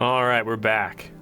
All right, we're back.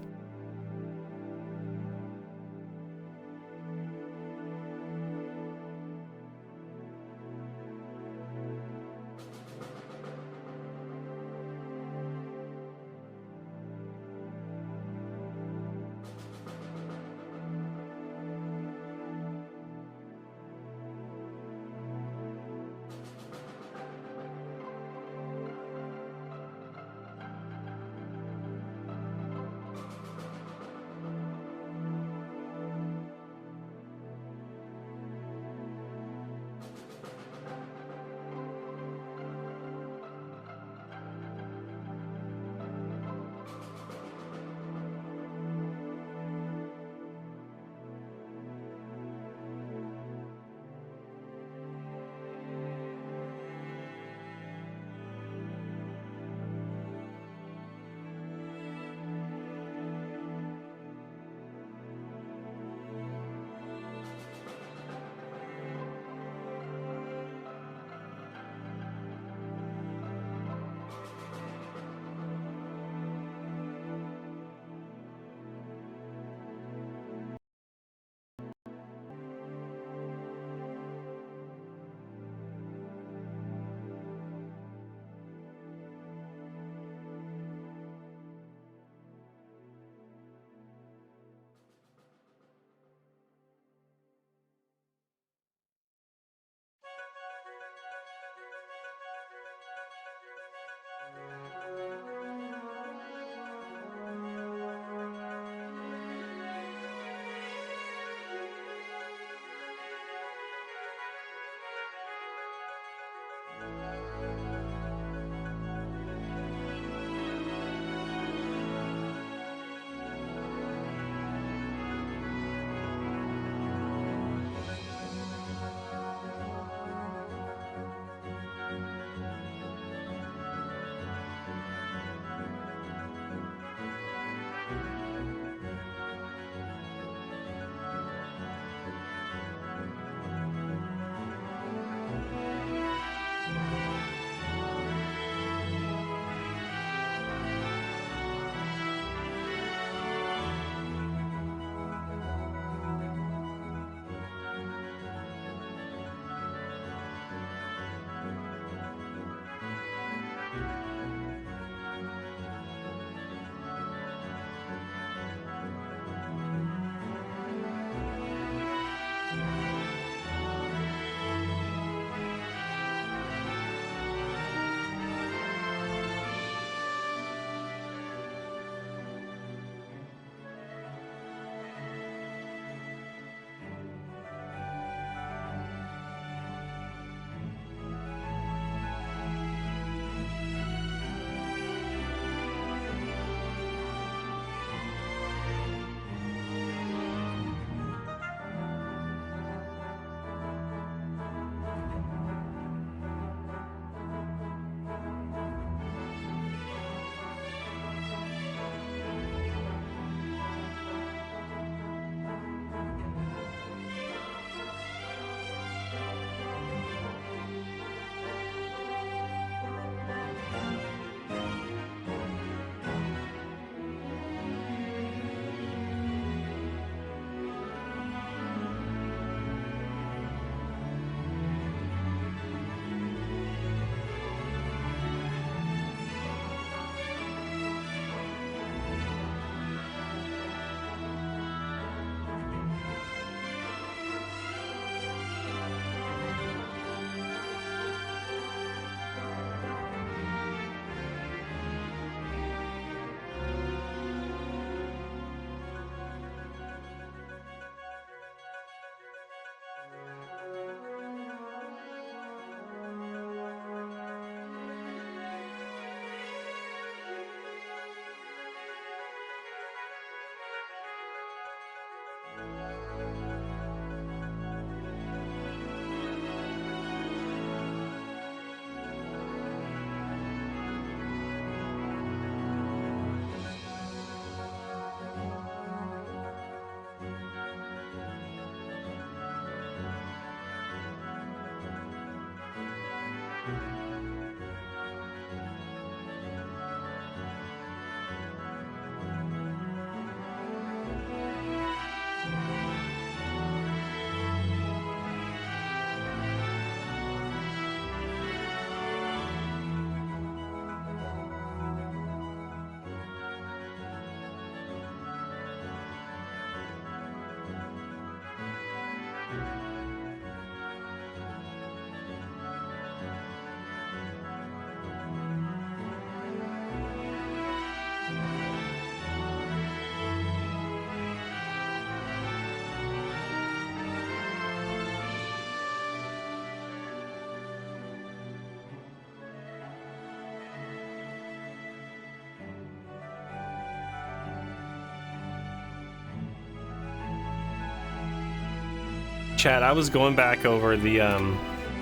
Chat, I was going back over the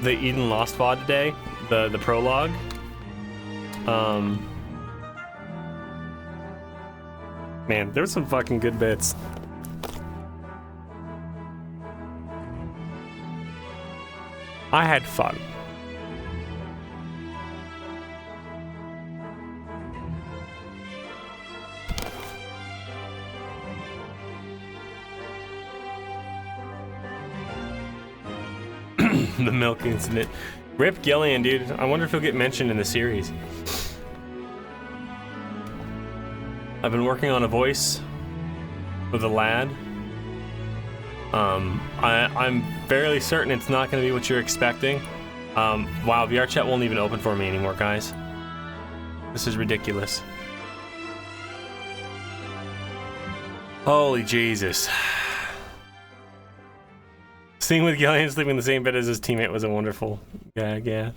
Eden Lost VOD today, the prologue. Man, there were some fucking good bits. I had fun. The milk incident. Rip Gillian, dude. I wonder if he'll get mentioned in the series. I've been working on a voice for the lad. I'm fairly certain it's not going to be what you're expecting. Wow, VR chat won't even open for me anymore, guys. This is ridiculous. Holy Jesus. Seeing with Gillian sleeping in the same bed as his teammate was a wonderful gag, yeah.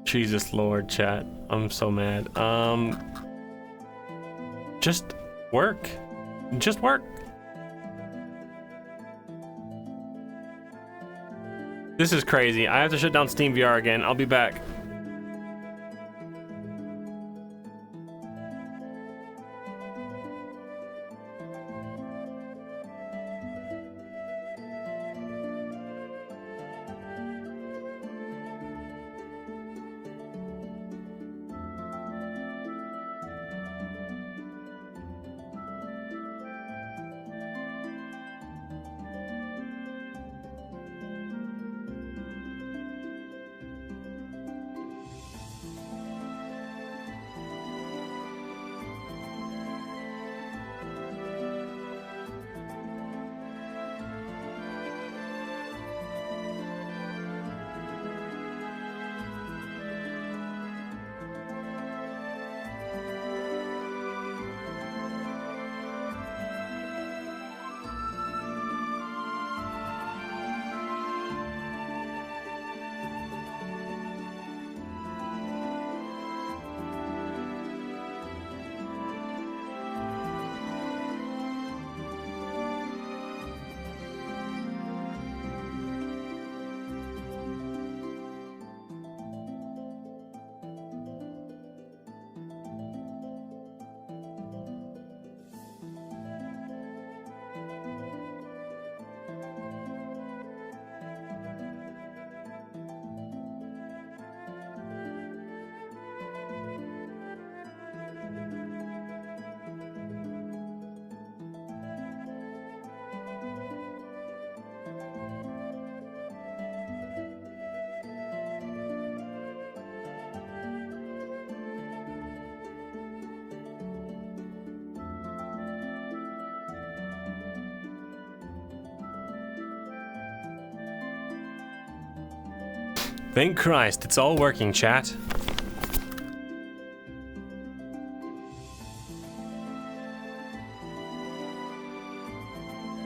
Jesus Lord, chat. I'm so mad. Just work. Just work. This is crazy. I have to shut down Steam VR again. I'll be back. Thank Christ, it's all working, chat.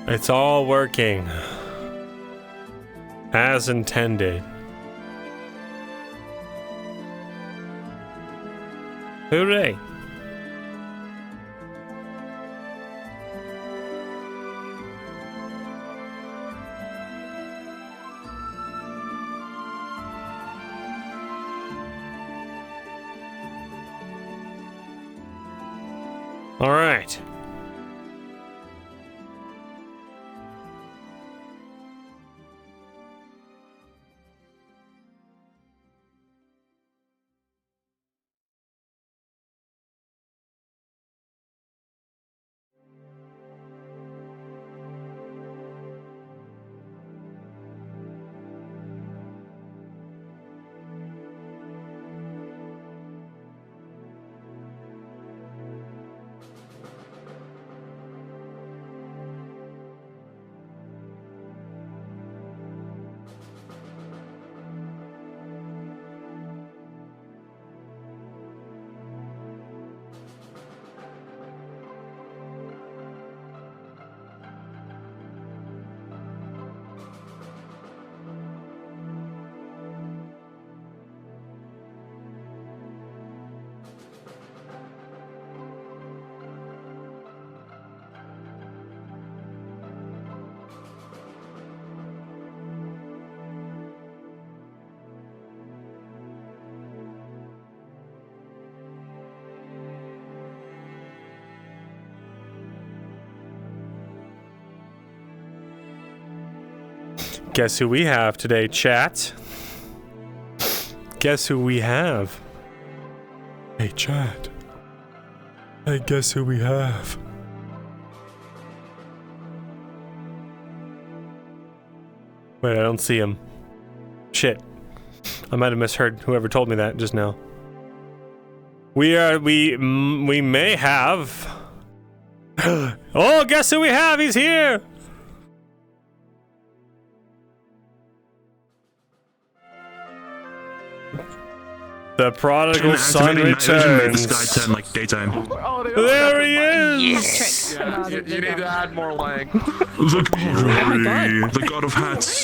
It's all working. As intended. Hooray! All right. Guess who we have today, chat? Guess who we have? Hey, chat. Hey, guess who we have? Wait, I don't see him. Shit. I might have misheard whoever told me that just now. We may have... Oh, guess who we have? He's here! The prodigal son returns. The sky turn like daytime. There he is! Yeah, you need to add more like. The glory, the god of hats.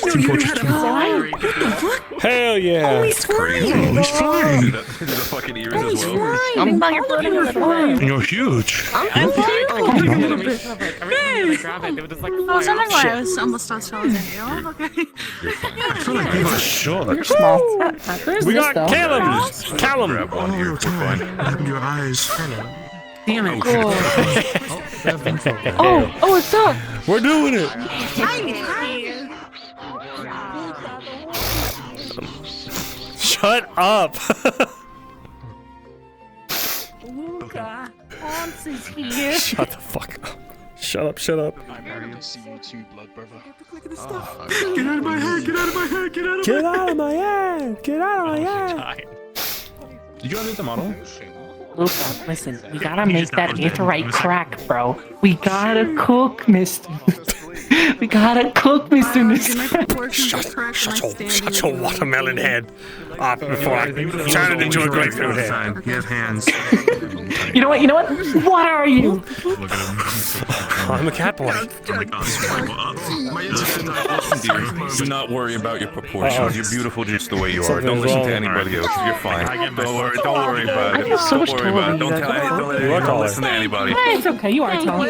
Hell yeah! He's flying. The fucking ears as well. And you're huge. I was almost as tall as you. Okay. I feel like these are short. Small. We got Callum! Callum! Grab one here. We're fine. Open your eyes. Damn it. Oh, it's up. We're doing it! Shut up! Luca, Hans is here. Shut the fuck up. Shut up, shut up. I'm ready to see you too, blood brother. Get out of my head, get out of my head, get out of my head. Get out of my head! Get out of my head! Did you update the model? Luca, listen, we gotta make that Aetheryte crack, bro. We gotta cook, mister. We gotta cook, Mr. Shut your watermelon head up before I turn it into a grapefruit head. You have hands. You know what? What are you? Look at him. I'm a cat boy. Do not worry about your proportions. You're beautiful just the way you are. Don't listen to anybody else. You're fine. Don't worry about it. so much taller than you guys. Don't listen to anybody. It's okay, you are tall.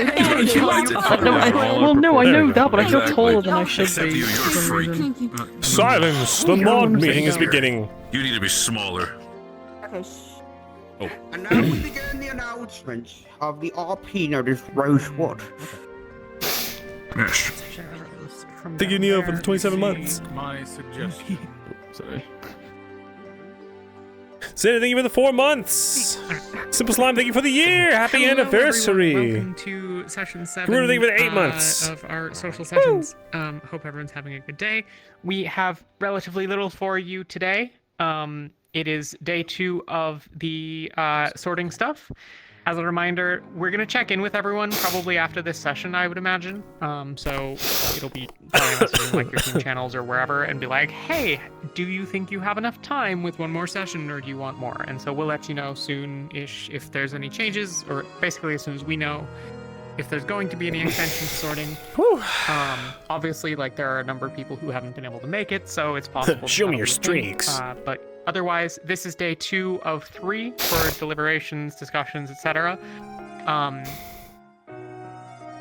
No, I know that, but I feel taller than I should Except be. you, you're a freak. Silence! The mod meeting is beginning. You need to be smaller. And now we begin the announcements of the RP known as Rosewood. Yes. Thank you, Neo, for the 27 months. My suggestion. Sorry. Zeta, thank you for the 4 months. Simple Slime, thank you for the year. Happy Hello, anniversary. Everyone. Welcome to session 7 Karuta, thank you for the 8 months. of our social sessions. Hope everyone's having a good day. We have relatively little for you today. It is day 2 of the sorting stuff. As a reminder, we're going to check in with everyone probably after this session, I would imagine. So it'll be telling us in like your team channels or wherever and be like, hey, do you think you have enough time with one more session or do you want more? And so we'll let you know soon-ish if there's any changes, or basically as soon as we know if there's going to be any extension to sorting. Obviously, like there are a number of people who haven't been able to make it, so it's possible. Show me that'll your be a thing. streaks. But otherwise, this is day 2 of 3 for deliberations, discussions, etc.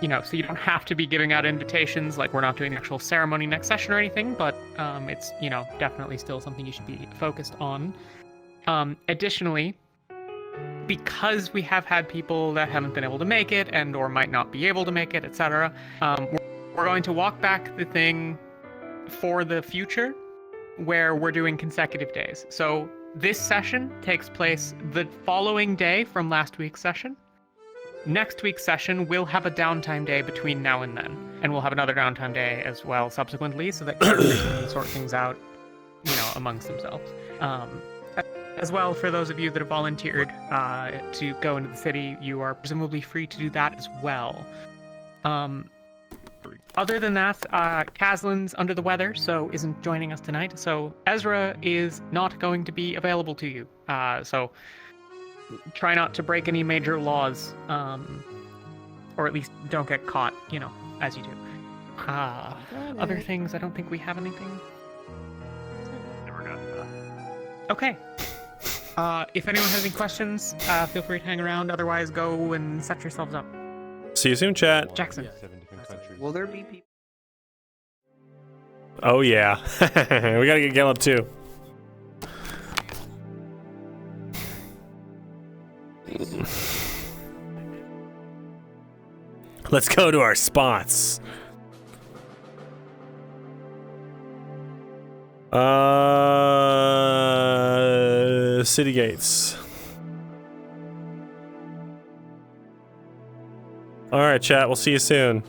You know, so you don't have to be giving out invitations. Like we're not doing the actual ceremony next session or anything, but it's, you know, definitely still something you should be focused on. Additionally, because we have had people that haven't been able to make it and or might not be able to make it, etc., we're going to walk back the thing for the future where we're doing consecutive days. So this session takes place the following day from last week's session. Next week's session will have a downtime day between now and then, and we'll have another downtime day as well subsequently, so that characters can sort things out, you know, amongst themselves. As well, for those of you that have volunteered to go into the city, you are presumably free to do that as well. Other than that, Kazlin's under the weather, so isn't joining us tonight. So Ezra is not going to be available to you. So try not to break any major laws, or at least don't get caught, you know, as you do. Other things, I don't think we have anything. Okay. If anyone has any questions, feel free to hang around. Otherwise, go and set yourselves up. See you soon, chat. Jackson. Will there be people? Oh, yeah. We gotta get Gallup, too. Let's go to our spots. City gates. All right, chat. We'll see you soon.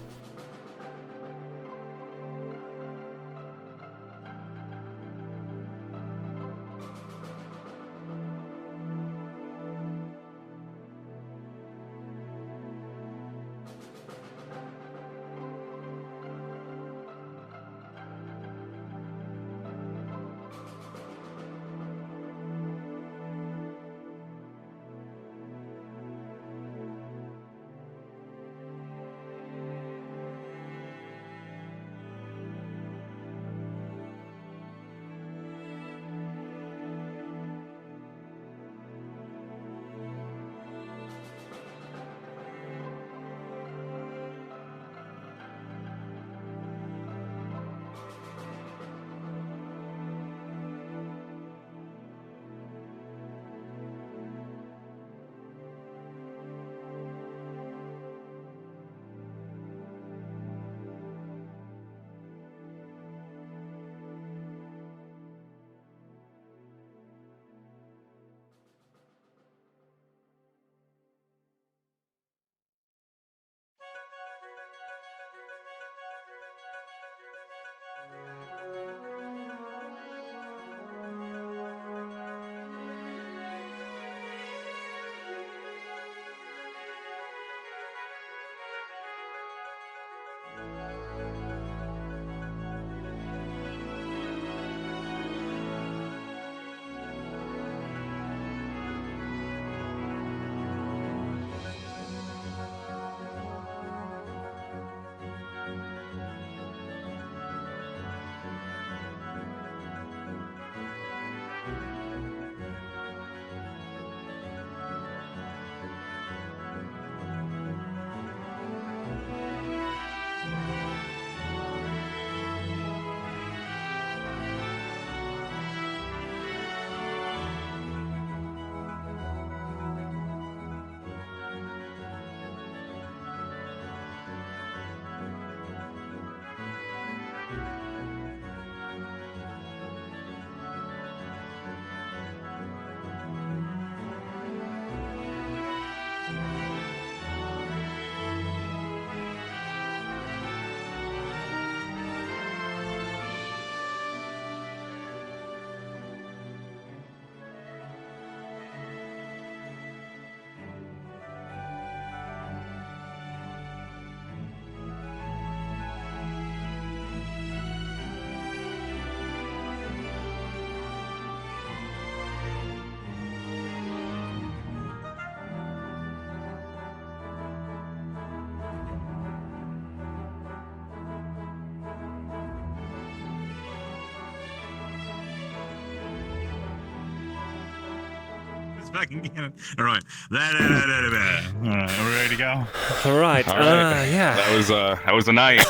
Fucking get it. All right. All right, we're ready to go. All right. All right. Yeah. That was a night.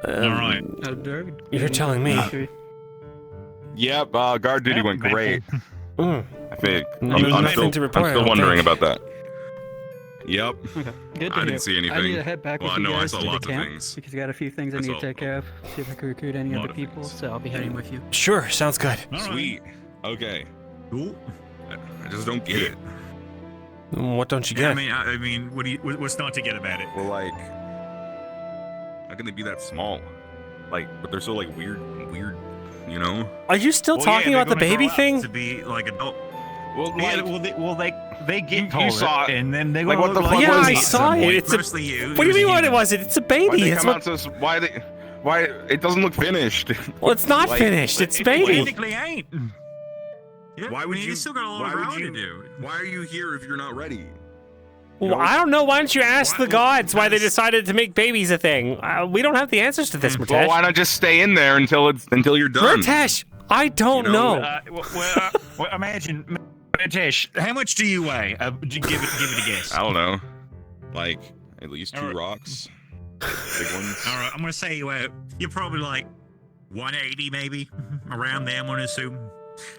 All right. You're telling me. Yep. Guard duty went great. Mm. I think. There's nothing to report, I'm I still don't wondering think. about that. Yep. Okay, good to I hear. didn't see anything. I need to head back Well, with you no, I guys saw to the lots of camp things. because I got a few things I I need to saw take care of. See if I can recruit any a other lot of people. things. So I'll be heading with you. Sure. Sounds good. All right. Sweet. Okay. Cool. I just don't get it. What don't you Yeah, get? I mean, what's not to get about it? Well, like, how can they be that small? Like, but they're so like weird, you know? Are you still Well, talking yeah, about the they're gonna baby grow up thing? to be like adult. Well, Yeah, like, they get you taller, saw it. and then they Like, go what the fuck Yeah, was I it? saw it. It's a. Mostly you. What do you mean? What it was? It's a Why baby. they It's come what. out to? Why it doesn't look finished? Well, it's not like, finished. It's It baby. technically ain't. Yeah, Why would you? still got a lot Why of would growing you? to do. Why are you here if you're not ready? Well, I don't know. Why don't you ask the Why- gods why they because- decided to make babies a thing? We don't have the answers to this, Well, Mitesh. why not just stay in there until you're done? Mitesh, I don't You know, know. Well, imagine, Tish, how much do you weigh? Give it a guess. I don't know. Like at least 2 All right. rocks, big ones. All right, I'm gonna say you're probably like 180 maybe, around there. I'm gonna assume.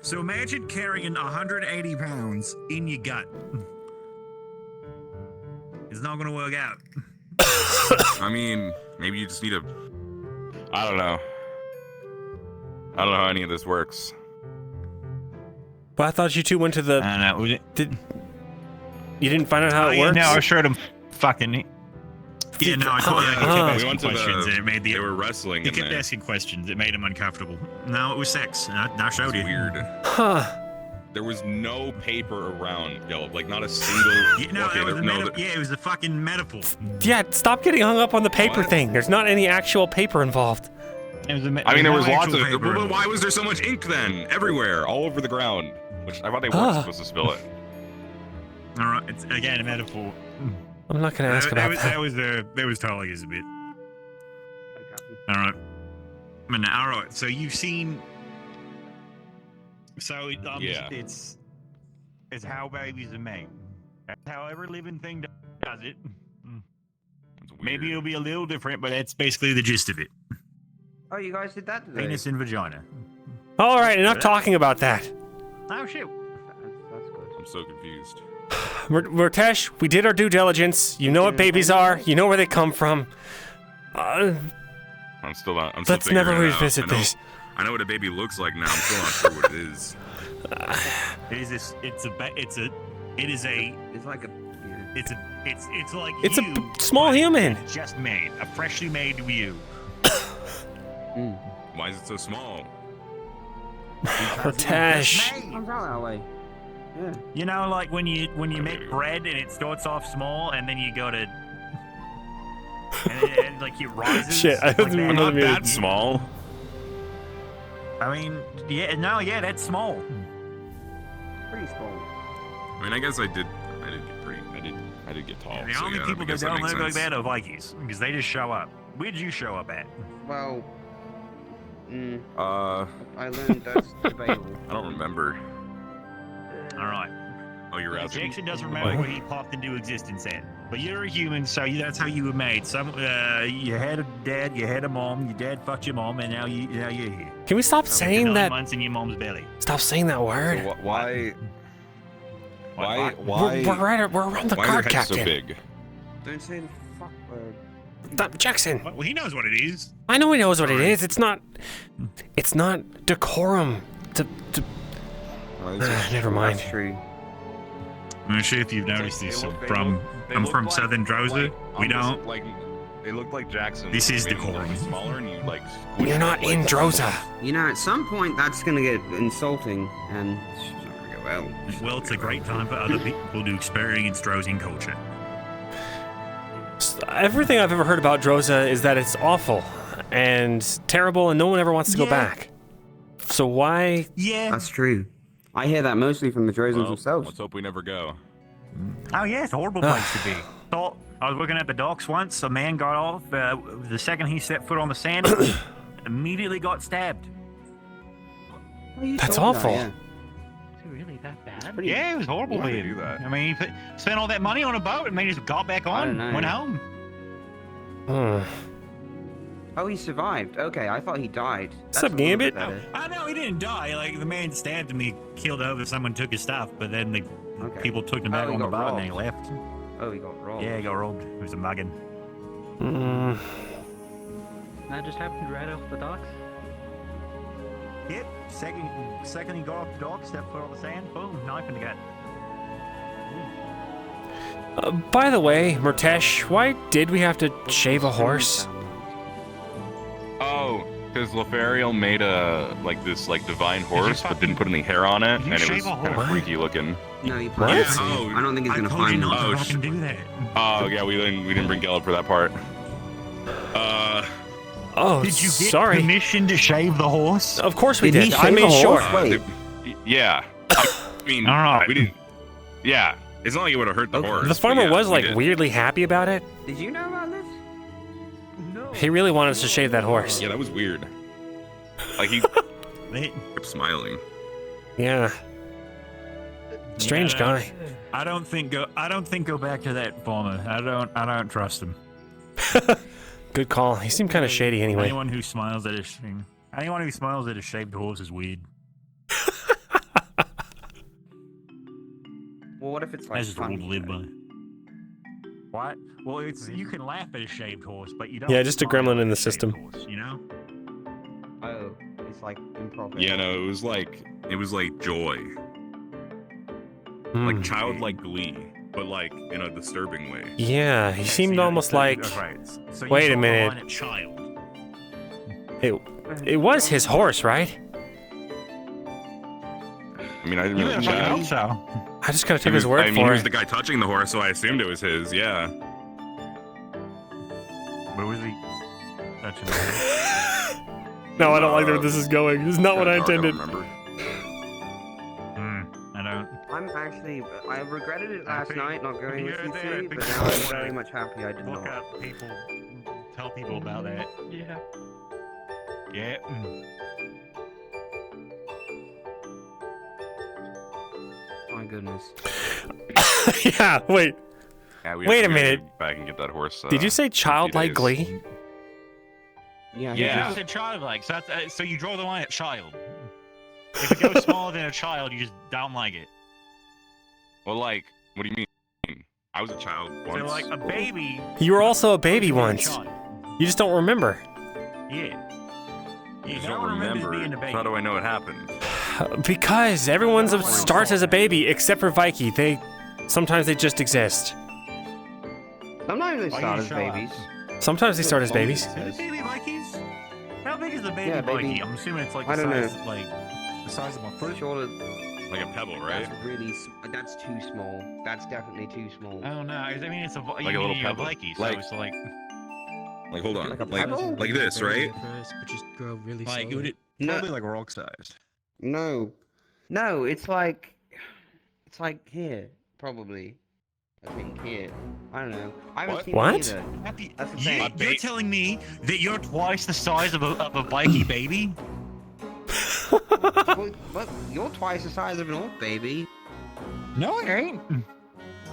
So imagine carrying 180 pounds in your gut. It's not gonna work out. I mean, maybe you just need a. I don't know. I don't know how any of this works. But I thought you two went to the. I don't know. You didn't find out how it works? No, I showed him fucking. Yeah, no, I kept We went asking to questions, and it made They were wrestling He in kept there. asking questions. It made him uncomfortable. No, it was sex. I showed you. Weird. Huh. There was no paper around, yo. Like, not a single. No, okay, that was no, yeah, it was a fucking metaphor. Yeah, stop getting hung up on the paper What? thing. There's not any actual paper involved. It was I mean, there was no lots of. actual paper. But why was there so much ink then? Everywhere, all over the ground. Which I thought they weren't supposed to spill it. All right, it's again a metaphor. I'm not going to ask about that. That was totally just a bit. All right. All right. So you've seen. So Yeah. it's how babies are made. That's how every living thing does it. Maybe it'll be a little different, but that's basically the gist of it. Oh, you guys did that today? Penis and vagina. All right, enough talking about that. Oh shit. That's good. I'm so confused. Murtesh, we did our due diligence. You know what babies are. You know where they come from. I'm still not. I'm still Let's never figuring it out. revisit this. I know what a baby looks like now. I'm still not sure what it is. It is this. It's like It's you, a small but human. just made a freshly made you. Why is it so small? Murtesh. Comes out that way. Yeah. You know, like when you make bread and it starts off small and then you go to, and it, like it rises. Shit, I like wasn't that. even Not looking at that small. I mean, yeah, that's small. Pretty small. I mean, I guess I did get tall. The so only yeah, people I guess that don't makes look like sense. that are Vikings because they just show up. Where'd you show up at? Well, Uh, I learned that's debatable. I don't remember. All right. Oh, you're asking. Jackson doesn't remember what he popped into existence at. But you're a human, so that's how you were made. You had a dad, you had a mom, your dad fucked your mom, and now you're here. Can we stop saying 9 that? months in your mom's belly. Stop saying that word. So why? We're around the Why are your card heads captain. so big? Don't say the fuck word. Stop, Jackson. Well, he knows what it is. I know he knows what it is. It's not decorum to. Never mind. That's true. I'm not sure if you've noticed this. They I'm look from like- Southern Droza. We don't. Like, they look like Jackson. This is maybe a little decorum. Smaller, and you like. You're not in Droza. You know, at some point that's gonna get insulting, and it's not gonna go well. Well, it's a great time for other people to experience Drozian culture. Everything I've ever heard about Droza is that it's awful and terrible, and no one ever wants to go back. So why? Yeah. That's true. I hear that mostly from the Drozens themselves. Let's hope we never go. Oh yeah, it's a horrible place to be. Thought I was working at the docks once. A man got off. The second he set foot on the sand, immediately got stabbed. Oh, you That's told me that, awful. yeah. Is it really that bad? Yeah, it was horrible. Why for did him. he do that? I mean, he spent all that money on a boat and then he just got back I on, don't know. went home. Oh, he survived. Okay, I thought he died. What's up, Gambit? I know he didn't die. Like the man stabbed him, he killed over. Someone took his stuff, but then the people took him back he on the got boat and robbed. he left. Oh, he got robbed. Yeah, he got robbed. It was a mugging. That just happened right off the docks. Yep. Second he got off the dock, stepped foot on the sand, boom, knife in the gut. By the way, Murtesh, why did we have to shave a horse? Oh, because Lefariel made this divine horse, but didn't put any hair on it, and it was kind of freaky looking. No, he What? probably. Oh, I don't think he's gonna I told you find not them. to fucking do that. Oh yeah, we didn't bring Gelb for that part. Oh, Did you get sorry. permission to shave the horse? Of course we Did he did. I shave made a sure. horse? Wait. Yeah. I mean, All right. we didn't. Yeah, it's not like it would have hurt the horse. The but farmer yeah, was we like did. weirdly happy about it. Did you know about this? No. He really wanted us to shave that horse. Yeah, that was weird. Like he kept smiling. Yeah. Strange guy. I don't think go back to that farmer. I don't trust him. Good call. He seemed kind of shady anyway. Anyone who smiles at a shaved horse is weird. Well, what if it's like That's just a rule funny? to live by. What? Well, you can laugh at a shaved horse, but you don't. Yeah, just a smile gremlin at in the a shaved system. horse, you know? Oh, It's like improper. Yeah, no, it was like joy, Hmm. like childlike glee, but like in a disturbing way. Yeah, he seemed almost like. So Wait a you draw the minute. line at child. It was his horse, right? I mean, I didn't really check. so. I just kind of took his word I mean, for he was it. the guy touching the horse, so I assumed it was his. Yeah. Where was he? Touching No, I don't like where this is going. This is not what I intended. I don't. I regretted it last Happy. night not going with Yeah, you there, three, big but now I'm boy. very much happy I did Look not. up people. Tell people about that. Yeah. Yeah. My goodness. Yeah, wait. Yeah, we Wait have a to minute. go back and get that horse. Did you say childlike days. glee? Yeah. Yeah. You said childlike, so that's, so you draw the line at child. If it goes smaller than a child, you just don't like it. Well, like, what do you mean? I was a child once. So like a baby. You were also a baby you're a once. child. You just don't remember. Yeah. I You just don't don't remember. being a baby. How do I know it happened? Because everyone starts as a baby, except for Vikey. Sometimes they just exist. Sometimes they Why start you as shy? babies. Sometimes they start as babies. Is it baby Vikings? How big is the baby Yeah, baby. Viking? I'm assuming it's like I the don't size, know. like the size of my foot. Sure, Like a pebble, right? that's really. That's too small. That's definitely too small. I don't know. I mean, it's a Like a little pebble. Viking, so Like- it's like Like, hold on. Like a Like, pebble? like this, right? But just grow really like slowly. it No. probably like rock sized. No, it's like here, probably. I think here. I don't know. I haven't What? seen What? it either. That's the thing. You're telling me that you're twice the size of a Viking baby? What? You're twice the size of an old baby. No, I ain't. How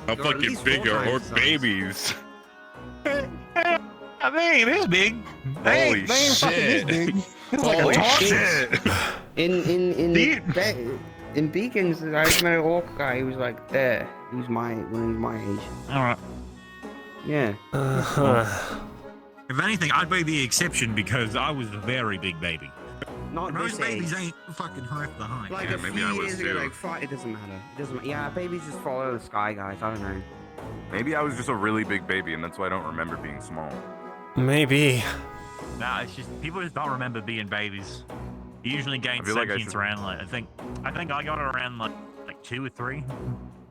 You're at fucking least big 4 are times orc the size. babies? I mean, this big. Holy shit! Holy shit! In Dude. in Beacons, I met an orc guy. He was like there. He was my age. All right. Yeah. Uh-huh. If anything, I'd be the exception because I was a very big baby. Not Most this babies age. ain't fucking half the height. Like Yeah, a maybe few I was years ago, too. like it doesn't matter. It doesn't. Yeah, babies just follow the sky, guys. I don't know. Maybe I was just a really big baby, and that's why I don't remember being small. Maybe. Nah, it's just people just don't remember being babies. You usually gain I feel like I sentience should- around like I think I got it around like 2 or 3.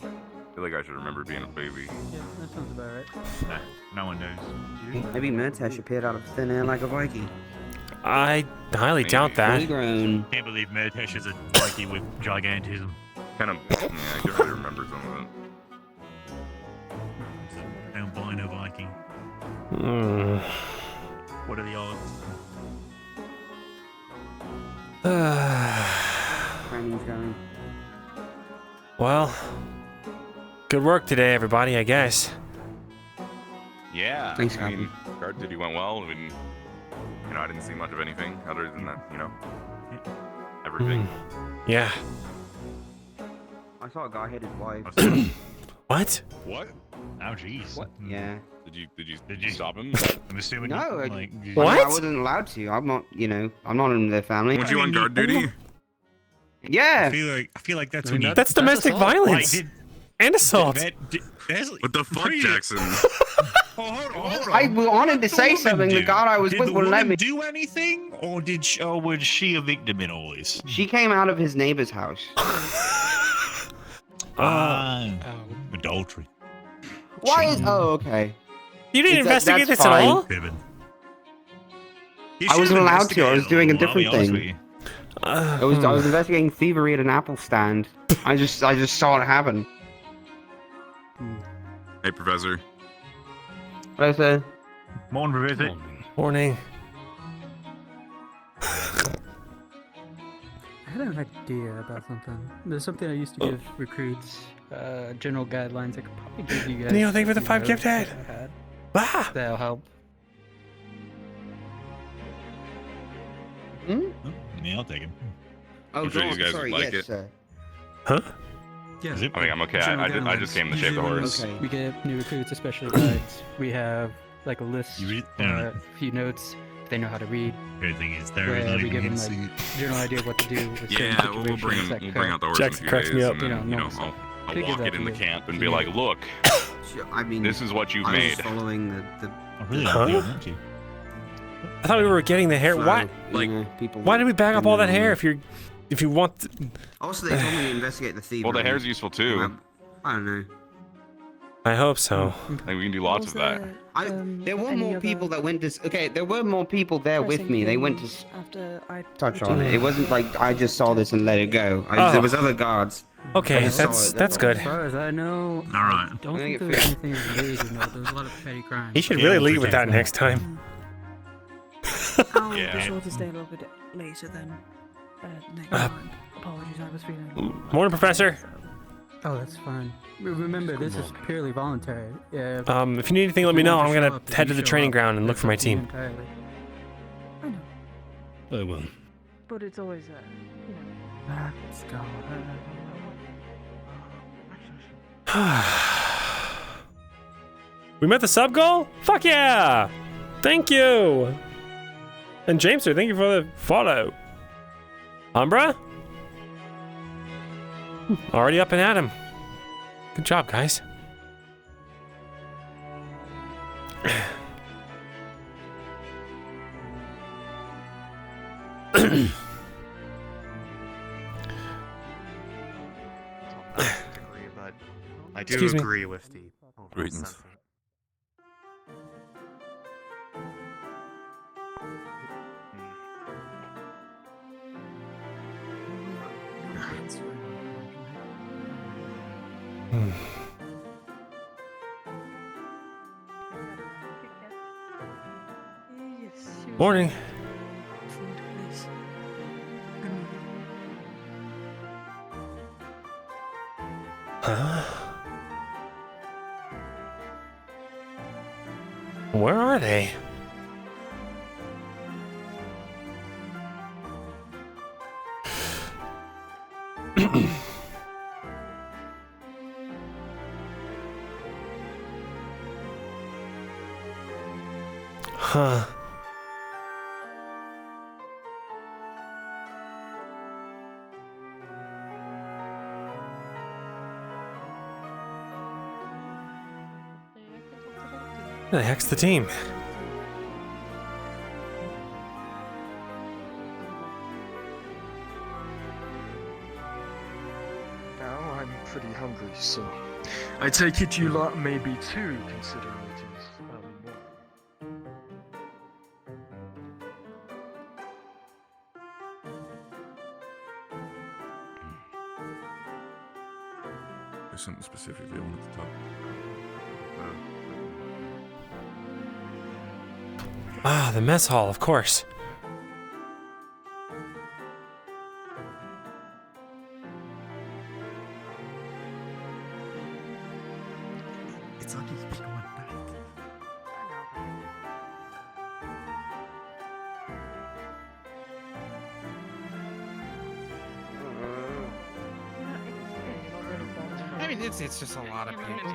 I feel like I should remember being a baby. Yeah, that sounds about right. Nah, no one knows. Maybe Murtash appeared out of thin air like a Viking. I highly doubt Fully that. grown. Can't believe Murtash is a Viking with gigantism. Kind of. Yeah, I could really remember some of it. Albino Viking. Hmm. What are the odds? Training's going. Well, good work today, everybody, I guess. Yeah. Thanks, I mean, guard duty went well. And, I didn't see much of anything other than that, everything. Yeah. I saw a guy hit his wife. What? What? Oh jeez. What? Yeah. Did you stop him? I'm assuming. No, like, What? I wasn't allowed to. I'm not. I'm not in their family. Weren't you on guard duty? Yeah. I feel like that's when you. That's domestic assault. violence Like, and assault. What the fuck, Jackson? I wanted to say something. The guy I was did with the wouldn't let woman me. do anything, or was she a victim in all this? She came out of his neighbor's house. Adultery. Why is? Oh, okay. You didn't That's investigate this at fine. all? Piven. I wasn't allowed to. I was doing a different I'll be honest thing. with you. I was investigating thievery at an Apple stand. I just saw it happen. Hey, Professor. What I said? Morning, visit. Morning. I had an idea about something. There's something I used to give recruits, general guidelines. I could probably give you guys. Neil, thank you for the a few 5 gift notes head. that I had. Ah! That'll help. Hmm? Yeah, I'll take him. Oh, I'm sure God, these guys sorry. would like yes, it. sir. Huh? Yeah. Is it? I mean, I'm okay. I just came to shave the horse. Okay. We get new recruits, especially guides. We have like a list, You read- a few notes they know how to read. Good thing is there Where is not we even give them in like seat. general idea of what to do with certain Yeah, we'll situations. bring out the horse Jackson in a cracks few me days, up. and then, normal stuff. I'll Figure walk that it in the you- camp and you be know. like, look, Sure, I mean, this is what you've I was made. just following the I really Huh? don't think you. I thought we were getting the hair. flow, Why? Like, you know, people. Why did we bag up all that hair if if you want? Also, they told me to investigate the thievery. well, the hair's useful too. I don't know. I hope so. Like, we can do lots of that. There were more people that went to. Okay, there were more people there with me. They went to After I touch on it. It wasn't like I just saw this and let it go. Oh. There was other guards. Okay, I saw that's it, that's that's good. As far as I know, All right. I don't I think think there it was fits. anything related. You know, there was a lot of petty crimes. He should Yeah, really we'll leave with that protect next time. I'll Yeah. be sure to stay a little bit later than next Uh, time. Apologies, I was feeling. Morning, Professor. Oh, that's fine. Remember, this is purely voluntary. Yeah. If you need anything, let me you know. want I'm show gonna up, head you to the show training up. ground and look That's for my up to you team. entirely. I know, I will. but it's always you know. Let's go. We met the sub goal? Fuck yeah! Thank you! And Jameser, thank you for the follow. Umbra? Already up and at him. Good job, guys. But I do Excuse me. agree with the overall Greetings. sentiment. Hmm. Morning. Food, please. Huh? Where are they? Huh. Who the heck's the team? Now I'm pretty hungry, so I take it you lot may be too, considering it is early morning. There's something specifically I wanted to talk Ah, the mess hall, of course. It's like he's been going back. I mean, it's just a lot of people.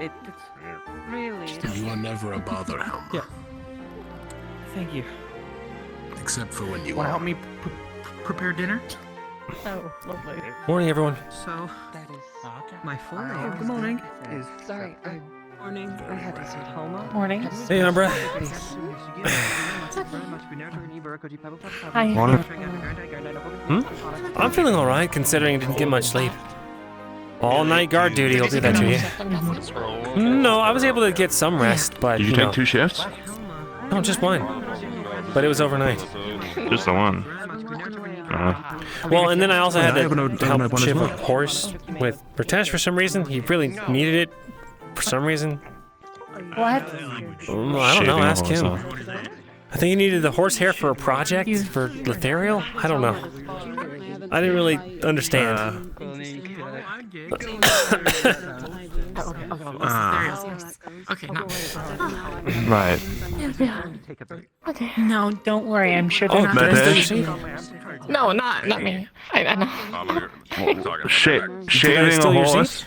It's really. You are never a bother, Helmer. Yeah. Thank you. Except for when you Want to are. help me prepare dinner? Oh, lovely. Morning, everyone. So, That is. my full Oh, name good morning. is Sorry. Morning. I had to say Homer. Morning. Hey, Umbra. Hi. I'm feeling alright, considering I didn't get much sleep. All night guard duty will do that to you. No, I was able to get some rest, but Did you know, take 2 shifts? no, just one. But it was overnight. Just the one. Well, and then I also had I have to another help one as shift a well. horse with Ritesh for some reason. He really needed it for some reason. What? I don't know. Shaving a Ask horse, him. huh? I think he needed the horsehair for a project for Lethariel. I don't know. I didn't really understand. Yes. Okay, no. Right. Okay. No, don't worry. I'm sure they're Oh, not Medish? No, not me. I know. Shaving a horse.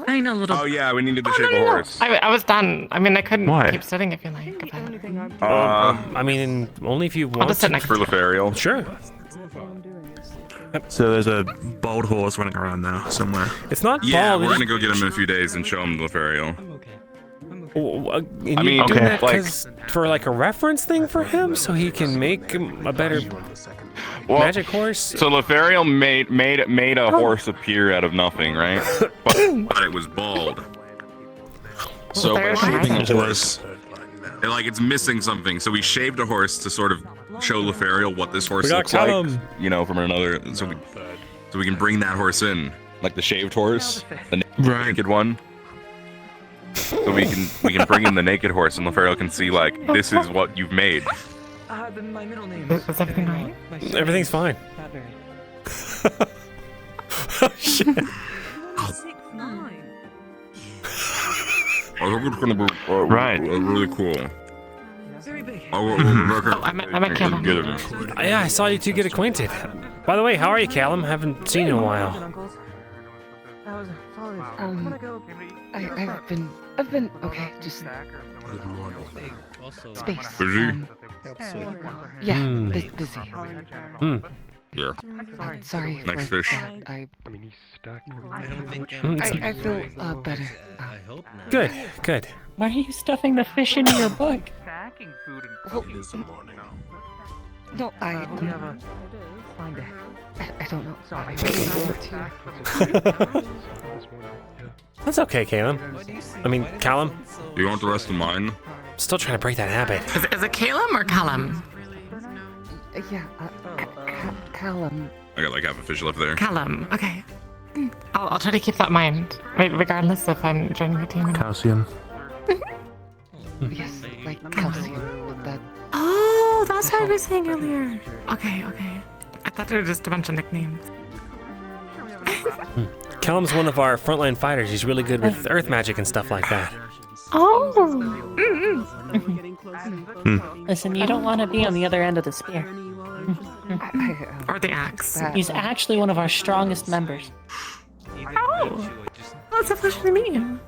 I know a little. Oh yeah, we needed to shave a horse. I was done. I mean, I couldn't Why? keep sitting if you like. I mean, only if you I'll want just sit to. next For Lefariel. Sure. So there's a bald horse running around now somewhere. It's not Yeah, bald. we're gonna go get him in a few days and show him Lefariel. And I mean, you're doing okay, that like- 'cause for like a reference thing for him, so he can make him a better magic horse. So Lefariel made a horse appear out of nothing, right? but it was bald. So by shaving a horse, it's missing something. So we shaved a horse to sort of show Lefariel what this horse We got looks like. Callum. From another, so we can bring that horse in, like the shaved horse, the naked one. So we can bring in the naked horse, and Lefariel can see this is what you've made. My middle name Is everything right? Everything's fine. Not very. Oh shit. I think it's gonna be really cool. I met Callum. Yeah, I saw you two get acquainted. By the way, how are you, Callum? Haven't seen you in a while. I've been okay, just space. Busy? Yeah, Hmm. busy. Hmm. Yeah. Sorry. Next for fish. that. I feel better. Good, good. Why are you stuffing the fish into your book? No, I don't know. Sorry. That's okay, Callum. I mean, Callum. Do you want the rest of mine? Still trying to break that habit. Is it Calum or Callum? Yeah, Callum. I got half a fish left there. Callum. Okay. I'll try to keep that in mind, regardless if I'm joining the team or not. Calcium. Yes, like calcium. That. Oh, that's what I was saying earlier. Okay. I thought they were just a bunch of nicknames. Callum's one of our frontline fighters. He's really good with earth magic and stuff like that. Oh. Listen, you don't want to be on the other end of the spear. Or the axe. He's actually one of our strongest members. Oh. That's a pleasure to meet you.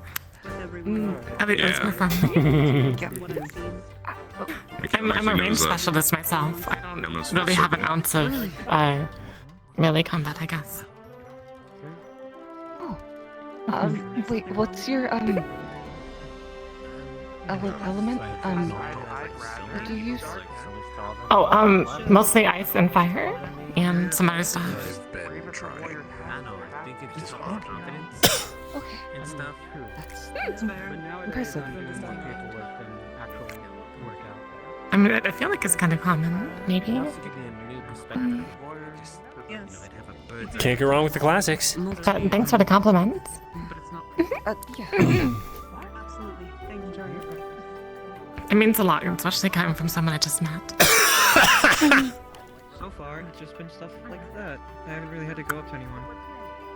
At least we're friendly. I'm a range specialist myself. I don't really have an ounce of melee combat, I guess. Wait, what's your element? What do you use? Oh, mostly ice and fire, and some other stuff. Okay. That's impressive. I mean, I feel like it's kind of common, maybe. Can't go wrong with the classics. But thanks for the compliments. Yeah. It means a lot, especially coming from someone I just met. So far, it's just been stuff like that. I haven't really had to go up to anyone.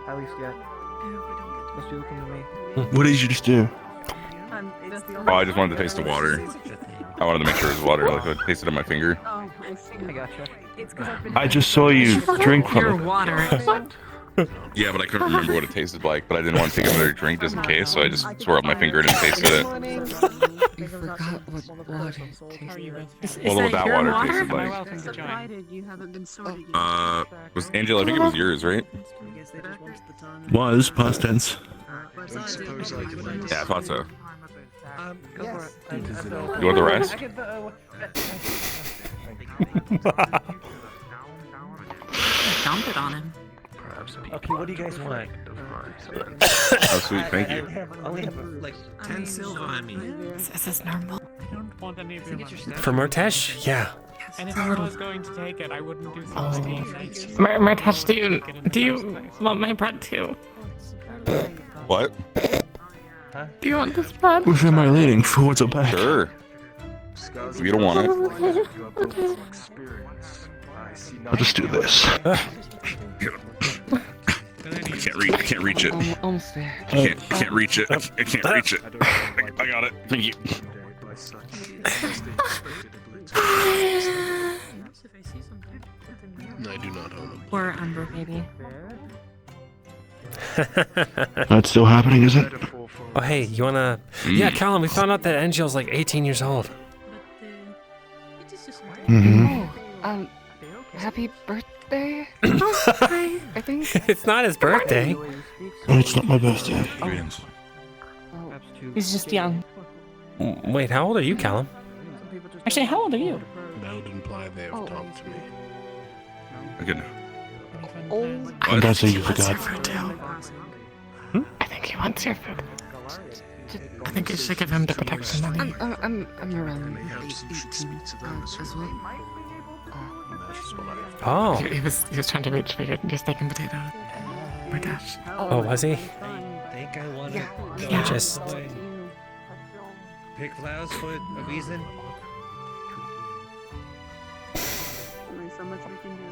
At least yet. Most people come to me. What did you just do? Oh, I just wanted to taste the water. I wanted to make sure it was water. I tasted it on my finger. I gotcha. I just saw you drink from Your it. water. Yeah, but I couldn't remember what it tasted like. But I didn't want to take another drink just in case, so I just swore up my finger and tasted it. You forgot what water tastes Well, what that water tasted like. Was Angela? I think it was yours, right? Was past tense. Yeah, I thought so. Yes. You want the rest? Dump it on him. Okay, what do you guys want? Oh, sweet, thank you. I only have like 10 silver on me. Is this normal? I don't want any of your money. For Murtesh? Yeah. And if I was going to take it, I wouldn't do something. Murtesh, do you want my bread too? What? Do you want this bread? Which am I leading for? What's up back? Sure. If you don't want it. I'll just do this. I can't can't reach it. Almost there. Can't reach it. I can't reach it. I got it. Thank you. I do not own them. Poor Umber baby. That's still happening, is it? Oh, hey, you wanna... Yeah, Callum, we found out that Angel's like 18 years old. Mm-hmm. Oh, happy birthday? I think. It's not his birthday. It's not my birthday. He's just young. Wait, how old are you, Callum? Actually, how old are you? That would imply they have talked to me. Okay. I'm gonna say you forgot. I think he wants your food. I think you should give him the protection money. I'm around 18 as well. Oh. He was trying to reach for your steak and potato. Oh my gosh. Oh, was he? Yeah. Just... Pick flowers for a reason. Only so much we can do.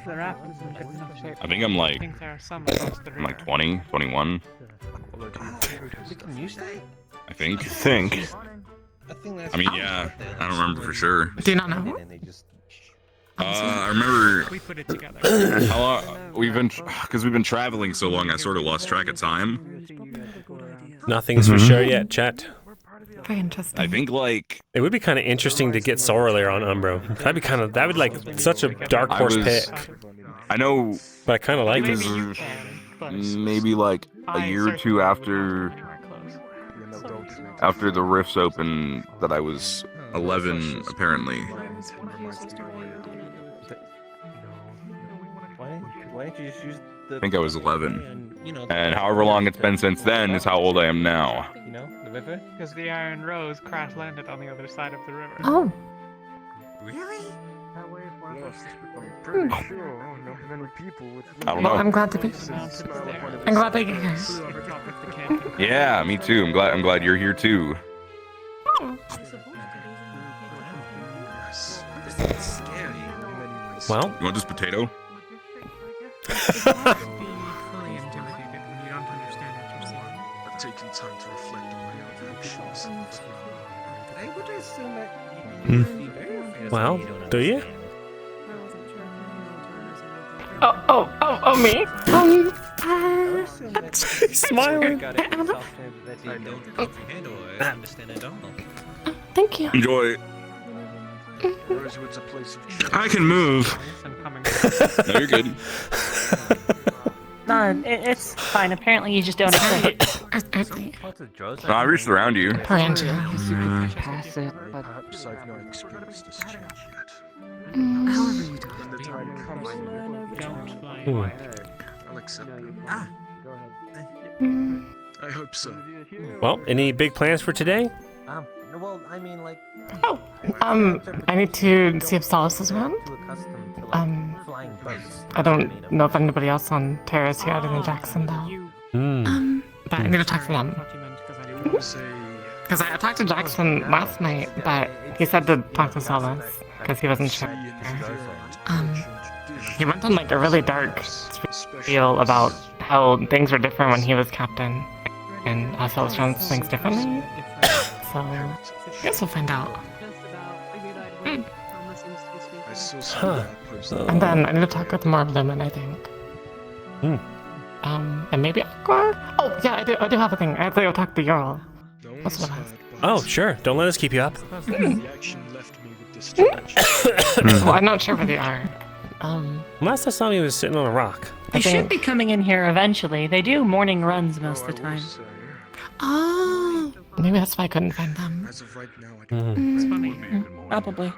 I think I'm like, think there are some across the I'm like river. 20, 21. We can use that? I think. I think that's. I mean, yeah. I don't remember for sure. Do you not know? I remember We put it together. how long we've been, because we've been traveling so long. I sort of lost track of time. Nothing's for sure yet, chat. Very interesting. I think like It would be kind of interesting to get Sorrelair on Umbro. That would like such a dark horse pick. I know, But I kind of like it. maybe like a year or two after the Rifts open that I was 11 apparently. Why don't you just use the? I think I was 11. And, And however long it's been since then is how old I am now. the river. Because the Iron Rose crash landed on the other side of the river. Oh. Really? That way for us. I'm pretty sure not many people would. I don't Well, know. I'm glad to be. I'm glad that you're here. Flew over top of the canyon. Yeah, me too. I'm glad you're here too. Well, You want this potato? Be fully intimidated when you don't understand what you're saying. I've taken time to reflect on my own actions. I would assume that Hmm. you'd be very afraid of well, something you don't do you? Oh, me? He's smiling. got it software that they don't comprehend or understand at all. Thank you. Enjoy. Rosewood's a place of choice. I can move. I'm coming. No, you're good. No, it's fine. Apparently, you just don't accept it. No, I reached around you. Poor Andrew. Pass it, but Perhaps I've not experienced this change yet. however you do it. When the time comes, Don't fly. I'll accept it. I hope so. Well, any big plans for today? Well, I mean, like. I need to see if Solace is around. Flying birds. I don't know if anybody else on Terra is here other than Jackson, though. Hmm. But I need to talk to them. Because I talked to Jackson last night, but he said to talk to Solace, because he wasn't sure. He went on like a really dark spiel about how things were different when he was captain, and how Solace runs things differently. So, I guess we'll find out. I saw some Huh. of that post. And then I need to talk with more of them, and I think. And maybe Aqua? Oh, yeah, I do have a thing. I have to go talk to Earl. No one That's has what I heard, Oh, sure. Don't let us keep you up. but the action left me with distress. Well, I'm not sure where they are. Last I saw him, he was sitting on a rock. They should be coming in here eventually. They do morning runs most of the time. Oh, maybe that's why I couldn't find them. As of right now, I It's funny. Probably.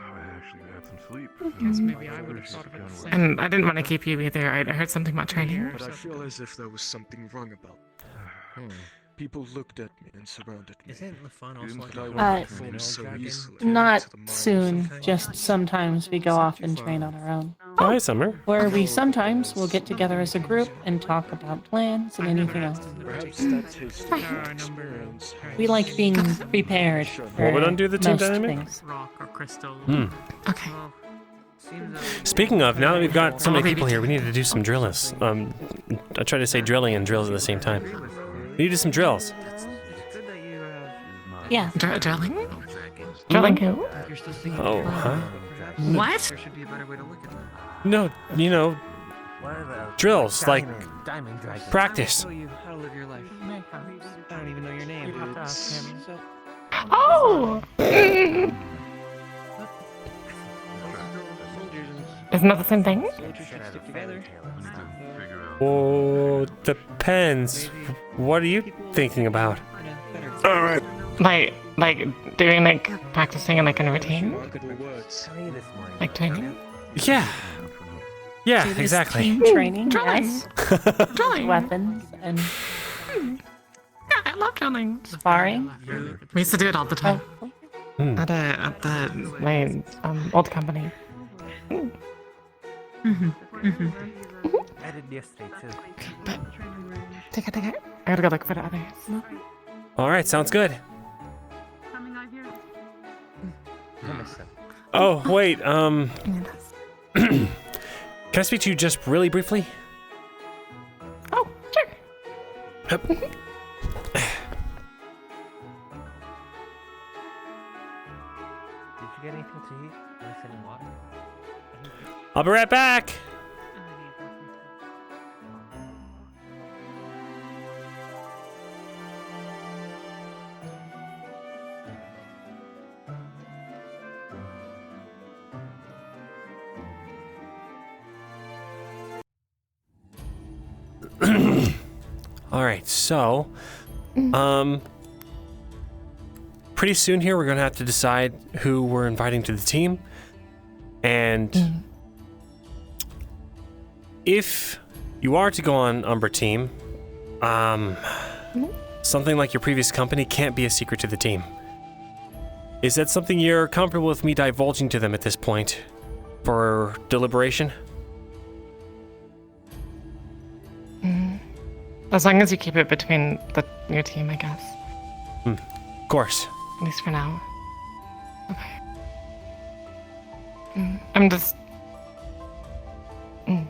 Guess maybe I would have thought of it the same. And I didn't want to keep you either. I heard something about training. But I feel as if there was something wrong about me. People looked at me and surrounded me. Isn't the fun also like But I a would perform so easily. Not to the mind soon. of Just sometimes we go off and train on our own. Oh, hi, Summer. Where we sometimes will get together as a group and talk about plans and anything else. Perhaps that taste of There are a number experience. We like being prepared for What would undo the team most dynamic? things. rock or crystal. Hmm. Okay. Well, Speaking of, now that we've got so many people here, we need to do some drills. I tried to say drilling and drills at the same time. We need to do some drills. Yeah. Drilling? Drilling who? Oh, huh? What? No, you know, drills, like practice. How to live your life. I don't even know your name. You have to ask him. So, Oh! Isn't that the same thing? soldiers should stick together. Oh, depends. What are you thinking about? All right. Like doing like practicing in like a routine? Like training? Yeah. Yeah, exactly. Team training, Drilling. yes. Drilling. Weapons and Yeah, I love drilling. sparring. We used to do it all the time. Hmm. At my old company. I did yesterday too. But take it. I gotta go look for the others. All right, sounds good. Oh, wait, can I speak to you just really briefly? Oh, sure. Yep. Did you get anything to eat? Any water? I'll be right back. All right, so, pretty soon here we're gonna have to decide who we're inviting to the team, and if you are to go on Umbra team, something like your previous company can't be a secret to the team. Is that something you're comfortable with me divulging to them at this point for deliberation? As long as you keep it between your team, I guess. Of course. At least for now. Okay. I'm just... You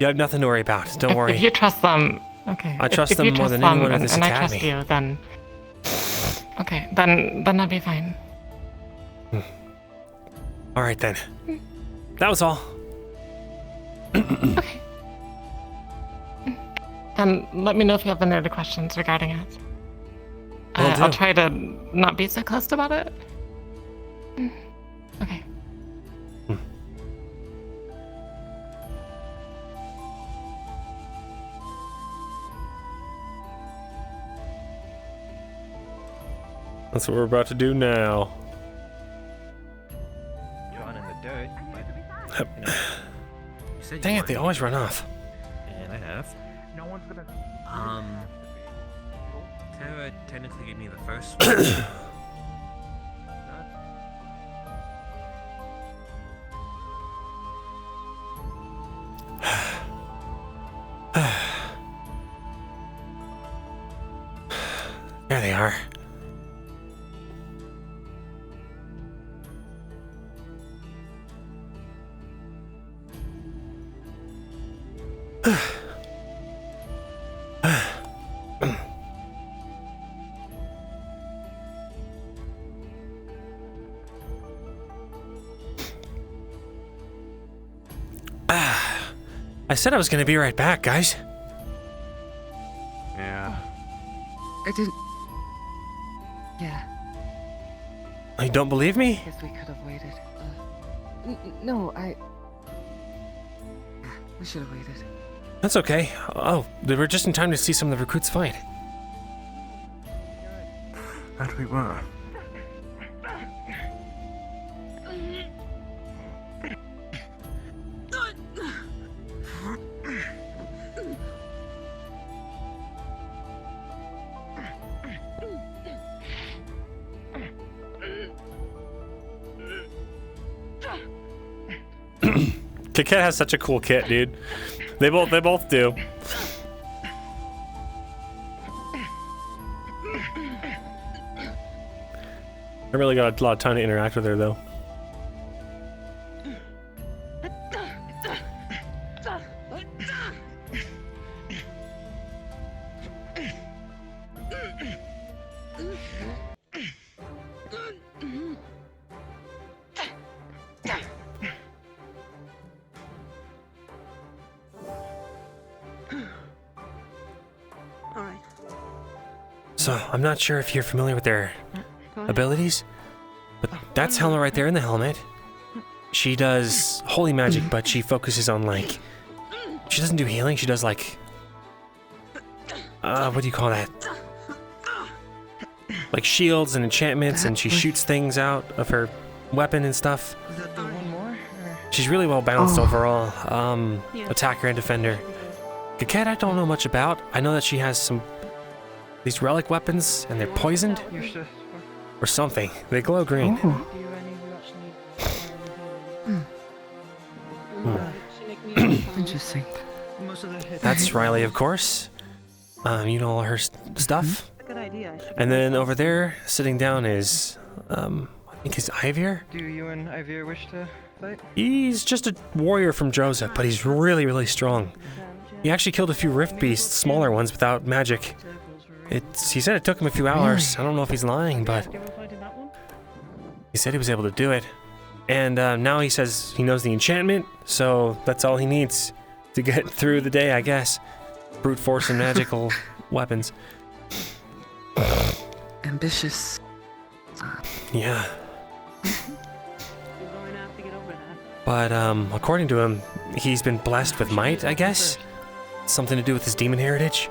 have nothing to worry about. Don't worry. If you trust them... Okay. I trust them more than anyone in this and academy. I trust you, then... Okay, then I'll be fine. All right, then. That was all. Okay. And let me know if you have any other questions regarding it. I'll try to not be so close about it. Okay. That's what we're about to do now. Drawn in the dirt. Dang it, they always run off. And I have. No one's gonna. Tara technically gave me the first one. There they are. I said I was gonna be right back, guys. Yeah. I didn't. Yeah. You don't believe me? I guess we could have waited. No, we should have waited. That's okay. Oh, they were just in time to see some of the recruits fight. That we were. Kit has such a cool kit, dude. They both do. I really got a lot of time to interact with her, though. So, I'm not sure if you're familiar with their abilities, but that's Helma right there in the helmet. She does holy magic, but she focuses on, like... She doesn't do healing, she does, like... what do you call that? Like shields and enchantments, and she shoots things out of her weapon and stuff. She's really well balanced overall. Attacker and defender. Kaket I don't know much about. I know that she has some... These relic weapons, and they're poisoned? Or something. They glow green. Interesting. That's Riley, of course. You know all her stuff. Good idea. And then over there, sitting down is, I think it's Ivir? Do you and Ivir wish to fight? He's just a warrior from Joseph, but he's really, really strong. He actually killed a few rift beasts, smaller ones, without magic. He said it took him a few hours. I don't know if he's lying, but he said he was able to do it. And now he says he knows the enchantment, so that's all he needs to get through the day, I guess. Brute force and magical weapons. Ambitious. Yeah. But according to him, he's been blessed with might, I guess? Something to do with his demon heritage?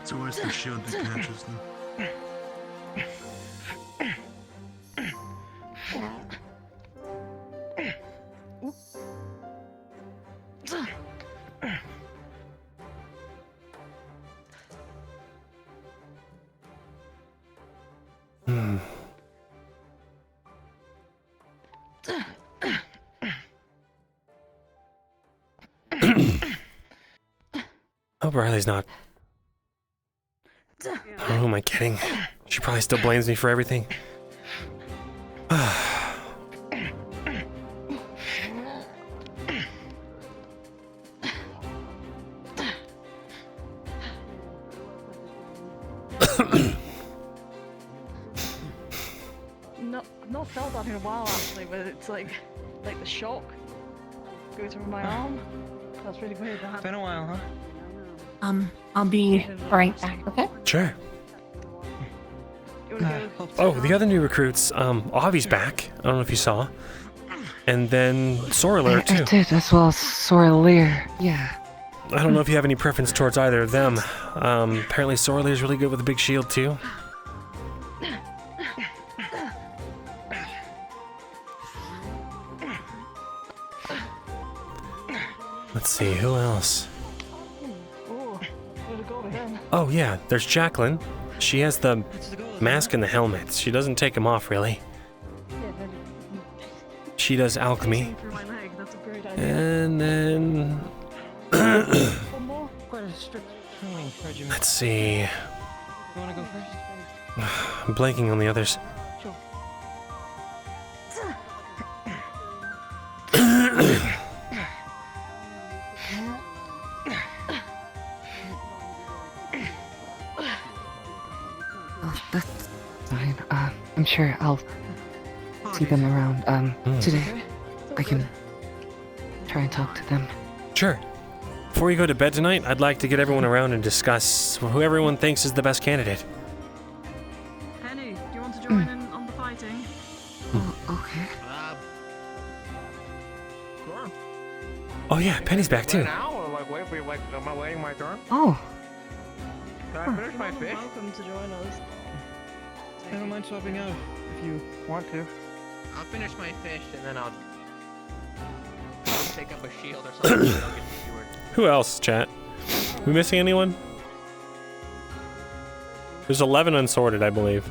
It's always the shield that catches them. Hope Riley's not... Oh, who am I kidding? She probably still blames me for everything. I've not felt that in a while actually, but it's like the shock goes over my arm. That's really weird. Been a while, huh? I'll be right back, okay? Sure. Oh, the other new recruits, Avi's back. I don't know if you saw. And then Soralir, too. I did, as well as Soralir, yeah. I don't know if you have any preference towards either of them. Apparently Soralir's really good with a big shield, too. Let's see, who else? Oh yeah, there's Jacqueline. She has the mask and the helmet. She doesn't take them off, really. She does alchemy. And then... Let's see... You wanna go first? I'm blanking on the others. That's fine. I'm sure I'll see them around. Today. I can try and talk to them. Sure. Before you go to bed tonight, I'd like to get everyone around and discuss who everyone thinks is the best candidate. Penny, do you want to join in on the fighting? Oh, okay. Sure. Oh yeah, Penny's back too. Now, or like wait for you, like am I waiting my turn? Oh. Can I finish my fish? Welcome to join us. I don't mind swapping out if you want to. I'll finish my fish and then I'll take up a shield or something. So I'll get skewered. Who else, chat? We missing anyone? There's 11 unsorted, I believe.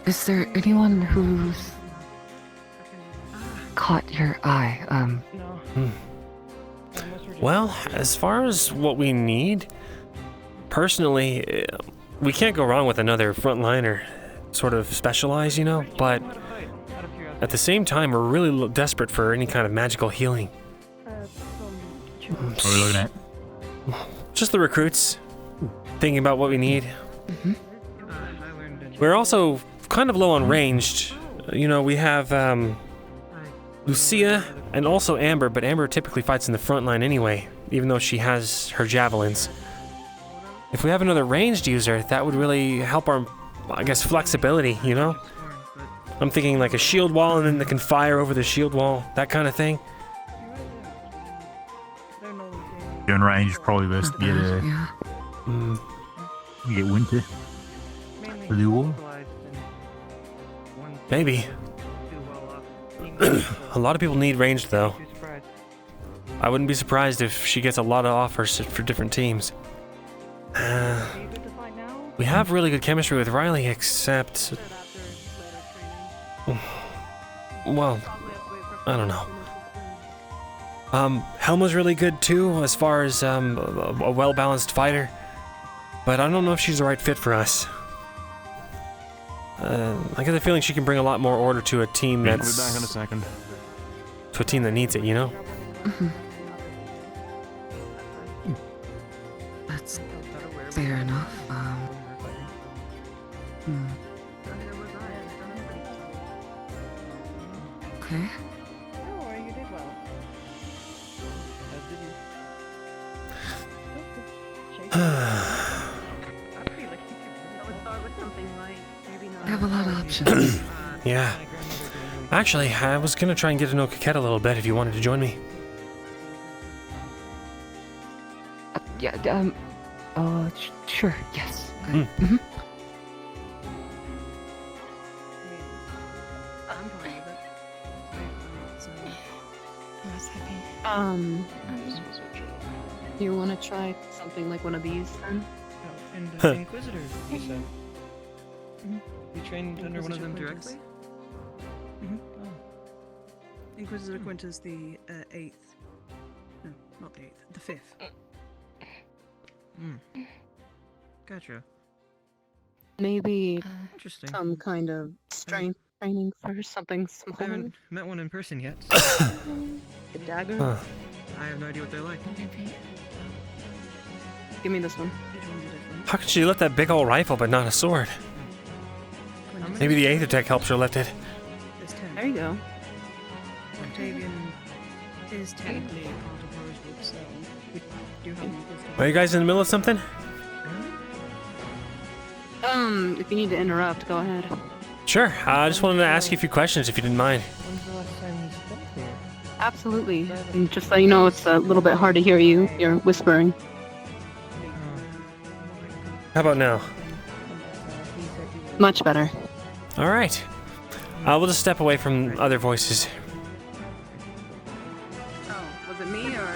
Is there anyone who's caught your eye? Well, as far as what we need, personally, we can't go wrong with another frontliner, sort of specialized, you know, but at the same time, we're really desperate for any kind of magical healing. What are we looking at? Just the recruits, thinking about what we need. We're also kind of low on ranged. You know, we have Lucia and also Amber, but Amber typically fights in the front line anyway, even though she has her javelins. If we have another ranged user, that would really help our, I guess, flexibility, you know? I'm thinking like a shield wall and then they can fire over the shield wall, that kind of thing. Doing range is probably best to get get Winter for the wall. Maybe. A lot of people need ranged though. I wouldn't be surprised if she gets a lot of offers for different teams. We have really good chemistry with Riley, except... Well, I don't know. Helma's really good too, as far as a well-balanced fighter. But I don't know if she's the right fit for us. I get the feeling she can bring a lot more order to a team that's... I'll be back in a second. To a team that needs it, you know? That's fair enough. Okay. Oh, you did well. I have a lot of options. Yeah. Actually, I was gonna try and get to know Coquette a little bit if you wanted to join me. Sure, yes. You want to try something like one of these then? And Inquisitor, you said. You trained under one of them directly? Inquisitor Quintus the 8th. No, not the 8th, the 5th. Gotcha. Maybe Interesting. some kind of strength training for something I smaller. haven't met one in person yet. The dagger? Huh. I have no idea what they're like. Give me this one. How could she lift that big old rifle but not a sword? Maybe the Aether Tech helps her lift it. There you go. Octavian is technically a part of Rosewood, so we do have Are you guys in the middle of something? if you need to interrupt, go ahead. Sure. I just wanted to ask you a few questions if you didn't mind. When's the last time you spent here? Absolutely. And just so you know, it's a little bit hard to hear you. You're whispering. How about now? Much better. All right. We'll just step away from other voices. Oh, was it me or?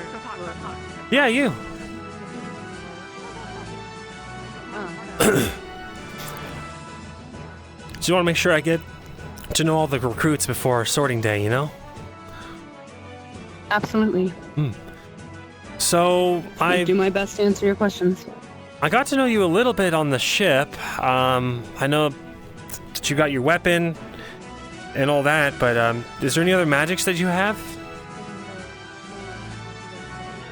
Yeah, you. Just want to make sure I get to know all the recruits before sorting day, you know? Absolutely. So, I'll do my best to answer your questions. I got to know you a little bit on the ship. I know that you got your weapon and all that, but is there any other magics that you have?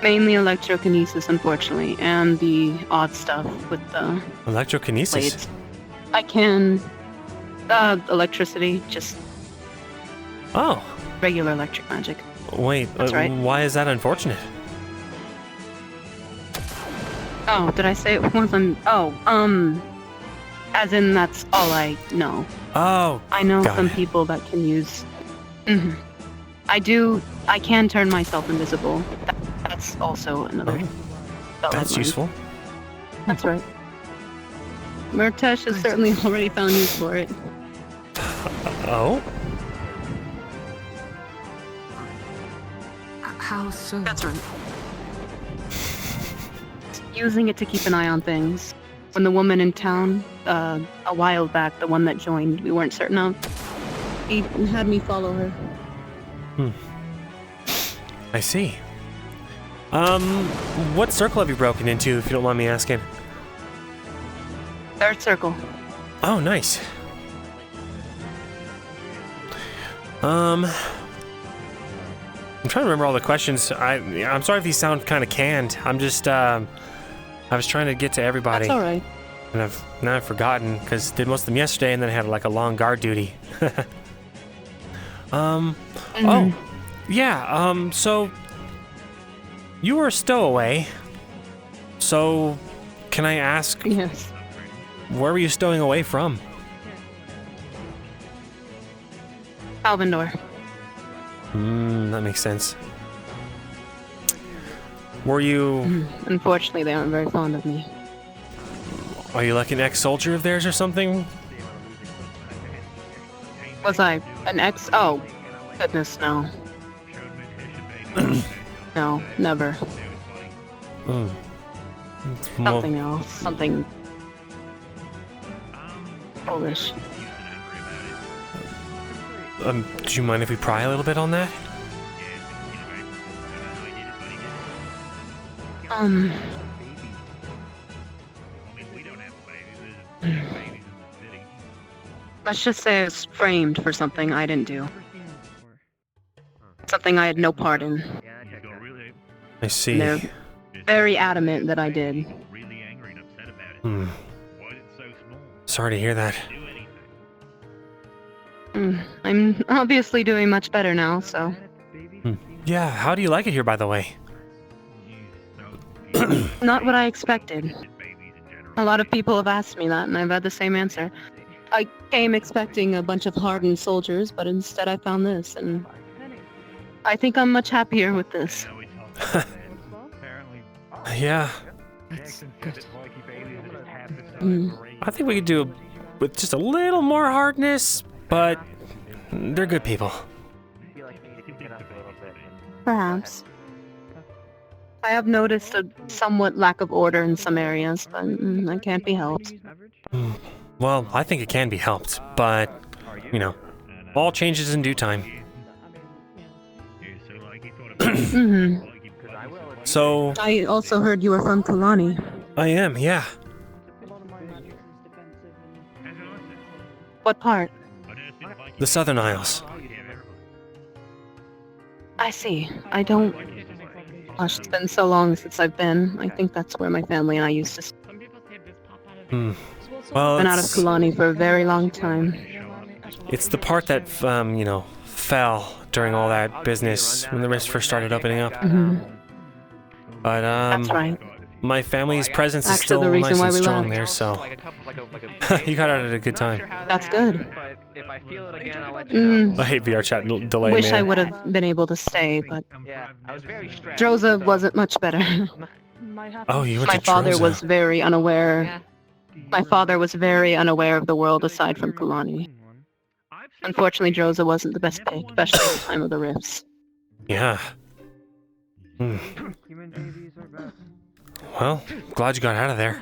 Mainly electrokinesis, unfortunately, and the odd stuff with the Electrokinesis? blades. I can... electricity, just... Oh. Regular electric magic. Wait, That's right. Why is that unfortunate? Oh, did I say it wasn't? Oh, as in that's all I know. Oh, I know got some it. people that can use... I can turn myself invisible. That's also another spell I've That's learned. useful. That's right. Murtesh has certainly already found use for it. Oh? How so? That's right. Using it to keep an eye on things. when the woman in town, a while back, the one that joined, we weren't certain of, he had me follow her. I see. What circle have you broken into, if you don't mind me asking? Third circle. Oh, nice. I'm trying to remember all the questions. I'm sorry if these sound kind of canned. I'm just, I was trying to get to everybody. That's alright. And now I've forgotten, because did most of them yesterday, and then I had like a long guard duty. Oh, yeah, so you were a stowaway. So, can I ask? Yes. Where were you stowing away from? Alvendor. That makes sense. Were you... Unfortunately, they aren't very fond of me. Are you like an ex-soldier of theirs or something? Was I an ex? Oh, goodness, no. No, never. Something else. Something foolish. Do you mind if we pry a little bit on that? Let's just say I was framed for something I didn't do. Something I had no part in. I see. They're very adamant that I did. Sorry to hear that. I'm obviously doing much better now, so... Yeah, how do you like it here, by the way? Not what I expected. A lot of people have asked me that, and I've had the same answer. I came expecting a bunch of hardened soldiers, but instead I found this, and... I think I'm much happier with this. Yeah. That's good. I think we could do with just a little more hardness, but they're good people. Perhaps. I have noticed a somewhat lack of order in some areas, but that can't be helped. Well, I think it can be helped, but, you know, all changes in due time. So... I also heard you were from Kulani. I am, yeah. What part? The Southern Isles. I see. I don't... Gosh, it's been so long since I've been. I think that's where my family and I used to... Well, been out of Kulani for a very long time. It's the part that, you know, fell during all that business when the rifts first started opening up. But, That's right. my family's presence is still nice and strong there, so... you got out at a good time. That's good. I hate VR chat delay, Wish man. I would have been able to stay, but... Droza wasn't much better. Oh, you went to My father Droza. was very unaware... My father was very unaware of the world aside from Kulani. Unfortunately, Droza wasn't the best pick, especially at the time of the rifts. Yeah. Well, glad you got out of there.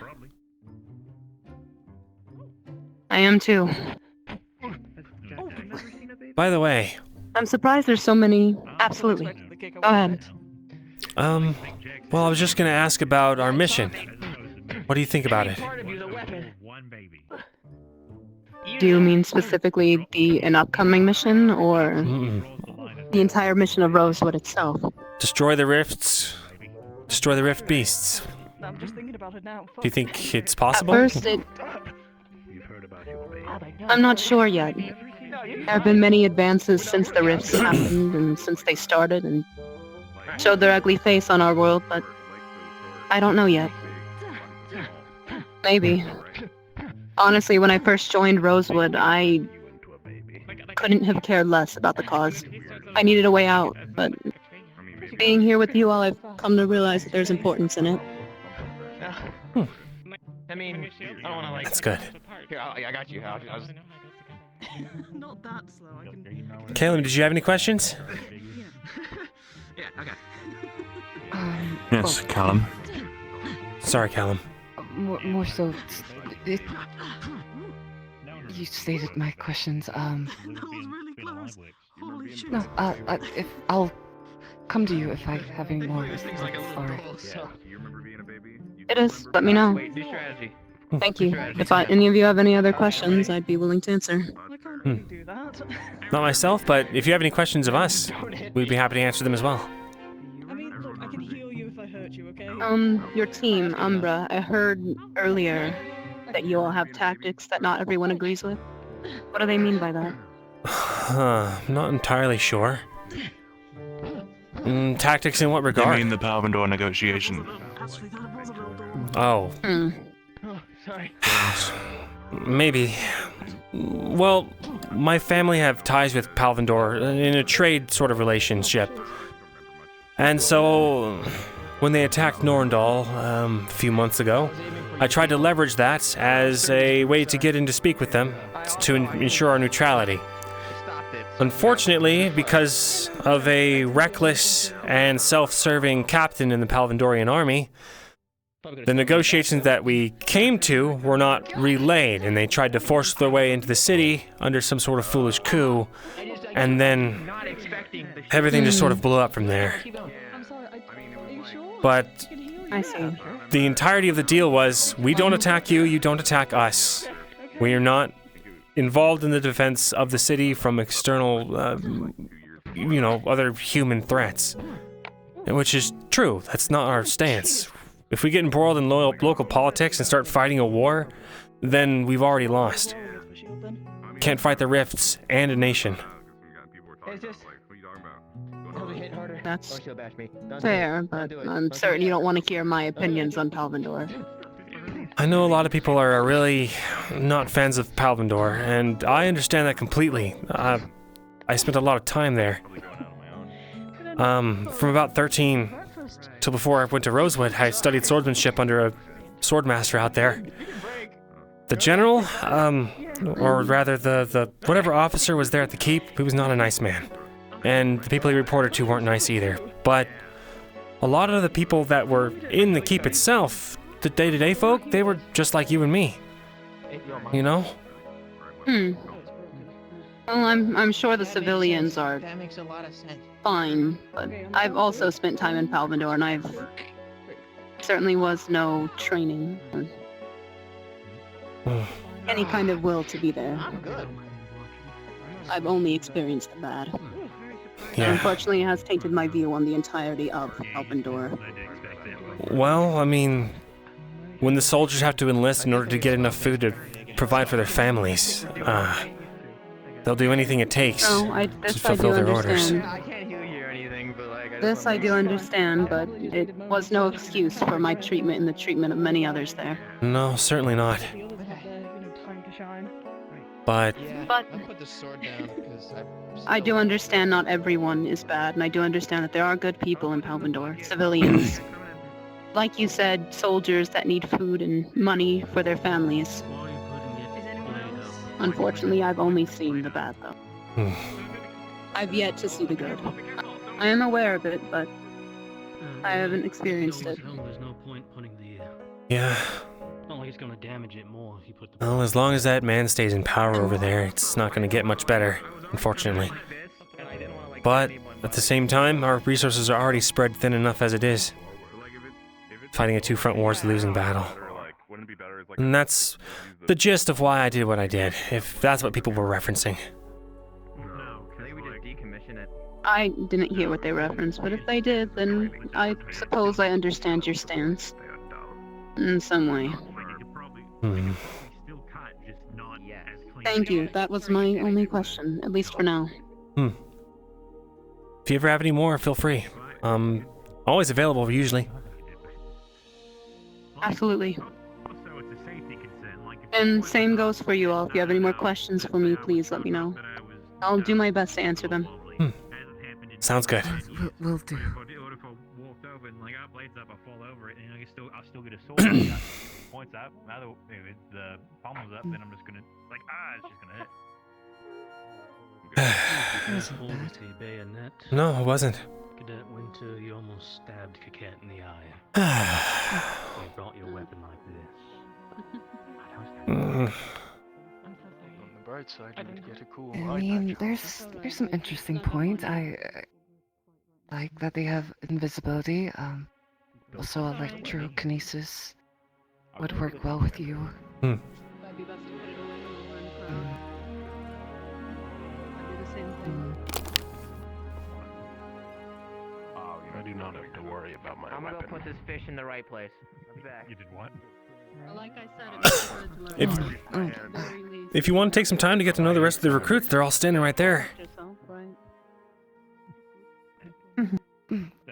I am too. By the way... I'm surprised there's so many... Absolutely. Go ahead. Well, I was just gonna ask about our mission. What do you think about it? Do you mean specifically an upcoming mission, or the entire mission of Rosewood itself? Destroy the rifts. Destroy the rift beasts. I'm just thinking about it now. Do you think it's possible? At first, I'm not sure yet. There have been many advances since the rifts happened and since they started and showed their ugly face on our world, but I don't know yet. Maybe. Honestly, when I first joined Rosewood, I couldn't have cared less about the cause. I needed a way out, but being here with you all, I've come to realize that there's importance in it. I mean, I don't want to like... That's good. Here, I got you. I was... Not that slow. I can... Caleb, did you have any questions? Yeah, okay. Yes, Callum. Sorry, Callum. more so, you stated my questions. No, if I'll come to you if I have any more. Sorry. It is. Let me know. Wait, new strategy. Thank you. If any of you have any other questions, I'd be willing to answer. Do that. Not myself, but if you have any questions of us, we'd be happy to answer them as well. I mean, look, I can heal you if I hurt you, okay? Your team, Umbra, I heard earlier that you all have tactics that not everyone agrees with. What do they mean by that? I'm not entirely sure. Tactics in what regard? I mean the Palvendor negotiation. Oh. Sorry. Maybe. Well, my family have ties with Palvendor in a trade sort of relationship. And so, when they attacked Norndal a few months ago, I tried to leverage that as a way to get in to speak with them, to ensure our neutrality. Unfortunately, because of a reckless and self-serving captain in the Palvendorian army, the negotiations that we came to were not relayed, and they tried to force their way into the city under some sort of foolish coup, and then everything just sort of blew up from there. But I see. the entirety of the deal was, we don't attack you, you don't attack us. We are not involved in the defense of the city from external, other human threats. Which is true, that's not our stance. If we get embroiled in local politics and start fighting a war, then we've already lost. Can't fight the rifts and a nation. That's fair, but I'm certain you don't want to hear my opinions on Palvendor. I know a lot of people are really not fans of Palvendor, and I understand that completely. I spent a lot of time there. From about 13 till before I went to Rosewood, I studied swordsmanship under a swordmaster out there. The general, or rather the whatever officer was there at the keep, he was not a nice man. And the people he reported to weren't nice either. But a lot of the people that were in the keep itself, the day-to-day folk, they were just like you and me. You know? Well, I'm sure the civilians are That makes a lot of sense. fine, but I've also spent time in Palvendor, and I've certainly was no training or any kind of will to be there. I've only experienced the bad. Yeah. Unfortunately, it has tainted my view on the entirety of Palvendor. Well, I mean, when the soldiers have to enlist in order to get enough food to provide for their families, they'll do anything it takes to fulfill their orders. This I do understand, but it was no excuse for my treatment and the treatment of many others there. No, certainly not. But Put the sword down because I do understand not everyone is bad, and I do understand that there are good people in Palvendor, civilians. Like you said, soldiers that need food and money for their families. Unfortunately, I've only seen the bad, though. I've yet to see the good. I am aware of it, but I haven't experienced it. There's no point putting the. yeah, It's not like it's gonna damage it more if you put the. well, as long as that man stays in power over there, it's not going to get much better, unfortunately. But at the same time, our resources are already spread thin enough as it is. Fighting a two-front war is a losing battle. And that's the gist of why I did what I did, if that's what people were referencing. I didn't hear what they referenced, but if they did, then I suppose I understand your stance. In some way. Thank you. That was my only question, at least for now. If you ever have any more, feel free. Always available, usually. Absolutely. And same goes for you all. If you have any more questions for me, please let me know. I'll do my best to answer them. Sounds good. Will do. I'll still get a sword. Points up. Now if the pommel's up, then I'm just gonna it's just gonna hit. Bayonet. No, it wasn't. Cadet Winter, you almost stabbed Coquette in the eye. You brought your weapon like this. Mm. On the bright side, you would get a cool I eye mean, patch. there's some interesting points. I like that they have invisibility. Also, electrokinesis would work well with you. Hmm. I do not have to worry about my I'm gonna weapon. go put this fish in the right place. I'll be back. You did what? Like I said, it was good to learn. If you want to take some time to get to know the rest of the recruits, they're all standing right there.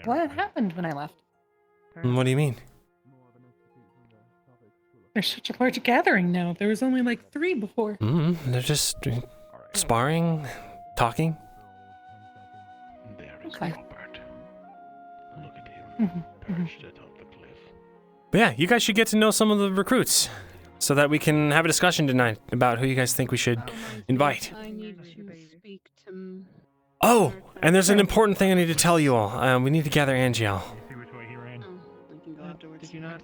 What happened when I left? What do you mean? There's such a large gathering now. There was only like 3 before. They're just sparring, talking. There is Okay. Robert. Look at him, perched atop the cliff. But yeah, you guys should get to know some of the recruits so that we can have a discussion tonight about who you guys think we should invite. I need to speak to. Oh, and there's an important thing I need to tell you all. We need to gather Angel. Did you not?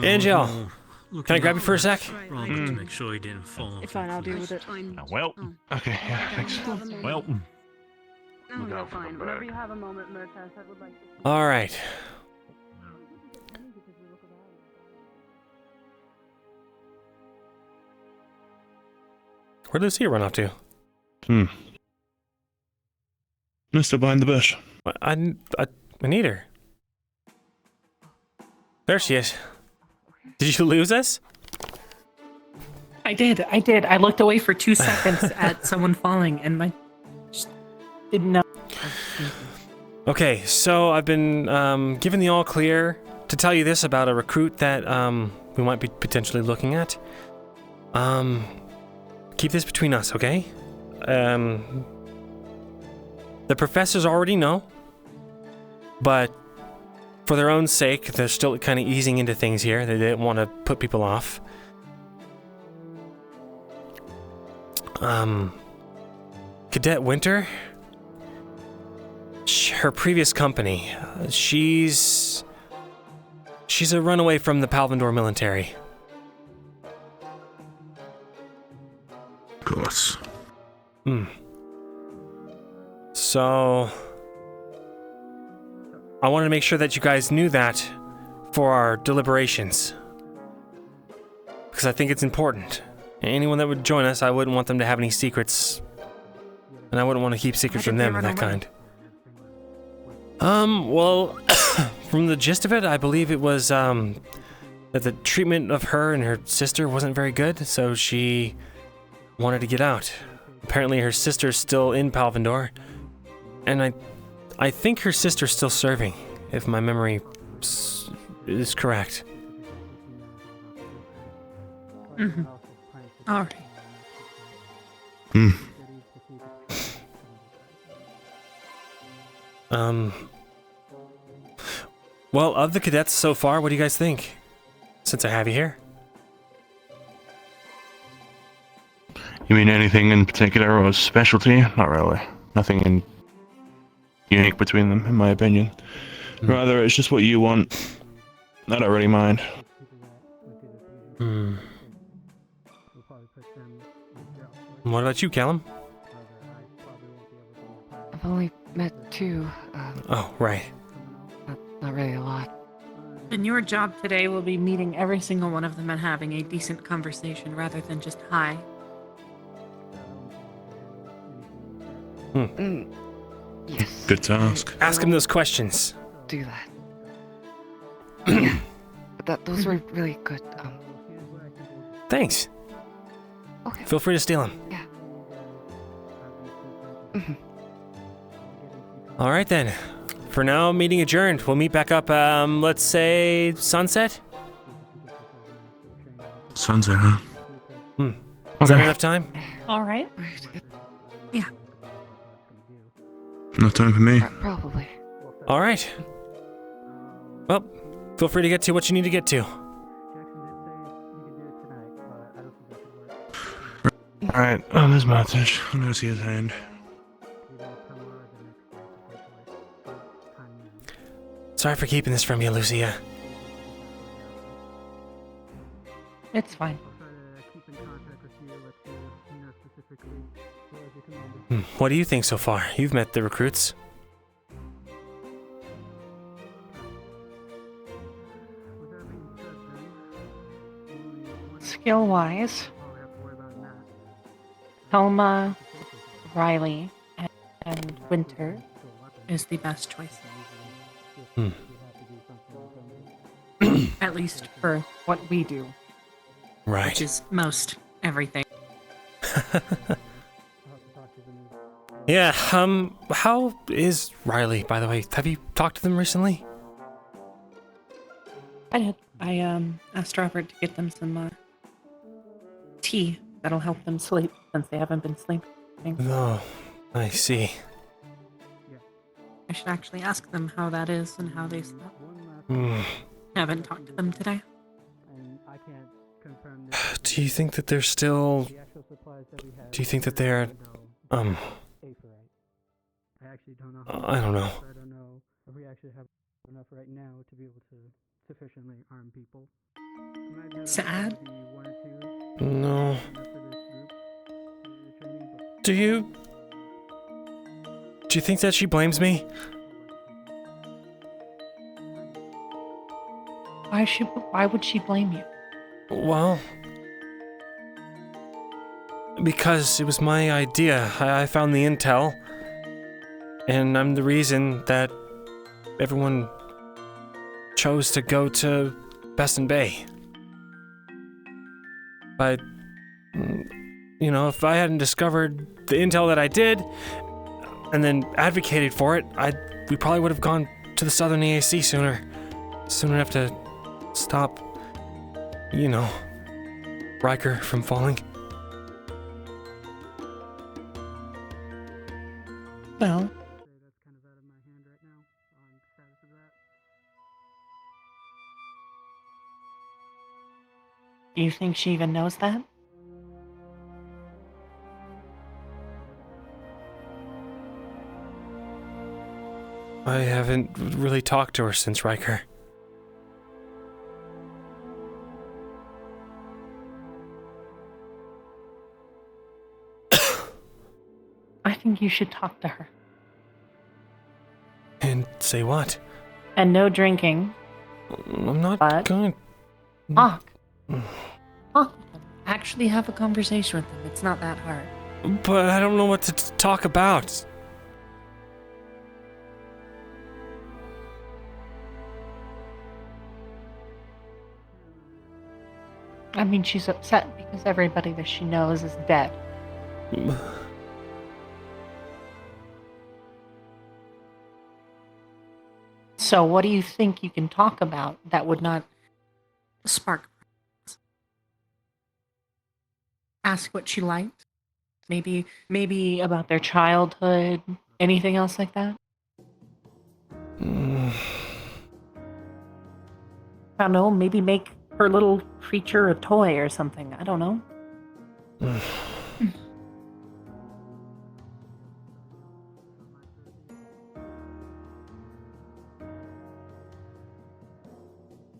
Angel, can I grab you for a sec? Robert to make sure he didn't fall. It's fine, I'll deal with it. Well, okay, yeah, thanks. Well, No, you're fine. Whenever you have a moment, Murtash, I would like to. All right. Where'd Lucia run off to? Mr. Behind the bush. I need her. There she is. Did you lose us? I did. I looked away for 2 seconds at someone falling, and I just didn't know. Okay, so I've been given the all clear to tell you this about a recruit that we might be potentially looking at. Keep this between us, okay? The professors already know, but for their own sake, they're still kind of easing into things here. They didn't want to put people off. Cadet Winter, her previous company, she's a runaway from the Palvendor military. Of course. So I wanted to make sure that you guys knew that for our deliberations, because I think it's important. Anyone that would join us, I wouldn't want them to have any secrets, and I wouldn't want to keep secrets from them of that kind. Well, from the gist of it, I believe it was that the treatment of her and her sister wasn't very good, so she wanted to get out. Apparently her sister's still in Palvendor, and I think her sister's still serving, if my memory is correct. Mm-hmm. All right. Well, of the cadets so far, what do you guys think? Since I have you here. You mean anything in particular or specialty? Not really. Nothing unique between them, in my opinion. Rather, it's just what you want. I don't really mind. What about you, Callum? I've only met 2. Oh, right. Not really a lot. And your job today will be meeting every single one of them and having a decent conversation rather than just hi. Yes. Good task. Ask him those questions. Do that. But those were really good. Thanks. Okay. Feel free to steal them. Yeah. All right then. For now, meeting adjourned. We'll meet back up, let's say sunset? Sunset, huh? Is that enough time? All right. Yeah. Enough time for me. Probably. All right. Well, feel free to get to what you need to get to. Alright, there's Martish. I'm gonna see his hand. Sorry for keeping this from you, Lucia. It's fine. What do you think so far? You've met the recruits. Skill-wise, Helma, Riley, and Winter is the best choice. At least for what we do. Right. Which is most everything. Yeah, how is Riley, by the way? Have you talked to them recently? I did. I asked Robert to get them some tea that'll help them sleep since they haven't been sleeping. Oh, I see. I should actually ask them how that is and how they slept. Hmm. Haven't talked to them today. Do you think that they're still... Do you think that they're... I actually don't know. I don't know. I don't know if we actually have enough right now to be able to sufficiently arm people. Sad? No. Do you think that she blames me? Why would she blame you? Well, because it was my idea. I found the intel, and I'm the reason that everyone chose to go to Beston Bay. But, you know, if I hadn't discovered the intel that I did, and then advocated for it, we probably would have gone to the Southern EAC soon enough to stop, you know, Riker from falling. Well, do you think she even knows that? I haven't really talked to her since Riker. I think you should talk to her. And say what? And no drinking. I'm not going... Talk. Talk with them. Actually have a conversation with them. It's not that hard. But I don't know what to talk about. I mean, she's upset because everybody that she knows is dead. So what do you think you can talk about that would not spark? Ask what she liked. Maybe about their childhood. Anything else like that? I don't know. Maybe make her little creature a toy or something. I don't know.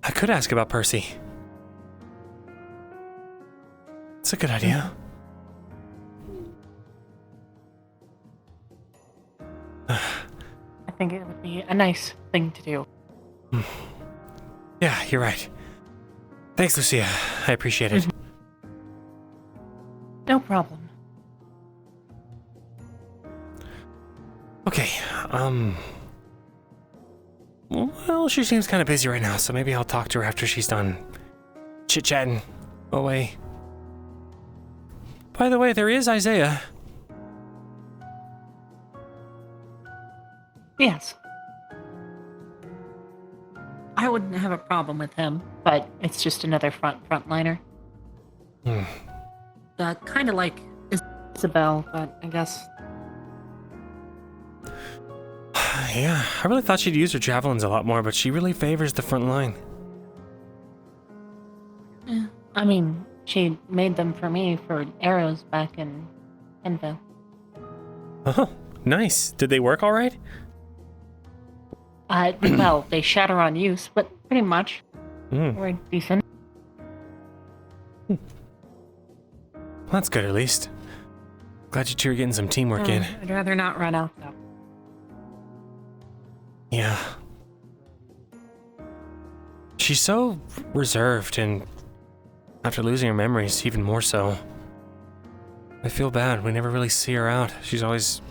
I could ask about Percy. It's a good idea. I think it would be a nice thing to do. Yeah, you're right. Thanks, Lucia. I appreciate it. No problem. Okay, well, she seems kind of busy right now, so maybe I'll talk to her after she's done chit-chatting away. By the way, there is Isaiah. Yes. I wouldn't have a problem with him, but it's just another frontliner. Kind of like Isabel, but I guess. Yeah, I really thought she'd use her javelins a lot more, but she really favors the front line. Yeah, I mean, she made them for me for arrows back in Enville. Oh, nice. Did they work all right? Well, they shatter on use, but pretty much. Mm. We're decent. That's good, at least. Glad you two are getting some teamwork in. I'd rather not run out, though. Yeah. She's so reserved, and after losing her memories, even more so. I feel bad. We never really see her out. She's always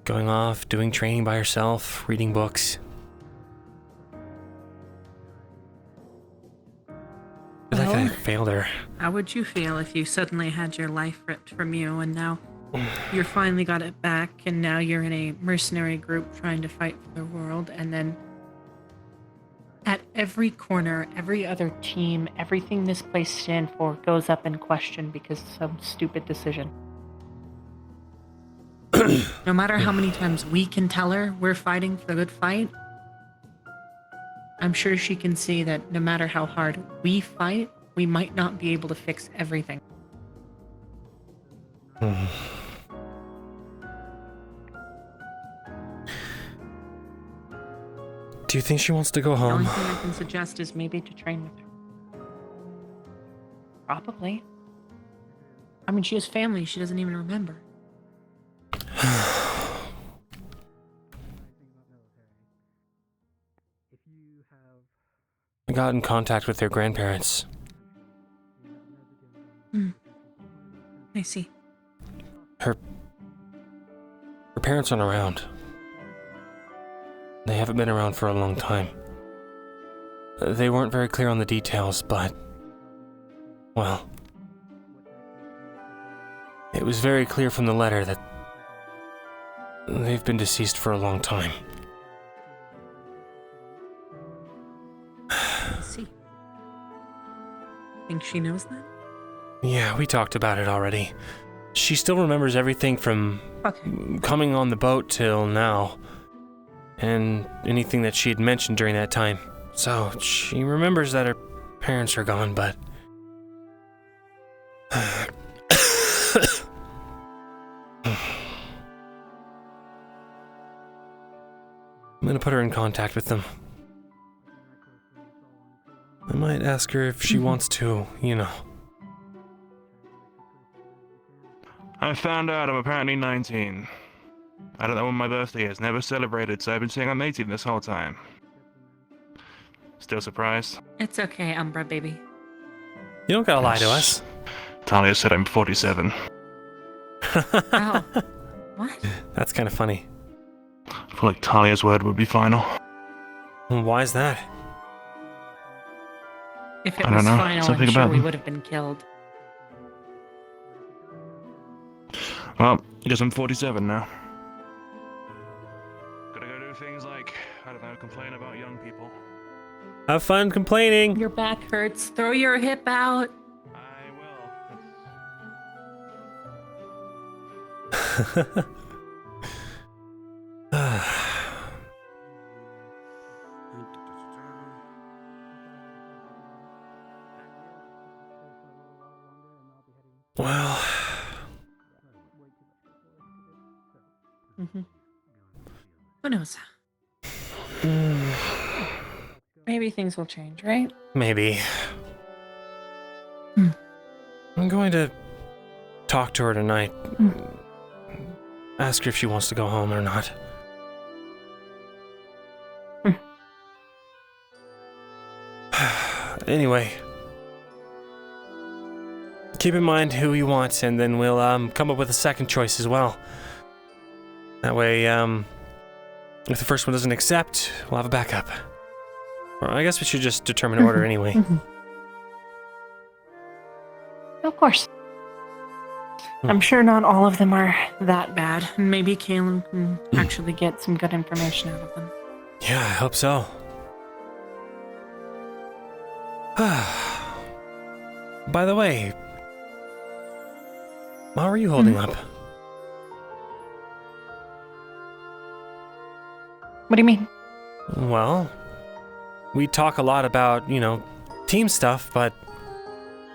going off, doing training by herself, reading books. I feel like I failed her. How would you feel if you suddenly had your life ripped from you and now you finally got it back and now you're in a mercenary group trying to fight for the world, and then at every corner, every other team, everything this place stands for goes up in question because of some stupid decision. No matter how many times we can tell her we're fighting for the good fight, I'm sure she can see that no matter how hard we fight, we might not be able to fix everything. Do you think she wants to go The home? only thing I can suggest is maybe to train with her. Probably. I mean, she has family she doesn't even remember. I got in contact with their grandparents. I see. Her parents aren't around. They haven't been around for a long time. They weren't very clear on the details, but... well... it was very clear from the letter that... they've been deceased for a long time. I see. Think she knows that? Yeah, we talked about it already. She still remembers everything from coming on the boat till now, and anything that she had mentioned during that time. So, she remembers that her parents are gone, but... I'm gonna put her in contact with them. I might ask her if she wants to, you know. I found out I'm apparently 19. I don't know when my birthday is, never celebrated, so I've been saying I'm 18 this whole time. Still surprised? It's okay, Umbra baby. You don't gotta lie to us. Talia said I'm 47. Oh. What? That's kind of funny. I feel like Talia's word would be final. Why is that? If it I don't was know, final, something I'm sure about we them. would have been killed. Well, I guess I'm 47 now. Gotta go do things like, I don't know, complain about young people. Have fun complaining. Your back hurts. Throw your hip out. Well... Who knows? Maybe things will change, right? Maybe. I'm going to talk to her tonight. Ask her if she wants to go home or not. Anyway. Keep in mind who you want, and then we'll come up with a second choice as well. That way, if the first one doesn't accept, we'll have a backup. Or I guess we should just determine order anyway. Of course. I'm sure not all of them are that bad. Maybe Kalen can actually get some good information out of them. Yeah, I hope so. By the way, how are you holding up? What do you mean? Well, we talk a lot about, you know, team stuff, but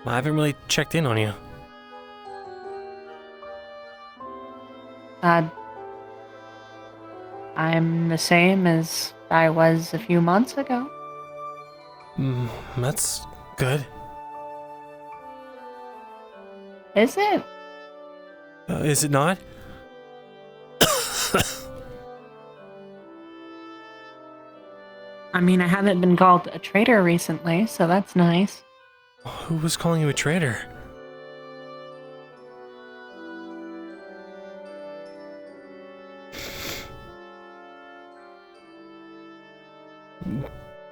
I haven't really checked in on you. I'm the same as I was a few months ago. That's good. Is it? Is it not? I mean, I haven't been called a traitor recently, so that's nice. Who was calling you a traitor?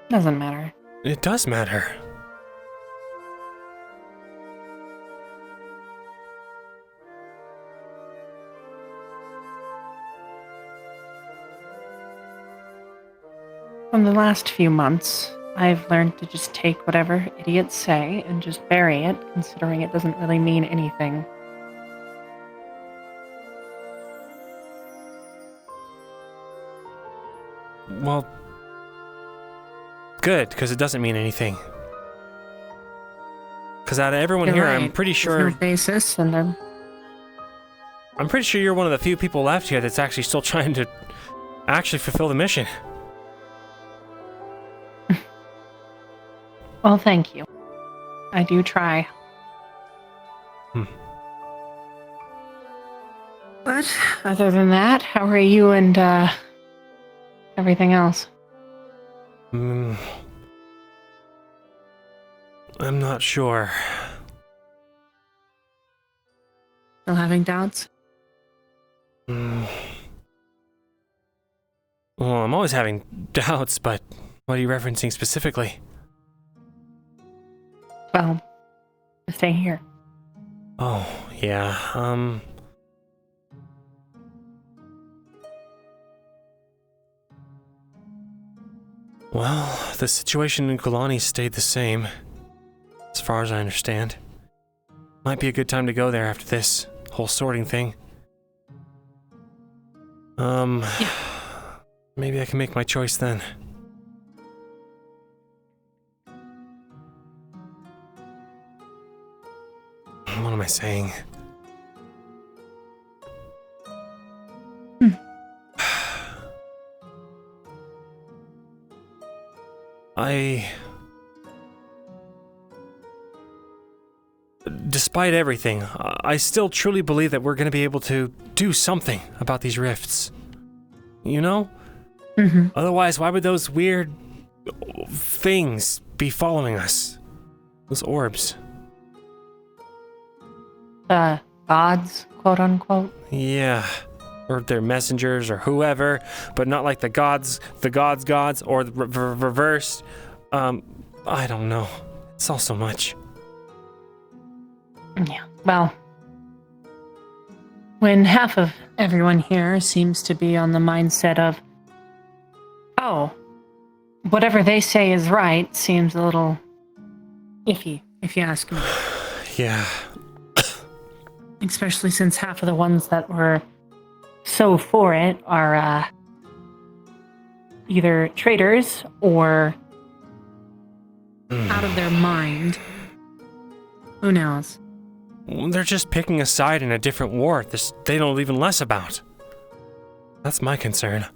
Doesn't matter. It does matter. From the last few months, I've learned to just take whatever idiots say and just bury it, considering it doesn't really mean anything. Well, good, because it doesn't mean anything. Because out of everyone You're here, right. I'm pretty There's sure... no basis, and then... I'm pretty sure you're one of the few people left here that's actually still trying to actually fulfill the mission. Well, thank you. I do try. But other than that, how are you and everything else? I'm not sure. Still having doubts? Well, I'm always having doubts, but what are you referencing specifically? Well, stay here. Oh, yeah, Well, the situation in Kulani stayed the same, as far as I understand. Might be a good time to go there after this whole sorting thing. Maybe I can make my choice then. What am I saying? Despite everything, I still truly believe that we're going to be able to do something about these rifts. You know? Otherwise, why would those weird things be following us? Those orbs. Gods, quote unquote? Yeah. Or they're messengers or whoever, but not like the gods, or the reversed. I don't know. It's all so much. Yeah, well, when half of everyone here seems to be on the mindset of, oh, whatever they say is right, seems a little iffy, if you ask me. Yeah. Especially since half of the ones that were so for it are either traitors or out of their mind. Who knows? They're just picking a side in a different war they know even less about. That's my concern.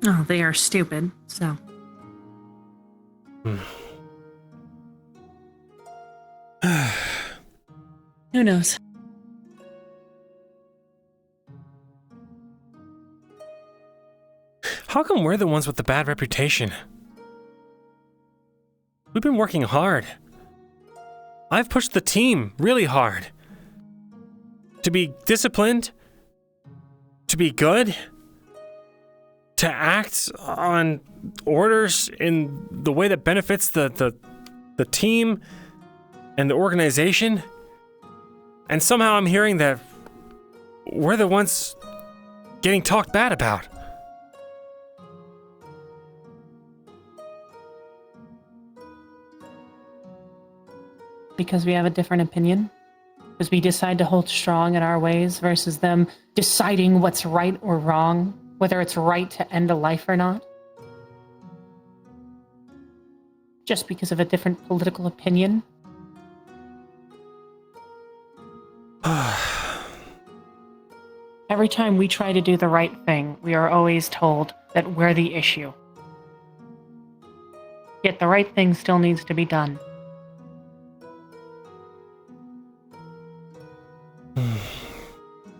Oh, they are stupid, so. Who knows? How come we're the ones with the bad reputation? We've been working hard. I've pushed the team really hard. To be disciplined, to be good, to act on orders in the way that benefits the team and the organization. And somehow I'm hearing that we're the ones getting talked bad about. Because we have a different opinion? Because we decide to hold strong in our ways versus them deciding what's right or wrong, whether it's right to end a life or not? Just because of a different political opinion? every time we try to do the right thing, we are always told that we're the issue. Yet the right thing still needs to be done.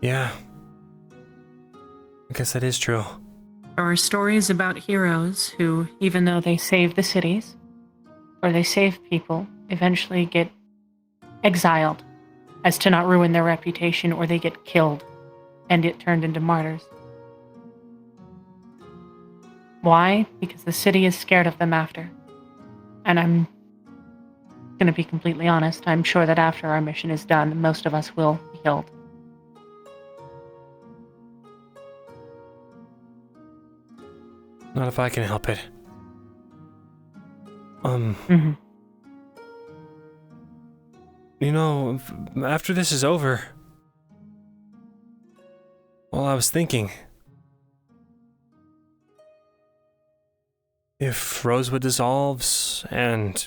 Yeah. I guess that is true. There are stories about heroes who, even though they save the cities, or they save people, eventually get exiled as to not ruin their reputation, or they get killed and get turned into martyrs. Why? Because the city is scared of them after. And I'm gonna be completely honest, I'm sure that after our mission is done, most of us will be killed. Not if I can help it. You know, after this is over, well, I was thinking, if Rosewood dissolves and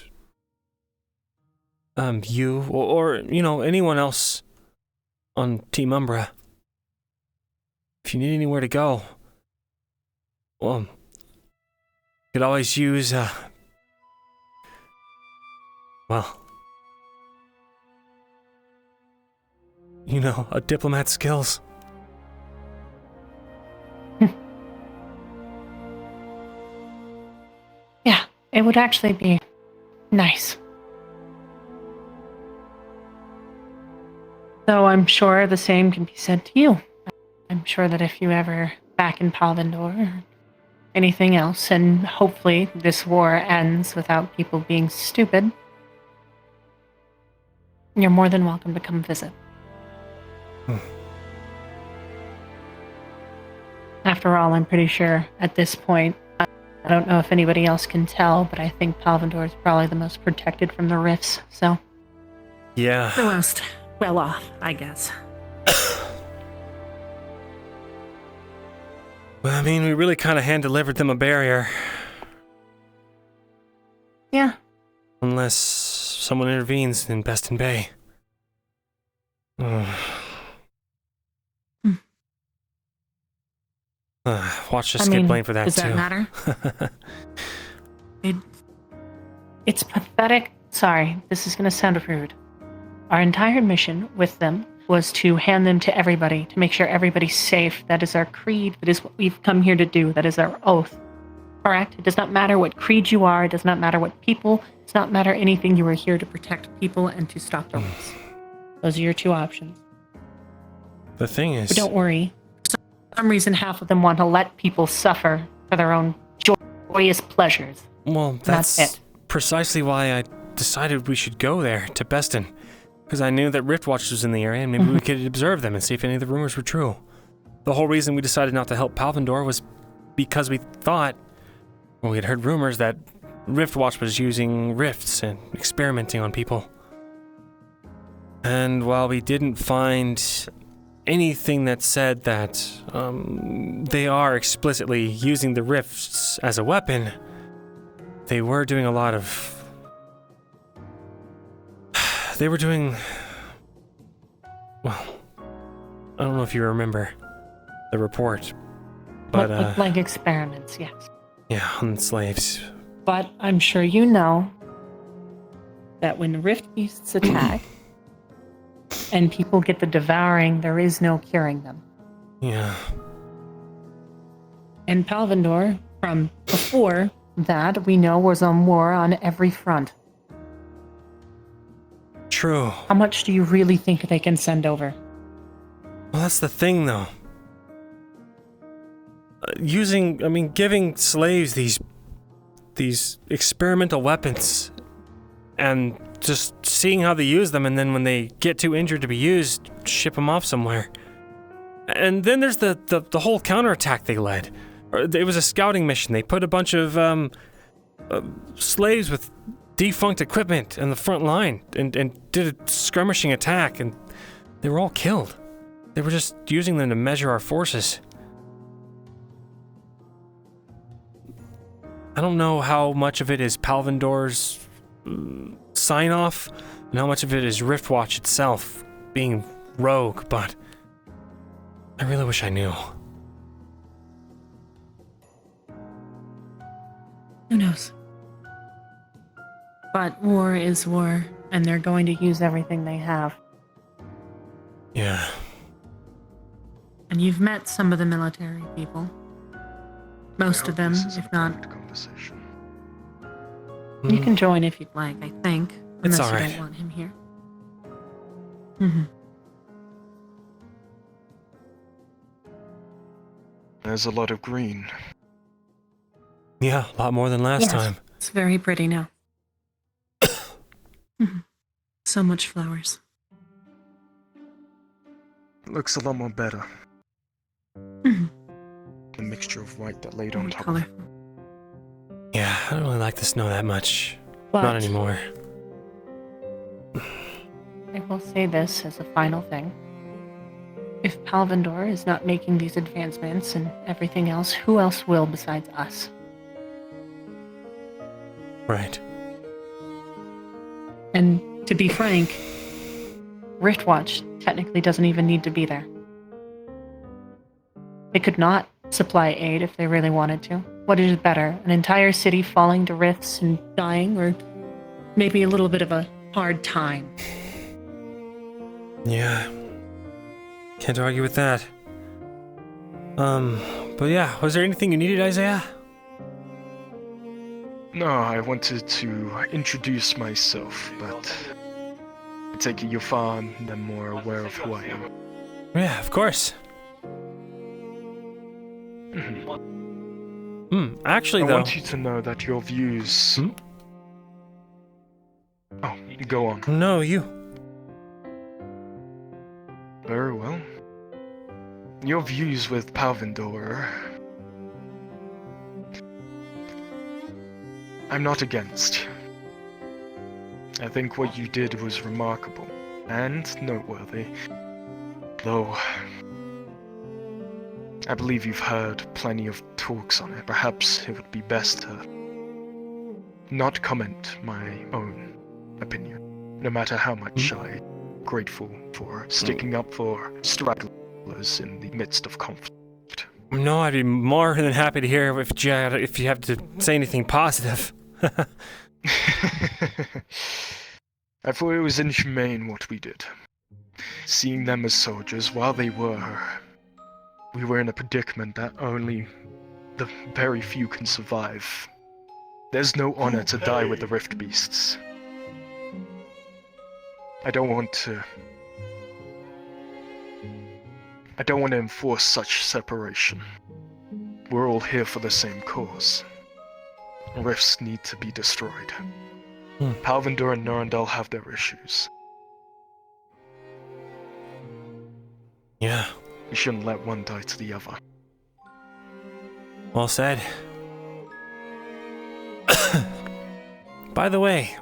you or you know, anyone else on Team Umbra, if you need anywhere to go, well, you could always use well, you know, a diplomat's skills. Yeah, it would actually be nice. Though I'm sure the same can be said to you. I'm sure that if you ever back in Palvindor or anything else, and hopefully this war ends without people being stupid, you're more than welcome to come visit. After all, I'm pretty sure at this point, I don't know if anybody else can tell, but I think Palvindor is probably the most protected from the rifts, so... Yeah. The most well off, I guess. Well, I mean, we really kind of hand-delivered them a barrier. Yeah. Unless someone intervenes in Beston Bay. Watch us get blamed for that, does too. Does that matter? It's pathetic. Sorry, this is going to sound rude. Our entire mission with them was to hand them to everybody, to make sure everybody's safe. That is our creed. That is what we've come here to do. That is our oath. Correct? It does not matter what creed you are. It does not matter what people. It does not matter anything. You are here to protect people and to stop the rifts. Those are your two options. The thing is... But don't worry. For some reason, half of them want to let people suffer for their own joyous pleasures. Well, that's precisely why I decided we should go there, to Beston. Because I knew that Riftwatch was in the area, and maybe we could observe them and see if any of the rumors were true. The whole reason we decided not to help Palvindor was because we thought, well, we had heard rumors that Riftwatch was using rifts and experimenting on people. And while we didn't find anything that said that they are explicitly using the rifts as a weapon, they were doing a lot of... They were doing... Well, I don't know if you remember the report, but... like experiments, yes. Yeah, on slaves. But I'm sure you know that when the Rift Beasts attack and people get the devouring, there is no curing them. Yeah. And Palvindor, from before that, we know was on war on every front. True. How much do you really think they can send over? Well, that's the thing, though. Giving slaves these experimental weapons and just seeing how they use them, and then when they get too injured to be used, ship them off somewhere. And then there's the whole counterattack they led. It was a scouting mission. They put a bunch of slaves with defunct equipment in the front line and did a skirmishing attack, and they were all killed. They were just using them to measure our forces. I don't know how much of it is Palvindor's sign-off and how much of it is Riftwatch itself being rogue, but I really wish I knew. Who knows? But war is war, and they're going to use everything they have. Yeah. And you've met some of the military people. Most of them, if not. You can join if you'd like, I think. It's Unless you alright. don't want him here. Mm-hmm. There's a lot of green. Yeah, a lot more than last Yes, time. It's very pretty now. Mhm. So much flowers. It looks a lot more better. Mhm. The mixture of white that laid on More top color. of it. Yeah, I don't really like the snow that much. But- Not anymore. I will say this as a final thing. If Palvindor is not making these advancements and everything else, who else will besides us? Right. And to be frank, Riftwatch technically doesn't even need to be there. They could not supply aid if they really wanted to. What is better, an entire city falling to rifts and dying, or maybe a little bit of a hard time? Yeah. Can't argue with that. But yeah, was there anything you needed, Isaiah? No, I wanted to introduce myself, but I take it you're far more aware of who I am. Yeah, of course. Actually, I though. want you to know that your views. Oh, go on. No, you. Very well. Your views with Palvindor, I'm not against. I think what you did was remarkable and noteworthy, though I believe you've heard plenty of talks on it. Perhaps it would be best to not comment my own opinion, no matter how much I'm grateful for sticking up for stragglers in the midst of conflict. No, I'd be more than happy to hear if you have to say anything positive. I thought it was inhumane what we did. Seeing them as soldiers while we were in a predicament that only the very few can survive. There's no honor to die with the Rift Beasts. I don't want to enforce such separation. We're all here for the same cause. Rifts need to be destroyed. Palvindor and Nurendal have their issues. Yeah. We shouldn't let one die to the other. Well said. By the way,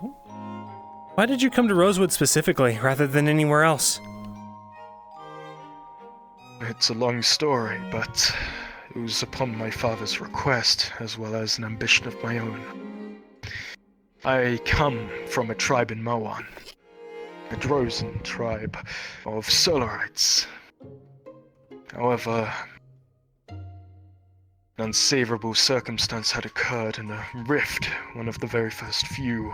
why did you come to Rosewood specifically, rather than anywhere else? It's a long story, but it was upon my father's request, as well as an ambition of my own. I come from a tribe in Moan, a Drozen tribe of Solarites. However, an unsavourable circumstance had occurred, and a rift, one of the very first few,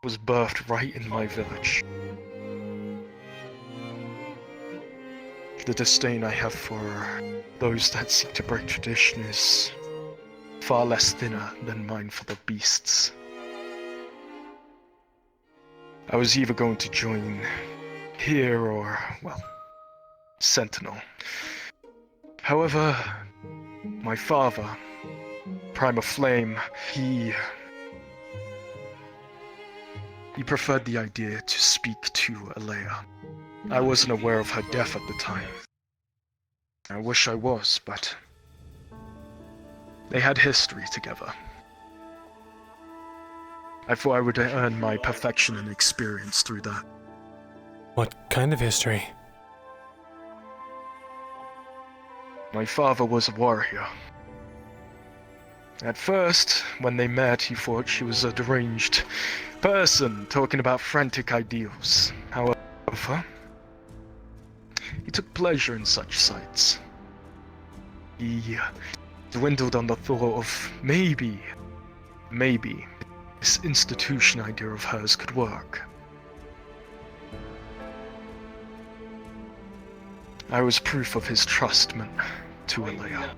was birthed right in my village. The disdain I have for those that seek to break tradition is far less thinner than mine for the beasts. I was either going to join here or, well, Sentinel. However, my father, Prime of Flame, he preferred the idea to speak to Alea. I wasn't aware of her death at the time. I wish I was, but they had history together. I thought I would earn my perfection and experience through that. What kind of history? My father was a warrior. At first, when they met, he thought she was a deranged person talking about frantic ideals. However, He took pleasure in such sights. He dwindled on the thought of maybe this institution idea of hers could work. I was proof of his trustment to Alea.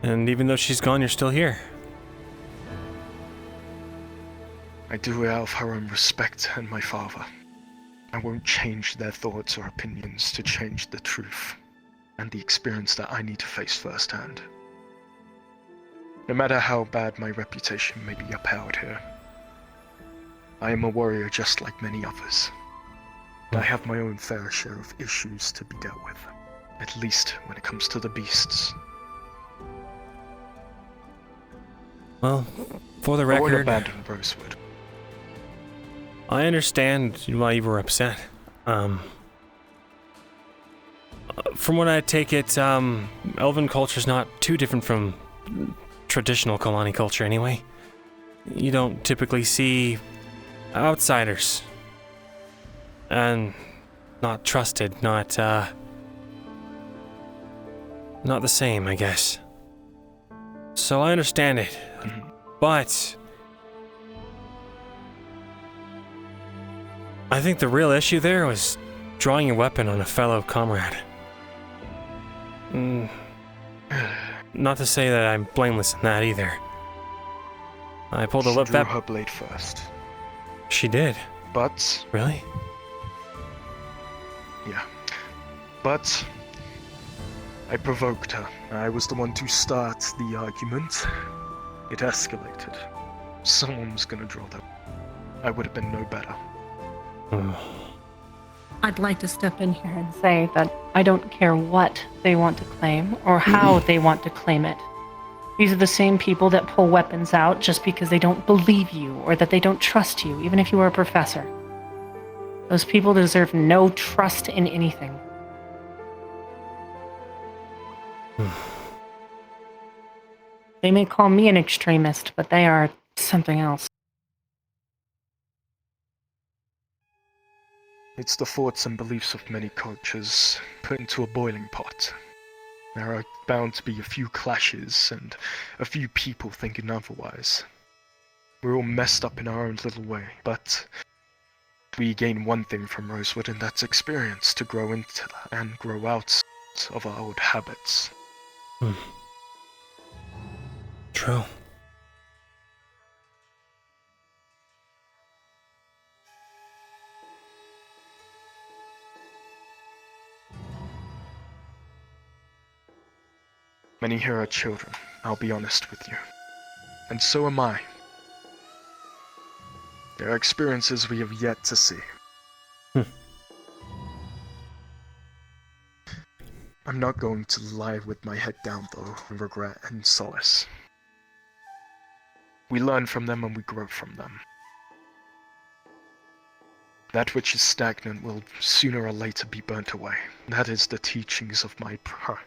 And even though she's gone, you're still here. I do it out of her own respect and my father. I won't change their thoughts or opinions to change the truth and the experience that I need to face firsthand. No matter how bad my reputation may be upheld here, I am a warrior just like many others. I have my own fair share of issues to be dealt with, at least when it comes to the beasts. Well, for the I won't record, abandon Rosewood. I understand why you were upset. From what I take it, Elven culture's not too different from traditional Kalani culture anyway. You don't typically see outsiders. And not trusted, not the same, I guess. So I understand it. But I think the real issue there was drawing your weapon on a fellow comrade. Not to say that I'm blameless in that either. I pulled a lip that... She drew her blade first. She did? But... Really? Yeah. But... I provoked her. I was the one to start the argument. It escalated. Someone was gonna draw them. I would have been no better. I'd like to step in here and say that I don't care what they want to claim or how they want to claim it. These are the same people that pull weapons out just because they don't believe you or that they don't trust you, even if you are a professor. Those people deserve no trust in anything. They may call me an extremist, but they are something else. It's the thoughts and beliefs of many cultures put into a boiling pot. There are bound to be a few clashes and a few people thinking otherwise. We're all messed up in our own little way, but we gain one thing from Rosewood, and that's experience to grow into that and grow out of our old habits. True. Many here are children, I'll be honest with you. And so am I. There are experiences we have yet to see. I'm not going to lie with my head down, though, in regret and solace. We learn from them and we grow from them. That which is stagnant will sooner or later be burnt away. That is the teachings of my prime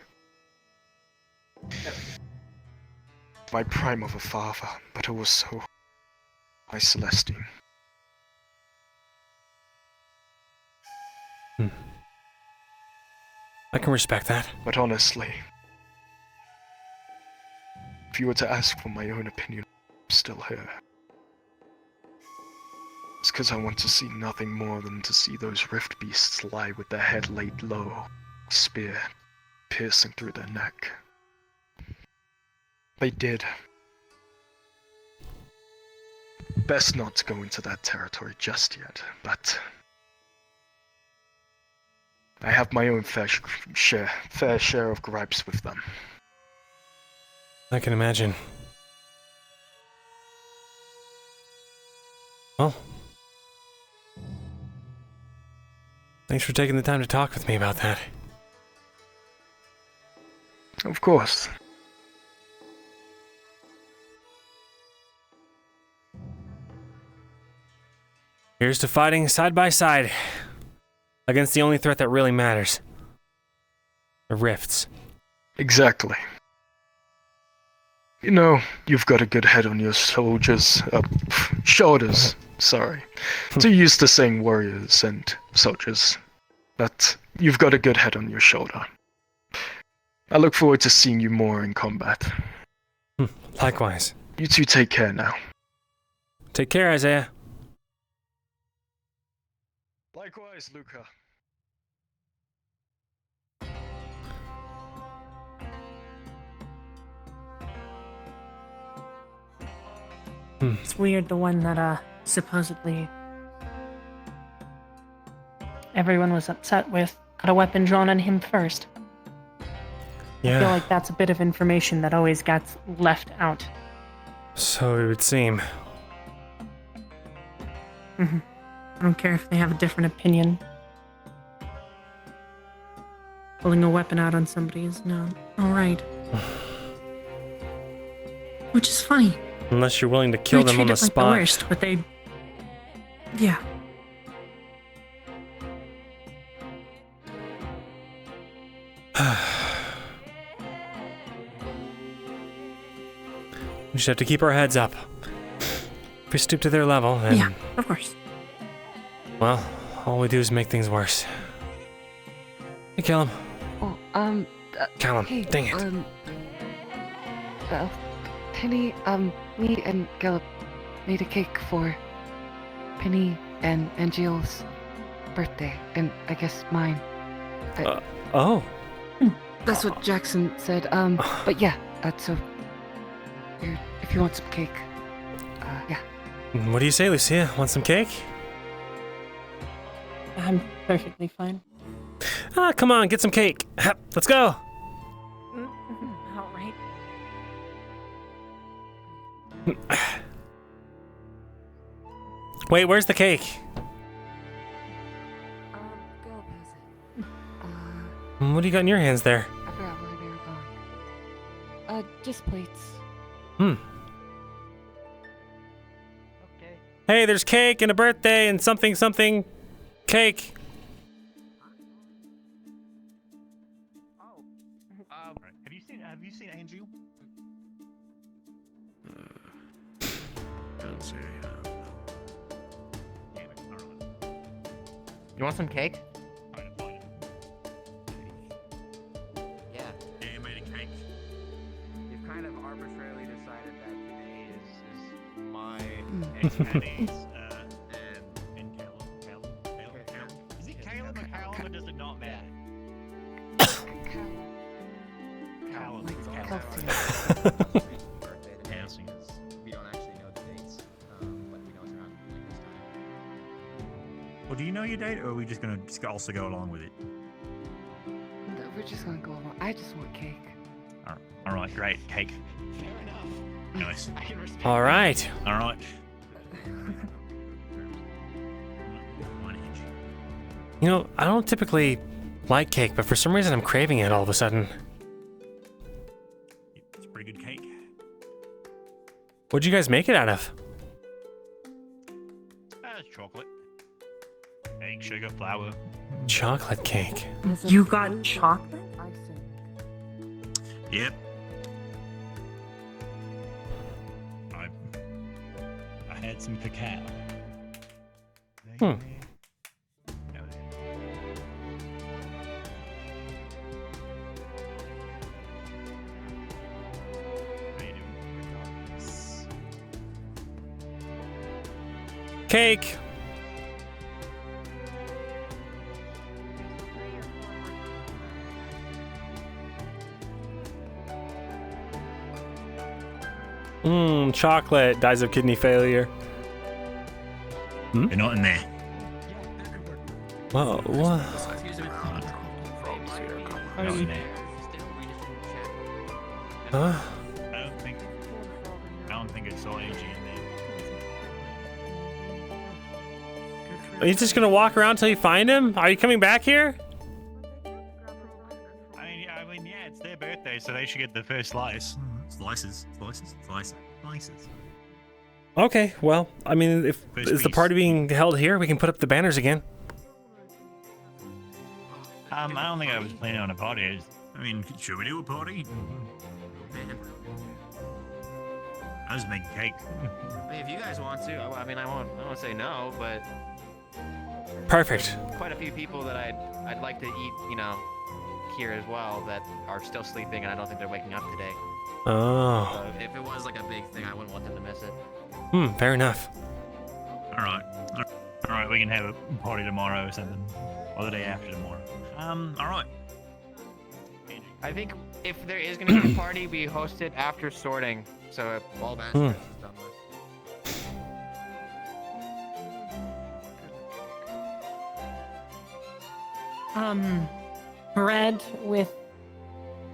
of a father, but also my Celestine. I can respect that. But honestly, if you were to ask for my own opinion, I'm still here. It's because I want to see nothing more than to see those rift beasts lie with their head laid low, spear piercing through their neck. They did. Best not to go into that territory just yet, but I have my own fair share of gripes with them. I can imagine. Well, thanks for taking the time to talk with me about that. Of course. Here's to fighting side by side against the only threat that really matters. The rifts. Exactly. You know, you've got a good head on your shoulders. Sorry. Too used to saying warriors and soldiers. But you've got a good head on your shoulder. I look forward to seeing you more in combat. Likewise. You two take care now. Take care, Isaiah. Likewise, Luca. It's weird, the one that supposedly everyone was upset with got a weapon drawn on him first. Yeah. I feel like that's a bit of information that always gets left out. So it would seem. I don't care if they have a different opinion. Pulling a weapon out on somebody is not alright. Which is funny. Unless you're willing to kill them on the spot. The worst, but they... Yeah. We just have to keep our heads up. If we stoop to their level, then... Yeah, of course. Well, all we do is make things worse. Hey, Callum. Oh, Callum, hey, dang it. Penny, me and Gillip made a cake for Penny and Jill's birthday, and I guess mine. Oh. That's what Jackson said, but yeah, so, if you want some cake, yeah. What do you say, Lucia? Want some cake? I'm perfectly fine. Come on, get some cake. Let's go. Alright. Wait, where's the cake? Gillip has it. What do you got in your hands there? I forgot where they were going. Just plates. Hey, there's cake and a birthday and something cake. Have you seen Angel? Can't say I have. You want some cake? Yeah. Yeah, you made a cake. You've kind of arbitrarily decided that today is my And Caleb. Is it Caleb or Caleb, or does it not matter? Caleb. birthday today. We don't actually know the dates, but we know it's around like this time. Well, do you know your date, or are we just gonna also go along with it? We're just gonna go along. I just want cake. All right, great, cake. Fair enough. Nice. I can respect All right. All right. You know, I don't typically like cake, but for some reason I'm craving it all of a sudden. It's a pretty good cake. What'd you guys make it out of? It's chocolate. Egg, sugar, flour. Chocolate cake. You got chocolate? Yep. I had some cacao. Cake. Chocolate. Dies of kidney failure. They're not in there. Whoa, what? Not in there. Huh? I don't think it's all AG in there. Are you just gonna walk around till you find him? Are you coming back here? I mean, yeah, it's their birthday, so they should get the first slice. Slices. Okay, well, I mean, if First is the piece. party being held here, we can put up the banners again. I don't think I was planning on a party. I mean, should we do a party? I was making cake. I mean, if you guys want to, I mean, I won't say no, but Perfect. quite a few people that I'd like to eat, you know, here as well that are still sleeping, and I don't think they're waking up today. Oh. So if it was like a big thing, I wouldn't want them to miss it. Fair enough. All right, we can have a party tomorrow or something, or the day after tomorrow. All right. I think if there is going to be a party, we host it after sorting, so all that stress is done with. Bread with.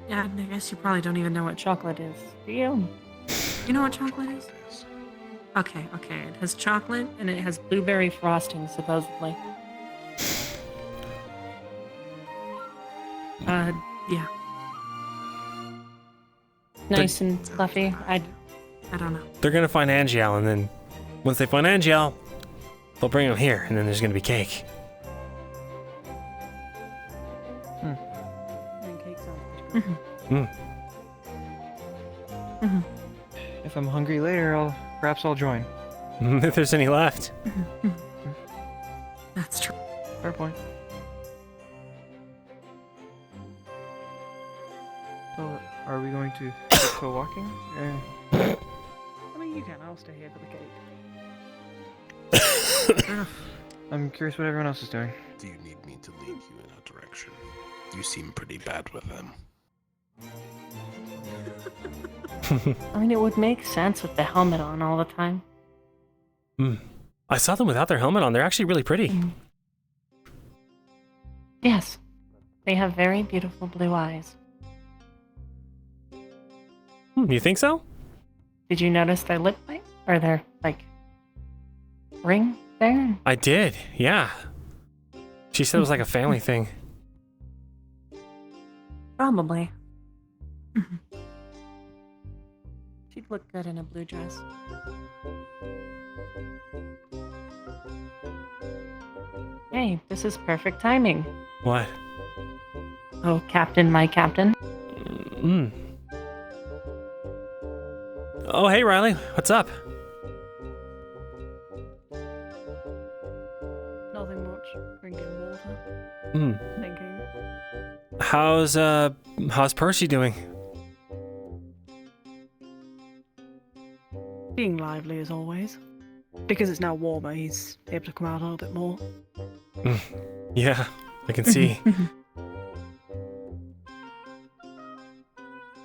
Yeah, I guess you probably don't even know what chocolate is, do you? You know what chocolate is? Okay. It has chocolate and it has blueberry frosting, supposedly. Yeah. Nice and fluffy. I don't know. They're gonna find Angiel, and then once they find Angiel, they'll bring him here, and then there's gonna be cake. If I'm hungry later, perhaps I'll join. If there's any left. That's true. Fair point. So, are we going to go walking? I mean, you can. I'll stay here for the cake. I'm curious what everyone else is doing. Do you need me to lead you in a direction? You seem pretty bad with them. I mean, it would make sense with the helmet on all the time. I saw them without their helmet on. They're actually really pretty. Yes. They have very beautiful blue eyes. You think so? Did you notice their lip bite? Or their, ring there? I did, yeah. She said it was like a family thing. Probably. She'd look good in a blue dress. Hey, this is perfect timing. What? Oh, Captain, my captain. Oh, hey, Riley. What's up? Nothing much. Drinking water. Thinking. How's Percy doing? Being lively as always. Because it's now warmer, he's able to come out a little bit more. Yeah, I can see.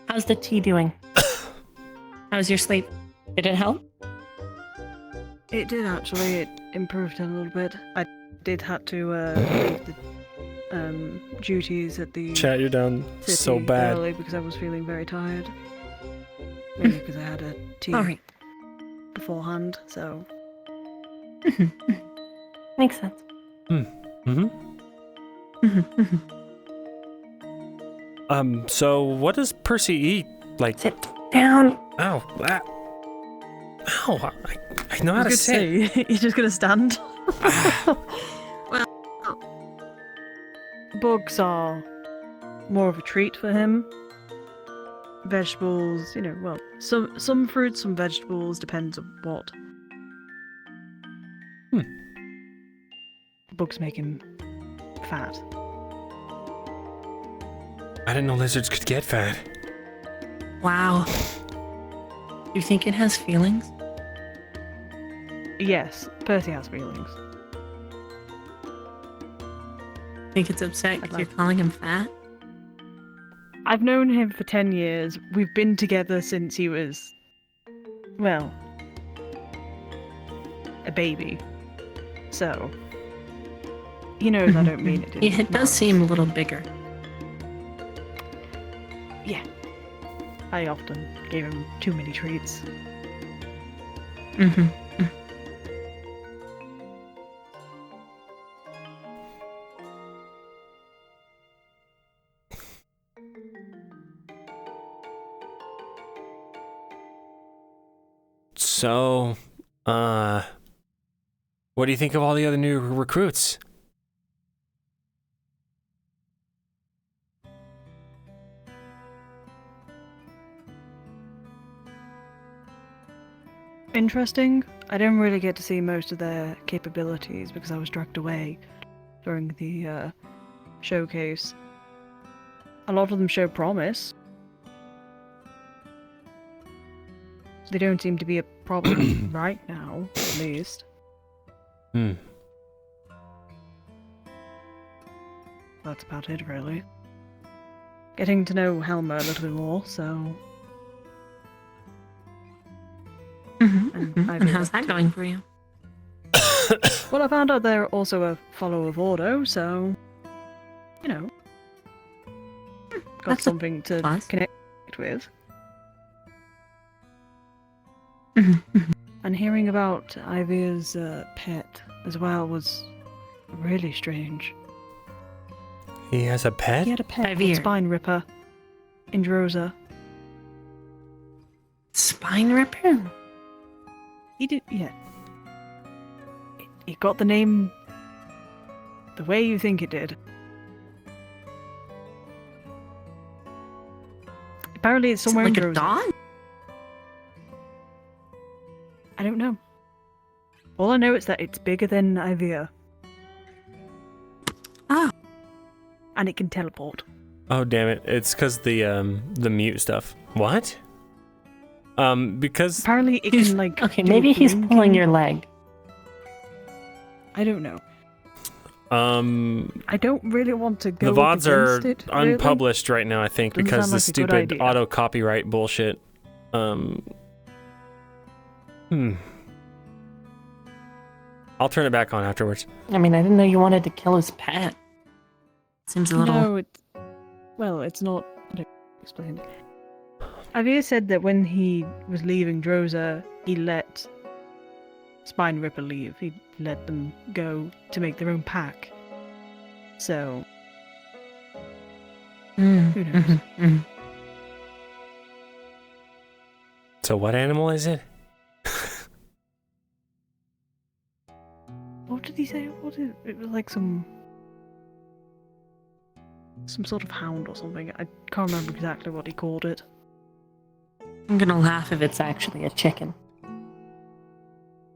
How's the tea doing? How's your sleep? Did it help? It did actually. It improved a little bit. I did have to leave the duties at the Chat, you're down city so bad. early because I was feeling very tired. Maybe because I had a tea Alright. beforehand, so. Makes sense. So what does Percy eat? Like, sit down. Ow. Ow. I know how to sit. He's just gonna stand. Well, bugs are more of a treat for him. Vegetables, well, some fruits, some vegetables, depends on what. Bugs make him fat. I didn't know lizards could get fat. Wow. You think it has feelings? Yes, Percy has feelings. Think it's upset because you're calling him fat? I've known him for 10 years. We've been together since he was, well, a baby. So, he knows I don't mean it. Yeah, it does seem a little bigger. Yeah. I often gave him too many treats. So, what do you think of all the other new recruits? interesting. I didn't really get to see most of their capabilities because I was dragged away during the showcase. A lot of them show promise. They don't seem to be a problem right now, at least. That's about it, really. Getting to know Helma a little bit more, so... And how's that going for you? Well, I found out they're also a follower of Ordo, so... You know... Got That's something to connect with. And hearing about Ivia's pet as well was really strange. He has a pet? He had a pet called Spine Ripper. Indrosa. Spine Ripper? He did, yeah. It got the name the way you think it did. Apparently it's somewhere like in a Indrosa. dog? I don't know. All I know is that it's bigger than Ivia. Oh. And it can teleport. Oh damn it! It's because the mute stuff. What? Because apparently it can like. Okay, maybe he's pulling your leg. I don't know. I don't really want to go. The VODs are against it, really. unpublished right now, I think, Doesn't because sound the like a good stupid idea. auto copyright bullshit. I'll turn it back on afterwards. I mean, I didn't know you wanted to kill his pet. Seems a little. No, it's not. I don't explain. Avia said that when he was leaving Droza, he let Spine Ripper leave. He let them go to make their own pack. So, who knows? So what animal is it? What did he say? It was like some sort of hound or something. I can't remember exactly what he called it. I'm gonna laugh if it's actually a chicken.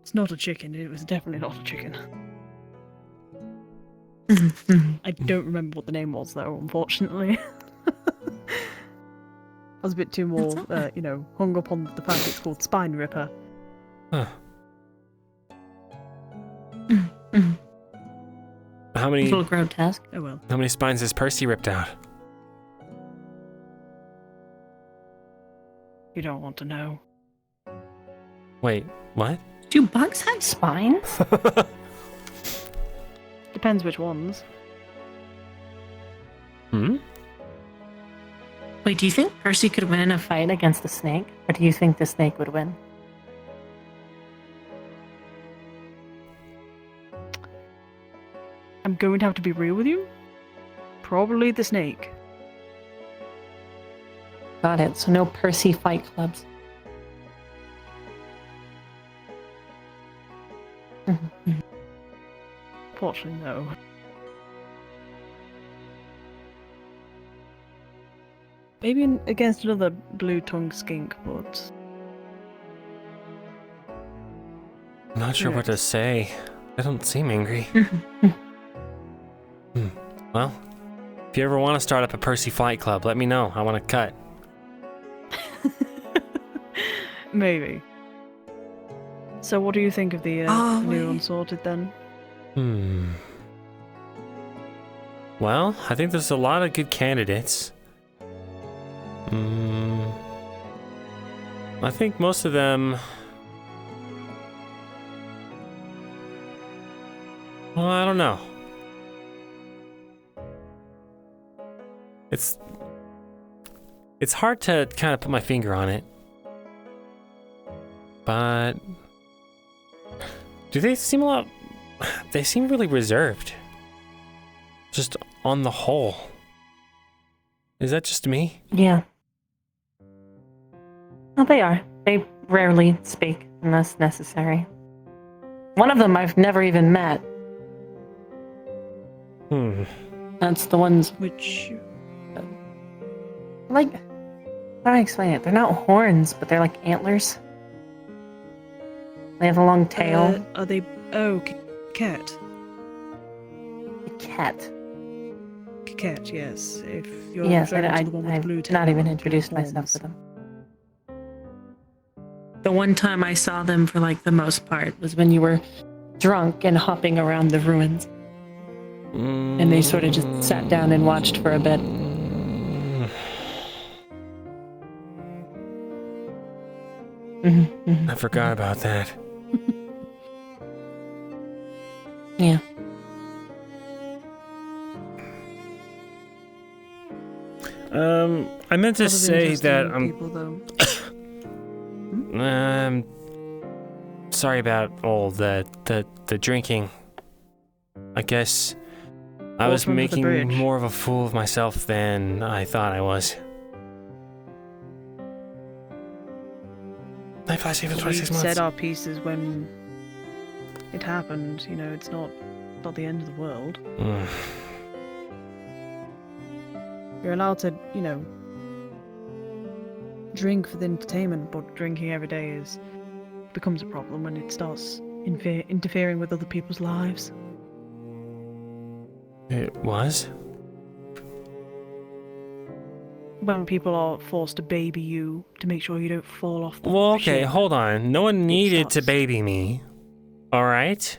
It's not a chicken. It was definitely not a chicken. I don't remember what the name was, though, unfortunately. I was a bit too more, hung up on the fact it's called Spine Ripper. Huh. How many? A little grotesque. Oh well. How many spines has Percy ripped out? You don't want to know. Wait, what? Do bugs have spines? Depends which ones. Wait, do you think Percy could win in a fight against a snake? Or do you think the snake would win? I'm going to have to be real with you. Probably the snake. Got it. So no Percy fight clubs. Fortunately, no. Maybe against another blue-tongued skink, but... I'm not sure what to say. They don't seem angry. Well, if you ever want to start up a Percy Fight Club, let me know. I want to cut. Maybe. So what do you think of the new Unsorted then? Well, I think there's a lot of good candidates. I think most of them... Well, I don't know. It's hard to kind of put my finger on it. But... do they seem a lot... They seem really reserved. Just on the whole. Is that just me? Yeah. Well, they are. They rarely speak unless necessary. One of them I've never even met. That's the ones... Which... Like... How do I explain it? They're not horns, but they're like antlers. They have a long tail. Are they? Oh, cat. Cat. Cat. Yes. If you're Yes, referring to the one with I've blue not tail even and blue introduced myself horns. to them. The one time I saw them for like the most part Was when you were drunk and hopping around the ruins. And they sort of just sat down and watched for a bit. I forgot about that. Yeah. I meant to Lot of say interesting that I'm people, though. sorry about all the drinking. I guess I was From under the making bridge. more of a fool of myself than I thought I was. Life lasts even We 26 months. said our pieces when it happened. You know, it's not the end of the world. Mm. You're allowed to, you know, drink for the entertainment, but drinking every day becomes a problem when it starts interfering with other people's lives. It was? When people are forced to baby you to make sure you don't fall off the Well, okay, ship. hold on. No one needed to baby me. All right?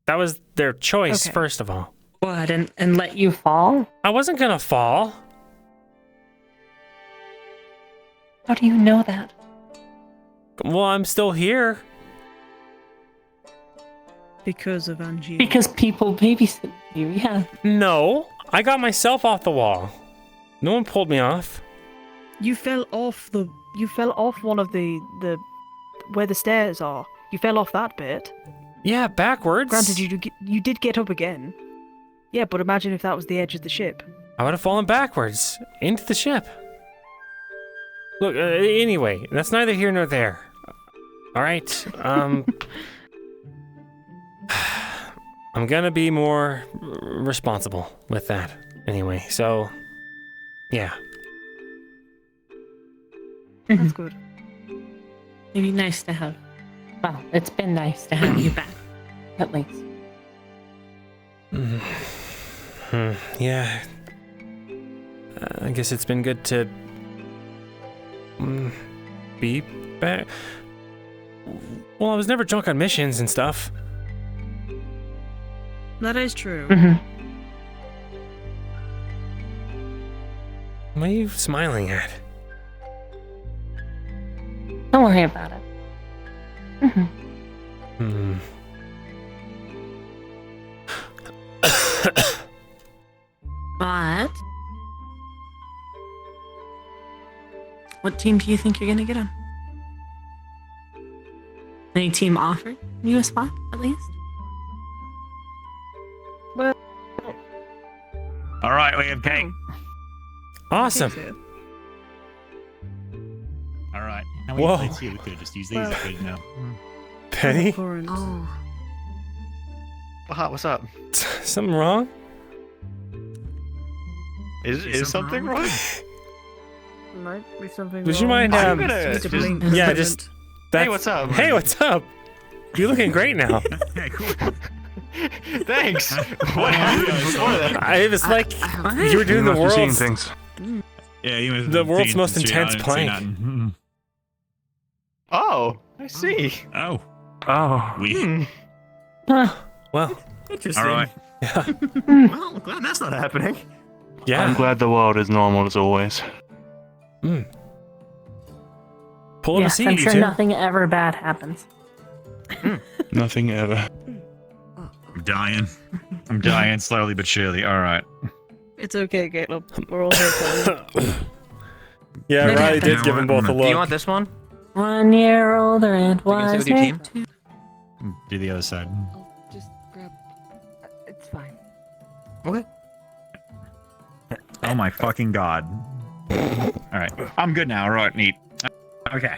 That was their choice, Okay. first of all. What, and let you fall? I wasn't gonna fall. How do you know that? Well, I'm still here. Because of Angie. Because people babysit you, yeah. No, I got myself off the wall. No one pulled me off. You fell off one of the where the stairs are. You fell off that bit. Yeah, backwards. Granted, you did get up again. Yeah, but imagine if that was the edge of the ship. I would have fallen backwards into the ship. Look, anyway, that's neither here nor there. All right, I'm gonna be more responsible with that. Anyway, so yeah. That's good. It'd be nice to have. Well, it's been nice to have you back, at least. Yeah. I guess it's been good to be back. Well, I was never drunk on missions and stuff. That is true. What are you smiling at? Don't worry about it. But what team do you think you're gonna get on? Any team offered you a spot at least? Well, All right, we have cake. Awesome. All right. How many Whoa. plates here? We could have just used these Well- if we didn't know. Penny? Oh. What's up? Something wrong? Is something wrong? Might be something Would you wrong. mind, I'm gonna Need to just- blink yeah, for a just. Hey, what's up? Hey, what's up? You're looking great now. Thanks. What happened before that? It was like you were doing the must be seeing world's things. Yeah, you must the have world's seen most some shit. intense I didn't see plank. nothing. Oh, I see. Oh, Oh. we. Well, Interesting. All right. yeah, Well, glad that's not happening. I'm yeah. glad the world is normal as always. Pull up a Yes, seat, I'm you sure two. nothing ever bad happens. Nothing ever. I'm dying. I'm dying slowly but surely. All right. It's okay, Caleb. We're all here for you. Yeah, That Riley did happened. give them both a Do you look. want this one? 1 year older and You can sit with wiser. your team. Do the other side. Just grab. It's fine. Okay. Oh my fucking god. All right. I'm good now. All right, neat. Okay.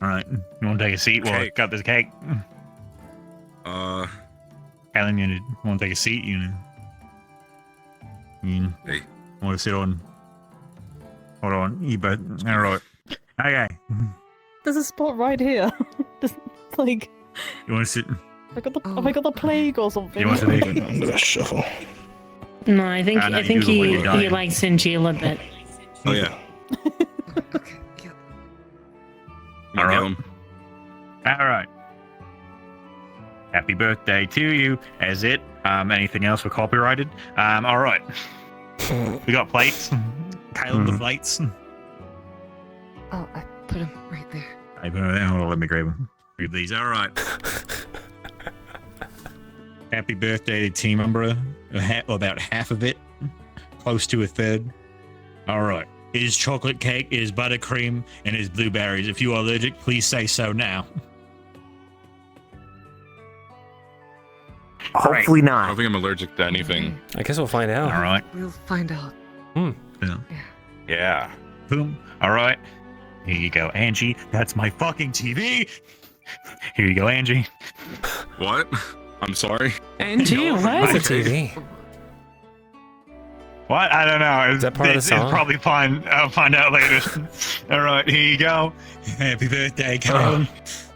All right. You want to take a seat while I Cake. cut this cake? Alan, you want to take a seat? You Hey. want to sit on? Hold on. You bet. All right. Okay. There's a spot right here. Just, like, You want to sit? have I got the plague or something? You want to leave? I'm gonna shuffle. No, I think no, I think you do it when he you're dying. likes Angeal a bit. Oh yeah. All right. All right. Happy birthday to you. As it. Anything else for copyrighted? All right. We got plates. Caleb the plates. Oh, I put him right there. Hey, let me grab them. Grab these. All right. Happy birthday to Team Umbra. About half of it. Close to a third. All right. It is chocolate cake, it is buttercream, and it is blueberries. If you are allergic, please say so now. Hopefully not. I don't think I'm allergic to anything. I guess we'll find out. All right. We'll find out. Yeah. Boom. All right. Here you go, Angie. That's my fucking TV. Here you go, Angie. What? I'm sorry. Angie, what? It's a TV. What? I don't know. Is that part of the song? It's probably fine. I'll find out later. All right, here you go. Happy birthday, Colin.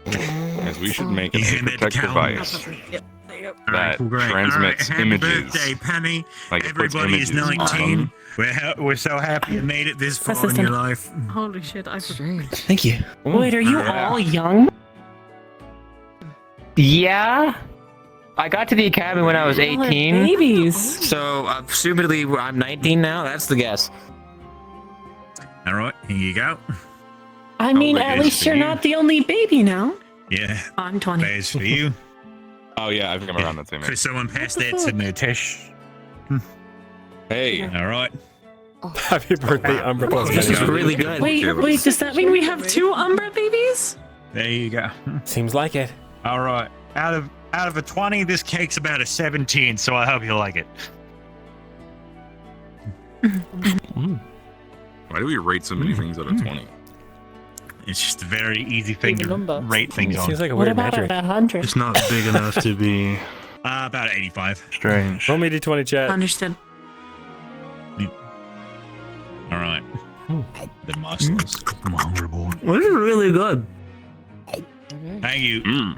As we should make a protect device that Great. transmits Happy images. birthday, Penny. Like it puts Everybody is images 19. We're so happy you made it this far in your life. Holy shit, I forgot. Thank you. Wait, are you all young? Yeah. I got to the academy when I was 18. Babies. So, assumedly, I'm 19 now. That's the guess. All right, here you go. I mean, at least you're not the only baby now. Yeah. I'm 20. There's for you. Oh yeah, I think I'm around that same Could age. someone pass that to Mitesh? Hey. All right. Happy birthday, Umbra plus This is Benny. really good. Wait, does that mean we have 2 Umbra babies? There you go. Seems like it. All right. Out of a 20, this cake's about a 17, so I hope you like it. Why do we rate so many things out of 20? It's just a very easy thing Big to number. rate things It on. seems like a What weird about metric. 100? It's not big enough to be About 85. strange. Roll me d20 chat. Understood. All right. The muscles. Come on, hungry boy. This is really good. Thank you. Mm.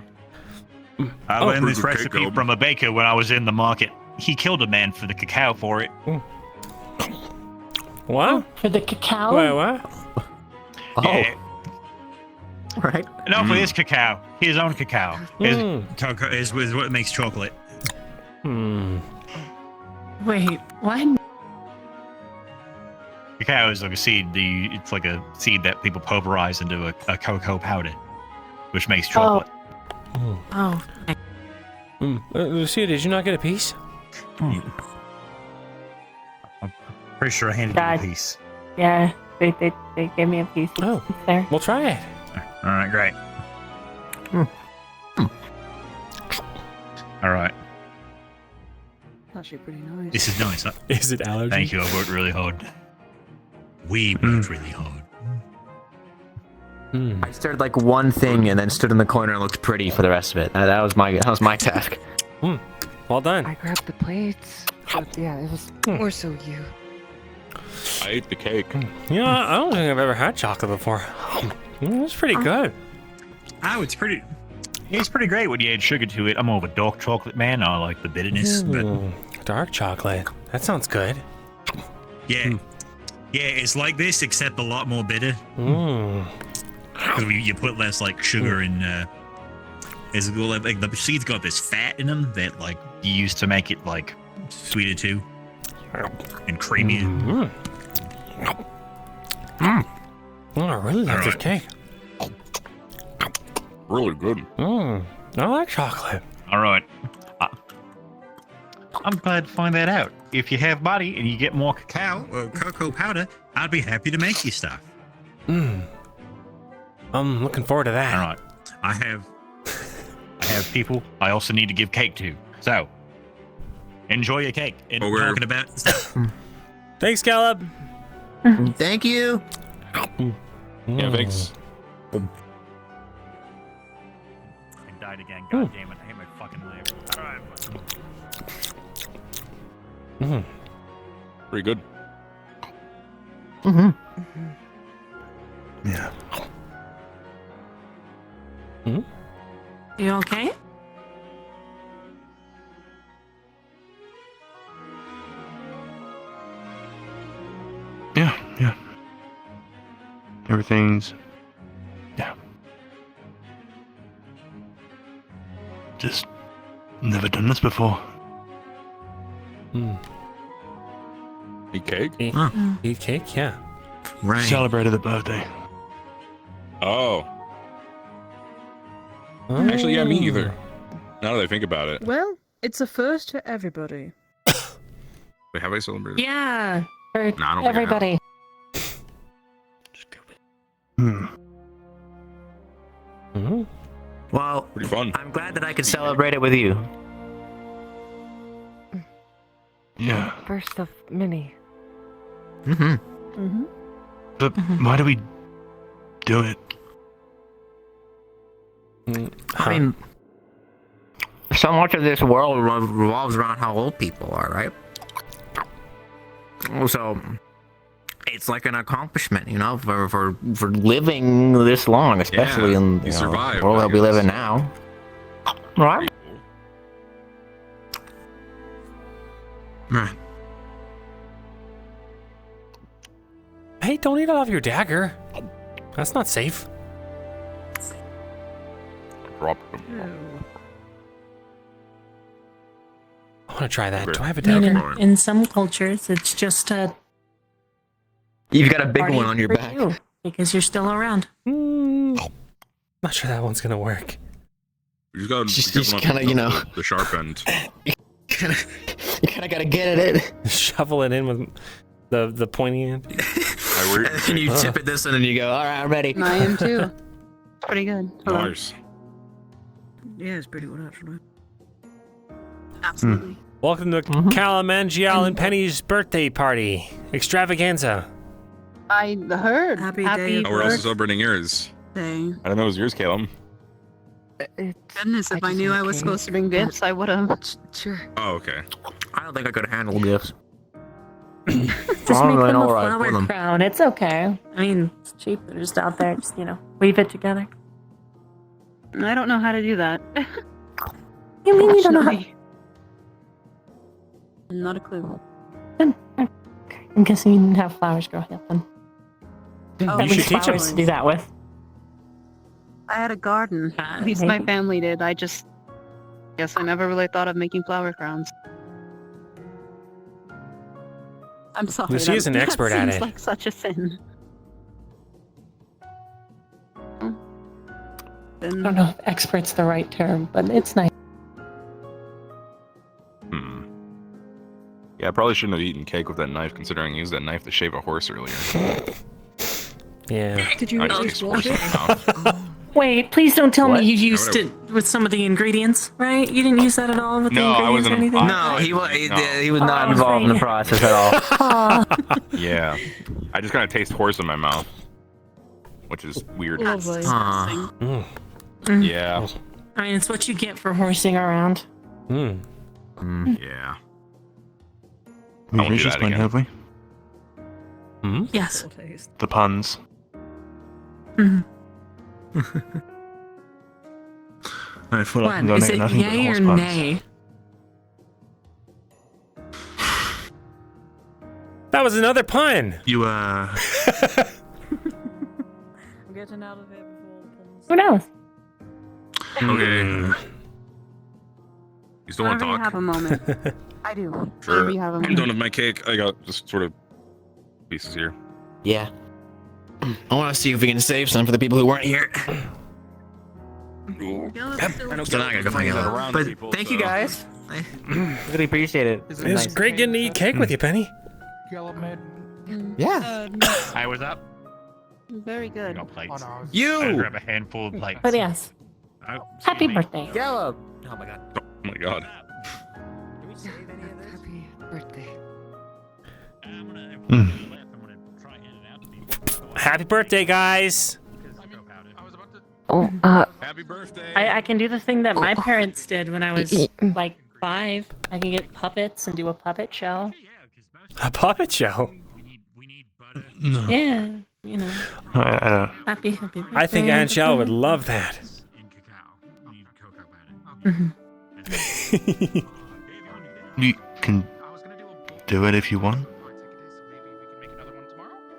I learned this Burger recipe cake, from a baker when I was in the market. He killed a man for the cacao for it. What? For the cacao? Wait, what? Yeah. Right. No, for his cacao. His own cacao. His cocoa is what makes chocolate. Wait, what? Cacao is like a seed. It's like a seed that people pulverize into a cocoa powder, which makes chocolate. Oh. Lucia, did you not get a piece? I'm pretty sure I handed you a piece. Yeah, they gave me a piece. Oh, it's there. We'll try it. All right, great. All right. Actually pretty nice. This is nice. Is it allergy? Thank you. I worked really hard. We worked really hard. I started like one thing and then stood in the corner and looked pretty for the rest of it. That was my task. Well done. I grabbed the plates. But yeah, it was more so you. I ate the cake. You know, I don't think I've ever had chocolate before. It's pretty good. Oh, it's pretty great when you add sugar to it. I'm more of a dark chocolate man. I like the bitterness, but Dark chocolate. That sounds good. yeah, it's like this except a lot more bitter. Because you put less like sugar in. It's like the seeds got this fat in them that like you use to make it like sweeter too, and creamier. Oh, I really like this cake. Really good. I like chocolate. All right. I'm glad to find that out. If you have money and you get more cacao or cocoa powder, I'd be happy to make you stuff. I'm looking forward to that. All right. I have people I also need to give cake to. So, enjoy your cake and talking about stuff. Thanks, Caleb. Thank you. Yeah, thanks. I died again. God damn it. I hate my fucking life. All right. Pretty good. Yeah. You okay? Yeah. Everything's. Yeah. Just never done this before. Eat cake? Eat cake? Yeah. Right. Celebrated the birthday. Oh. Actually, yeah, me either. Now that I think about it. Well, it's a first for everybody. Wait, have I celebrated? Yeah, for No, I don't think I have. everybody. Well, pretty fun. I'm glad that I could celebrate it with you. Yeah. First of many. Mm-hmm. But why do we do it? I mean, so much of this world revolves around how old people are, right? So it's like an accomplishment, you know, for living this long, especially in you survived, the world I that we live in guess. now. Right? Right. Hey, don't eat all of your dagger. That's not safe. Drop I want to try that. Do I have a I mean, dagger? in some cultures, it's just a You've got a big party one on your for back. you, because you're still around. Not sure that one's gonna work. You just gotta Just kinda, you know. the sharp end. You kind of gotta get at it. Shovel it in with the pointy end. And then you tip it this and then you go, all right, I'm ready. I am too. Pretty good. Hello. Nice. Yeah, it's pretty good actually. Absolutely. Welcome to Calamangial and Penny's birthday party extravaganza. I heard. Happy Oh, we're also celebrating yours. birthday. I don't know it was yours, Caleb. Goodness, if I knew I was supposed to bring gifts, I would have. Sure. Oh, okay. I don't think I could handle gifts. Just make them a flower crown. It's okay. I mean, it's cheap. They're just out there. Just, weave it together. I don't know how to do that. You mean you don't know how? Not a clue. I'm guessing you didn't have flowers growing up then. Oh, At you least should teach flowers us. to do that with. I had a garden. At least my family did. I just guess I never really thought of making flower crowns. I'm sorry. Lucy is an that expert at seems it. like such a sin. I don't know if expert's the right term, but it's nice. Yeah, I probably shouldn't have eaten cake with that knife, considering I used that knife to shave a horse earlier. Yeah. Did you I really just taste horse in my mouth. Wait, please don't tell What? me you used I it with some of the ingredients, right? You didn't use that at all with the No, I ingredients or wasn't anything? No, he was not Oh, involved in the dang it. process at all. Aw. Yeah. I just kind of taste horse in my mouth, which is weird. Lovely. Yeah. I mean, it's what you get for horsing around. Yeah. I We've won't do reached this that point, again. have we? Yes. The puns. I feel like I'm What? going Is to it nothing but yay or horse puns. nay? That was another pun. You I'm getting out of here before the puns. Who knows? Okay. You still want Whenever to you talk? have a moment. I do. Sure. Whenever you have a I'm moment. done with my cake. I got just sort of pieces here. Yeah. I want to see if we can save some for the people who weren't here. So now I gotta go find out. But thank you guys. I really appreciate it. It was great getting to eat cake with you, Penny. Yeah. I was up. Very good. Got plates. You! I grab a handful of plates. But yes. Oh, Happy birthday. Yellow. Oh my god. Oh my god. Happy birthday. Happy birthday, guys. Oh, Happy birthday. I can do the thing that my parents did when I was like 5. I can get puppets and do a puppet show. A puppet show. No. Yeah, I don't. Happy birthday. I think Angel would love that. You can do it if you want.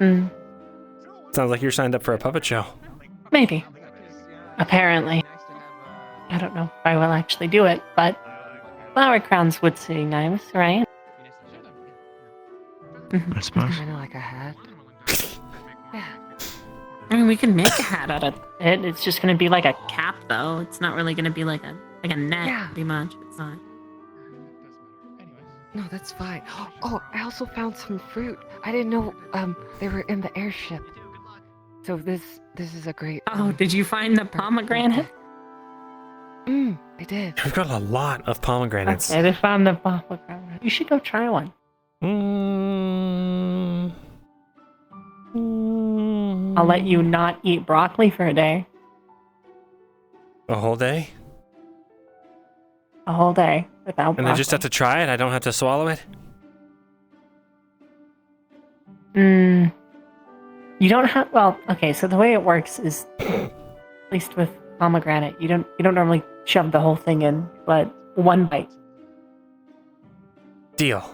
Mm, Sounds like you're signed up for a puppet show. maybe. Apparently. I don't know if I will actually do it, but flower crowns would seem nice, right? I suppose. Kind of like a hat. I mean, we can make a hat out of it. It's just gonna be like a cap, though. It's not really gonna be like a net, pretty much. It's not. No, that's fine. Oh, I also found some fruit. I didn't know they were in the airship. So this is a great. Oh, did you find the pomegranate? I did. We've got a lot of pomegranates. Okay, they found the pomegranate. You should go try one. I'll let you not eat broccoli for a day. A whole day? A whole day without broccoli. And I just have to try it? I don't have to swallow it? You don't have. Well, okay. So the way it works is, at least with pomegranate, you don't normally shove the whole thing in, but one bite. Deal.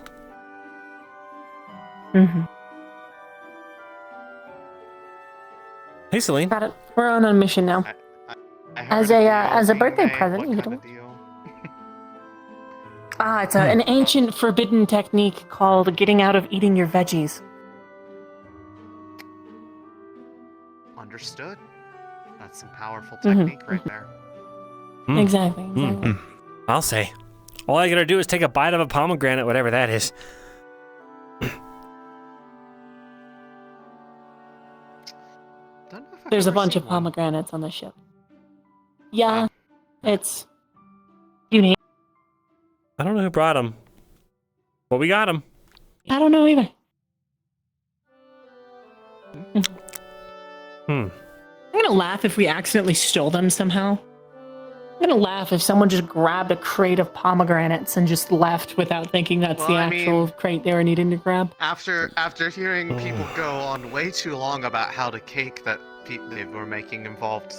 Hey, Celine. Got it. We're on a mission now. As a birthday present, you can. It's an ancient forbidden technique called getting out of eating your veggies. Understood. That's some powerful technique right there. Exactly. I'll say. All I gotta do is take a bite of a pomegranate, whatever that is. There's a bunch of pomegranates on the ship. Yeah, it's unique. I don't know who brought them, but we got them. I don't know either. I'm gonna laugh if we accidentally stole them somehow. I'm gonna laugh if someone just grabbed a crate of pomegranates and just left without thinking that's the actual crate they were needing to grab. After hearing people go on way too long about how the cake that they were making involved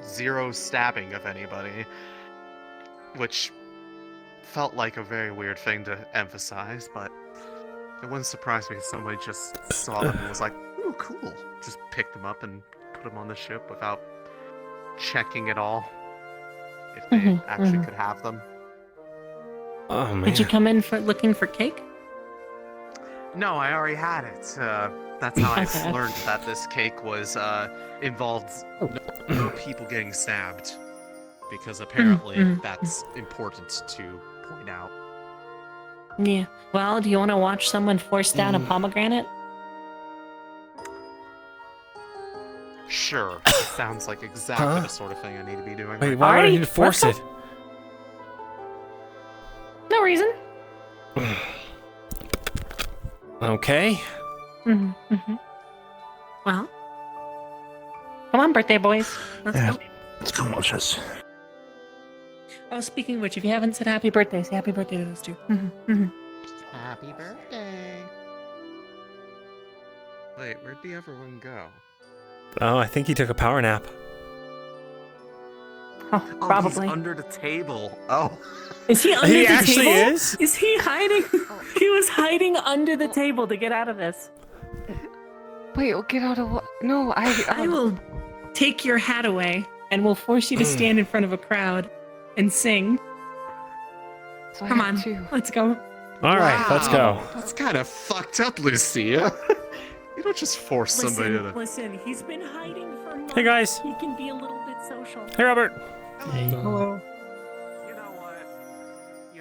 zero stabbing of anybody, which felt like a very weird thing to emphasize, but it wouldn't surprise me if somebody just saw them and was like, "Ooh, cool!" Just picked them up and put them on the ship without checking at all if they actually could have them. Oh man! Did you come in for looking for cake? No, I already had it. That's how I learned that this cake was involved no people getting stabbed, because apparently that's important to point out. Yeah. Well, do you want to watch someone force down a pomegranate? Sure. It sounds like exactly the sort of thing I need to be doing. Wait, why would I need to force it? No reason. Okay. Well, come on, birthday boys. Let's go. Let's go watch this. Oh, speaking of which, if you haven't said happy birthday, say happy birthday to those two. Happy birthday. Wait, where'd the other one go? Oh, I think he took a power nap. Oh, probably. He's under the table. Oh. Is he under the table? He actually is? Is he hiding? He was hiding under the table to get out of this. Wait, get out of what? No, I will take your hat away and we'll force you to stand in front of a crowd and sing. So Come on, let's go. All right, let's go. That's kind of fucked up, Lucia. You don't just force somebody to... Listen, he's been hiding for months. Hey, guys. He can be a little bit social. Hey, Robert. Hey. Hello. You know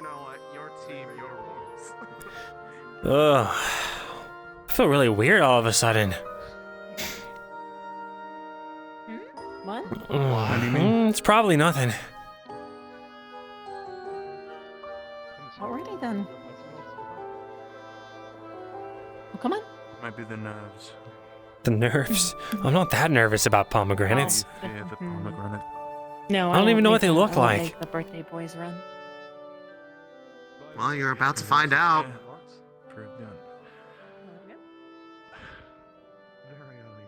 what? Your team, your rules. Ugh. I feel really weird all of a sudden. What? It's probably nothing. Alrighty then. Well, come on. Might be the nerves. The nerves? I'm not that nervous about pomegranates. Yeah, the pomegranate. No, I don't even know what they look I won't like. make the birthday boys run. Well, you're about to find out.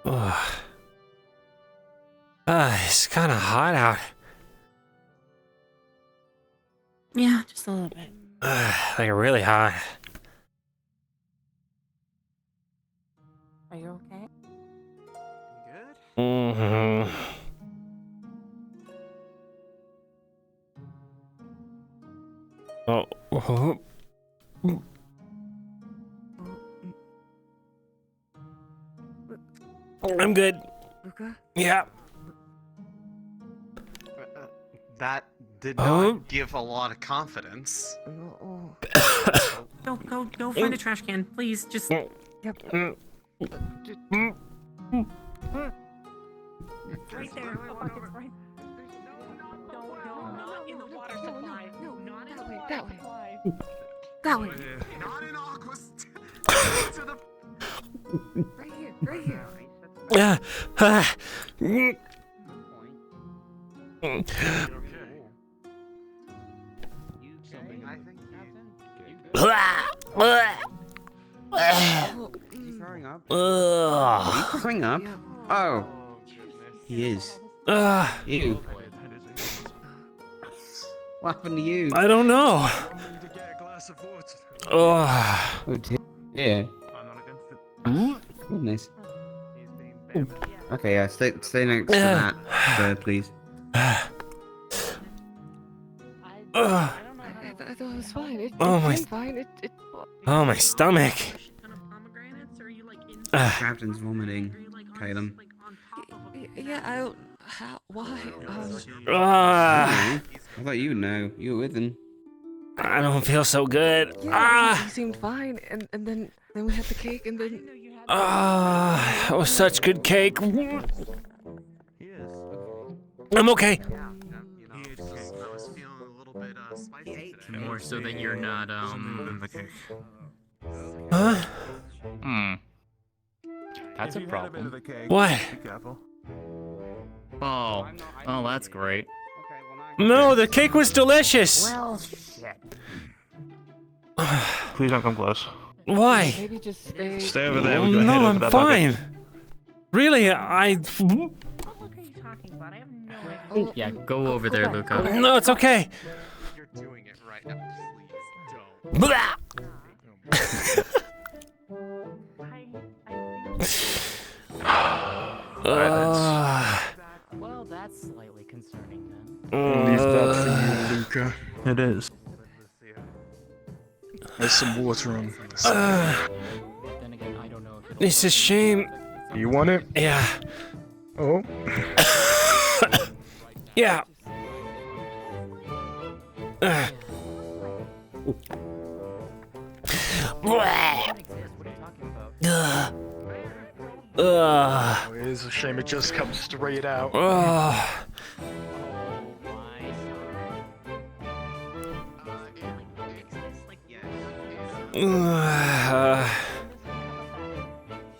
Ugh. It's kind of hot out. Yeah, just a little bit. Like really hot. Are you okay? Mm-hmm. Oh. I'm good. Luca? Yeah. That did not give a lot of confidence. Go find a trash can, please. Just. Yep. Right there. Right. No, not in the water supply. No, not in the water supply. That way. Not in Aqua's. To the. Right here. Right here. Yeah. Throwing up? Are you throwing up? Oh. He is. Ew. What happened to you? I don't know. Oh dear. Goodness. Okay, yeah, stay next to that bird, please. I thought it was fine. Oh, my- It's fine. Oh, my stomach. Captain's vomiting, Caleb. Yeah, I don't. How? Why? I thought you would know. You were with him. I don't feel so good. He seemed fine, and then we had the cake, and then. That was such good cake. I'm okay. More so that you're not Huh? That's a problem. What? Oh, that's great. No, the cake was delicious. Well, shit. Please don't come close. Why? Maybe just stay. Stay over there. We're gonna No, head over I'm that fine. bucket. Really, Yeah, go over there, Luca. No, it's okay. You're doing it right now. Please don't. Blah. Well, that's slightly concerning then. Leave that for you, Luca. It is. There's some water on. Then again, I don't know if it'll... It's a shame. You want it? Yeah. Oh. Yeah. Oh, it is a shame it just comes straight out.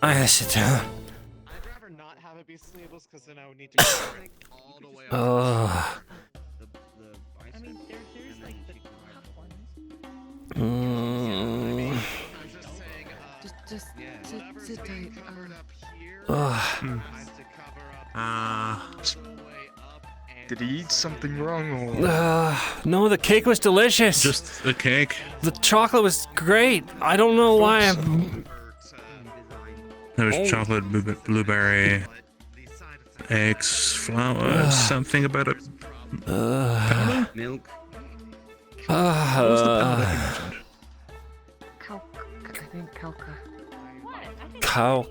I gotta sit down. I'd rather not have it be sleeveless because then I would need to carry it all the way up. I mean, there's like the top ones. Just sit tight. Did he eat something wrong or? No, the cake was delicious. Just the cake. The chocolate was great. I don't know why I'm. There was chocolate, blueberry, eggs, flowers, something about it. Milk. What was the powder you mentioned? I think Calca. Cow.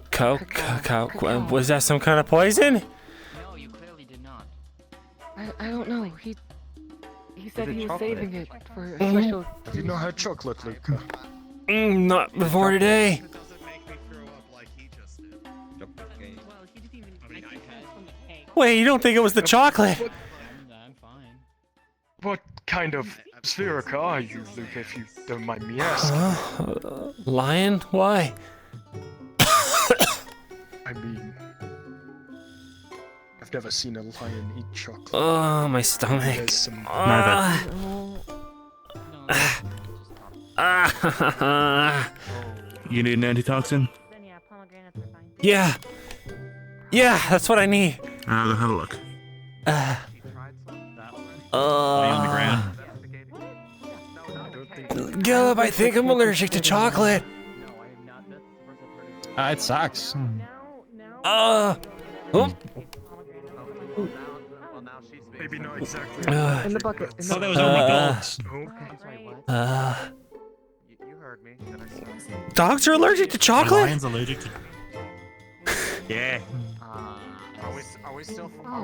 Was that some kind of poison? No, you clearly did not. I don't know. He said Is it he was chocolate? saving it for a special. Have you not had chocolate, Luca? Not before today. Wait, you don't think it was the chocolate? I'm fine. What kind of spherica are you, Luca, if you don't mind me asking? Lion? Why? I mean, I've never seen a lion eat chocolate. Oh, my stomach. There's some... You need an antitoxin? Yeah. Yeah, that's what I need. I'll go have a look. Uh, on the ground. Gilip, I think I'm allergic to chocolate. It sucks. Oh. Maybe not exactly. In the bucket. Oh, that was only dogs. You heard me. Dogs are allergic to chocolate? Lions allergic to. Yeah. Are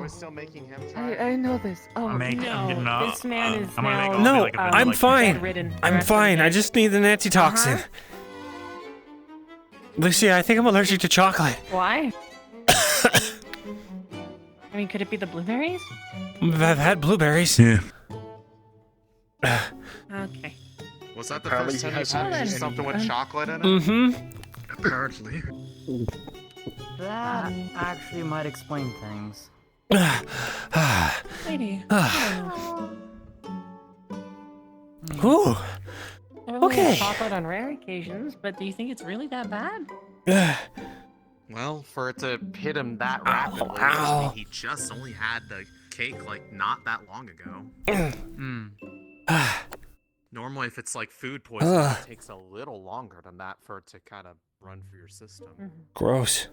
we still making him try? I know this. Oh No, this man is now. No, I'm fine. bedridden the I'm rest of the fine. I day. just need an antitoxin. Lucy, I think I'm allergic to chocolate. Why? I mean, could it be the blueberries? I've had blueberries. Yeah. Okay. Was that the Apparently first time he you has had some- something with chocolate in it? Mm-hmm. Apparently. That actually might explain things. Lady. Ooh. Okay. Chocolate on rare occasions, but do you think it's really that bad? Well, for it to hit him that rapidly, I mean, he just only had the cake like not that long ago. Normally, if it's like food poisoning, it takes a little longer than that for it to kind of run through your system. Gross.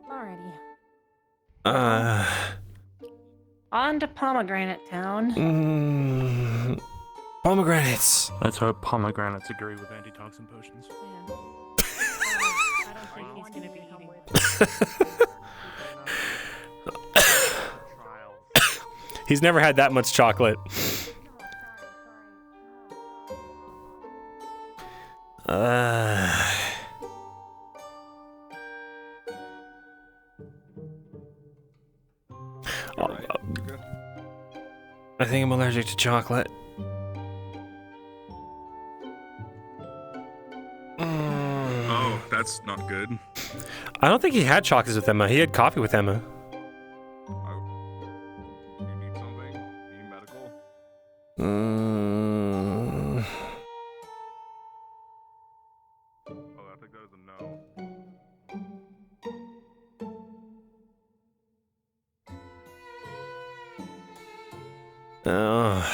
Alrighty. On to Pomegranate Town. Pomegranates. Let's hope pomegranates agree with antitoxin potions. I don't think he's gonna be eating. He's never had that much chocolate. I think I'm allergic to chocolate. Oh, that's not good. I don't think he had chocolates with Emma. He had coffee with Emma. You need something? You need medical? Oh, I think that is a no. Oh.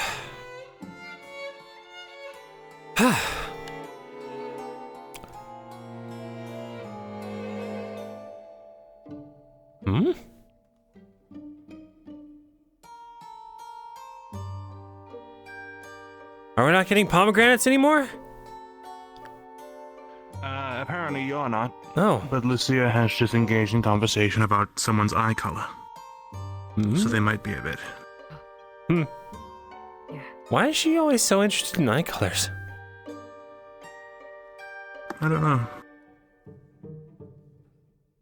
Hmm? Are we not getting pomegranates anymore? Apparently you're not. No. But Lucia has just engaged in conversation about someone's eye color. So they might be a bit. Why is she always so interested in eye colors? I don't know.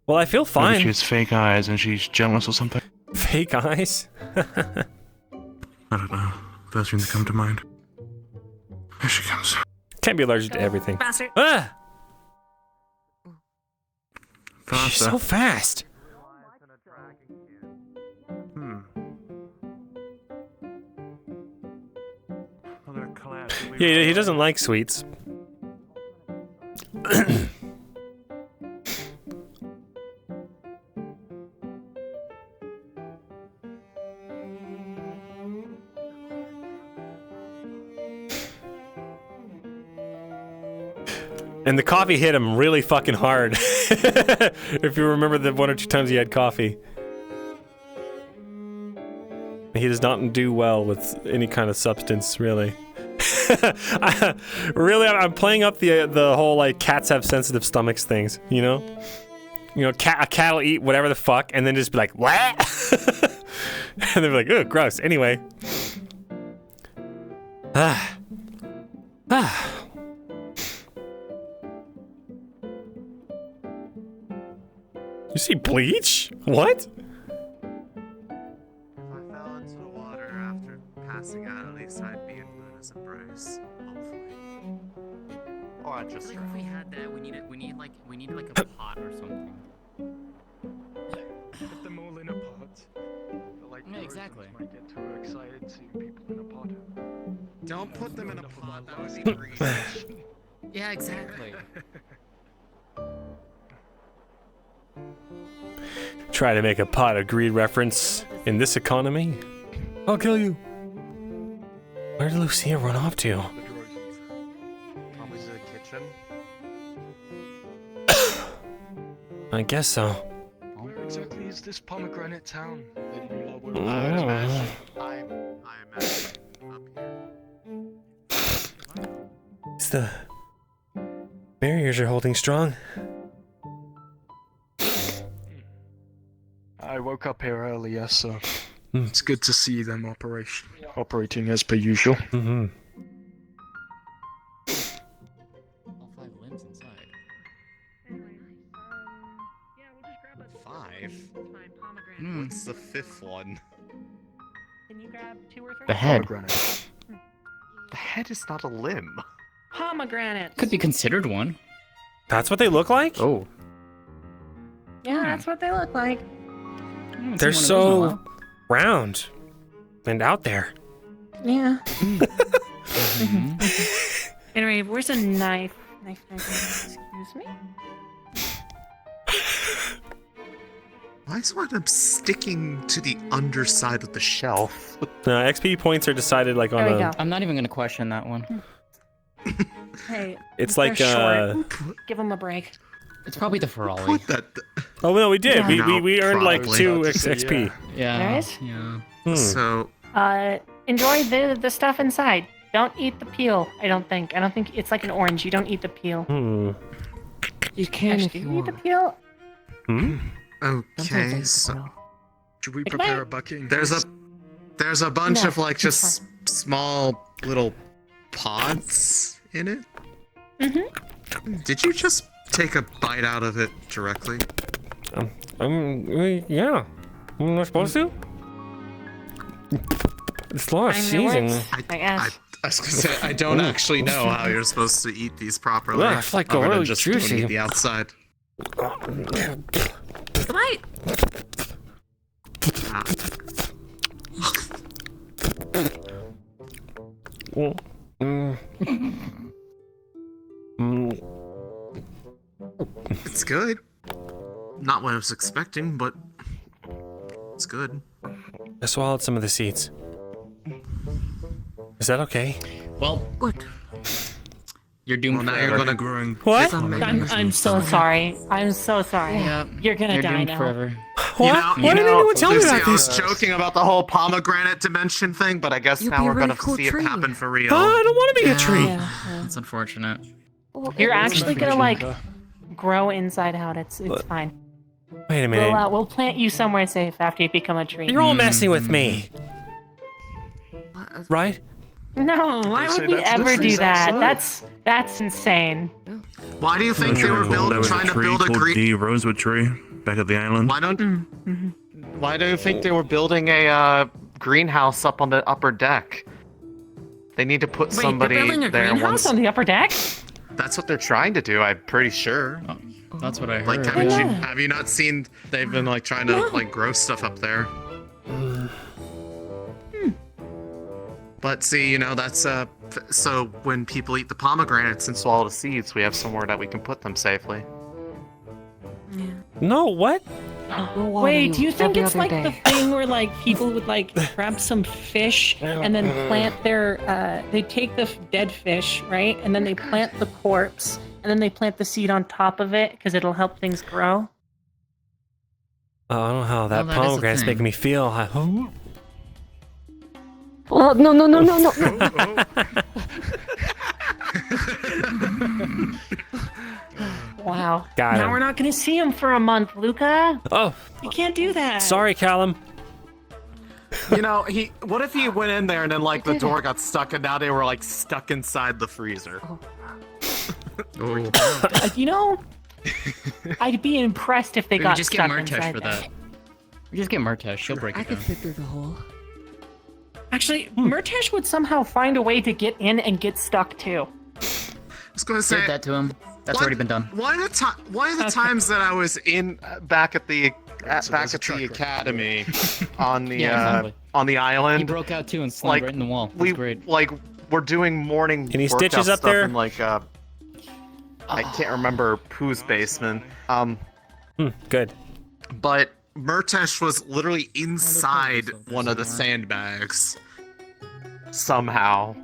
Well, I feel fine. Maybe she has fake eyes and she's jealous or something. Fake eyes? I don't know. First thing that come to mind. Here she comes. Can't be allergic to everything. Faster. Ah! Faster. She's so fast. Yeah, he doesn't like sweets. And the coffee hit him really fucking hard. If you remember the 1 or 2 times he had coffee. He does not do well with any kind of substance, really. I'm playing up the whole like cats have sensitive stomachs things, you know? You know, a cat will eat whatever the fuck and then just be like, what? And they're like, oh, gross. Anyway. You see bleach? What? Passing out, at least I'd be in Luna's embrace. Hopefully. Or I'd just. Like if we had that, we need like a pot or something. Put them all in a pot. Like Yeah, exactly. Might get too excited seeing people in a pot. Don't put them in a pot. That would be greedy. Yeah, exactly. Try to make a pot of greed reference in this economy? I'll kill you. Where did Lucia run off to? I guess so. Where exactly is this pomegranate town? That you all were I imagine up here. It's the barriers are holding strong. I woke up here earlier, so it's good to see them operating as per usual. Mm-hmm. All 5 limbs inside. 5? What's the 5th one? Can you grab 2 or 3? The head. The head is not a limb. Pomegranate. Could be considered one. That's what they look like? Oh. Yeah, that's what they look like. They're so round and out there. Yeah. Anyway, where's a knife? Knife. Excuse me. Why is one of them sticking to the underside of the shelf? XP points are decided like on There we a. go. I'm not even gonna question that one. Hey, It's they're like short. Give them a break. It's probably the Ferrari. Oh no, we did. Yeah. We earned like Probably. 2 XP. Yeah. Nice. Yeah. So Enjoy the stuff inside. Don't eat the peel. I don't think it's like an orange. You don't eat the peel. You can if Actually, you you eat the want. peel. okay, so should we Like prepare that? a bucket? there's a bunch No, of like it's just small little pods in it. Did you just take a bite out of it directly? Yeah. I'm not supposed to? It's a lot of seasoning. I was gonna say I don't actually know how you're supposed to eat these properly. Yeah, it's like other than really just juicy. eat the outside. Right. It's good. Not what I was expecting, but it's good. I swallowed some of the seeds. Is that okay? Well, Good. you're doomed Well, now forever. you're gonna growing. What? I'm so sorry. I'm so sorry. Yeah. You're gonna You're die doomed now. forever. What? Why didn't anyone tell me Lucy, about I was this? joking about the whole pomegranate dimension thing, but I guess You'd now be a we're really gonna cool see tree. it happen for real. Oh, I don't want to be a tree. That's unfortunate. You're actually gonna like grow inside out. It's fine. Wait a minute. We'll plant you somewhere safe after you become a tree. You're all messing with me. Right? No, why say would we that's the ever do trees that? outside. That's insane. Why do you think they were trying to build a green? The Rosewood tree back at the island. Why don't? Why do you think they were building a greenhouse up on the upper deck? They need to put Wait, somebody they're building a there greenhouse once. on the upper deck? That's what they're trying to do. I'm pretty sure. That's what I heard. Like, have you not seen? They've been like trying to like grow stuff up there. But see, you know, that's so when people eat the pomegranates and swallow the seeds, we have somewhere that we can put them safely. No, what? Wait, do you think every it's other like day. the thing where like people would like grab some fish and then plant their they take the dead fish, right? And then they plant the corpse and then they plant the seed on top of it because it'll help things grow? Oh, I don't know how that Well, that is a pomegranate's thing. making me feel. Oh, no. Wow. Got now him. we're not gonna see him for a month, Luca. Oh, You can't do that. sorry, Callum. You know, what if he went in there and then like the door got stuck and now they were like stuck inside the freezer? You know, I'd be impressed if they We got just get stuck Martesh inside for there. that. We just get Martesh. She'll break I it could down. fit through the hole. Actually, Murtesh would somehow find a way to get in and get stuck too. I was gonna say Did that to him. That's One- already been done. One of the times that I was in back at the academy on the Yeah, exactly. on the island. He broke out too and slammed right in the wall. It was great. Like we're doing morning Any workout stitches up stuff there? in like I can't remember whose basement. Good. But Murtesh was literally inside one of the sandbags somehow.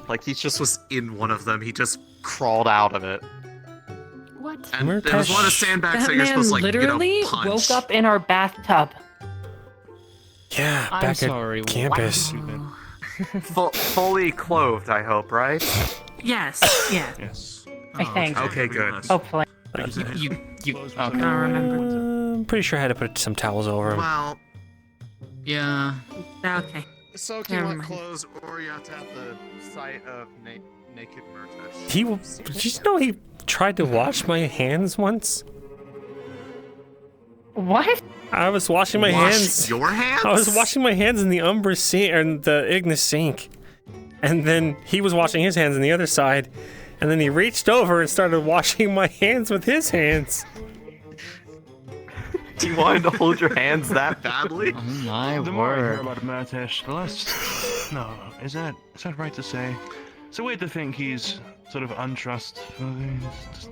Like he just was in one of them. He just crawled out of it. What? And there was one of sandbags that you're supposed to, like, literally punch. woke up in our bathtub. Yeah, I'm back sorry, at campus. Fully clothed, I hope, right? Yes. Yeah. Yes. I think. Okay, good. Hopefully. You okay. I don't remember. I'm pretty sure I had to put some towels over him. Well, Yeah. Okay. soaking Never wet mind. clothes, or you have to have the sight of naked Murtash. Did you know he tried to wash my hands once? What? I was washing my Wash hands. your hands? I was washing my hands in the Umbra sink, or the Ignis sink. And then he was washing his hands on the other side. And then he reached over and started washing my hands with his hands. Do you want to hold your hands that badly? Oh my The more I hear word. about Murtash, the less. No, is that right to say? So weird to think he's sort of untrustworthy. Just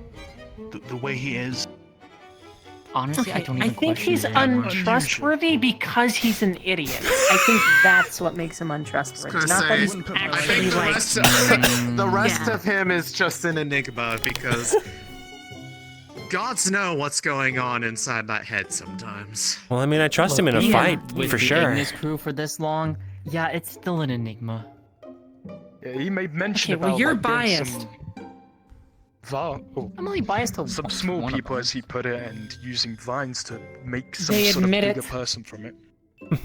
the way he is. Honestly, I don't even I think question he's it that much. untrustworthy because he's an idiot. I think that's what makes him untrustworthy. Gonna Not that say, he's I actually think like. the rest Yeah. of him is just an enigma because gods know what's going on inside that head sometimes. Well, I mean, I trust him in a Look, fight, with for the sure. Ignis crew for this long, yeah, it's still an enigma. Yeah, he made mention Okay, well, about you're like, getting biased. I'm only biased to some small one of people, them. as he put it, and using vines to make some They sort of admit bigger it. person from it.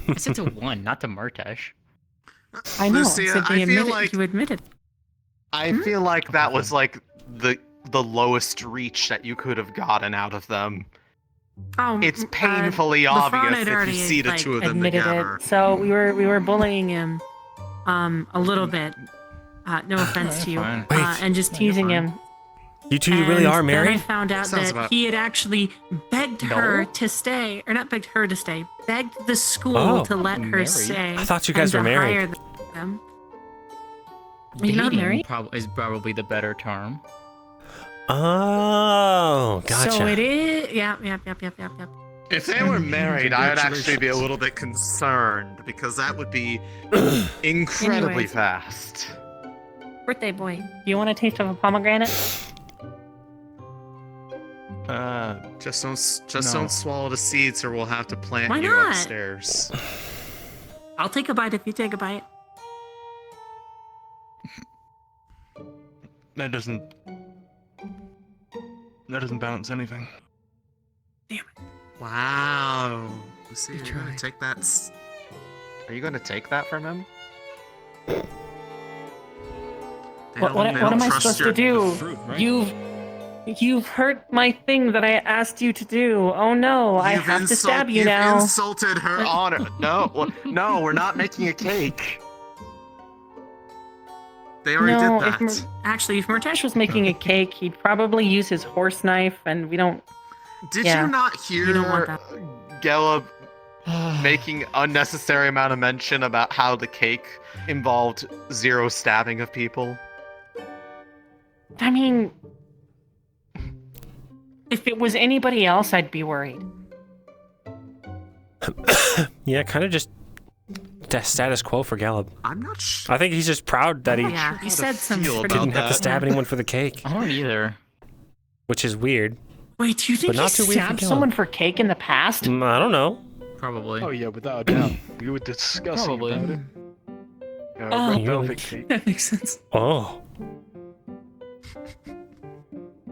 I said to one, not to Murtash. I know. Lucia, so I they feel admit like You admitted. I feel like that was like the lowest reach that you could have gotten out of them. Oh, It's painfully LeFron obvious had if you already, see the like, two of them admitted together. it. So we were bullying him, a little bit. No offense to you. fine. And just teasing him. You two really are And then I married? found out Sounds that about- he had actually begged her No? to stay, or not begged her to stay, begged the school Oh. to let her Married? stay. I thought you guys and were to married. hire them. You're not Dating married? is probably the better term. Oh, gotcha. So it is. Yep. If they were married, I would actually be a little bit concerned because that would be incredibly Anyways. fast. Birthday boy. Do you want a taste of a pomegranate? Just No. don't swallow the seeds, or we'll have to plant Why you not? upstairs. I'll take a bite if you take a bite. That doesn't balance anything. Wow. Lucy, You you're gonna tried. take that? Are you gonna take that from him? What am I supposed to do? You've hurt my thing that I asked you to do. Oh no, I have to stab you you've now. Insulted her honor. No, we're not making a cake. They already No, did if that. Actually, if Murtash was making a cake, he'd probably use his horse knife, and we don't. Did yeah. you not hear You don't want that. Gelab making unnecessary amount of mention about how the cake involved zero stabbing of people? I mean, if it was anybody else, I'd be worried. Yeah, kind of just status quo for Gallup. I'm not sure. I think he's just proud that he Yeah, he said some feel pretty. didn't have to stab anyone for the cake, I don't either. which is weird. Wait, do you think But not he too weird for stabbed Caleb. Someone for cake in the past? I don't know. Probably. Oh yeah, without a doubt. We were discussing Probably. about it. Oh. Red You velvet really- cake. That makes sense. Oh.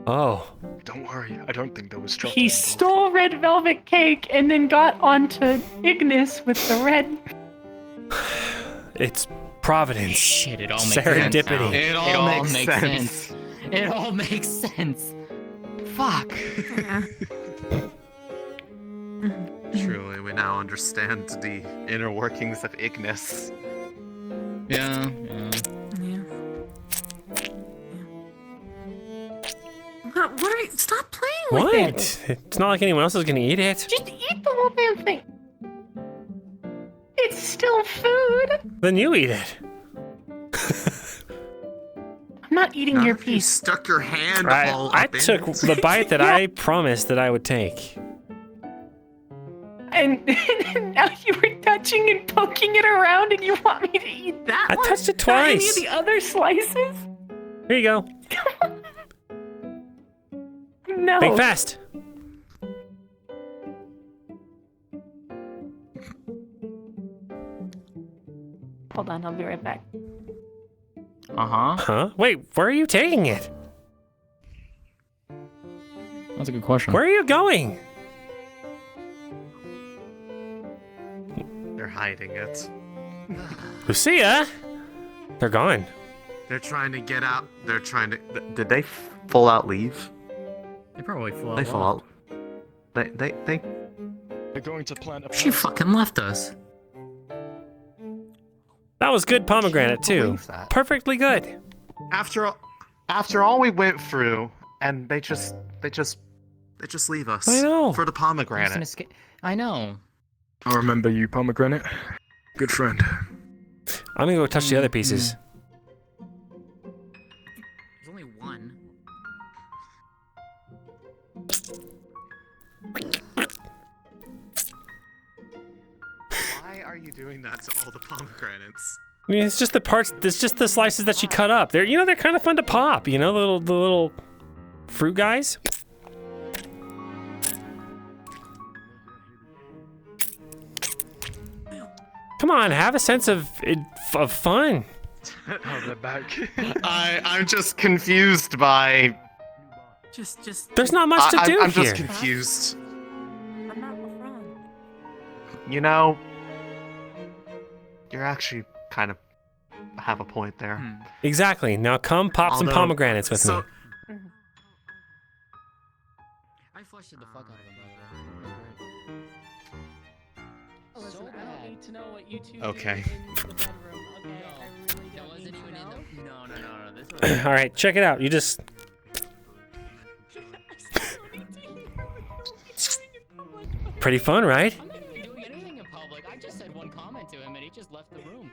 Oh. Don't worry, I don't think there was chocolate. He involved. stole red velvet cake and then got onto Ignis with the red. It's Providence. Shit, it all makes sense. now. Serendipity. It all makes sense. It all makes sense. Fuck. Yeah. Truly, we now understand the inner workings of Ignis. Yeah. Yeah. What are you? Stop playing with What? it. It's not like anyone else is gonna eat it. Just eat the whole damn thing. It's still food. Then you eat it. I'm not eating your piece. Stuck your hand I all up in took it. the bite that I promised that I would take. And now you were touching and poking it around, and you want me to eat that I one? touched it Not any of twice. the other slices? Here you go. No. Think fast. Hold on, I'll be right back. Huh? Wait, where are you taking it? That's a good question. Where are you going? They're hiding it. Lucia? They're gone. They're trying to get out. They're trying to. Did they full out leave? They probably fall out. They fall out. They. They're going to plant a. She fucking left us. That was good pomegranate too. Perfectly good. After all we went through, and they just leave us. I know. For the pomegranate. I know. I remember you, pomegranate. Good friend. I'm gonna go touch the other pieces. There's only one. Why are you doing that to all the pomegranates? I mean, it's just the parts. It's just the slices that she cut up. They're, they're kind of fun to pop. You know, the little fruit guys. Come on, have a sense of fun. Oh, they're back. I'm just confused by. Just. There's not much to do I'm here. just confused. I'm not LeBron. You know, you're actually kind of have a point there. Exactly. Now come pop some Although- pomegranates with me. I flushed the fuck out of him. Listen, I don't need to know what you two Okay. do in the bedroom, okay? I really don't need to know. No. This was. All right, check it out. You just. Pretty fun, right? I'm not even doing anything in public. I just said one comment to him and he just left the room.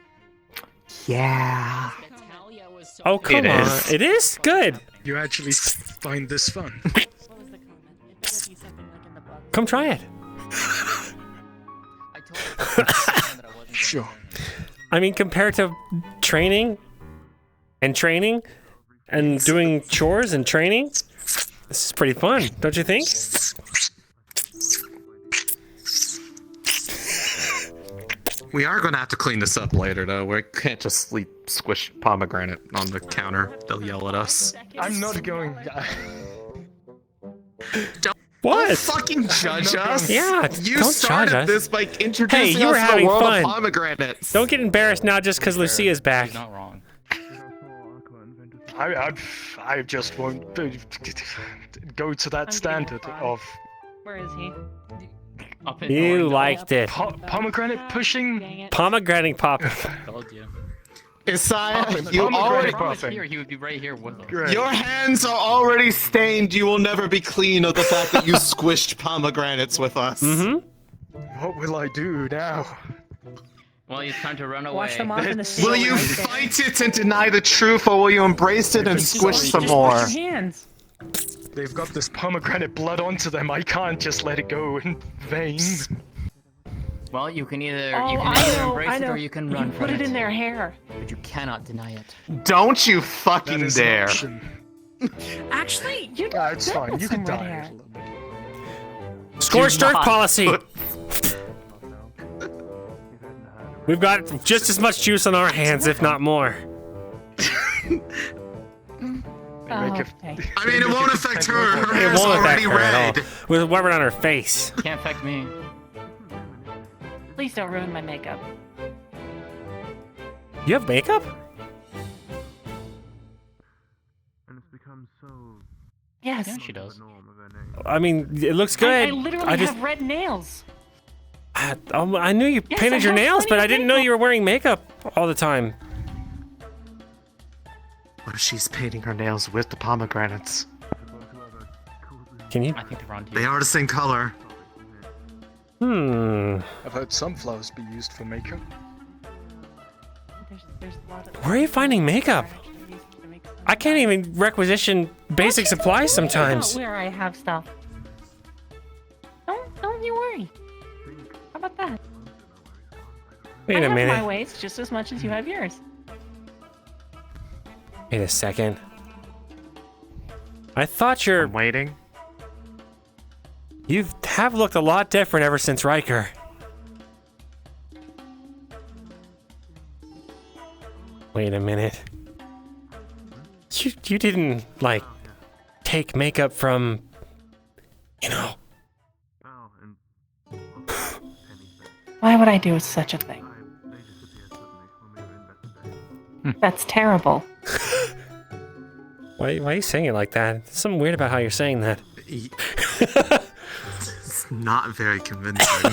Yeah. Natalia was so. Oh, come on. It is? Good. You actually find this fun. What was the comment? It should be something like in the book. Come try it. Sure. I mean, compared to training and doing chores and training, this is pretty fun, don't you think? We are gonna have to clean this up later, though. We can't just squish pomegranate on the counter. They'll yell at us. I'm not going. Don't fucking judge us. Yeah, you don't started judge us. this by introducing Hey, you were us to the having world fun. of pomegranates. Don't get embarrassed now just because Lucia's back. She's not wrong. I just won't go to that standard of Where is he? You liked it. pomegranate pushing. Pomegranate pop. Told you. Isaiah, Pomegranate you already. popping. Here, he would be right here with us. Great. Your hands are already stained. You will never be clean of the fact that you squished pomegranates with us. Mm-hmm. What will I do now? Well, it's time to run away. Wash them off in the sea. Will you fight it and deny the truth, or will you embrace it and squish some Just more? wash your hands. They've got this pomegranate blood onto them. I can't just let it go in vain. Well, you can either Oh, embrace I it know. or you can You run put from it in their hair. But you cannot deny it. Don't you That fucking is an dare. option. Actually, you It's good fine. with You some can red die hair. a little bit. Scorched earth policy. We've got just as much juice on our hands, if not more. Oh, Make okay. I mean, it won't affect her. Her It hair's won't affect already her at red. all. With what on her face. Can't affect me. Please don't ruin my makeup. You have makeup? Yes. Yeah, she does. I mean, it looks I good. literally just, have red nails. I knew you Yes, painted I your have nails, but plenty I of didn't know makeup. you were wearing makeup all the time. What if she's painting her nails with the pomegranates? Can you? I think they're on to They you. are the same color. I've heard sunflowers be used for makeup. There's a lot of. Where are you finding makeup? I can't even requisition basic supplies sometimes. Where I have stuff. Don't you worry. How about that? Wait I a have minute. my ways just as much as you have yours. Wait a second. I thought you're. I'm waiting. You have looked a lot different ever since Riker. Wait a minute. You didn't, like, take makeup from, you know... Why would I do such a thing? That's terrible. Why are you saying it like that? There's something weird about how you're saying that. It's not very convincing.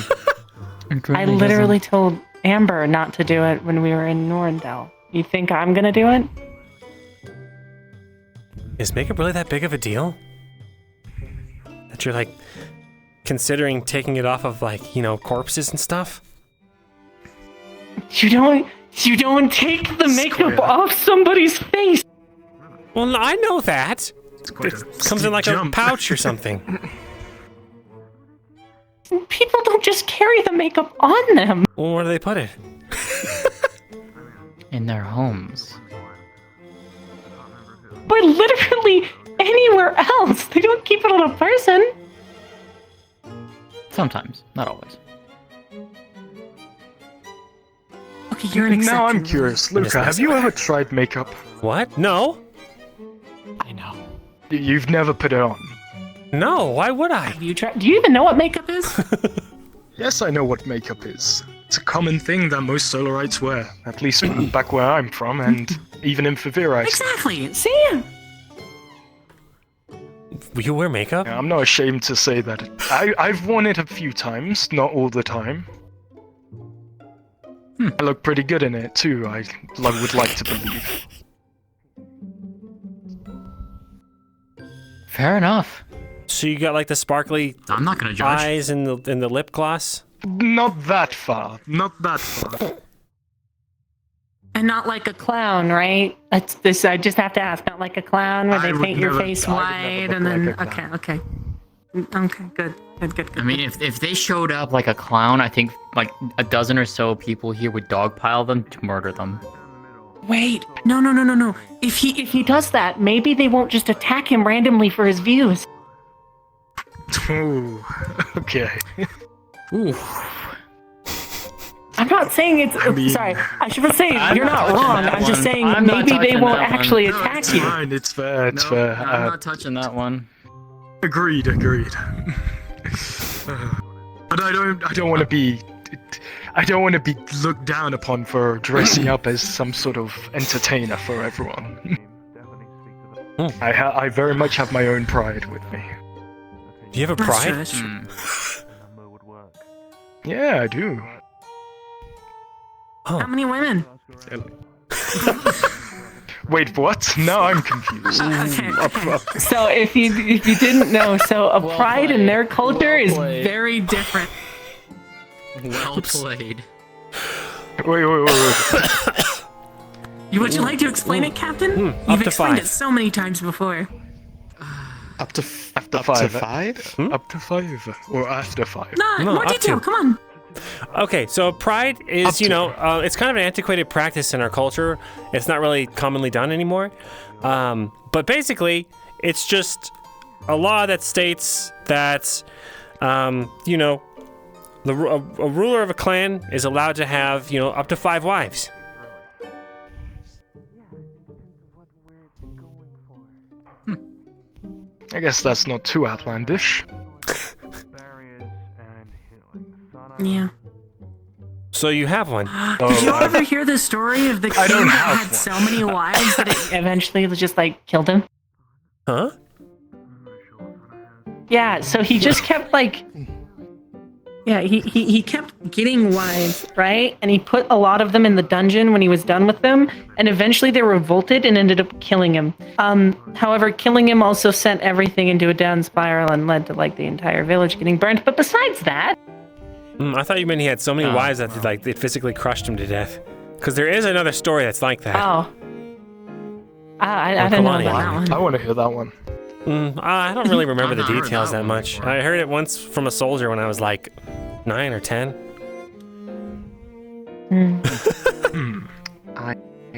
I literally told Amber not to do it when we were in Norndell. You think I'm gonna do it? Is makeup really that big of a deal? That you're, like, considering taking it off of, like, you know, corpses and stuff? You don't take the makeup off somebody's face! Well, I know that. It comes in like a pouch or something. People don't just carry the makeup on them. Well, where do they put it? In their homes. But literally anywhere else. They don't keep it on a person. Sometimes, not always. Okay, you're an exception. Now I'm curious, Luca, have you ever tried makeup? What? No. I know. You've never put it on? No, why would I? Have you tried? Do you even know what makeup is? Yes, I know what makeup is. It's a common thing that most Solarites wear, at least back where I'm from, and even in Favira. Exactly. See? You wear makeup? Yeah, I'm not ashamed to say that. I've worn it a few times, not all the time. I look pretty good in it too, I would like to believe. Fair enough. So you got like the sparkly I'm not gonna judge. eyes and the lip gloss? Not that far. Not that far. And not like a clown, right? That's this. I just have to ask. Not like a clown where they paint your face white and then. Okay. Good. I mean, if they showed up like a clown, I think like a dozen or so people here would dogpile them to murder them. Wait, no. If he does that, maybe they won't just attack him randomly for his views. Ooh, okay. Ooh. I'm not saying it's. Sorry, I should say you're not wrong. I'm just saying I'm not maybe they touching won't that one. actually No, attack it's you. fine, it's fair, it's fair. I'm not touching that one. Agreed. But I don't want to be. I don't want to be looked down upon for dressing up as some sort of entertainer for everyone. I very much have my own pride with me. Do you have a pride? That's true. Yeah, I do. How many women? Wait, what? Now I'm confused. Okay. So if you didn't know, so a pride in their culture is very different. Well played. Wait. Would you like to explain it, Captain? You've explained it so many times before. Up to five? To 5? Up to 5 or after 5? No, more detail. Come on. Okay, so pride is, it's kind of an antiquated practice in our culture. It's not really commonly done anymore. But basically, it's just a law that states that, a ruler of a clan is allowed to have, up to 5 wives. I guess that's not too outlandish. Yeah. So you have one. Did you ever hear the story of the king that had so many wives that it eventually just killed him? Huh? Yeah, so he just kept he kept getting wives, right? And he put a lot of them in the dungeon when he was done with them, and eventually they revolted and ended up killing him. However, killing him also sent everything into a down spiral and led to the entire village getting burnt. But besides that, I thought you meant he had so many wives that it physically crushed him to death. Because there is another story that's like that. Oh. I didn't know about that one. I want to hear that one. I don't really remember the details that much. I heard it once from a soldier when I was 9 or 10. I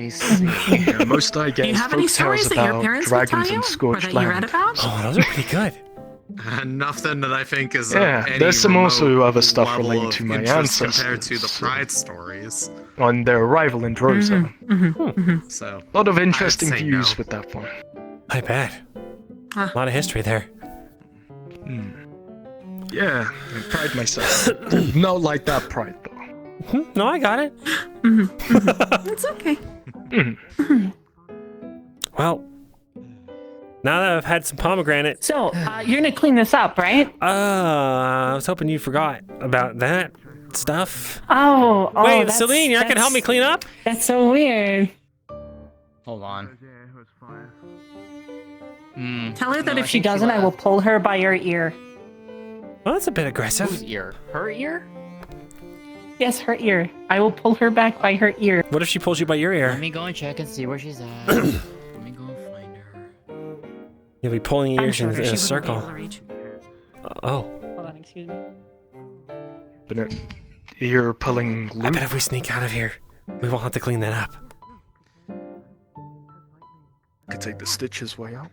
see. Yeah, most I get Do you is have any folk tales stories that your about parents would tell dragons you? and Or scorched that you read land. about? Oh, those are pretty good. Nothing that I think is Yeah, any there's some also remote other stuff level related of to my interest ancestors. compared to the Pride stories. On their arrival in Drosa. So A lot of interesting I'd say views no. with that one. I bet. A lot of history there. Yeah, I pride myself. Not like that pride, though. No, I got it. It's okay. Well, now that I've had some pomegranate. So, you're gonna clean this up, right? I was hoping you forgot about that stuff. Oh, Wait, that's- Celine, you can help me clean up? That's so weird. Hold on. Tell her that If she doesn't, I will pull her by your ear. Well, that's a bit aggressive. Whose ear? Her ear? Yes, her ear. I will pull her back by her ear. What if she pulls you by your ear? Let me go and check and see where she's at. Let me go and find her. You'll be pulling your I'm ears sure in she a wouldn't be circle. able to reach. Oh. Hold on, excuse me. But ear pulling loop. I bet if we sneak out of here, we won't have to clean that up. Could take the stitches way out.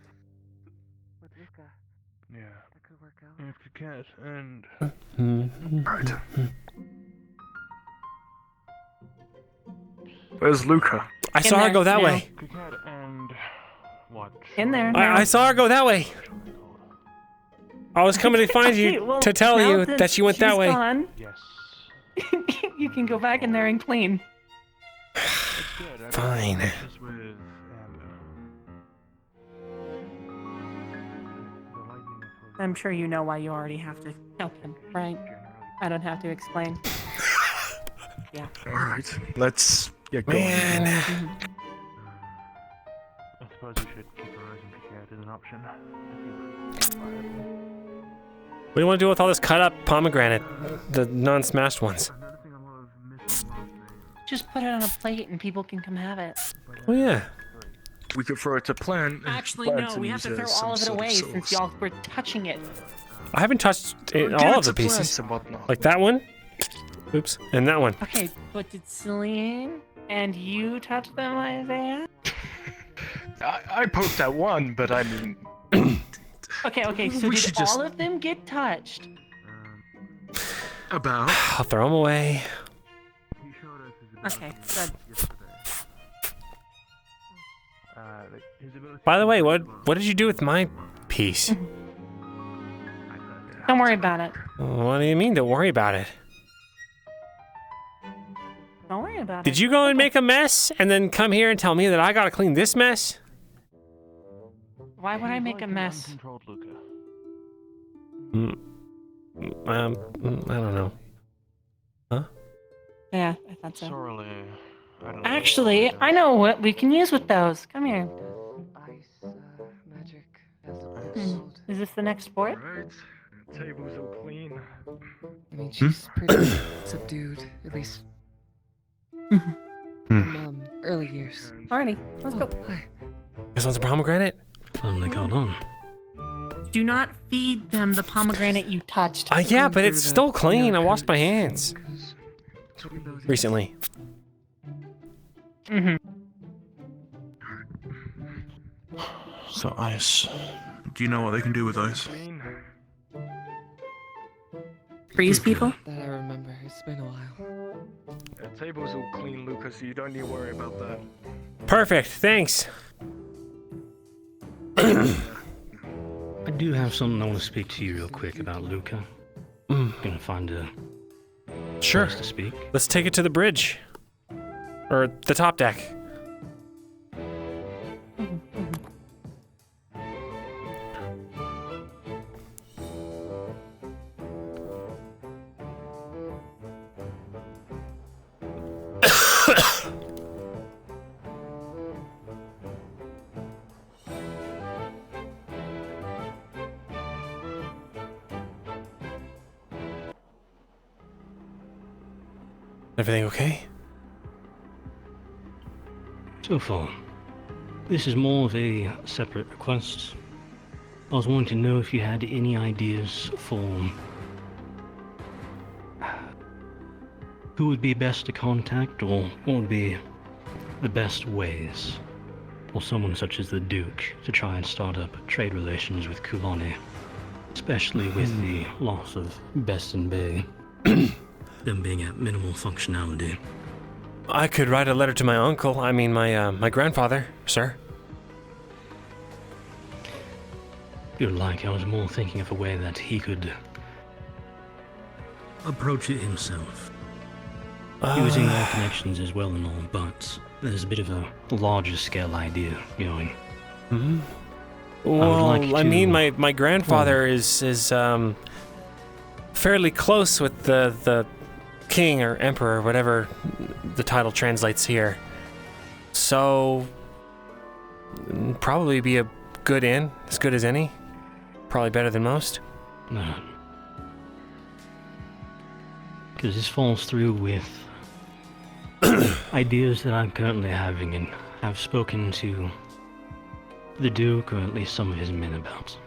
Yeah. If you can't, and Right. Where's Luca? I saw her go that way. and what? In there. I saw her go that way. I was coming to find you Okay, well, to tell now you that she went that she's way. gone, Yes. you can go back in there and clean. Fine. I'm sure you know why you already have to help him, right? I don't have to explain. Yeah. Alright, let's get going. Man. I suppose we should keep our eyes on Picard as an option. What do you want to do with all this cut up pomegranate? The non-smashed ones. Just put it on a plate and people can come have it. Oh yeah. We could throw it to plant. Actually, no, we have to throw all of it away since y'all were touching it. I haven't touched Give all it of the to plants pieces. and whatnot. Like that one. Oops. And that one. Okay, but did Celine and you touch them, Isaiah? I poked at one, but I mean... Okay, so We did should just- all of them get touched? About. I'll throw them away. Okay, good. By the way, what did you do with my piece? Don't worry about it. What do you mean? Don't worry about it. Don't worry about it. Did you go and make a mess and then come here and tell me that I gotta clean this mess? Why would I make a mess? I don't know. Huh? Yeah, I thought so. Sorely, I don't know. Actually, I know what we can use with those. Come here. Magic. Is this the next sport? Right. Tables all clean. I mean, she's pretty subdued, at least from early years. Alrighty, let's go. This one's a pomegranate? Finally got on. Do not feed them the pomegranate you touched. Yeah, but it's still clean. I washed my hands. Recently. Mm-hmm. So ice. Do you know what they can do with ice? Freeze people? That I remember. It's been a while. The table's all clean, Lucas, so you don't need to worry about that. Perfect. Thanks. I do have something I want to speak to you real quick about Luca. Gonna find a Sure. place to speak. Let's take it to the bridge. Or the top deck. Everything okay? So far, this is more of a separate request. I was wanting to know if you had any ideas for who would be best to contact, or what would be the best ways for someone such as the Duke to try and start up trade relations with Kulani. especially with the loss of Beston Bay, them being at minimal functionality. I could write a letter to my uncle, my grandfather, sir. If you'd like, I was more thinking of a way that he could approach it himself. Using their connections as well and all, but there's a bit of a larger scale idea going. Mm-hmm. Well, my grandfather is fairly close with the king or emperor, whatever the title translates here. So, probably be a good in, as good as any. Probably better than most. No. Because this falls through with ideas that I'm currently having and have spoken to the Duke, or at least some of his men, about.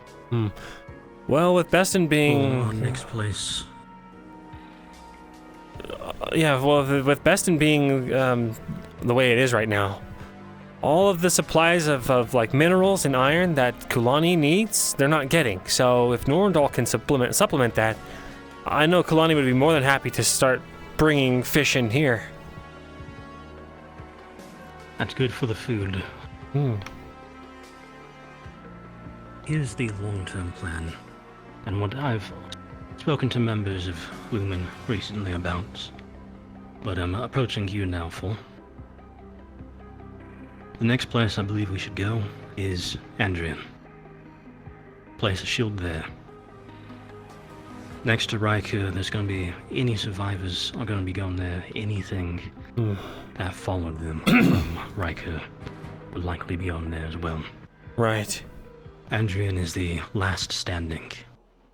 Well, with Beston being... next place. With Beston being the way it is right now, all of the supplies of like minerals and iron that Kulani needs, they're not getting. So if Norndal can supplement that, I know Kulani would be more than happy to start bringing fish in here. That's good for the food. Here's the long-term plan, and what I've spoken to members of Lumen recently about, but I'm approaching you now for. The next place I believe we should go is Andrian. Place a shield there. Next to Riker, there's going to be any survivors are going to be going there. Anything that followed them from Riker would likely be on there as well. Right. Andrian is the last standing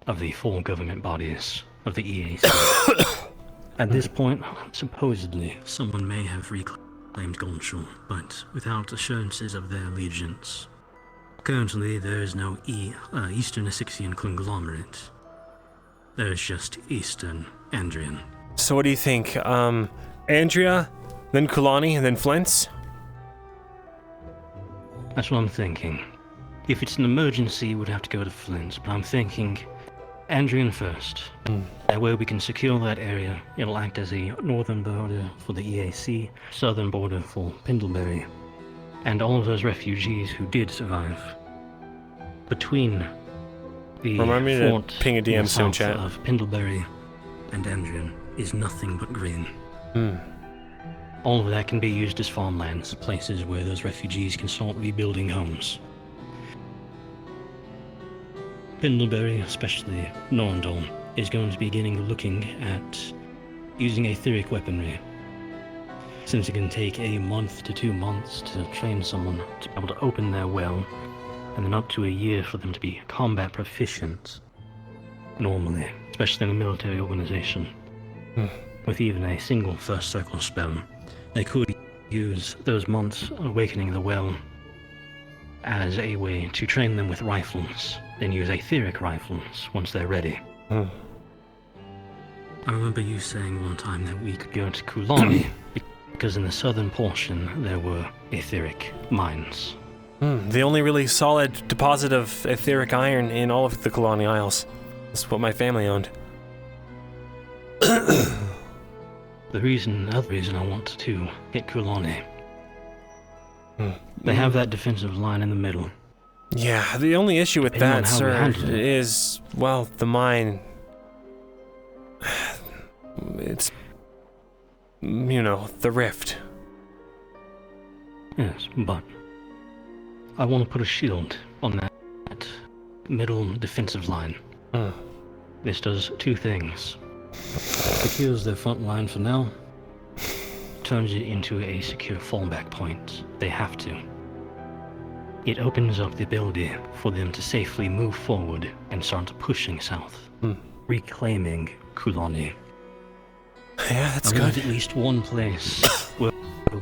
of the four government bodies of the EAC. At this point, supposedly, someone may have reclaimed Gonshore, but without assurances of their allegiance. Currently, there is no Eastern Assixian conglomerate. There is just Eastern Andrian. So what do you think? Andrea, then Kulani, and then Flint's? That's what I'm thinking. If it's an emergency, we'd have to go to Flint's, but I'm thinking Andrian first. That way we can secure that area. It'll act as a northern border for the EAC, southern border for Pendlebury, and all of those refugees who did survive. Between the Remind me fort to ping a DM soon, chat. Of Pendlebury and Andrian is nothing but green. All of that can be used as farmlands, places where those refugees can start rebuilding homes. Pendlebury, especially Norndal, is going to be looking at using etheric weaponry. Since it can take a month to 2 months to train someone to be able to open their well, and then up to a year for them to be combat proficient, normally, especially in a military organization. With even a single first circle spell, they could use those months awakening the well as a way to train them with rifles, then use etheric rifles once they're ready. I remember you saying one time that we could go to Kulani, because in the southern portion there were etheric mines. The only really solid deposit of etheric iron in all of the Kulani Isles. That's what my family owned. The other reason I want to hit Kulani. They have that defensive line in the middle. Yeah, the only issue with Depending on that, how we sir, handle it. is, well, the mine. It's, the rift. Yes, but I want to put a shield on that middle defensive line. This does two things. Secures their front line for now, turns it into a secure fallback point. They have to. It opens up the ability for them to safely move forward and start pushing south, reclaiming Kulani. Yeah, that's I want good. at least one place where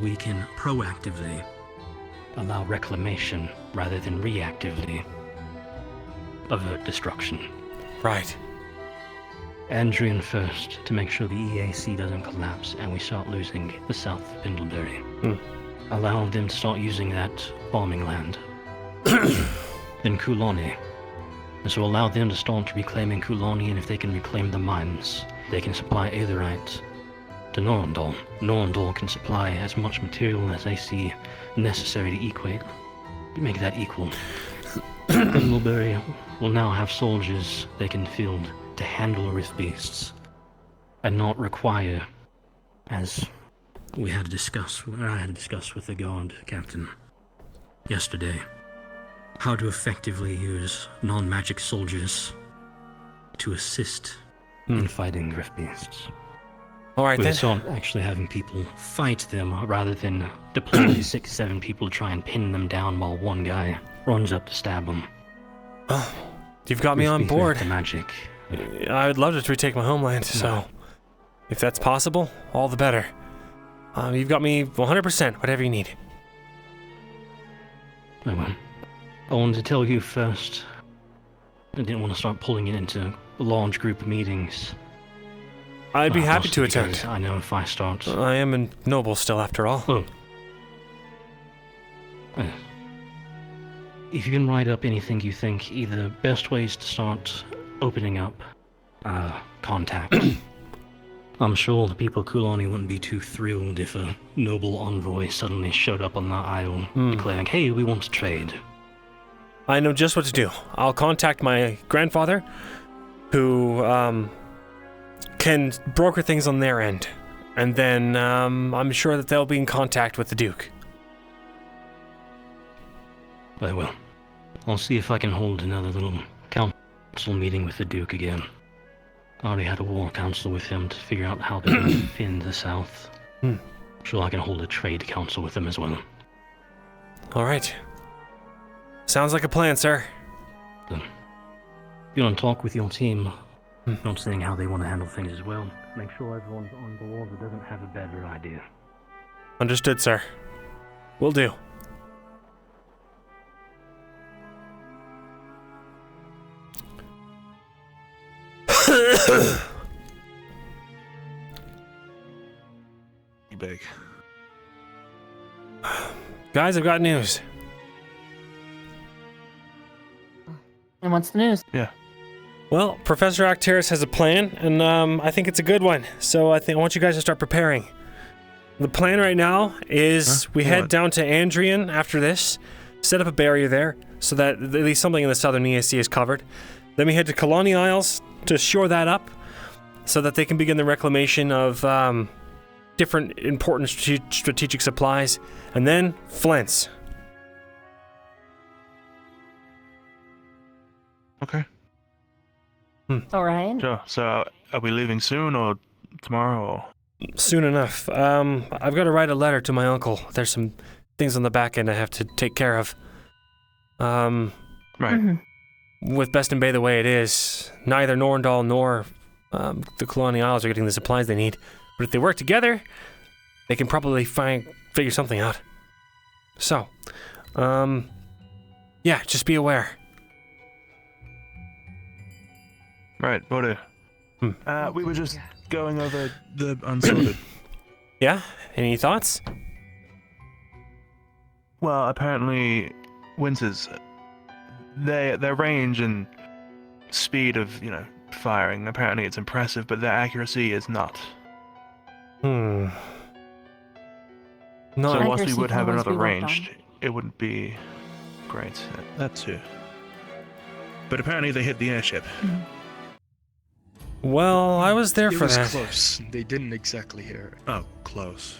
we can proactively allow reclamation rather than reactively avert destruction. Right. Andrian first, to make sure the EAC doesn't collapse and we start losing the south of Pendlebury. Allow them to start using that farming land. Then Kulani. This will allow them to start reclaiming Kulani, and if they can reclaim the mines, they can supply Aetherite to Norandol. Norandol can supply as much material as they see necessary to equate. Make that equal. Brindleberry will now have soldiers they can field to handle Rift Beasts, and not require, as I had discussed with the guard captain yesterday, how to effectively use non-magic soldiers to assist in fighting Rift Beasts. Alright then. So actually having people fight them rather than deploy 6-7 people to try and pin them down while one guy runs up to stab them. Oh, you've got me on board. The magic. I would love to retake my homeland, so if that's possible, all the better. You've got me 100%, whatever you need. Oh, well. I wanted to tell you first. I didn't want to start pulling it into large group meetings. I'd be happy to attend. I know if I start... I am a noble still, after all. Oh. If you can write up anything you think, either best ways to start opening up contact. I'm sure the people of Kulani wouldn't be too thrilled if a noble envoy suddenly showed up on the Isle declaring, hey, we want to trade. I know just what to do. I'll contact my grandfather, who can broker things on their end. And then I'm sure that they'll be in contact with the Duke. I will. I'll see if I can hold another little council meeting with the Duke again. I already had a war council with him to figure out how to defend the South. Sure, I can hold a trade council with him as well. Alright. Sounds like a plan, sir. If you want to talk with your team, not saying how they want to handle things as well, make sure everyone's on board that doesn't have a better idea. Understood, sir. Will do. Big. Guys, I've got news. And what's the news? Yeah. Well, Professor Acteris has a plan, and I think it's a good one. So I want you guys to start preparing. The plan right now is we head down to Andrian after this, set up a barrier there, so that at least something in the southern EAC is covered. Then we head to Colony Isles to shore that up, so that they can begin the reclamation of different important strategic supplies, and then Flint's. Okay. All right. Sure. So, are we leaving soon or tomorrow? Or? Soon enough. I've got to write a letter to my uncle. There's some things on the back end I have to take care of. Right. With Beston Bay the way it is, neither Norandol nor the Colony Isles are getting the supplies they need. But if they work together, they can probably figure something out. So, yeah, just be aware. Right, Bodo. We were just going over the unsorted. Yeah? Any thoughts? Well, apparently, Winters, their range and speed of, firing, apparently it's impressive, but their accuracy is not. No. So whilst we would have another ranged, it wouldn't be great. That too. But apparently they hit the airship. Well, I was there for that. It was close. They didn't exactly hear it. Oh, close.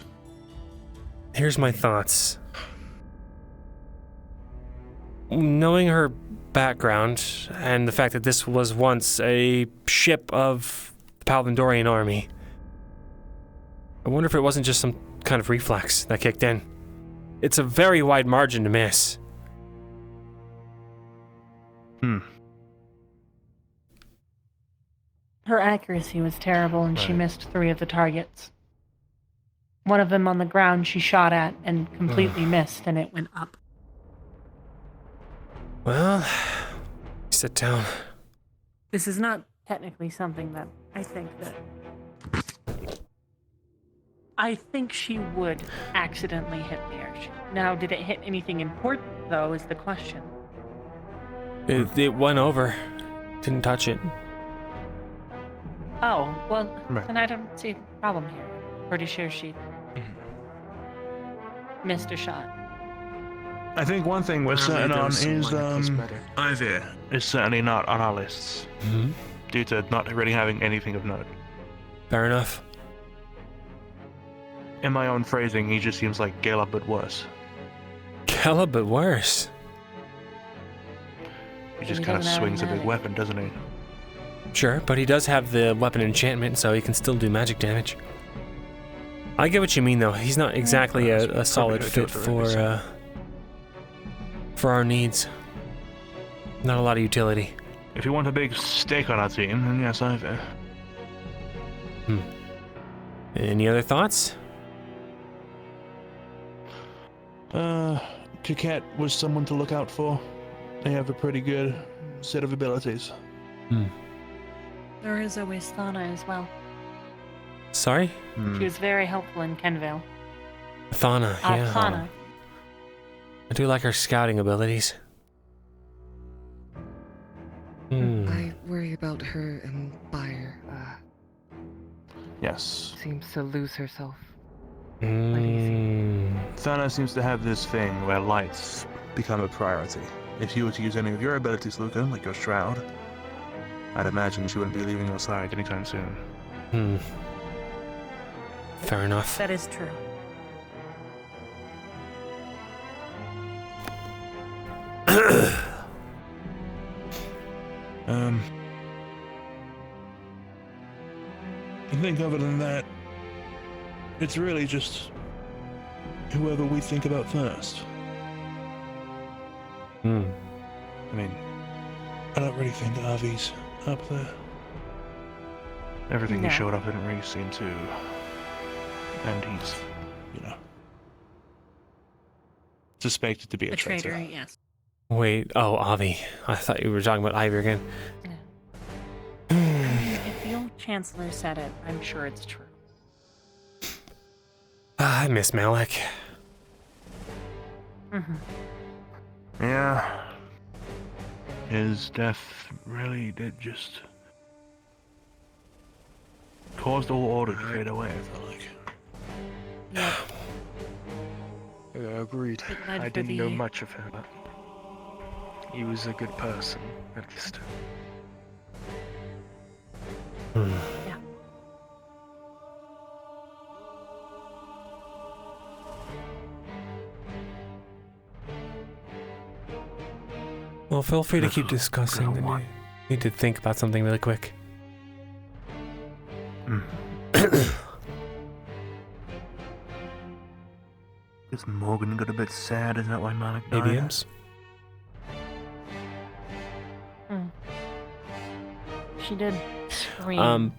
Here's my thoughts. Knowing her background, and the fact that this was once a ship of the Palvandorian army, I wonder if it wasn't just some kind of reflex that kicked in. It's a very wide margin to miss. Her accuracy was terrible, and she missed 3 of the targets. One of them on the ground she shot at and completely missed, and it went up. Well, sit down. This is not technically something that I think she would accidentally hit the airship. Now, did it hit anything important, though, is the question. It went over. Didn't touch it. Oh, well, Right. then I don't see a problem here. Pretty sure she missed a shot. I think one thing we're Apparently certain there on was some is minor cosmetic. Ivy is certainly not on our lists due to not really having anything of note. Fair enough. In my own phrasing, he just seems like Gala but worse. Gala but worse. He just He kind of doesn't have swings a big magic. weapon, doesn't he? Sure, but he does have the weapon enchantment, so he can still do magic damage. I get what you mean, though. He's not exactly a solid fit for our needs. Not a lot of utility. If you want a big stake on our team, then yes, Ivy. Any other thoughts? Jaquette was someone to look out for. They have a pretty good set of abilities. There is always Thana as well. Sorry? She was very helpful in Kenvale. Thana, yeah. Thana. I do like her scouting abilities. I worry about her and Bayer. Yes. Seems to lose herself. Thana seems to have this thing where lights become a priority. If you were to use any of your abilities, Luca, like your Shroud, I'd imagine she wouldn't be leaving your side anytime soon. Fair enough. That is true. I think other than that, it's really just whoever we think about first. I mean, I don't really think Avi's up there. Everything No. he showed up didn't really seem to. And he's, suspected to be a traitor. Yes. Wait, oh, Avi. I thought you were talking about Ivy again. If the old Chancellor said it, I'm sure it's true. I miss Malik. Yeah. His death really did just caused all order to fade away, I felt like. Yep. Yeah, agreed. It led I for didn't know the- much of him, but he was a good person, at least. Yeah. Well, feel free to keep discussing. I need to think about something really quick. Guess Morgan got a bit sad, is that why Malik died? ABMs? She did scream.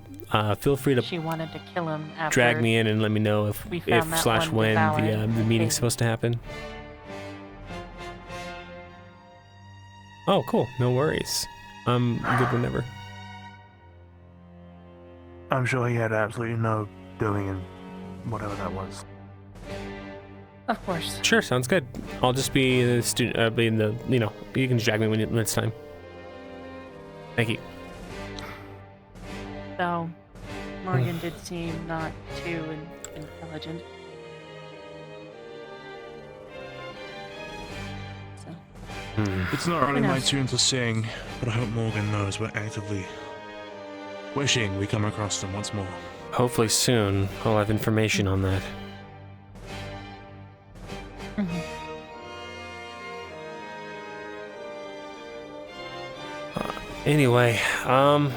Feel free to She wanted to kill him after drag me in and let me know if we found that one when devoured the meeting's baby. supposed to happen. Oh, cool. No worries. I'm good whenever. I'm sure he had absolutely no doing in whatever that was. Of course. Sure, sounds good. I'll just be the student. Be in the. You can just drag me when it's time. Thank you. Though Morgan did seem not too intelligent. So. It's not really Who my knows? tune to sing, but I hope Morgan knows we're actively wishing we come across them once more. Hopefully soon I'll have information on that. Anyway, there's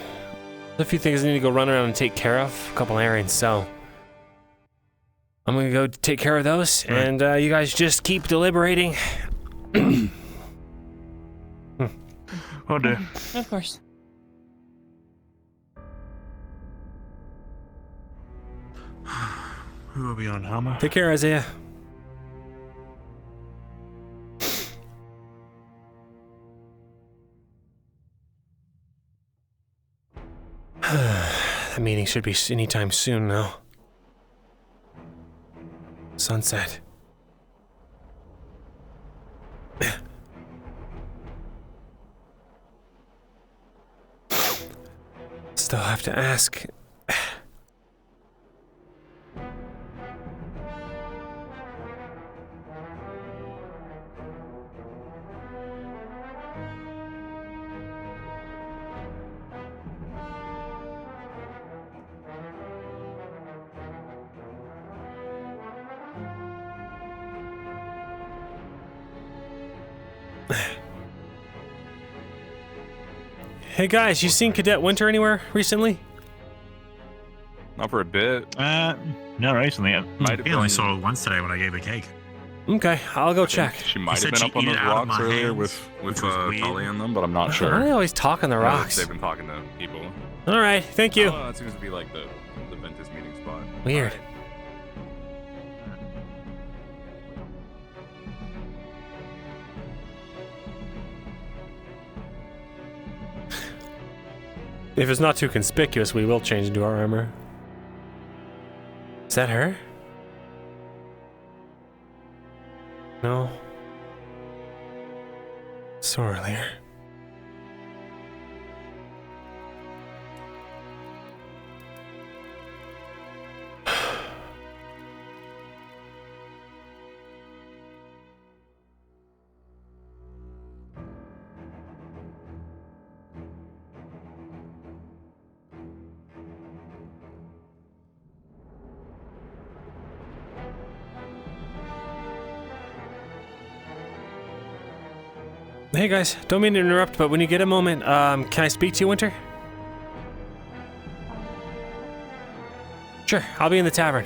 a few things I need to go run around and take care of. A couple errands, so I'm gonna go take care of those, and you guys just keep deliberating. Will do. Of course. Who are we on, Hammer? Take care, Isaiah. The meeting should be anytime soon now. Sunset. Still have to ask. Hey guys, you seen Cadet Winter anywhere recently? Not for a bit. Not recently. Might have I only been. saw it once today when I gave a cake. Okay, I'll go check. She might have been up on those rocks earlier with Tully and them, but I'm not sure. I always talk on the rocks. They've been talking to people. All right, thank you. Oh, that seems to be like the Ventus meeting spot. Weird. If it's not too conspicuous, we will change into our armor. Is that her? No. Saw her earlier. Hey guys, don't mean to interrupt, but when you get a moment, can I speak to you, Winter? Sure, I'll be in the tavern.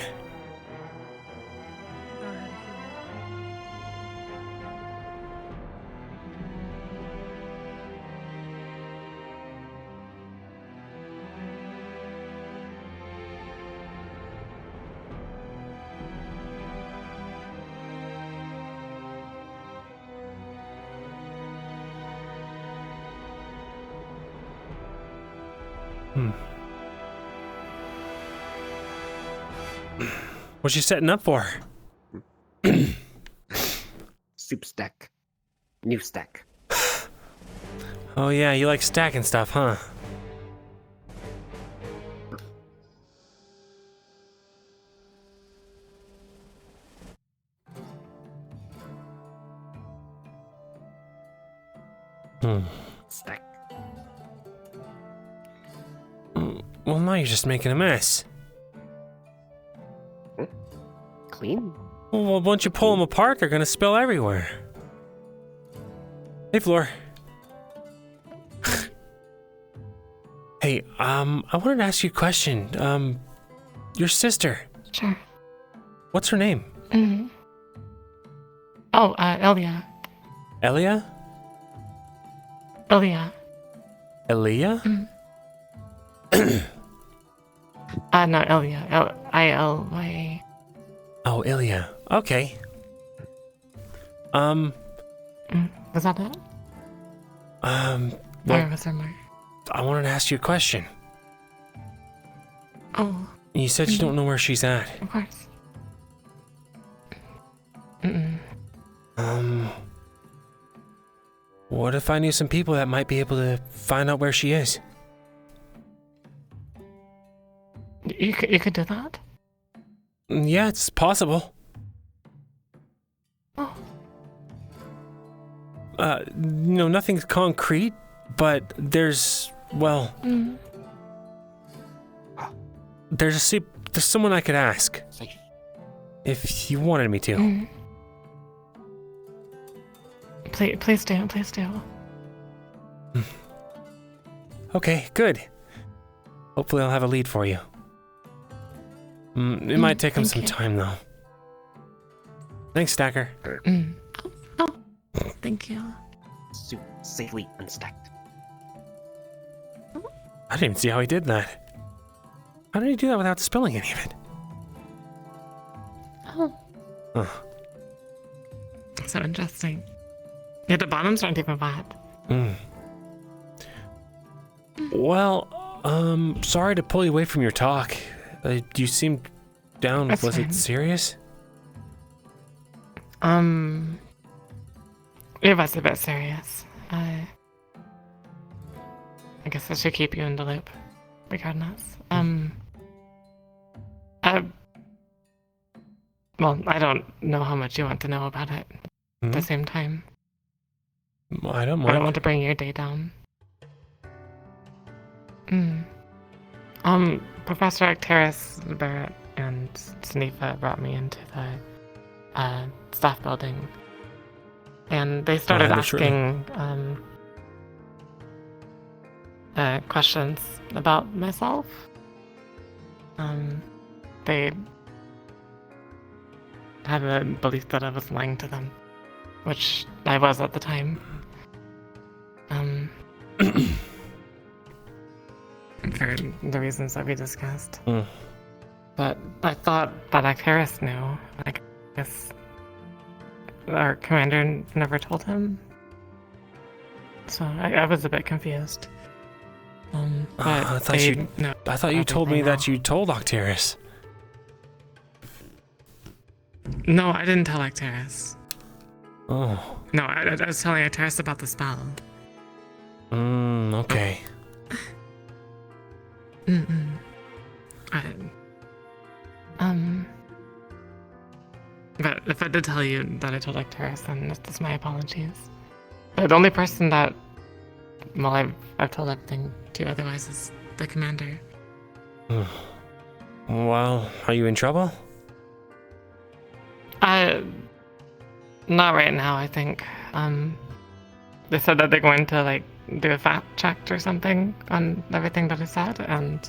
What's she setting up for? Soup stack. New stack. Oh yeah, you like stacking stuff, huh? Stack. Well, now you're just making a mess. Clean? Well, once you pull them apart, they're gonna spill everywhere. Hey, Floor. Hey, I wanted to ask you a question. Your sister. Sure. What's her name? Mm-hmm. Oh, Elia. Elia? Elia. Elia? Not Elia. I-L-Y-A. Oh, Ilya. Okay. Was that it? Well, Or was there more? I wanted to ask you a question. Oh. You said you don't know where she's at. Of course. What if I knew some people that might be able to find out where she is? You could do that? Yeah, it's possible. Oh. No, nothing's concrete, but there's, well... There's someone I could ask. If you wanted me to. Please do. Okay, good. Hopefully I'll have a lead for you. It might take him some time, though. Thanks, Stacker. Oh, thank you. Soup safely unstacked. I didn't even see how he did that. How did he do that without spilling any of it? Oh. Huh. So interesting. Yeah, the bottoms aren't even bad. Well, sorry to pull you away from your talk. You seemed down. That's Was fine. it serious? It was a bit serious. I guess I should keep you in the loop. regardless. Well, I don't know how much you want to know about it at the same time. I don't I mind. don't want to bring your day down. Professor Arcturus, Barrett, and Sneefa brought me into the staff building. And they started asking questions about myself. They had a belief that I was lying to them, which I was at the time. For the reasons that we discussed. But I thought that Arcturus knew. I guess our commander never told him. So I was a bit confused. But I thought you told me that you told Octaris. No, I didn't tell Arcturus. Oh. No, I was telling Arcturus about the spell. Okay. But if I did tell you that I told Arcturus, then that's my apologies. The only person that, well, I've told everything to otherwise is the commander. Well, are you in trouble? Not right now, I think. They said that they're going to, like, do a fact check or something on everything that I said, and,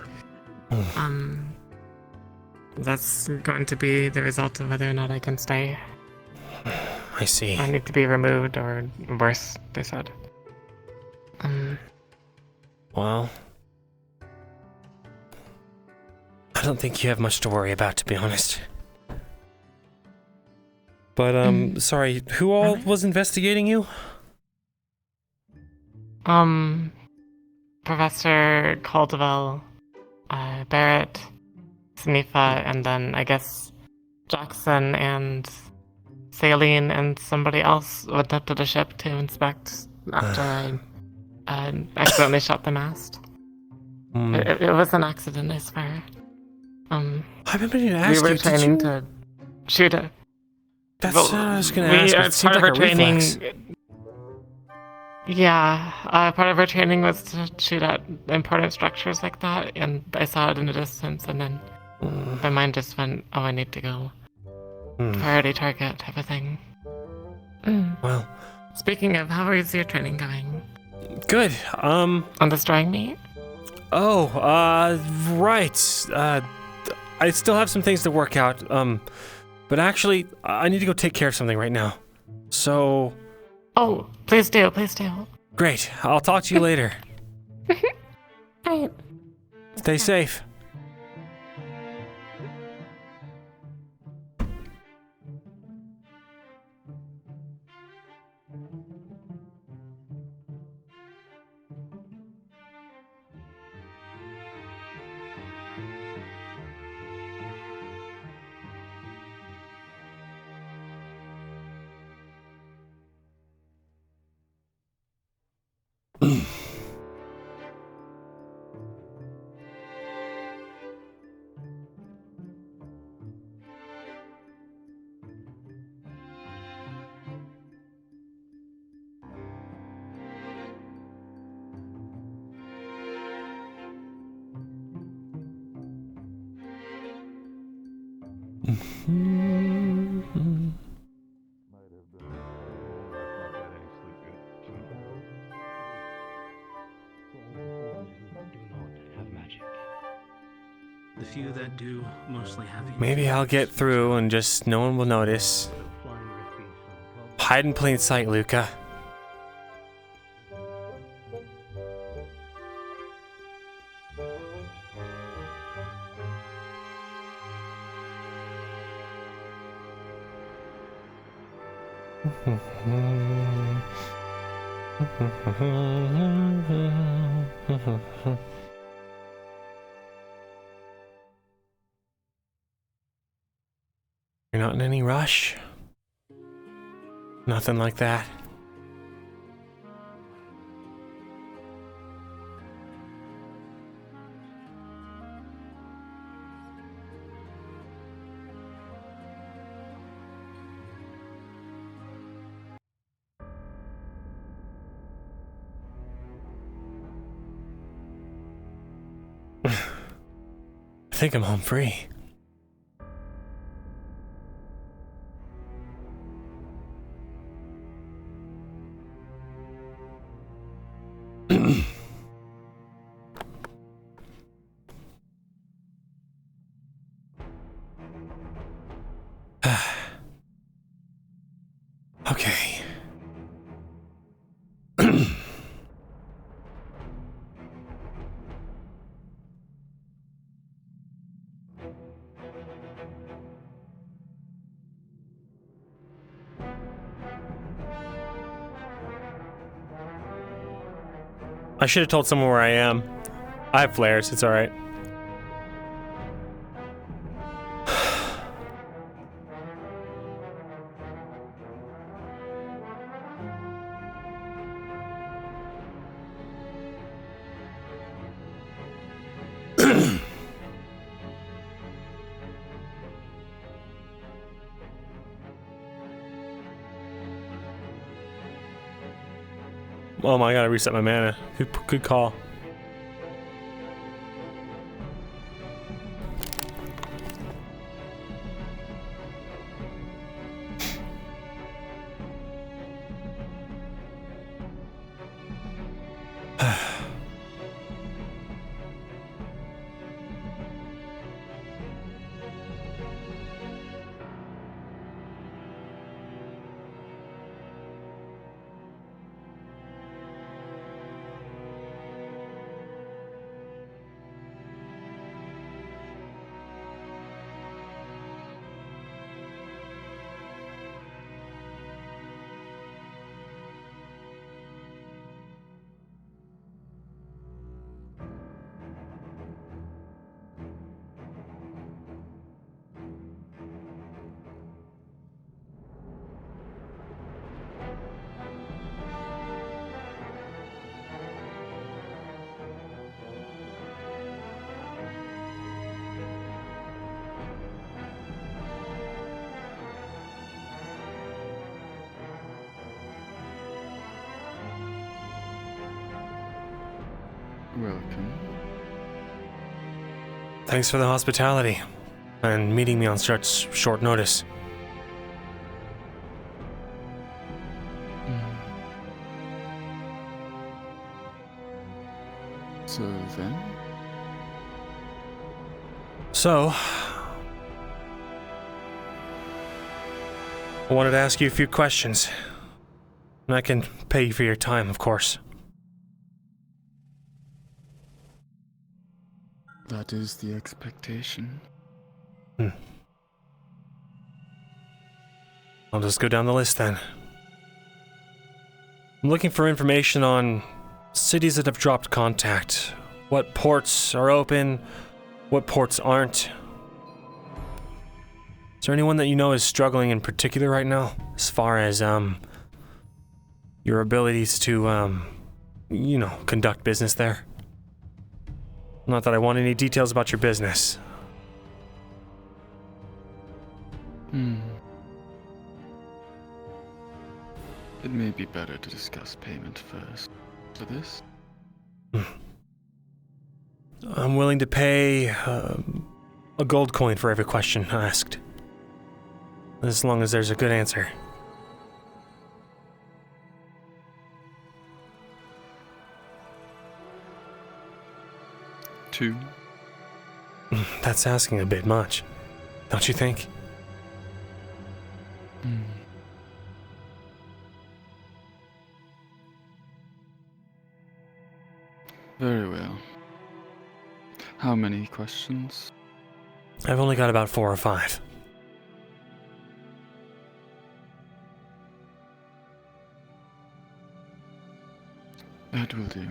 that's going to be the result of whether or not I can stay. I see. I need to be removed, or worse, they said. Well, I don't think you have much to worry about, to be honest. But, sorry, who all was investigating you? Professor Caldwell, Barrett, Sneefa, and then I guess Jackson and Saline and somebody else went up to the ship to inspect after I accidentally shot the mast. It was an accident, I swear. I've been meaning to ask we were you, training to shoot it. That's what I was gonna ask. It seemed like a reflex. Yeah, part of our training was to shoot at important structures like that, and I saw it in the distance, and then my mind just went, oh, I need to go. Priority target type of thing. Well, speaking of, how is your training going? Good. On destroying me? Oh, right. I still have some things to work out. But actually, I need to go take care of something right now. So. Oh, please do, please do. Great. I'll talk to you later. Alright. Stay safe. The few that do mostly have. Maybe I'll get through and just no one will notice. Hide in plain sight, Luca. You're not in any rush? Nothing like that? think I'm home free. Okay. I should have told someone where I am. I have flares, it's alright. Oh my, I gotta reset my mana. Good call. Welcome. Thanks for the hospitality and meeting me on such short notice. So then? So, I wanted to ask you a few questions. And I can pay you for your time, of course. That is the expectation. I'll just go down the list then. I'm looking for information on cities that have dropped contact. What ports are open, what ports aren't. Is there anyone that you know is struggling in particular right now? As far as, your abilities to, you know, conduct business there? Not that I want any details about your business. It may be better to discuss payment first. For this? I'm willing to pay a gold coin for every question asked. As long as there's a good answer. Two. That's asking a bit much, don't you think? Very well. How many questions? I've only got about 4 or 5. That will do.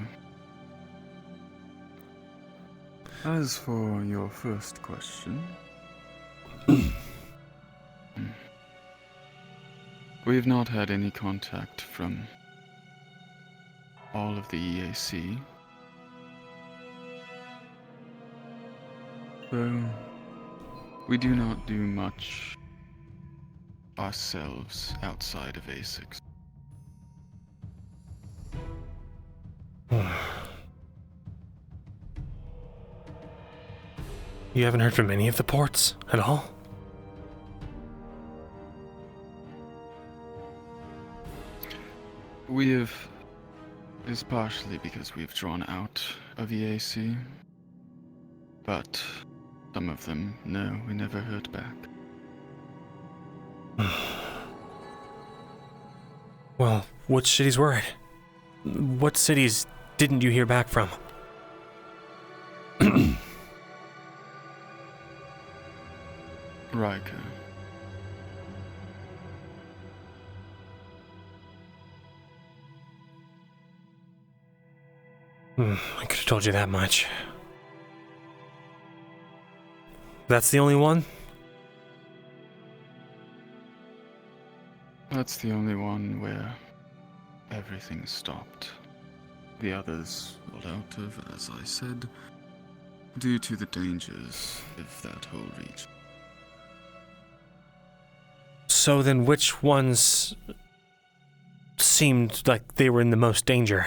As for your first question, we've not had any contact from all of the EAC. Though we do not do much ourselves outside of ASICs. You haven't heard from any of the ports at all? It's partially because we've drawn out of EAC. But some of them, no, we never heard back. Well, which cities were it? What cities didn't you hear back from? Riker. I could have told you that much. That's the only one? That's the only one where everything stopped. The others rolled out of, as I said, due to the dangers of that whole region. So then which ones seemed like they were in the most danger?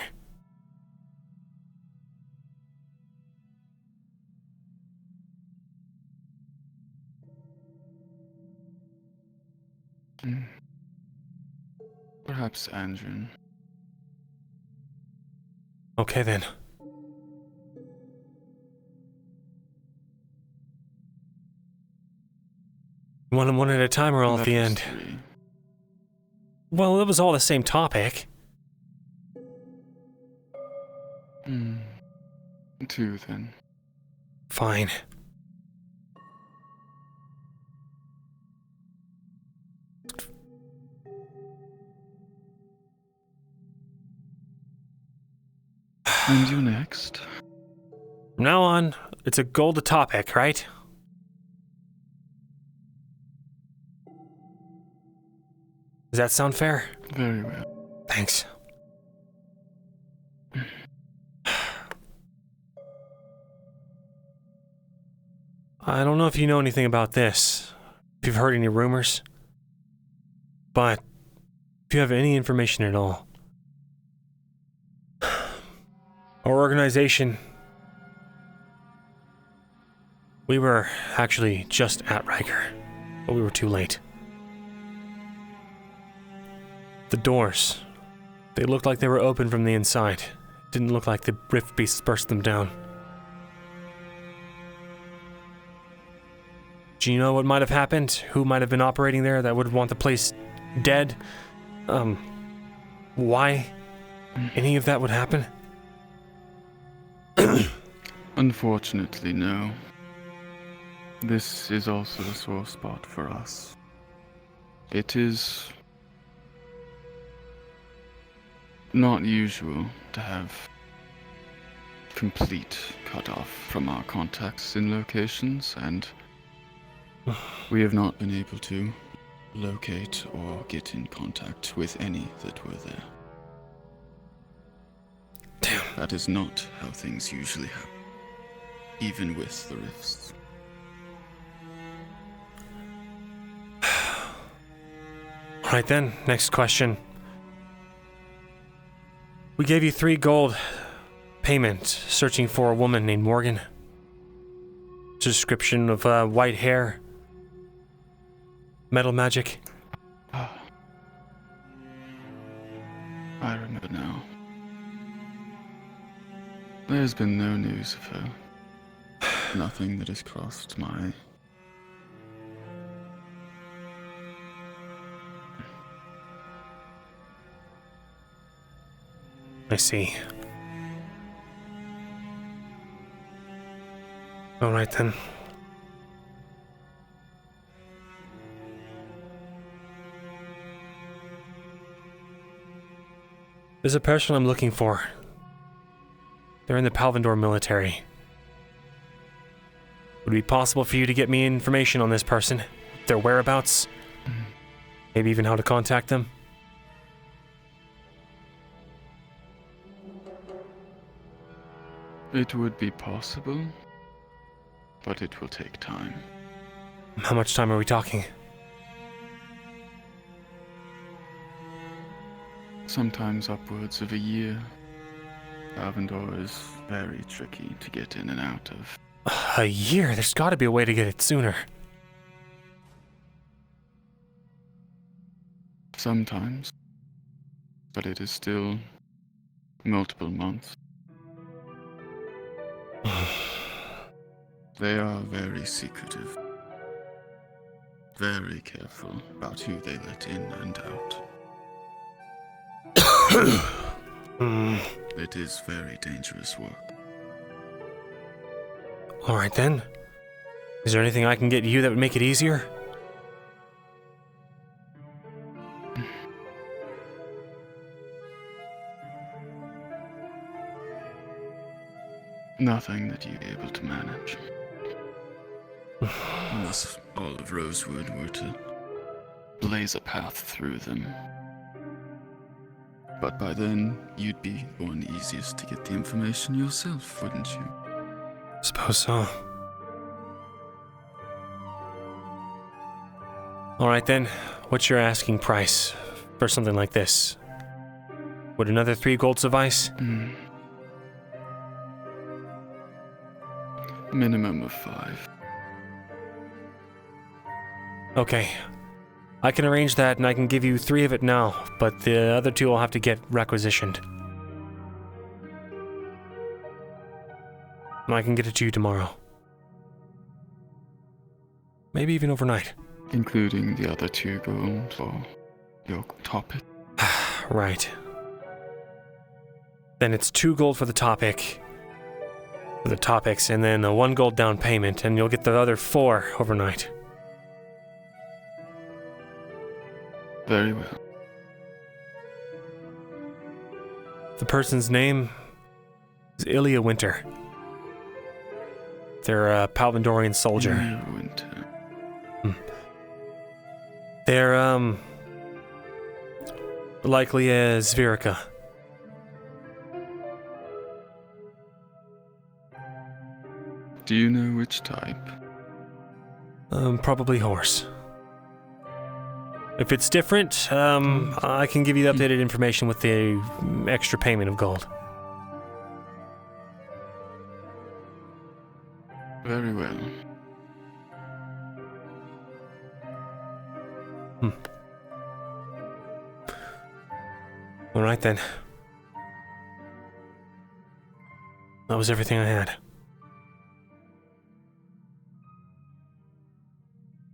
Perhaps Andrin. Okay then. You want them one at a time or all at the end? 3. Well, it was all the same topic. 2 then. Fine. And you next. From now on, it's a gold topic, right? Does that sound fair? Very well. Thanks. I don't know if you know anything about this, if you've heard any rumors, but if you have any information at all, our organization, we were actually just at Riker, but we were too late. The doors, they looked like they were open from the inside. It didn't look like the rift beasts burst them down. Do you know what might have happened? Who might have been operating there that would want the place dead? Why any of that would happen? Unfortunately, no. This is also a sore spot for us. It is not usual to have complete cut-off from our contacts in locations, and we have not been able to locate or get in contact with any that were there. Damn. That is not how things usually happen, even with the rifts. Alright then, next question. We gave you 3 gold payment searching for a woman named Morgan. Description of white hair, metal magic. I remember now. There's been no news of her. Nothing that has crossed my... I see. Alright then. There's a person I'm looking for. They're in the Palvandor military. Would it be possible for you to get me information on this person? Their whereabouts? Maybe even how to contact them? It would be possible, but it will take time. How much time are we talking? Sometimes upwards of a year. Palvandor is very tricky to get in and out of. A year? There's got to be a way to get it sooner. Sometimes. But it is still multiple months. They are very secretive. Very careful about who they let in and out. It is very dangerous work. Alright then. Is there anything I can get you that would make it easier? Nothing that you're able to manage. Unless all of Rosewood were to blaze a path through them. But by then, you'd be one easiest to get the information yourself, wouldn't you? Suppose so. Alright then, what's your asking price for something like this? Would another 3 gold suffice? Minimum of 5. Okay. I can arrange that and I can give you 3 of it now, but the other 2 will have to get requisitioned. And I can get it to you tomorrow. Maybe even overnight. Including the other 2 gold for your topic. Right. Then it's 2 gold for the topic. For the topics, and then a 1 gold down payment, and you'll get the other 4 overnight. Very well. The person's name is Ilya Winter. They're a Palvandorian soldier. Ilya Winter. They're, likely a Zvirica. Do you know which type? Probably horse. If it's different, I can give you the updated information with the extra payment of gold. Very well. Alright then. That was everything I had.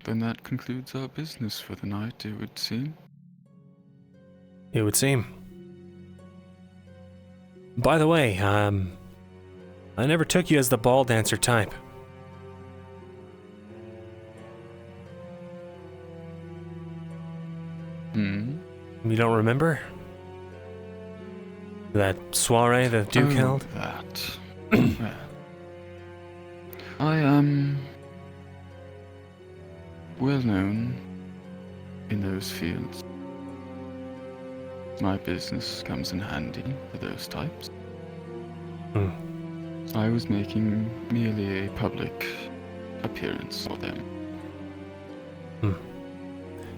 Then that concludes our business for the night, it would seem. It would seem. By the way, I never took you as the ball dancer type. You don't remember? That soiree the Duke held? That. Well, I am well known in those fields. My business comes in handy for those types. I was making merely a public appearance for them.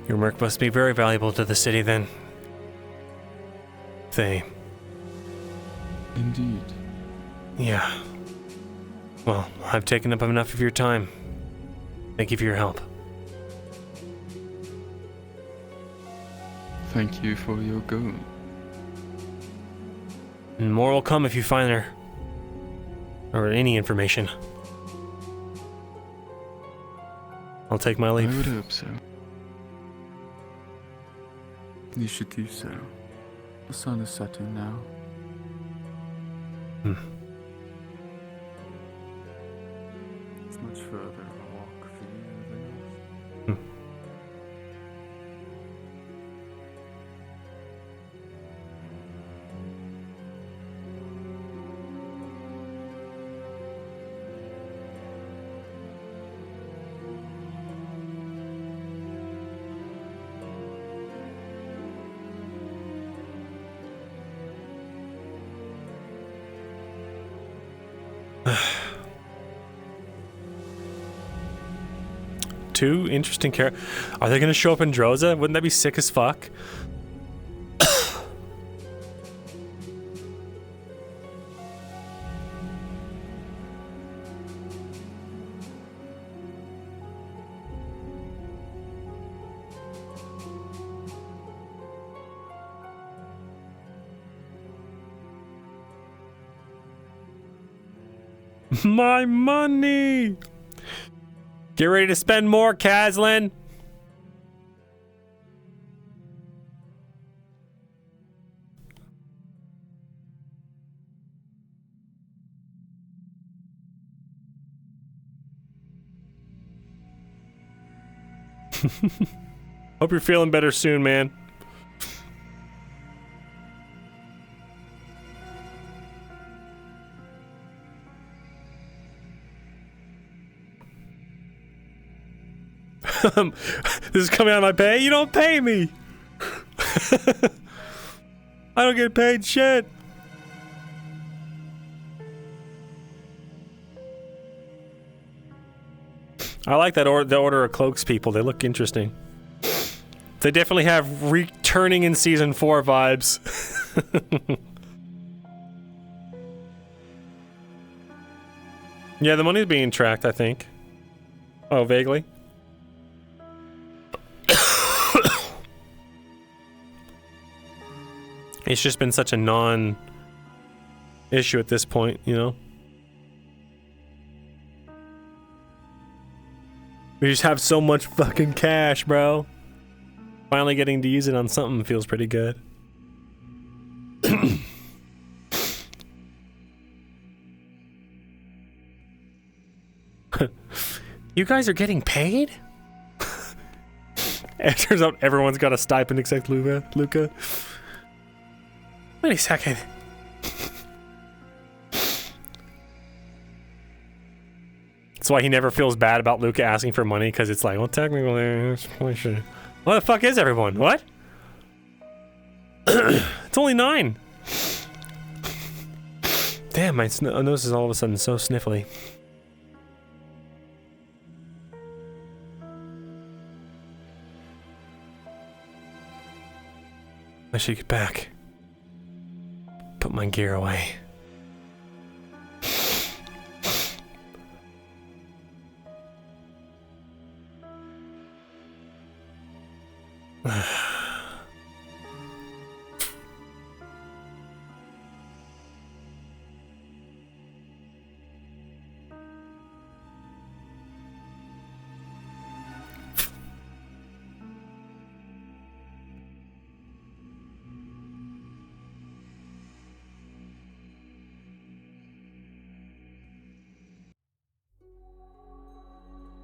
Your work must be very valuable to the city then. Indeed. Yeah. Well, I've taken up enough of your time. Thank you for your help. Thank you for your gold. And more will come if you find her. Or any information. I'll take my leave. I would hope so. You should do so. The sun is setting now. It's much further of a walk for you than us. Two interesting characters. Are they going to show up in Droza? Wouldn't that be sick as fuck? My money! Get ready to spend more, Kazlin! Hope you're feeling better soon, man. This is coming out of my pay? You don't pay me! I don't get paid shit! I like that the Order of Cloaks people. They look interesting. They definitely have returning in season 4 vibes. Yeah, the money's being tracked, I think. Oh, vaguely. It's just been such a non-issue at this point, you know? We just have so much fucking cash, bro. Finally getting to use it on something feels pretty good. You guys are getting paid? It turns out everyone's got a stipend except Luca. Wait a second. That's why he never feels bad about Luca asking for money, because it's like, well, technically, what the fuck is everyone? What? It's only 9. Damn, my nose is all of a sudden so sniffly. I should get back. Put my gear away.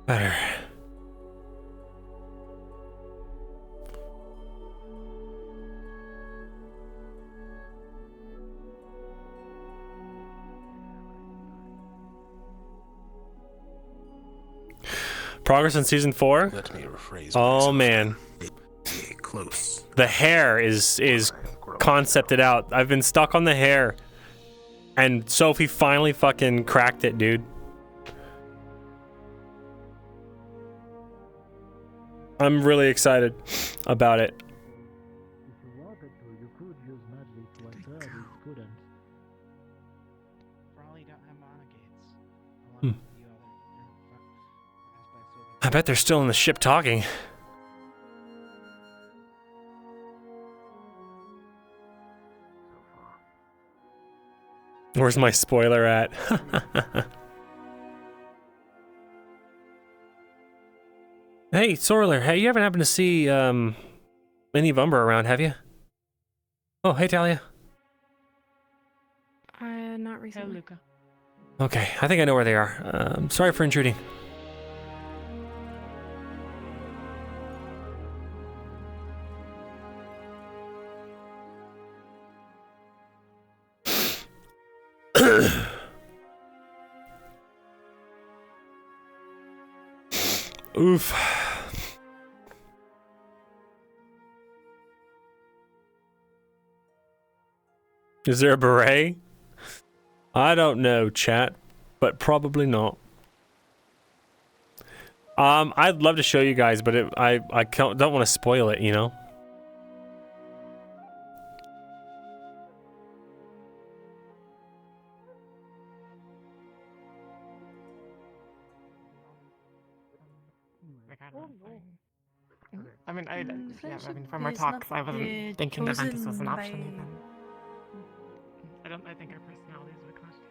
Better. Progress in season 4? Let me rephrase. Oh man. Close. The hair is concepted out. I've been stuck on the hair. And Sophie finally fucking cracked it, dude. I'm really excited about it. I bet they're still in the ship talking. Where's my spoiler at? Hey, Sorler, hey, you haven't happened to see any of Umber around, have you? Oh, hey, Talia. Not recently. Hey, Luca. Okay, I think I know where they are. Sorry for intruding. Oof. Is there a beret? I don't know, chat, but probably not. I'd love to show you guys, but I don't want to spoil it, you know? I mean, from our talks, I wasn't thinking that Ventus was an option. Even. I think our personalities would clash too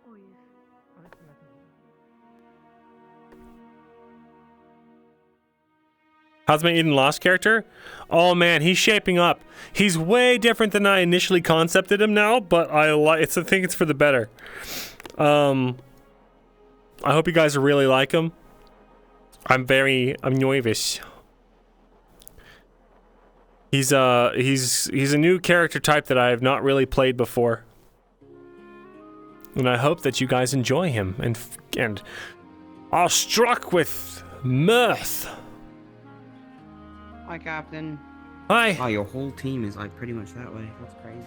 much. How's my Eden Lost character? Oh man, he's shaping up. He's way different than I initially concepted him now, but I think it's for the better. I hope you guys really like him. I'm nervous. He's a new character type that I have not really played before. And I hope that you guys enjoy him and are struck with mirth. Hi, Captain. Hi. Oh, your whole team is like pretty much that way. That's crazy.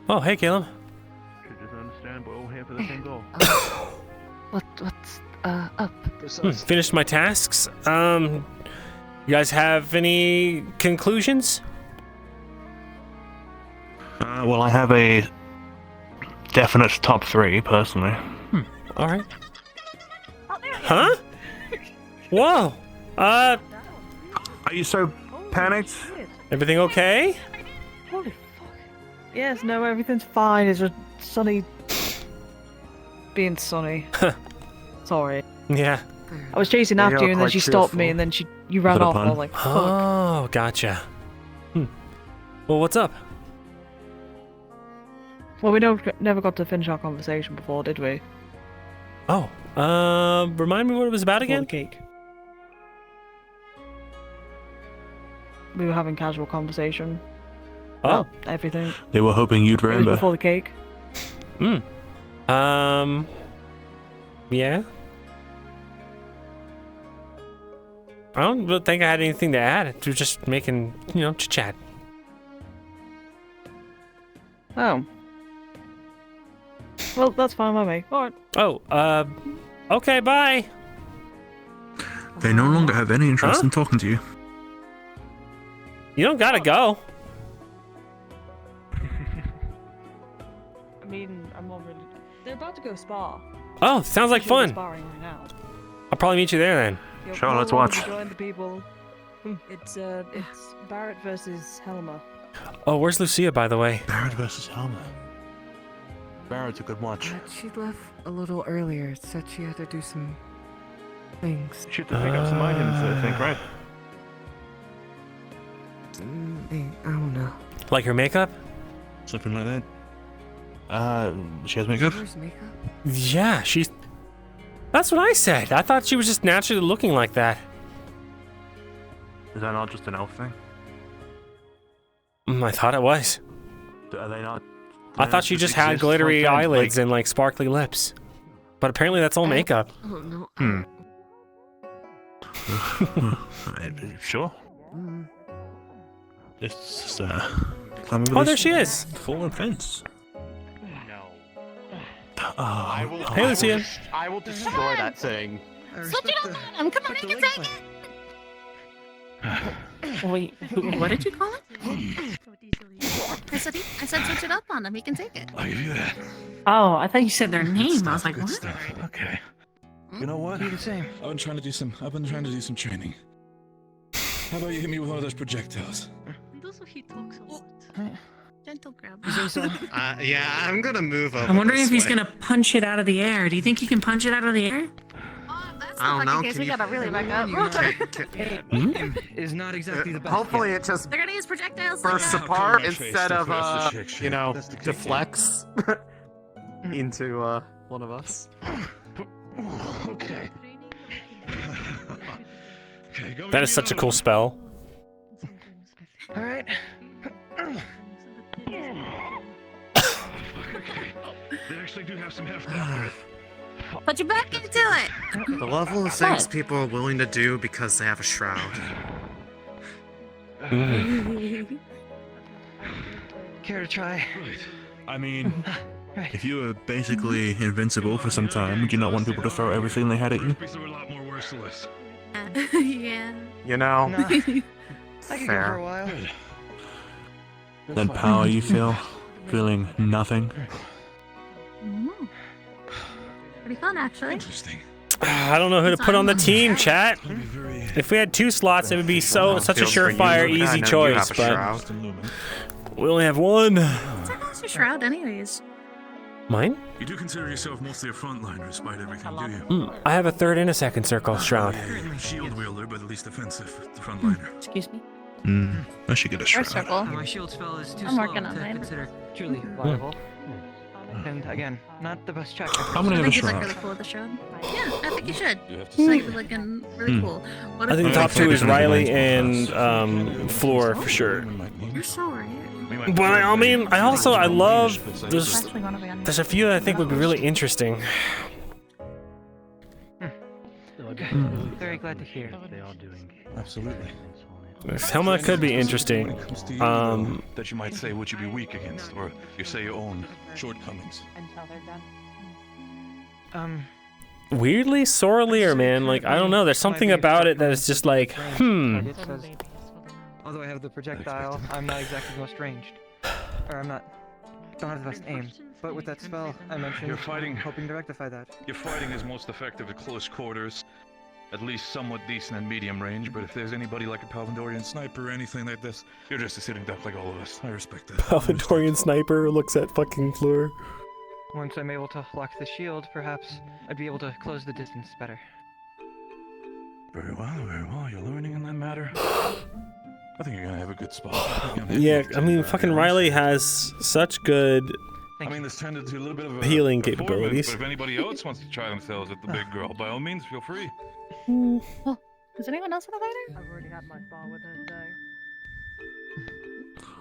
Oh, hey, Caleb. Should just understand we're all here for the same goal. What's up? Finished my tasks. You guys have any conclusions? Well, I have a definite top 3, personally. All right. Huh? Whoa. Are you so panicked? Everything okay? Holy fuck. Yes, no, everything's fine. It's just sunny. Being sunny. Sorry. Yeah. I was chasing after you, and then she stopped me, and then you ran off. And I was like, fuck. Oh, gotcha. Well, what's up? Well, we never got to finish our conversation before, did we? Oh, remind me what it was about again? The cake. We were having casual conversation. Oh. Everything. They were hoping you'd It was remember. before the cake. Yeah. I don't really think I had anything to add. To just making, chit-chat. Oh. Well, that's fine by me. Alright. Oh, okay, bye. They no longer have any interest in talking to you. You don't gotta go. I mean, I'm not really. They're about to go spa. Oh, sounds like They're fun. sparring right now. I'll probably meet you there then. You're Sure, let's welcome to watch. Join the people. It's Barrett versus Helma. Oh, where's Lucia, by the way? Barrett versus Helma. Barrett's a good watch. She left a little earlier. Said she had to do some things. She had to pick up some items, I think, right? I don't know. Like her makeup? Something like that. She has makeup? Yeah, that's what I said. I thought she was just naturally looking like that. Is that not just an elf thing? I thought it was. Are they not? I thought she just had glittery eyelids and like sparkly lips. But apparently that's all makeup. Oh no. Sure. It's Oh, there she is. Full fence. I will. Hey, Lucia. I will destroy that thing. Switch it on! Come on, we can take it! Wait, what did you call it? I said switch it up on him, he can take it. I'll give you that. Oh, I thought you said their name. I was like, Good what? stuff. Okay. You know what? I've been trying to do some training. How about you hit me with one of those projectiles? Those are he talks a lot. Gentle grab. Yeah, I'm gonna move over. I'm wondering this if he's way. gonna punch it out of the air. Do you think you can punch it out of the air? I don't know. Case Can we you? gotta really back up. Is not exactly the best. Hopefully, it just They're gonna use projectiles. bursts like that. apart my face instead of deflects the shit. That's the key. deflects into one of us. Okay. Okay, go That is such a cool spell. All right. They actually do have some heft after it. Put your back into it. The level of things people are willing to do because they have a shroud. Care to try? I mean, if you were basically invincible for some time, would you not want people to throw everything they had at you? These are a lot more merciless. Yeah. You know, No. I could go for fair. a while. That power you feel, feeling nothing. Pretty fun, actually. Interesting. I don't know who to put on the team, chat. If we had 2 slots, it would be such a Feels for you, surefire, Luca. I easy know you choice. have a But shroud. we only have 1. It's a shroud, anyways. Mine? You do consider yourself mostly a frontliner despite everything, do you? I have a third and a second circle shroud. Yeah, shield wielder, but at least offensive. The frontliner. Excuse me. I should get a Or shroud. circle. My shield spell is too I'm slow working on to mine. consider truly viable. And again, not the best track record. I'm gonna I get a think you'd look shroud. really cool with the shroud. Yeah, I think you should. You have to So say. you'd be looking really cool. What I if think the we- top two is Riley and Floor for sure. You're so right. But I mean, I love. There's Actually want to be on there's a few that I think would be really interesting. Very glad to hear. Absolutely. Helma could be interesting. That you might say what you be weak against, or you say your own shortcomings. Until they're done. Weirdly, Sorelier, man. Like, I don't know. There's something about it that is just like, It says, although I have the projectile, I'm not exactly the most ranged. Or don't have the best aim. But with that spell I mentioned, You're fighting- hoping to rectify that. Your fighting is most effective at close quarters, at least somewhat decent at medium range, but if there's anybody like a Palvandorian sniper or anything like this, you're just a sitting duck like all of us. I respect that. Palvandorian sniper looks at fucking Floor. Once I'm able to lock the shield, perhaps I'd be able to close the distance better. Very well. You're learning in that matter. I think you're gonna have a good spot. Yeah, I mean, fucking Riley has such good I mean, this turned into a little bit of a healing performance, capabilities. But if anybody else wants to try themselves at the big girl, by all means, feel free. Well, does anyone else want to fight her? I've already had my spar with her today.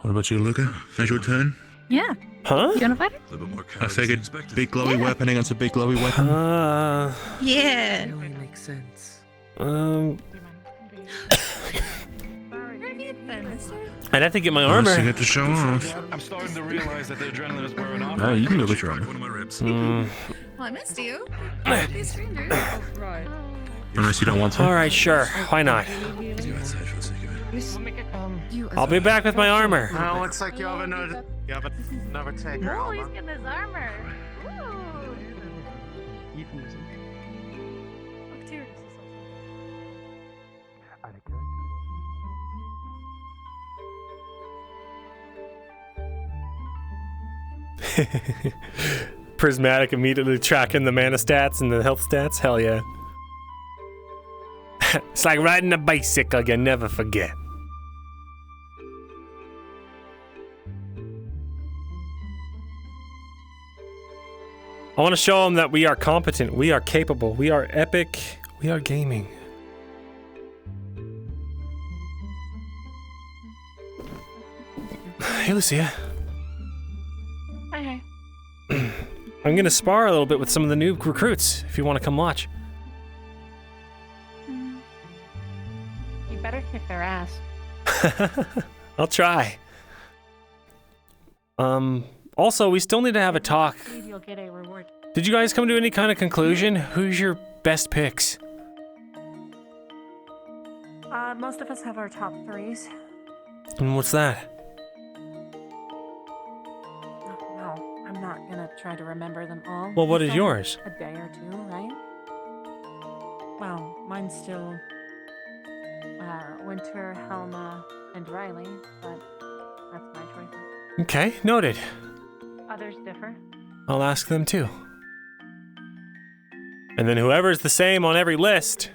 What about you, Luca? Is your turn? Yeah. Huh? You want to fight her? A little bit more I figured big glowy weapon against a big glowy weapon. Yeah. It only makes sense. I'd have to get my armor. You get to show off. I'm starting to realize that the adrenaline is wearing off. No, you can go with your One armor. of my ribs. Well, I missed you. These strangers. Right. Unless you don't want to. All right, sure. Why not? I'll be back with my armor. No, looks like you have another taker. Oh, he's getting his armor. Prismatic immediately tracking the mana stats and the health stats. Hell yeah. It's like riding a bicycle, you never forget. I want to show them that we are competent, we are capable, we are epic, we are gaming. Hey, Lucia. Hi. I'm gonna spar a little bit with some of the new recruits, if you want to come watch. You better kick their ass. I'll try. Also, we still need to have a talk. Maybe you'll get a reward. Did you guys come to any kind of conclusion? Who's your best picks? Most of us have our top threes. And what's that? No, I'm not gonna try to remember them all. Well, what is It's yours? A day or two, right? Well, mine's still Winter, Helma, and Riley, but that's my choices. Okay, noted. Others differ. I'll ask them too. And then whoever's the same on every list,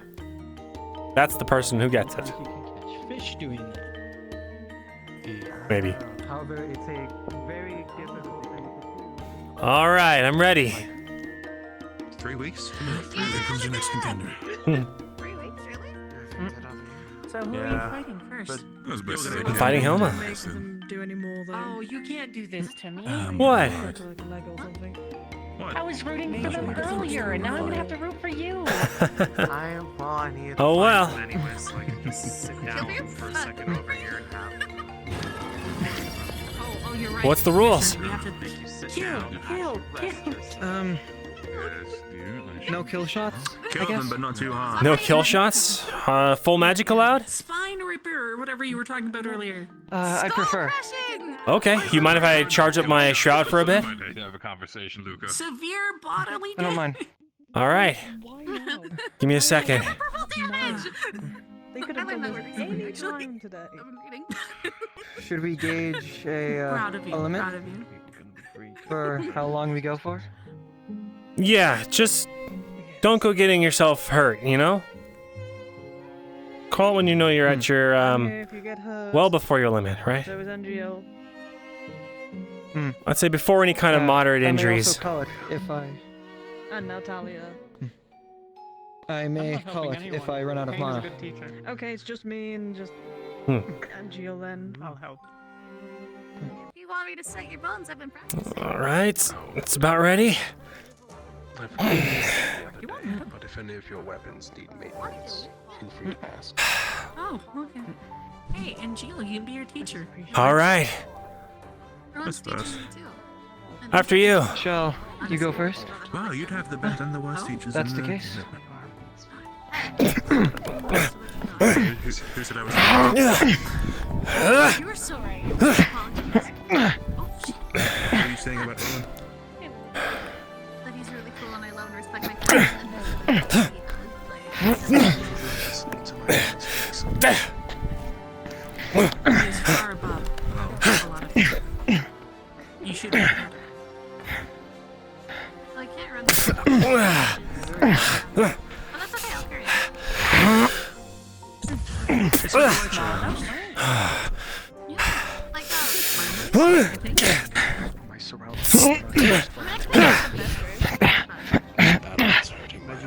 that's the person who gets it. Fish doing it. Maybe. However, it's a very difficult thing to do. All right, I'm ready. 3 weeks? Here comes your next contender. 3 weeks, really? So who are you fighting first? I'm fighting Helma. Make them do any more though. Oh, you can't do this to me. What? Like a leg or something. I was rooting for them earlier, and now I'm gonna have to root for you. I need Oh well. anyway, so I can just sit down for a second over here and have. Oh, you're right. What's the rules? We have to Make you sit kill, down. kill, kill. No kill shots. Kill them, but not too hard. No kill shots? Full magic allowed? Spine Ripper, or whatever you were talking about earlier. I prefer. Okay, you mind if I charge up my shroud for a bit? Have a conversation, Luca. Severe bodily I don't mind. All right. Give me a second. They could have done this any time today. Should we gauge a, Proud of you. a limit? Proud of you. For how long we go for? Yeah, just don't go getting yourself hurt, you know? Call it when you know you're at your, If you get hurt. well before your limit, right? So is NGL. I'd say before any kind of moderate I may injuries. also call it if I. And Natalia. I may not call it helping if I run out of Kane's a mana. good teacher. Okay, it's just me and just NGL then. I'll help. You want me to set your bones? I've been practicing. All right, it's about ready. But if any of your weapons need maintenance, feel free to ask. Oh, okay. Hey, and Jill, you can be your teacher. All right, Everyone's teaching me too. after you. Shall you go first? Wow, you'd have the best and the worst teachers. That's in the case. Who said I was? You were so right. What are you saying about Rowan? That he's really cool and I love and respect my He is far above a lot of people. You should be proud. Well, I can't run this. Oh, that's okay, I'll carry My surroundings.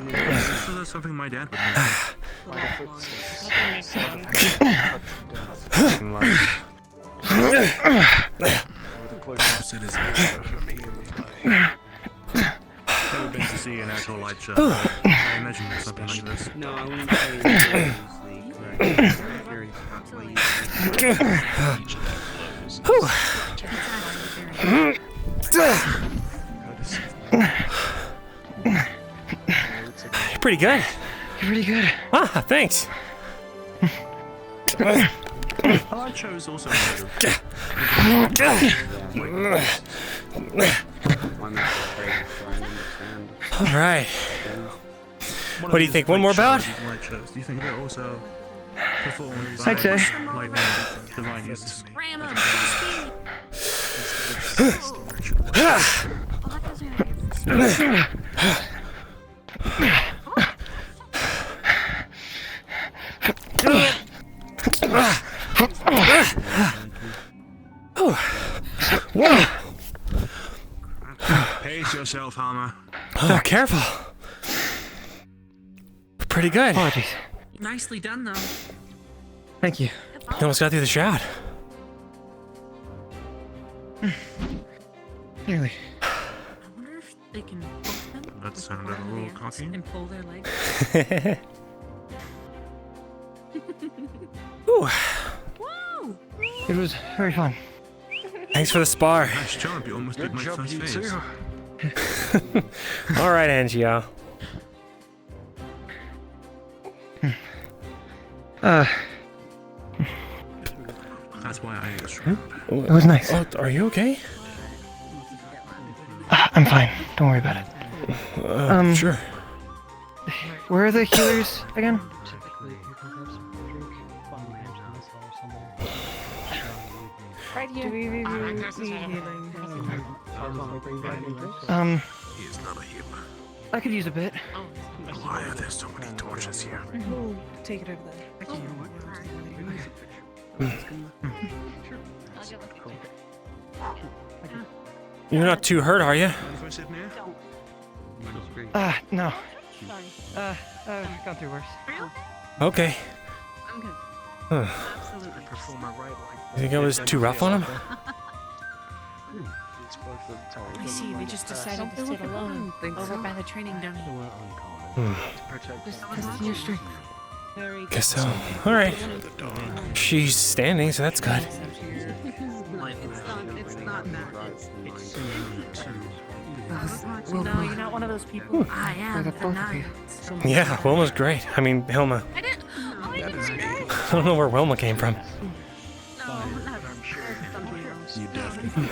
This is something my dad would Never been to see an actual light show. I imagine something like this. No, I wouldn't say it's very You're pretty good. You're pretty good. Ah, thanks. Light shows also All right. What do you think? One more bout? Light shows. Do you think they're also performed I'd say. lightning divine uses? Ram him. Whoa! Pace yourself, Hammer. Oh, careful. Pretty good. Apologies. Nicely done, though. Thank you. You almost got through the shroud. Nearly. I wonder if they can hook them That with sounded one a of the little ankles cocky. and pull their legs. Ooh. It was very fun. Thanks for the spar. Nice job. You almost did my job, first you phase. too. All right, Angio. That's why I ate shrimp. It was nice. Oh, are you okay? I'm fine. Don't worry about it. Sure. Where are the healers again? Right here. He is not a healer. I could use a bit. Why are there so many torches here? We'll take it over there. You're not too hurt, are you? No. I've gone through worse. Okay. I'm good. Huh. Absolutely. You think I was too rough on him? I see, they just decided to sit alone over by the training dummy. Just test your strength. Guess so. All right. She's standing, so that's good. It's not that. No, you're not one of those people. I am the night. Yeah, Wilma's great. I mean, Hilma. I didn't. I don't know where Wilma came from. You definitely.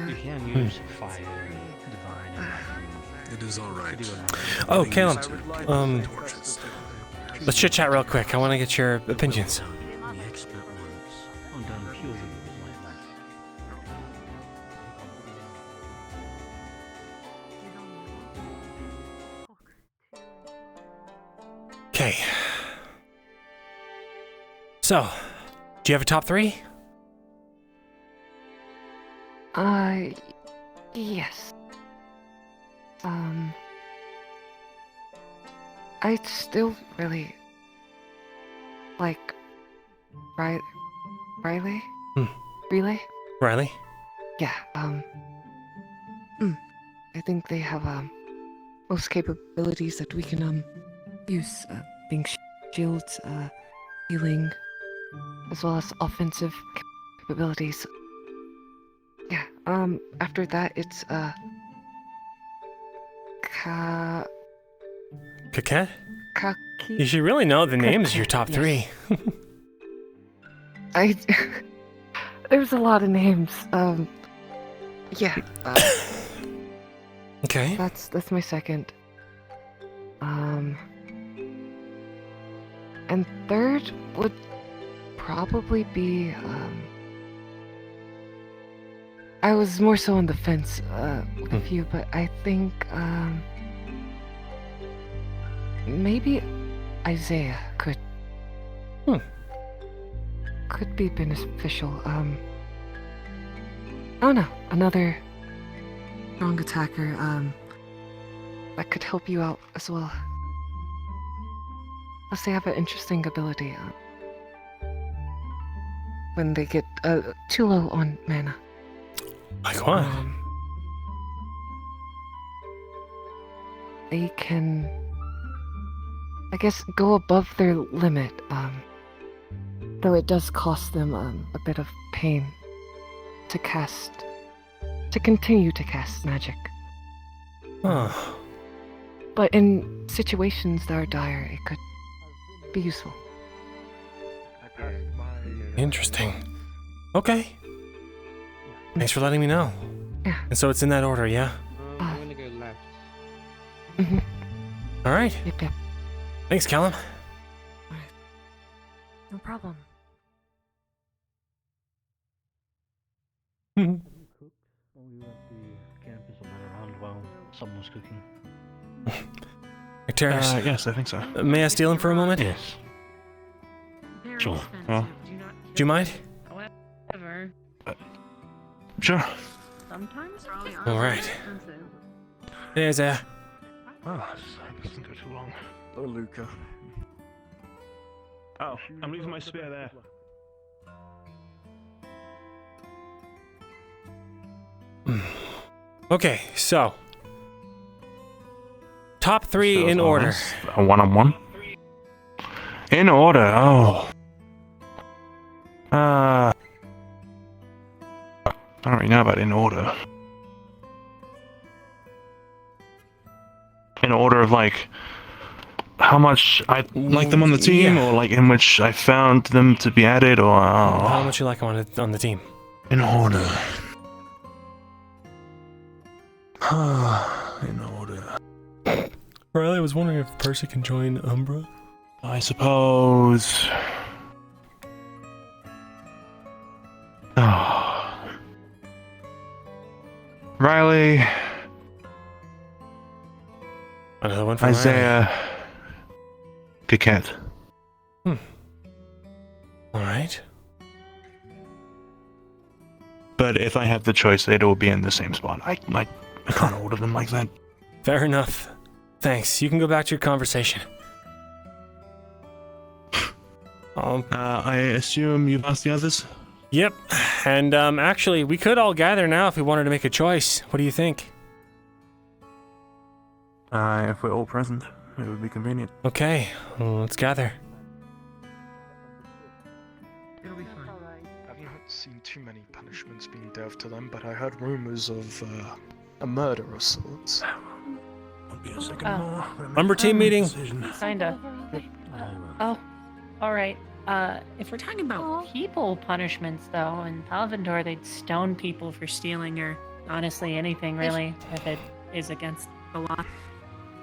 You can use fire, divine, It is all right. Oh, Caleb. Let's chit chat real quick. I want to get your opinions. the expert ones are done purely with my life. Okay. So, do you have a top 3? Yes. I still really like Riley? Relay? Riley? Yeah, I think they have, most capabilities that we can, use, being shields, healing, as well as offensive capabilities. Yeah, after that, it's, Coquette? Kaki? You should really know the names of your top Yes. 3. There's a lot of names, yeah, Okay. That's my second. And third would probably be, I was more so on the fence, with a few, but I think, maybe Isaiah could be beneficial. I don't know, another strong attacker, that could help you out as well. Plus they have an interesting ability, when they get, too low on mana. Like what? They can, I guess, go above their limit, though it does cost them, a bit of pain to continue to cast magic. Oh. But in situations that are dire, it could be useful. Interesting. Okay. Thanks for letting me know. Yeah. And so it's in that order, yeah? I'm gonna go left. Mm-hmm. All right. Yep. Thanks, Callum. No problem. We went the campus and went around while someone was cooking. Terrace. Yes, I think so. May I steal him for a moment? Yes. Sure. Well, do you mind? However, sure. sometimes All right. Hey, Isaiah. Oh, this doesn't go too long. Oh, Luca. Oh, I'm leaving my spear there. Okay, so top 3 in order. A one-on-one. In order. Oh. I don't really know about in order. In order of like how much I like them on the team, Yeah. or like in which I found them to be added, or How much you like on the team? in order. In order. Riley, I was wondering if Percy can join Umbra. I suppose. Oh. Riley. Another one for Isaiah. Coquette. All right. But if I have the choice, it will be in the same spot. I can't order them like that. Fair enough. Thanks. You can go back to your conversation. I assume you've asked the others? Yep. And actually, we could all gather now if we wanted to make a choice. What do you think? If we're all present, it would be convenient. Okay, well, let's gather. It'll be fine. I've not seen too many punishments being dealt to them, but I heard rumors of a murder of sorts. Won't be a second more. Umber team meeting. Kinda. Oh, all right. If we're talking about people punishments, though, in Palvindor, they'd stone people for stealing or honestly anything, really, if it is against the law.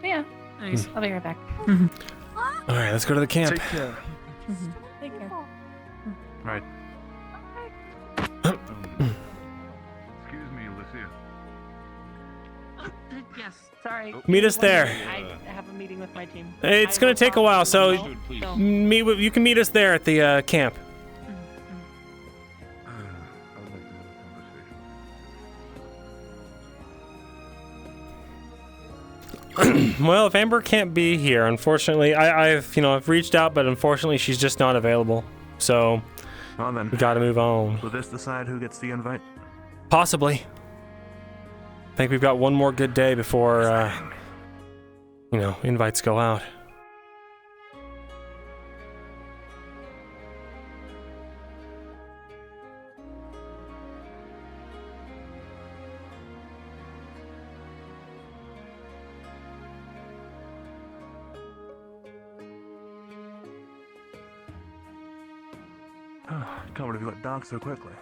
But yeah, nice. I'll be right back. All right, let's go to the camp. Take care. Take care. Right. Excuse me, Alicia. yes. Sorry. Meet us there. I have a meeting with my team. It's gonna take a while, so you can meet us there at the camp. Well, if Amber can't be here, unfortunately, I've reached out, but unfortunately, she's just not available. So, well then, we gotta move on. Will this decide who gets the invite? Possibly. I think we've got one more good day before, invites go out. Can't believe you got dark so quickly.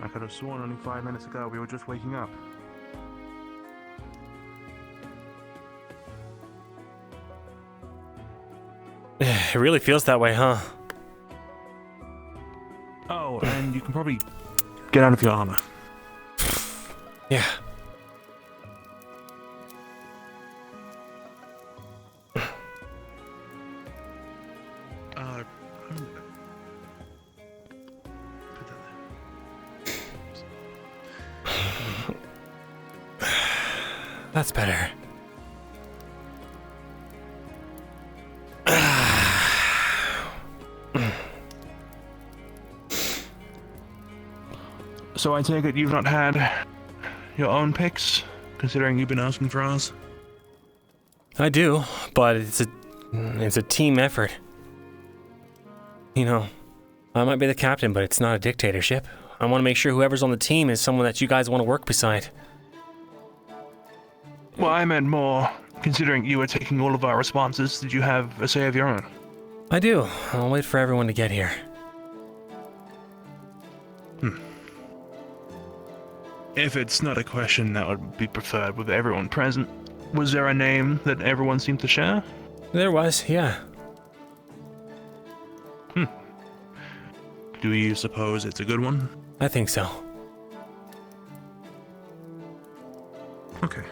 I could have sworn only 5 minutes ago we were just waking up. It really feels that way, huh? Oh, and you can probably get out of your armor. Yeah. That's better. So I take it you've not had your own picks, considering you've been asking for ours? I do, but it's a team effort. I might be the captain, but it's not a dictatorship. I want to make sure whoever's on the team is someone that you guys want to work beside. Well, I meant more, considering you were taking all of our responses, did you have a say of your own? I do. I'll wait for everyone to get here. If it's not a question that would be preferred with everyone present, was there a name that everyone seemed to share? There was, yeah. Do you suppose it's a good one? I think so. Okay.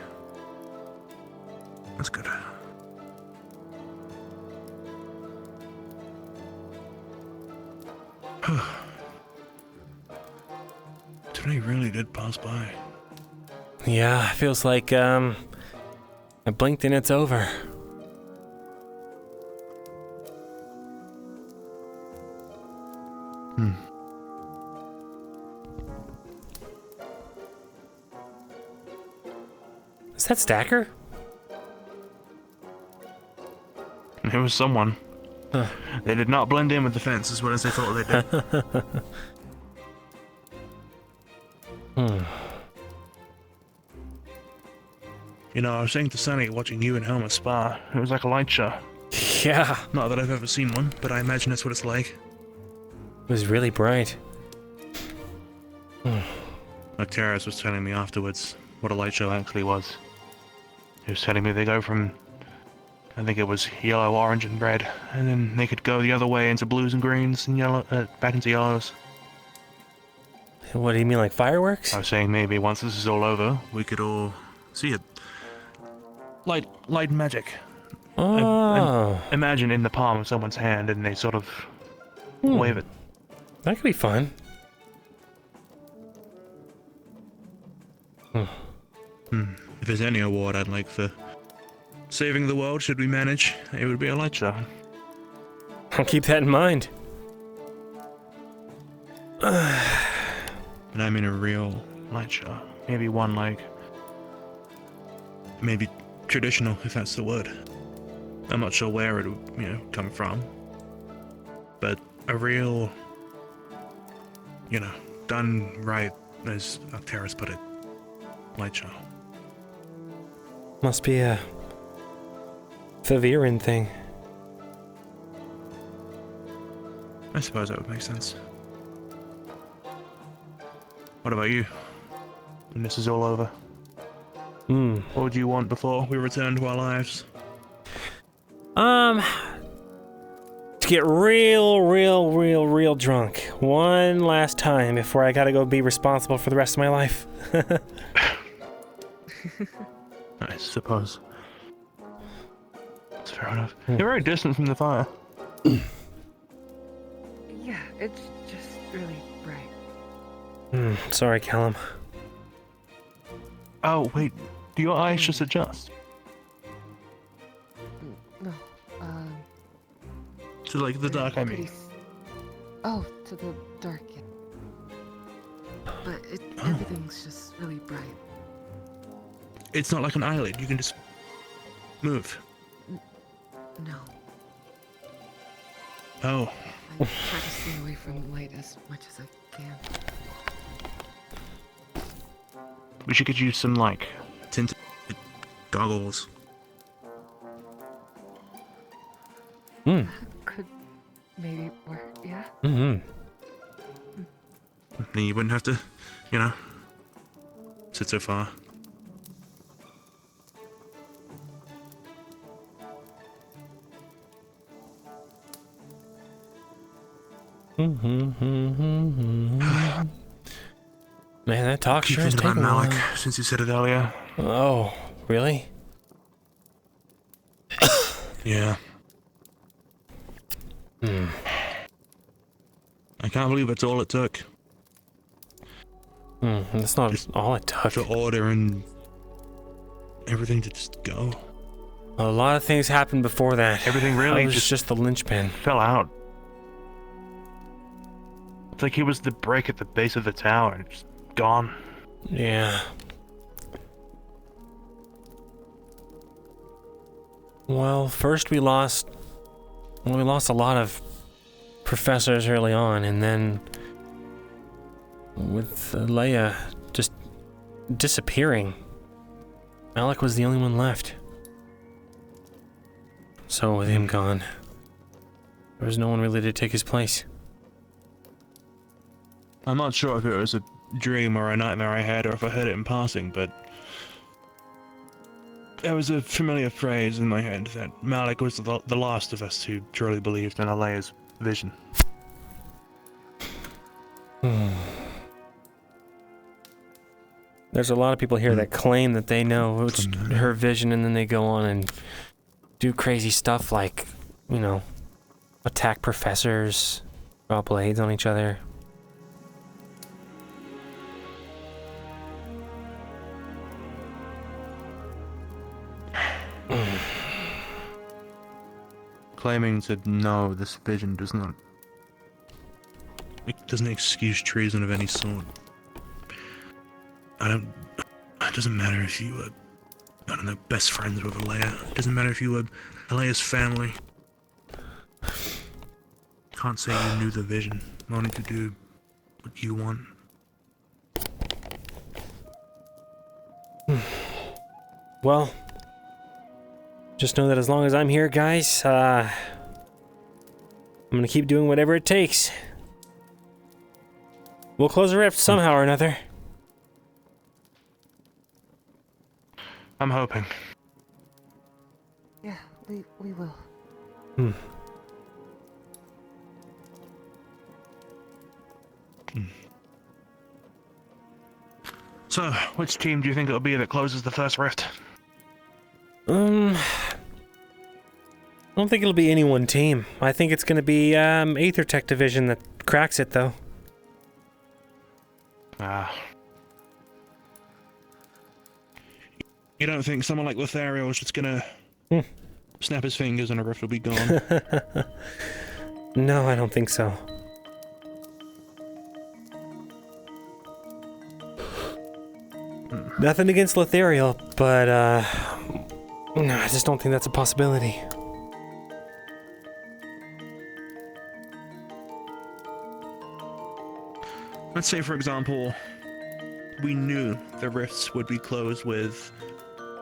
That's good. Today really did pass by. Yeah, feels like, I blinked and it's over. Is that Stacker? It was someone. Huh. They did not blend in with the fence as well as they thought they did. I was saying to Sunny, watching you and Helma spar, it was like a light show. Yeah. Not that I've ever seen one, but I imagine that's what it's like. It was really bright. Terrace was telling me afterwards what a light show actually was. He was telling me they go from, I think it was yellow, orange, and red, and then they could go the other way into blues and greens and yellow, back into yellows. What do you mean, like fireworks? I was saying maybe once this is all over, we could all see it. Light magic. Oh. Imagine in the palm of someone's hand and they sort of wave it. That could be fun. If there's any award I'd like for saving the world, should we manage, it would be a light show. I'll keep that in mind. And I mean a real light show. Maybe one maybe traditional, if that's the word. I'm not sure where it would, come from. But a real, done right, as Arcturus put it, light show. Must be a Faviran thing. I suppose that would make sense. What about you? When this is all over? What would you want before we return to our lives? To to get real drunk one last time before I gotta go be responsible for the rest of my life. I suppose. That's fair enough. You're very distant from the fire. Yeah, it's just really bright. Sorry, Callum. Oh, wait. Do your eyes just adjust? No, To like the dark, I pretty mean. Oh, to the dark, yeah. But everything's just really bright. It's not like an eyelid. You can just move. No, Oh. I try to stay away from light as much as I can. We should get you some, like, tinted goggles. Could maybe work, yeah? Mm-hmm. Then you wouldn't have to, you know, sit so far. Man, that talk Keep sure is thinking taking about a Malik while. since you said it earlier. Oh, really? Yeah. I can't believe that's all it took. That's not just all it took. To order and everything to just go. A lot of things happened before that. Everything really That was just the linchpin. Fell out. It's like he was the break at the base of the tower and just gone. Yeah. Well, first we lost a lot of professors early on, and then with Leia just disappearing, Malik was the only one left. So with him gone, there was no one really to take his place. I'm not sure if it was a dream or a nightmare I had, or if I heard it in passing, but there was a familiar phrase in my head that Malik was the last of us who truly believed in Leia's vision. There's a lot of people here that claim that they know it's her vision, and then they go on and do crazy stuff like, you know, attack professors, draw blades on each other. Claiming to know this vision does not... It doesn't excuse treason of any sort. It doesn't matter if you were, I don't know, best friends with Leia. It doesn't matter if you were Leia's family. Can't say you knew the vision, wanting to do what you want. Well, just know that as long as I'm here, guys, I'm gonna keep doing whatever it takes. We'll close the rift somehow or another. I'm hoping. Yeah, we will. So, which team do you think it'll be that closes the first rift? I don't think it'll be any one team. I think it's gonna be Aether Tech Division that cracks it, though. You don't think someone like Lothario is just gonna snap his fingers and a rift will be gone? No, I don't think so. Nothing against Lothario, but no, I just don't think that's a possibility. Let's say, for example, we knew the rifts would be closed with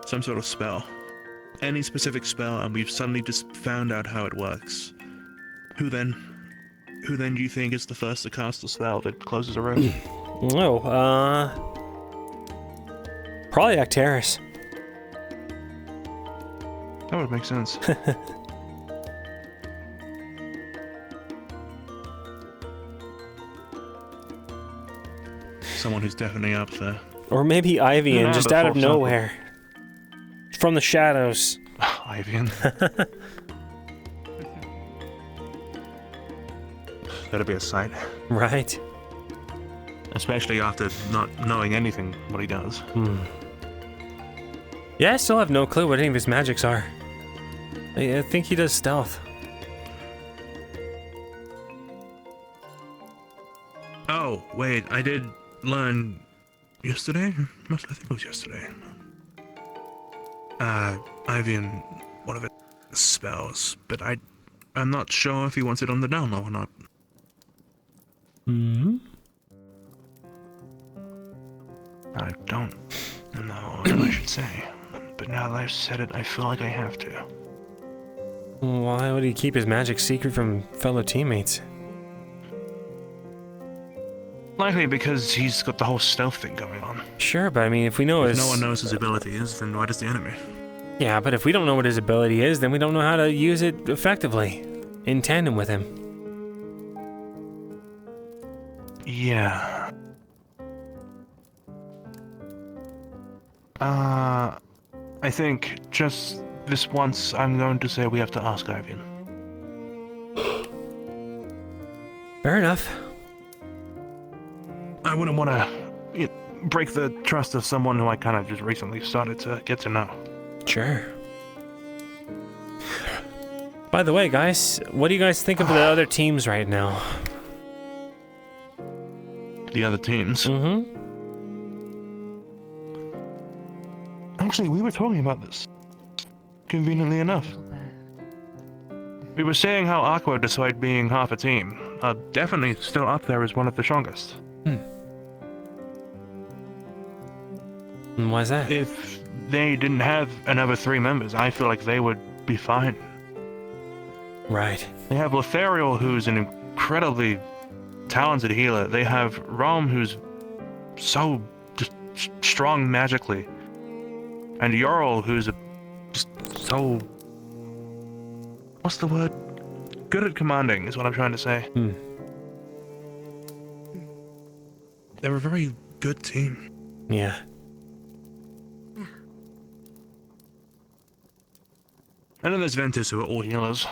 some sort of spell. Any specific spell, and we've suddenly just found out how it works. Who then do you think is the first to cast the spell that closes a rift? Probably Actaris. That would make sense. someone who's definitely up there. Or maybe Ivian, Yeah, just but out of for example- nowhere. From the shadows. Ivian. That'd be a sight. Right. Especially after not knowing anything what he does. Yeah, I still have no clue what any of his magics are. I think he does stealth. Oh, wait, I did learn yesterday? I think it was yesterday. Ivian, one of its spells, but I'm not sure if he wants it on the down low or not. Hmm? I don't know what I should say, but now that I've said it, I feel like I have to. Why would he keep his magic secret from fellow teammates? Likely because he's got the whole stealth thing going on. Sure, but I mean, if we know If his... no one knows his ability is, then why does the enemy? Yeah, but if we don't know what his ability is, then we don't know how to use it effectively, in tandem with him. Yeah. I think just this once I'm going to say we have to ask Ivian. Fair enough. I wouldn't want to break the trust of someone who I kind of just recently started to get to know. Sure. By the way, guys, what do you guys think of the other teams right now? The other teams? Mm-hmm. Actually, we were talking about this. Conveniently enough. We were saying how awkward, despite being half a team, definitely still up there as one of the strongest. And why's that? If they didn't have another 3 members, I feel like they would be fine. Right. They have Lothariel, who's an incredibly talented healer. They have Rom, who's so just strong magically. And Jarl, who's just so... What's the word? Good at commanding, is what I'm trying to say. They're a very good team. Yeah. And then there's Ventus, who are all healers.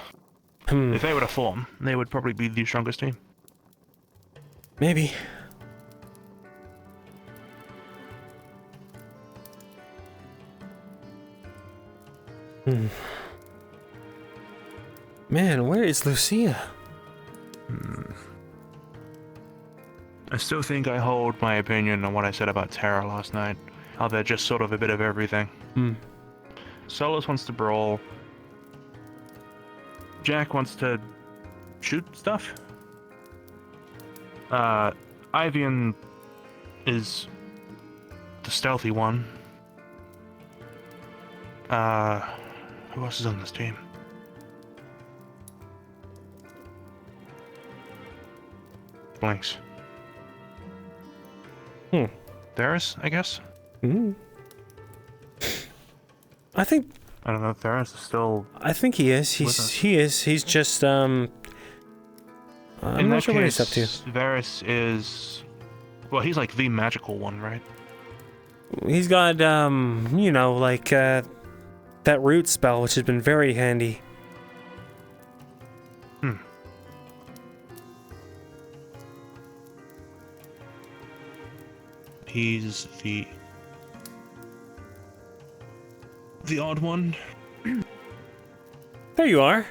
If they were to form, they would probably be the strongest team. Maybe. Man, where is Lucia? I still think I hold my opinion on what I said about Terra last night. How they're just sort of a bit of everything. Solus wants to brawl. Jack wants to shoot stuff. Ivian is the stealthy one. Who else is on this team? Blanks. Theris, I guess? I think... I don't know if Theris is still... I think he is. He's just, I'm not sure what he's up to. Varys is... Well, he's like the magical one, right? He's got, you know, like, that root spell, which has been very handy. He's the odd one. There you are.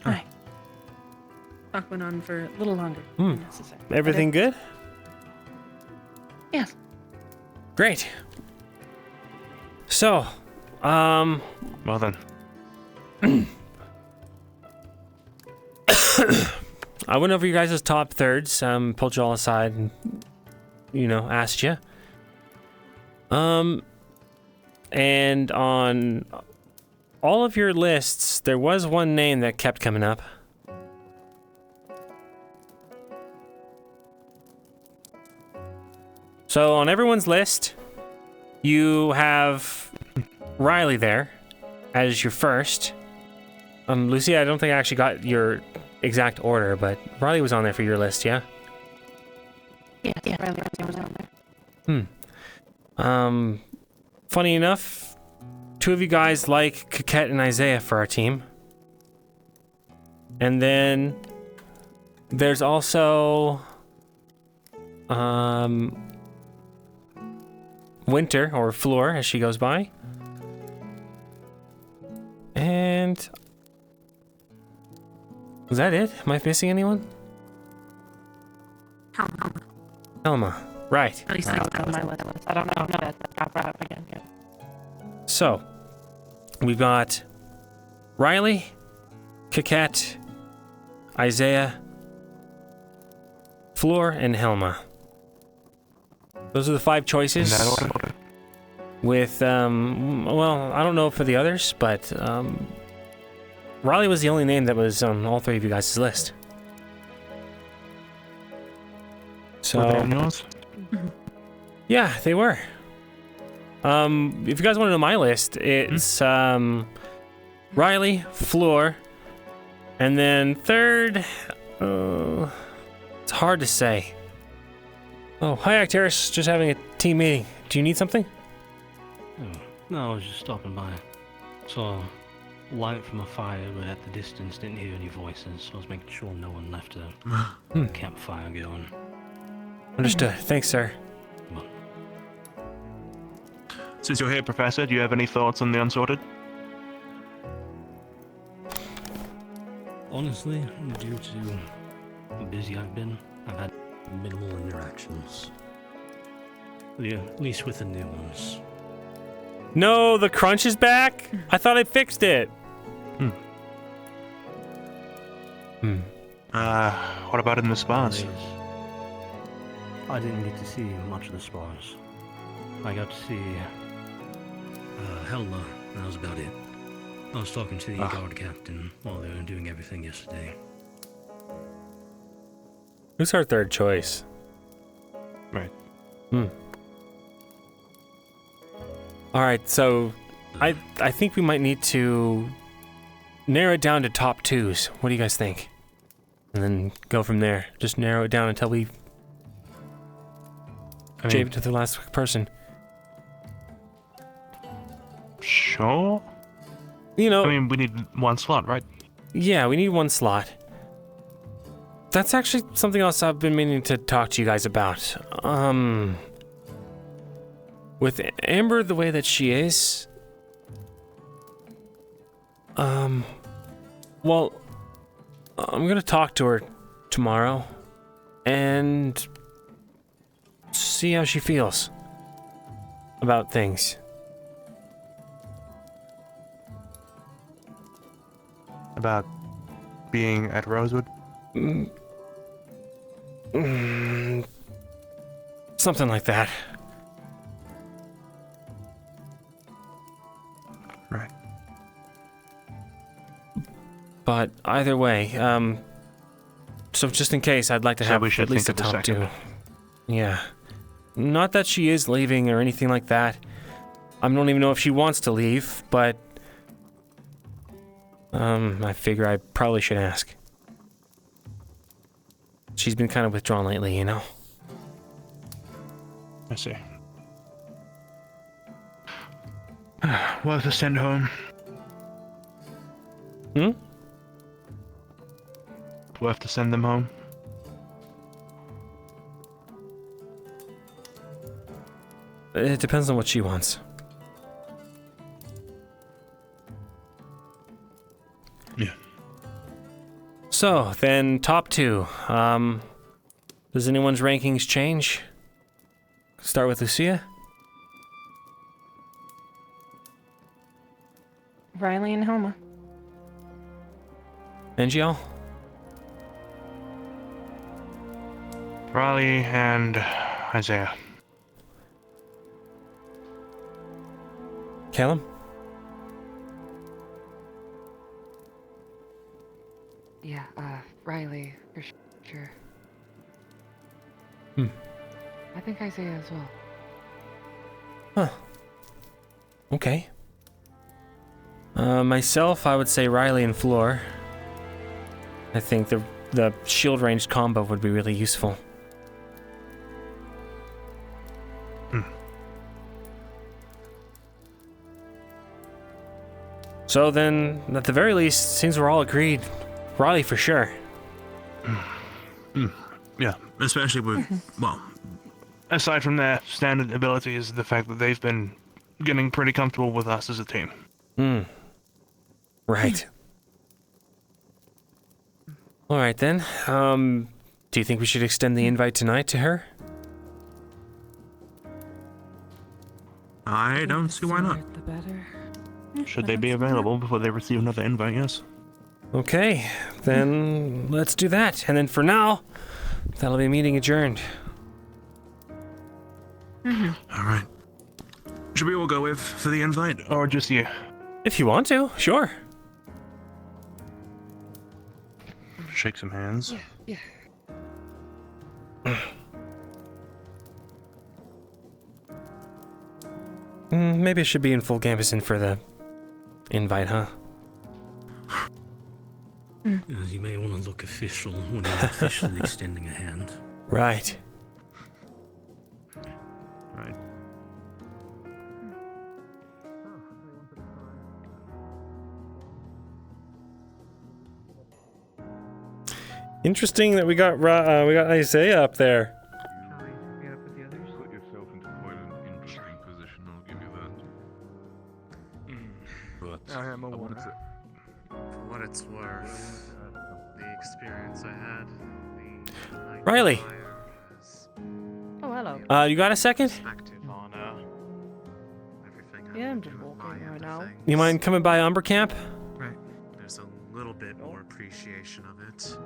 Hi. Talk went on for a little longer than necessary. Everything good? Yes. Great. So, well then. I went over you guys' top thirds, pulled you all aside and, you know, asked you. And on all of your lists, there was one name that kept coming up. So on everyone's list, you have Riley there as your first. Lucy, I don't think I actually got your exact order, but Riley was on there for your list, yeah? Yeah, Riley was on there. Funny enough, two of you guys like Coquette and Isaiah for our team. And then there's also Winter, or Floor as she goes by. And is that it? Am I missing anyone? Helma. Right. At least that's on my list. I don't know if that got brought up again. Yeah. So, we've got Riley, Coquette, Isaiah, Floor, and Helma. Those are the 5 choices. In that order? With, well, I don't know for the others, but, Riley was the only name that was on all 3 of you guys' list. So, Were they on yours? yeah, they were. If you guys want to know my list, it's, Riley, Floor, and then third, it's hard to say. Oh, hi Actaris, just having a team meeting. Do you need something? Oh, no, I was just stopping by. Saw light from a fire, but at the distance didn't hear any voices, so I was making sure no one left a campfire going. Understood. Thanks, sir. Since you're here, Professor, do you have any thoughts on the Unsorted? Honestly, due to how busy I've been, I've had minimal interactions. Yeah, at least with the new ones. No, the crunch is back? I thought I fixed it. What about in the spas? I didn't get to see much of the spas. I got to see Helma, and that was about it. I was talking to the guard captain while they were doing everything yesterday. Who's our third choice? Right. Alright, so I think we might need to narrow it down to top 2s. What do you guys think? And then go from there. Just narrow it down until we jave it to the last person. Sure. You know, I mean, we need one slot, right? Yeah, we need one slot. That's actually something else I've been meaning to talk to you guys about. With Amber the way that she is, well, I'm gonna talk to her tomorrow and see how she feels about things. About being at Rosewood? Something like that. Right. But either way, so just in case, I'd like to have at least a top 2. Yeah. Not that she is leaving or anything like that. I don't even know if she wants to leave, but I figure I probably should ask. She's been kind of withdrawn lately, you know? I see. Worth a send home. Worth to send them home. It depends on what she wants. Yeah. So, then top 2. Does anyone's rankings change? Start with Lucia? Riley and Helma. Angiel? Riley and Isaiah. Callum? Yeah, Riley, for sure. I think Isaiah as well. Huh. Okay. Myself, I would say Riley and Floor. I think the shield range combo would be really useful. So then, at the very least, seems we're all agreed. Riley for sure. Yeah, especially with, well, aside from their standard abilities, the fact that they've been getting pretty comfortable with us as a team. Right. All right then. Do you think we should extend the invite tonight to her? I don't see why not. The better. Should they be available before they receive another invite, yes. Okay, then let's do that. And then for now, that'll be meeting adjourned. All right. Should we all go with for the invite, or just you? If you want to, sure. Shake some hands. Yeah. Maybe I should be in full gambeson for the invite, huh? You may want to look official when you're officially extending a hand. Right. Right. Interesting that we got Isaiah up there. Put yourself into quite an interesting position, I'll give you that. But I am a wanted winner. For what it's worth, the experience I had, the night Riley. fire was Oh, hello. You got a second? perspective on everything. Yeah, I'm just walking right now. You mind coming by Umber Camp? Right. There's a little bit more appreciation of it.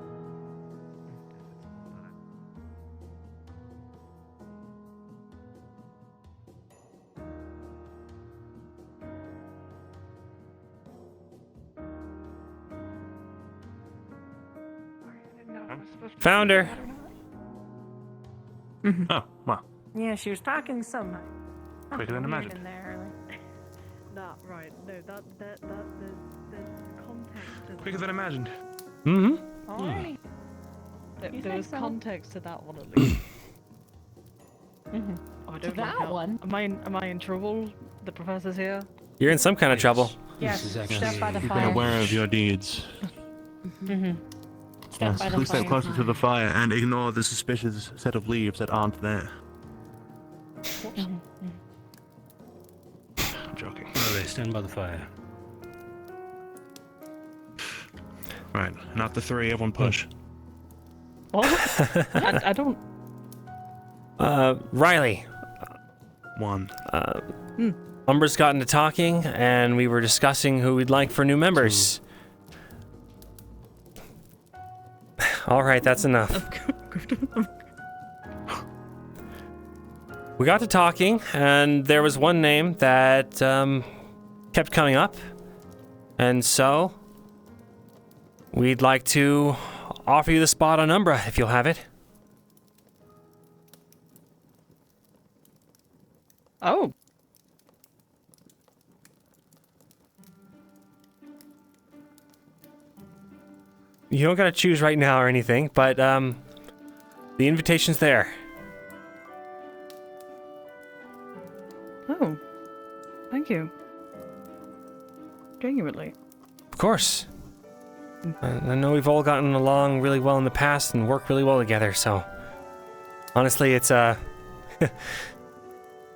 Found her. Oh, wow. Yeah, she was talking so much. Quicker than imagined. In there earlier. That right? No, that there's context. To Quicker than imagined. Mm-hmm. Alrighty. There You was think so? context to that one at least. Oh, I To don't know that how- one? Am I in trouble? The professor's here. You're in some kind of trouble. Yes, This is step by the Be fire. aware of your deeds. Step Yes, by the please step fire. closer to the fire and ignore the suspicious set of leaves that aren't there. I'm joking. Okay, stand by the fire. Right, not the three, everyone push. What? I don't. Riley. One. Umber's gotten to talking, and we were discussing who we'd like for new members. All right, that's enough. We got to talking, and there was one name that kept coming up, and so we'd like to offer you the spot on Umbra if you'll have it. Oh. You don't gotta choose right now or anything, but the invitation's there. Oh. Thank you. Genuinely. Of course. I know we've all gotten along really well in the past and worked really well together, so honestly, it's I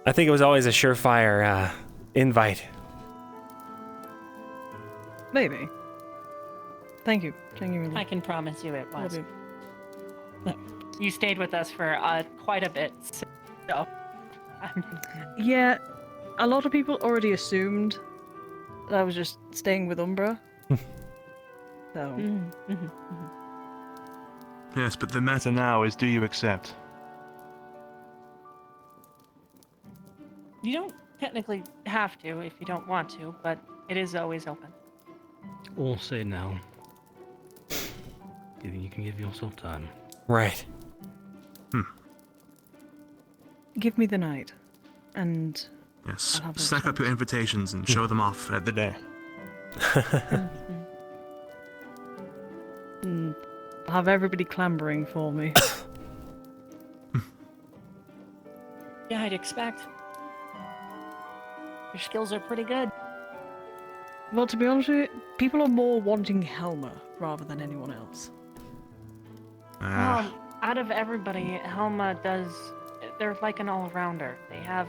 think it was always a surefire invite. Maybe. Thank you. Genuinely. I can promise you it was. No. You stayed with us for quite a bit, so. Yeah, a lot of people already assumed that I was just staying with Umbra. So. Yes, but the matter now is, do you accept? You don't technically have to if you don't want to, but it is always open. All say now. You can give yourself time. Right. Give me the night, and Yes. I'll have a Stack up your invitations and show them off at the day. I'll have everybody clambering for me. Yeah, I'd expect. Your skills are pretty good. Well, to be honest with you, people are more wanting Helma rather than anyone else. Well, out of everybody, Helma does. They're like an all-rounder. They have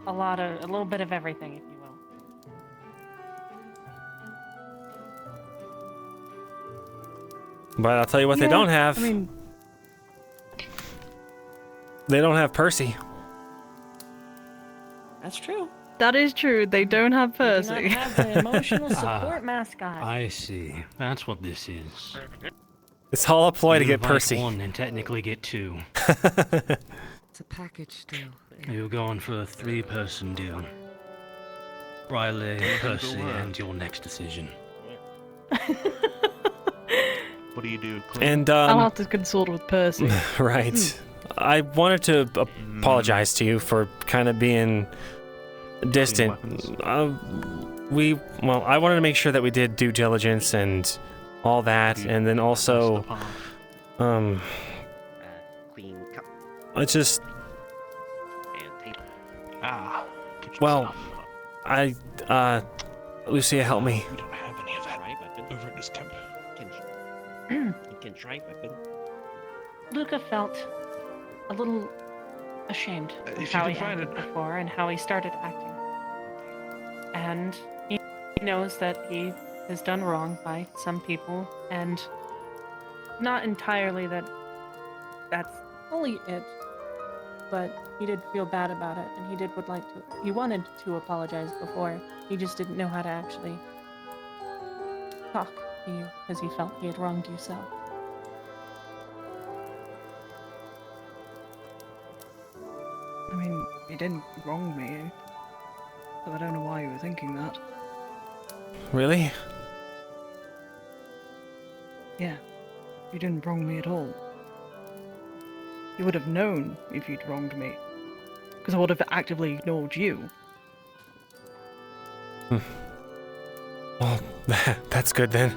a little bit of everything, if you will. But I'll tell you what they don't have. I mean, they don't have Percy. That's true. that is true. They don't have They do Percy. not have the emotional support mascot. I see. That's what this is. It's all a ploy to You get invite Percy. one and technically get two. It's a package deal. You're going for a 3-person deal. Riley, Percy, and your next decision. What do you do, Clint? And I'll have to consult with Percy. right. I wanted to apologize to you for kind of being distant. I wanted to make sure that we did due diligence and all that, and then also, Queen cup it's just, and table. well, Lucia, help me. We don't have any of that over at this camp. Hmm. You can try weapon. Luca felt a little ashamed of if how you he can find acted before and how he started acting. And he knows that he has done wrong by some people, and not entirely that's fully it, but he did feel bad about it, and he wanted to apologize before. He just didn't know how to actually talk to you because he felt he had wronged you so. I mean, you didn't wrong me, so I don't know why you were thinking that. Really? Yeah, you didn't wrong me at all. You would have known if you'd wronged me, because I would have actively ignored you. Well, that's good then.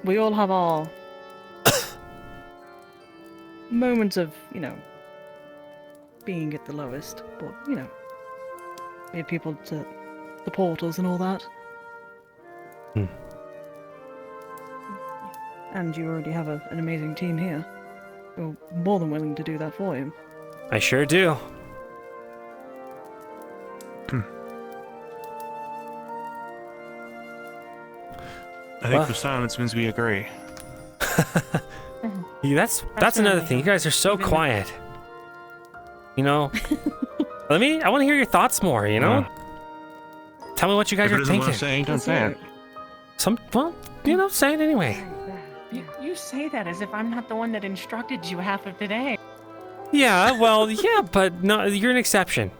We all have our moments of, being at the lowest, but, we have people to support us and all that. And you already have an amazing team here. You're more than willing to do that for you. I sure do. I think the silence means we agree. Yeah, that's another thing. You guys are so quiet. I want to hear your thoughts more, Tell me what you guys If it are isn't thinking. worth saying, don't say it. Say it anyway. You say that as if I'm not the one that instructed you half of today. Yeah, well, yeah, but no, you're an exception.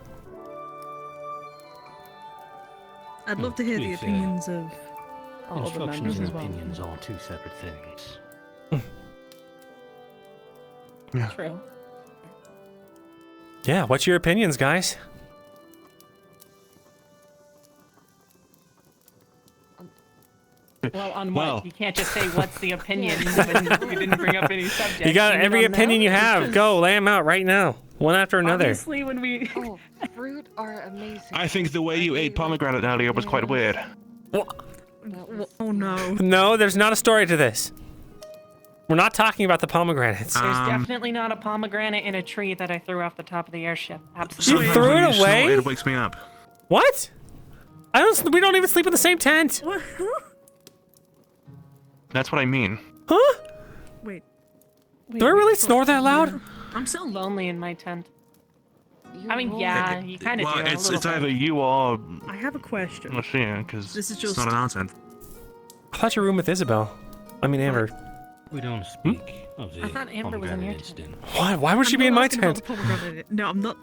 I'd love to hear the Please, opinions of our other Instructions members and as well. opinions are two separate things. Yeah. True. Yeah, what's your opinions, guys? Well, on what? You can't just say what's the opinion when you didn't bring up any subject. You got mean every on opinion that? you have. Go, lay them out right now. One after another. Obviously, when we... Fruit are amazing. I think the way you ate pomegranate earlier was quite weird. Oh no. No, there's not a story to this. We're not talking about the pomegranates. There's definitely not a pomegranate in a tree that I threw off the top of the airship. Absolutely. You threw it away? It wakes me up. What? We don't even sleep in the same tent. That's what I mean. Huh? Wait. Do I really snore that loud? I'm so lonely in my tent. I mean, yeah, you kind of Well, do. a it's little bit. either you or I have a question. Lucia, because This is it's just- not an nonsense. I thought you were room with Isabel. I mean, Amber. We don't speak of the I thought Amber was in your incident. What? Why would she be in my tent? No, I'm not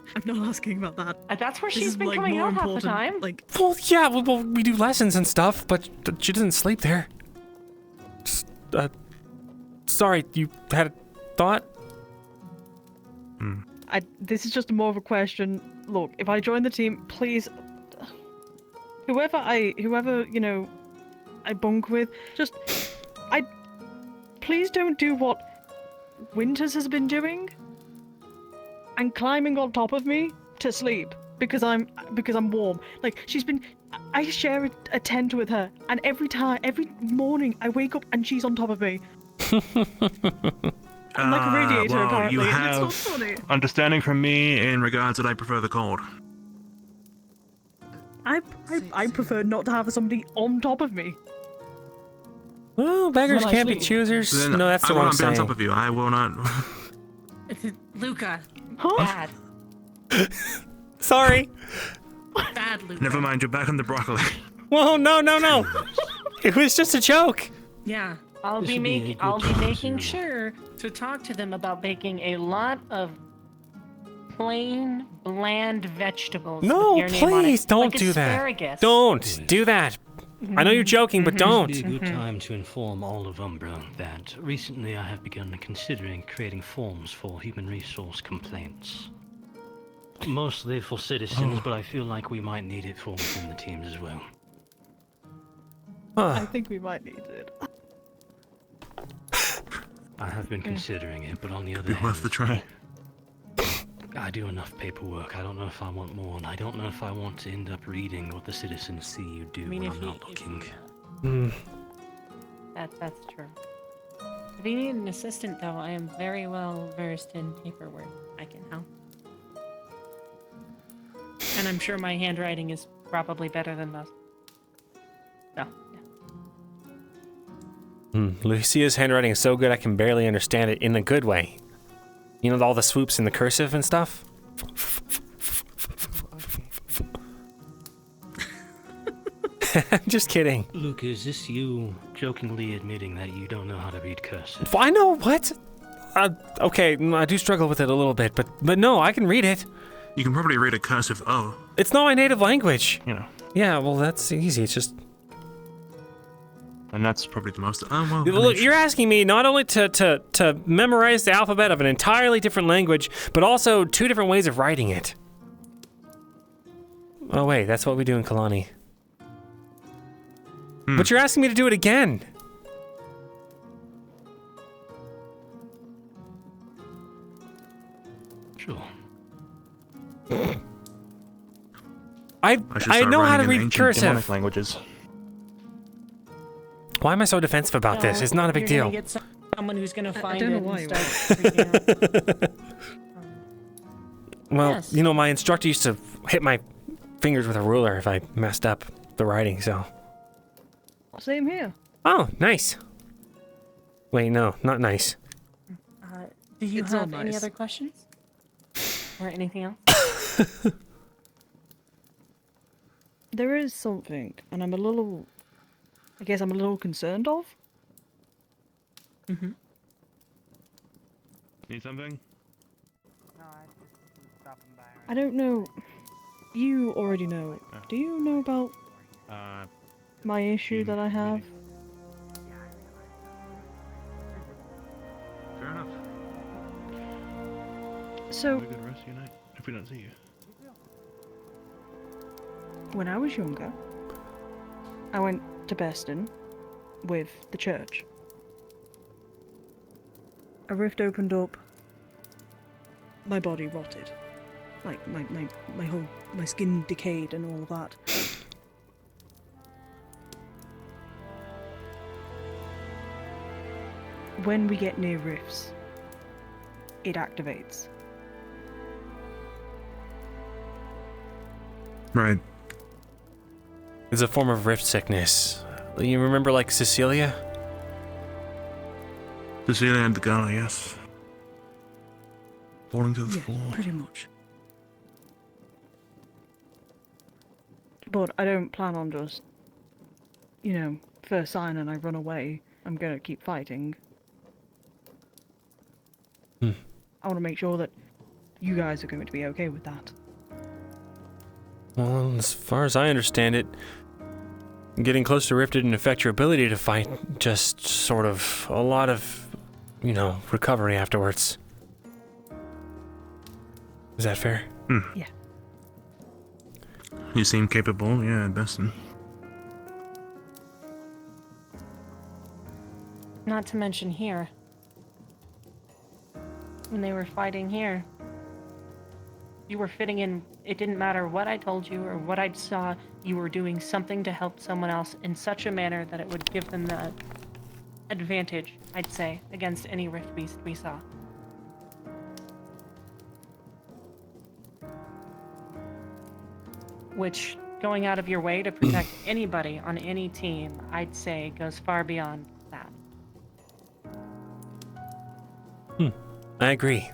asking about that. That's where This she's is, been like, coming more out half the important, time. Like, Well, yeah, well, we do lessons and stuff, but she doesn't sleep there. Sorry, you had a thought? this is just more of a question. Look, if I join the team, please, whoever I bunk with, please don't do what Winters has been doing and climbing on top of me to sleep. because I'm warm. Like she's been. I share a tent with her, and every morning I wake up and she's on top of me. I'm like a radiator, well, apparently. you It's have not funny. understanding from me in regards that I prefer the cold. I prefer not to have somebody on top of me. Well, beggars Well, can't be actually- choosers. Then No, that's I the will wrong not be on saying. top of you. I will not. Luca. Huh? Bad. Sorry. Bad, Luca. Never mind. You're back on the broccoli. Whoa, no. It was just a joke. Yeah. I'll be making sure to talk to them about baking a lot of plain, bland vegetables. No, with your name on it, please don't like do asparagus. that. Don't do that. I know you're joking, but don't. This would be a good time to inform all of Umbra that recently I have begun considering creating forms for human resource complaints. Mostly for citizens, but I feel like we might need it for within the teams as well. I think we might need it. I have been considering it, but on the other Be hand, worth the try. I do enough paperwork. I don't know if I want more, and I don't know if I want to end up reading what the citizens see you do when I'm not looking. That's true. If you need an assistant, though, I am very well versed in paperwork. I can help. And I'm sure my handwriting is probably better than most. So, Lucia's handwriting is so good I can barely understand it in a good way. You know, all the swoops in the cursive and stuff? I'm just kidding. Luke, is this you jokingly admitting that you don't know how to read cursive? I know, what? Okay, I do struggle with it a little bit, but no, I can read it. You can probably read a cursive O. It's not my native language. You know. Yeah, well, that's easy. It's just... And that's probably the most... Oh, well, Look, you're asking me not only to memorize the alphabet of an entirely different language, but also 2 different ways of writing it. Oh, wait, that's what we do in Kalani. But you're asking me to do it again. Sure. I know how to read cursive. Languages. Why am I so defensive about this? It's not a big you're deal. Gonna get someone who's gonna find don't know it why and you start freaking out. Well, Yes. you know, my instructor used to hit my fingers with a ruler if I messed up the writing, so... Same here. Oh, nice. Wait, no, not nice. Do you It's all have any nice. other questions? Or anything else? There is something, and I'm a little... I guess I'm a little concerned of. Mm-hmm. Need something? I don't know. You already know it. Do you know about my issue that I have? Fair enough. So, Have a good rest of your night, if we don't see you. when I was younger, I went to Beston with the church. A rift opened up. My body rotted. Like, my skin decayed and all that. When we get near rifts, it activates. Right. It's a form of rift sickness. You remember, like, Cecilia? Cecilia and the gala, yes. Falling to the Yeah, floor. pretty much. But I don't plan on just, first sign and I run away. I'm gonna keep fighting. I want to make sure that you guys are going to be okay with that. Well, as far as I understand it, getting close to Rift didn't affect your ability to fight, just sort of a lot of, recovery afterwards. Is that fair? Yeah. You seem capable, yeah, at best. Not to mention here. When they were fighting here, You were fitting in. It didn't matter what I told you or what I saw. You were doing something to help someone else in such a manner that it would give them the advantage, I'd say, against any Rift Beast we saw. Which, going out of your way to protect anybody on any team, I'd say goes far beyond that. I agree.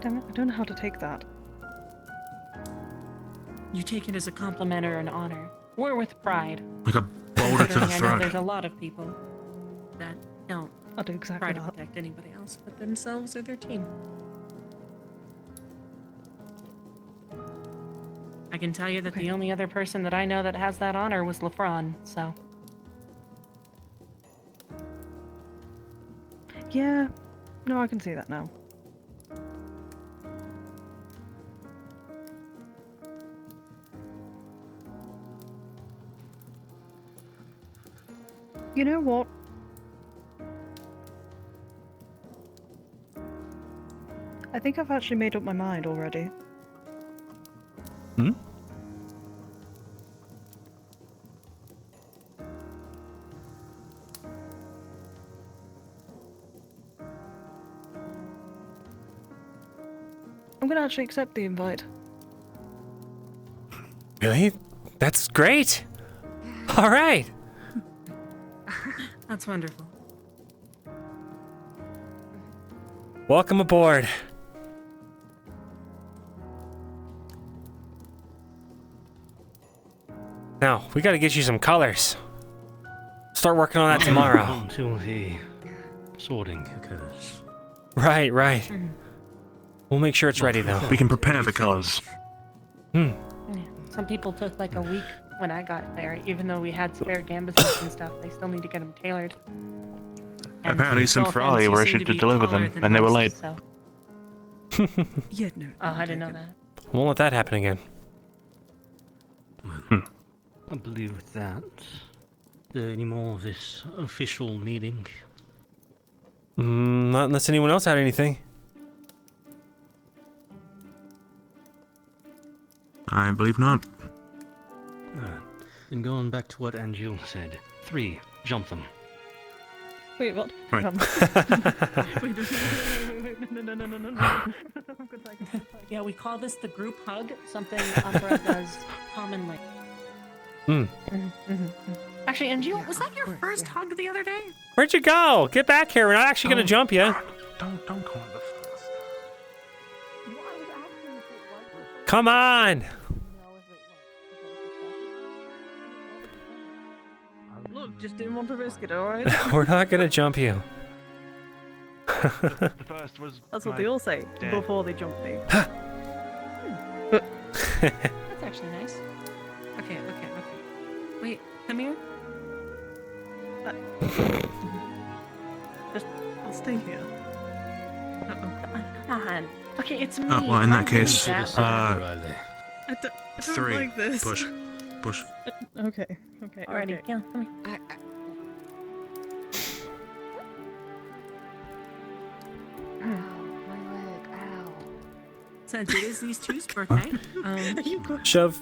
Damn it, I don't know how to take that. You take it as a compliment or an honor, or with pride. Like a boulder to the Considering I know throat. there's a lot of people that don't I'll do exactly try to that. protect anybody else but themselves or their team. I can tell you that the only other person that I know that has that honor was Lafron, so. Yeah. No, I can see that now. You know what? I think I've actually made up my mind already. Hmm? I'm gonna actually accept the invite. Really? That's great. All right. That's wonderful. Welcome aboard. Now, we gotta get you some colors. Start working on that tomorrow. Until the sorting occurs. Right, right. We'll make sure it's ready, though. We can prepare the colors. Hmm. Yeah. Some people took like a week when I got there, even though we had spare gambuses and stuff. They still need to get them tailored. And Apparently some no Ferrari offense, were you seem issued to be deliver taller them, than and they were most, late. So. Yeah, no. Oh, I didn't know that. Won't let that happen again. I believe with that. There any more of this official meeting? Not unless anyone else had anything. I believe not. Then going back to what Angel said. 3, jump them. Wait, what? Right. No. Yeah, we call this the group hug, something Umbra does commonly. Actually, Angel, was that your first hug the other day? Where'd you go? Get back here. We're not actually gonna jump you. Don't call it the first. Come on. Look, just didn't want to risk it, alright? We're not gonna jump you. The first was That's what my they all say dad. before they jump me. That's actually nice. Okay. Wait, come here. Just, I'll stay here. Come on. Okay, it's me. Well, in that case, I don't 3. like this. Push. Okay. Alrighty, okay. yeah, come here. Since it is these two's birthday, Shove.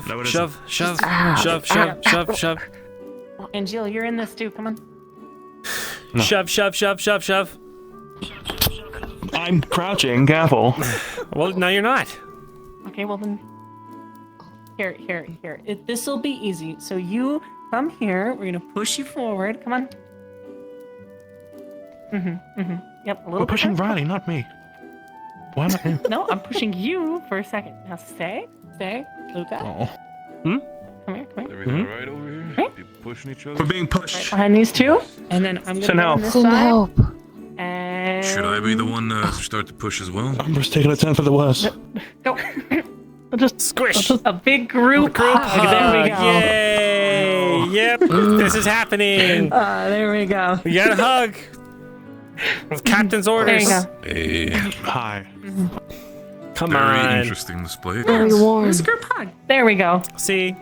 No, it isn't. Shove. Angel, you're in this too. Come on. No. Shove. I'm crouching, careful. Well, no, you're not. Okay, well then. Here. This'll be easy. So you come here. We're gonna push you forward. Come on. Yep, a little We're bit pushing more. Riley, not me. Why not him? No, I'm pushing you for a second. Now stay, Luca. Oh. Come here. Everything alright over here? People pushing each other? We're being pushed. Right behind these two, and then I'm gonna So go now- on this Send side. help. And Should I be the one to start to push as well? I'm just taking a turn for the worse. go? Just squish. A big group hug. There we go. Yay! Yep, this is happening. There we go. We got a hug. With captain's orders. There you Hey. Hi. Come Very on. interesting display. Very warm. It's a group hug. There we go. See?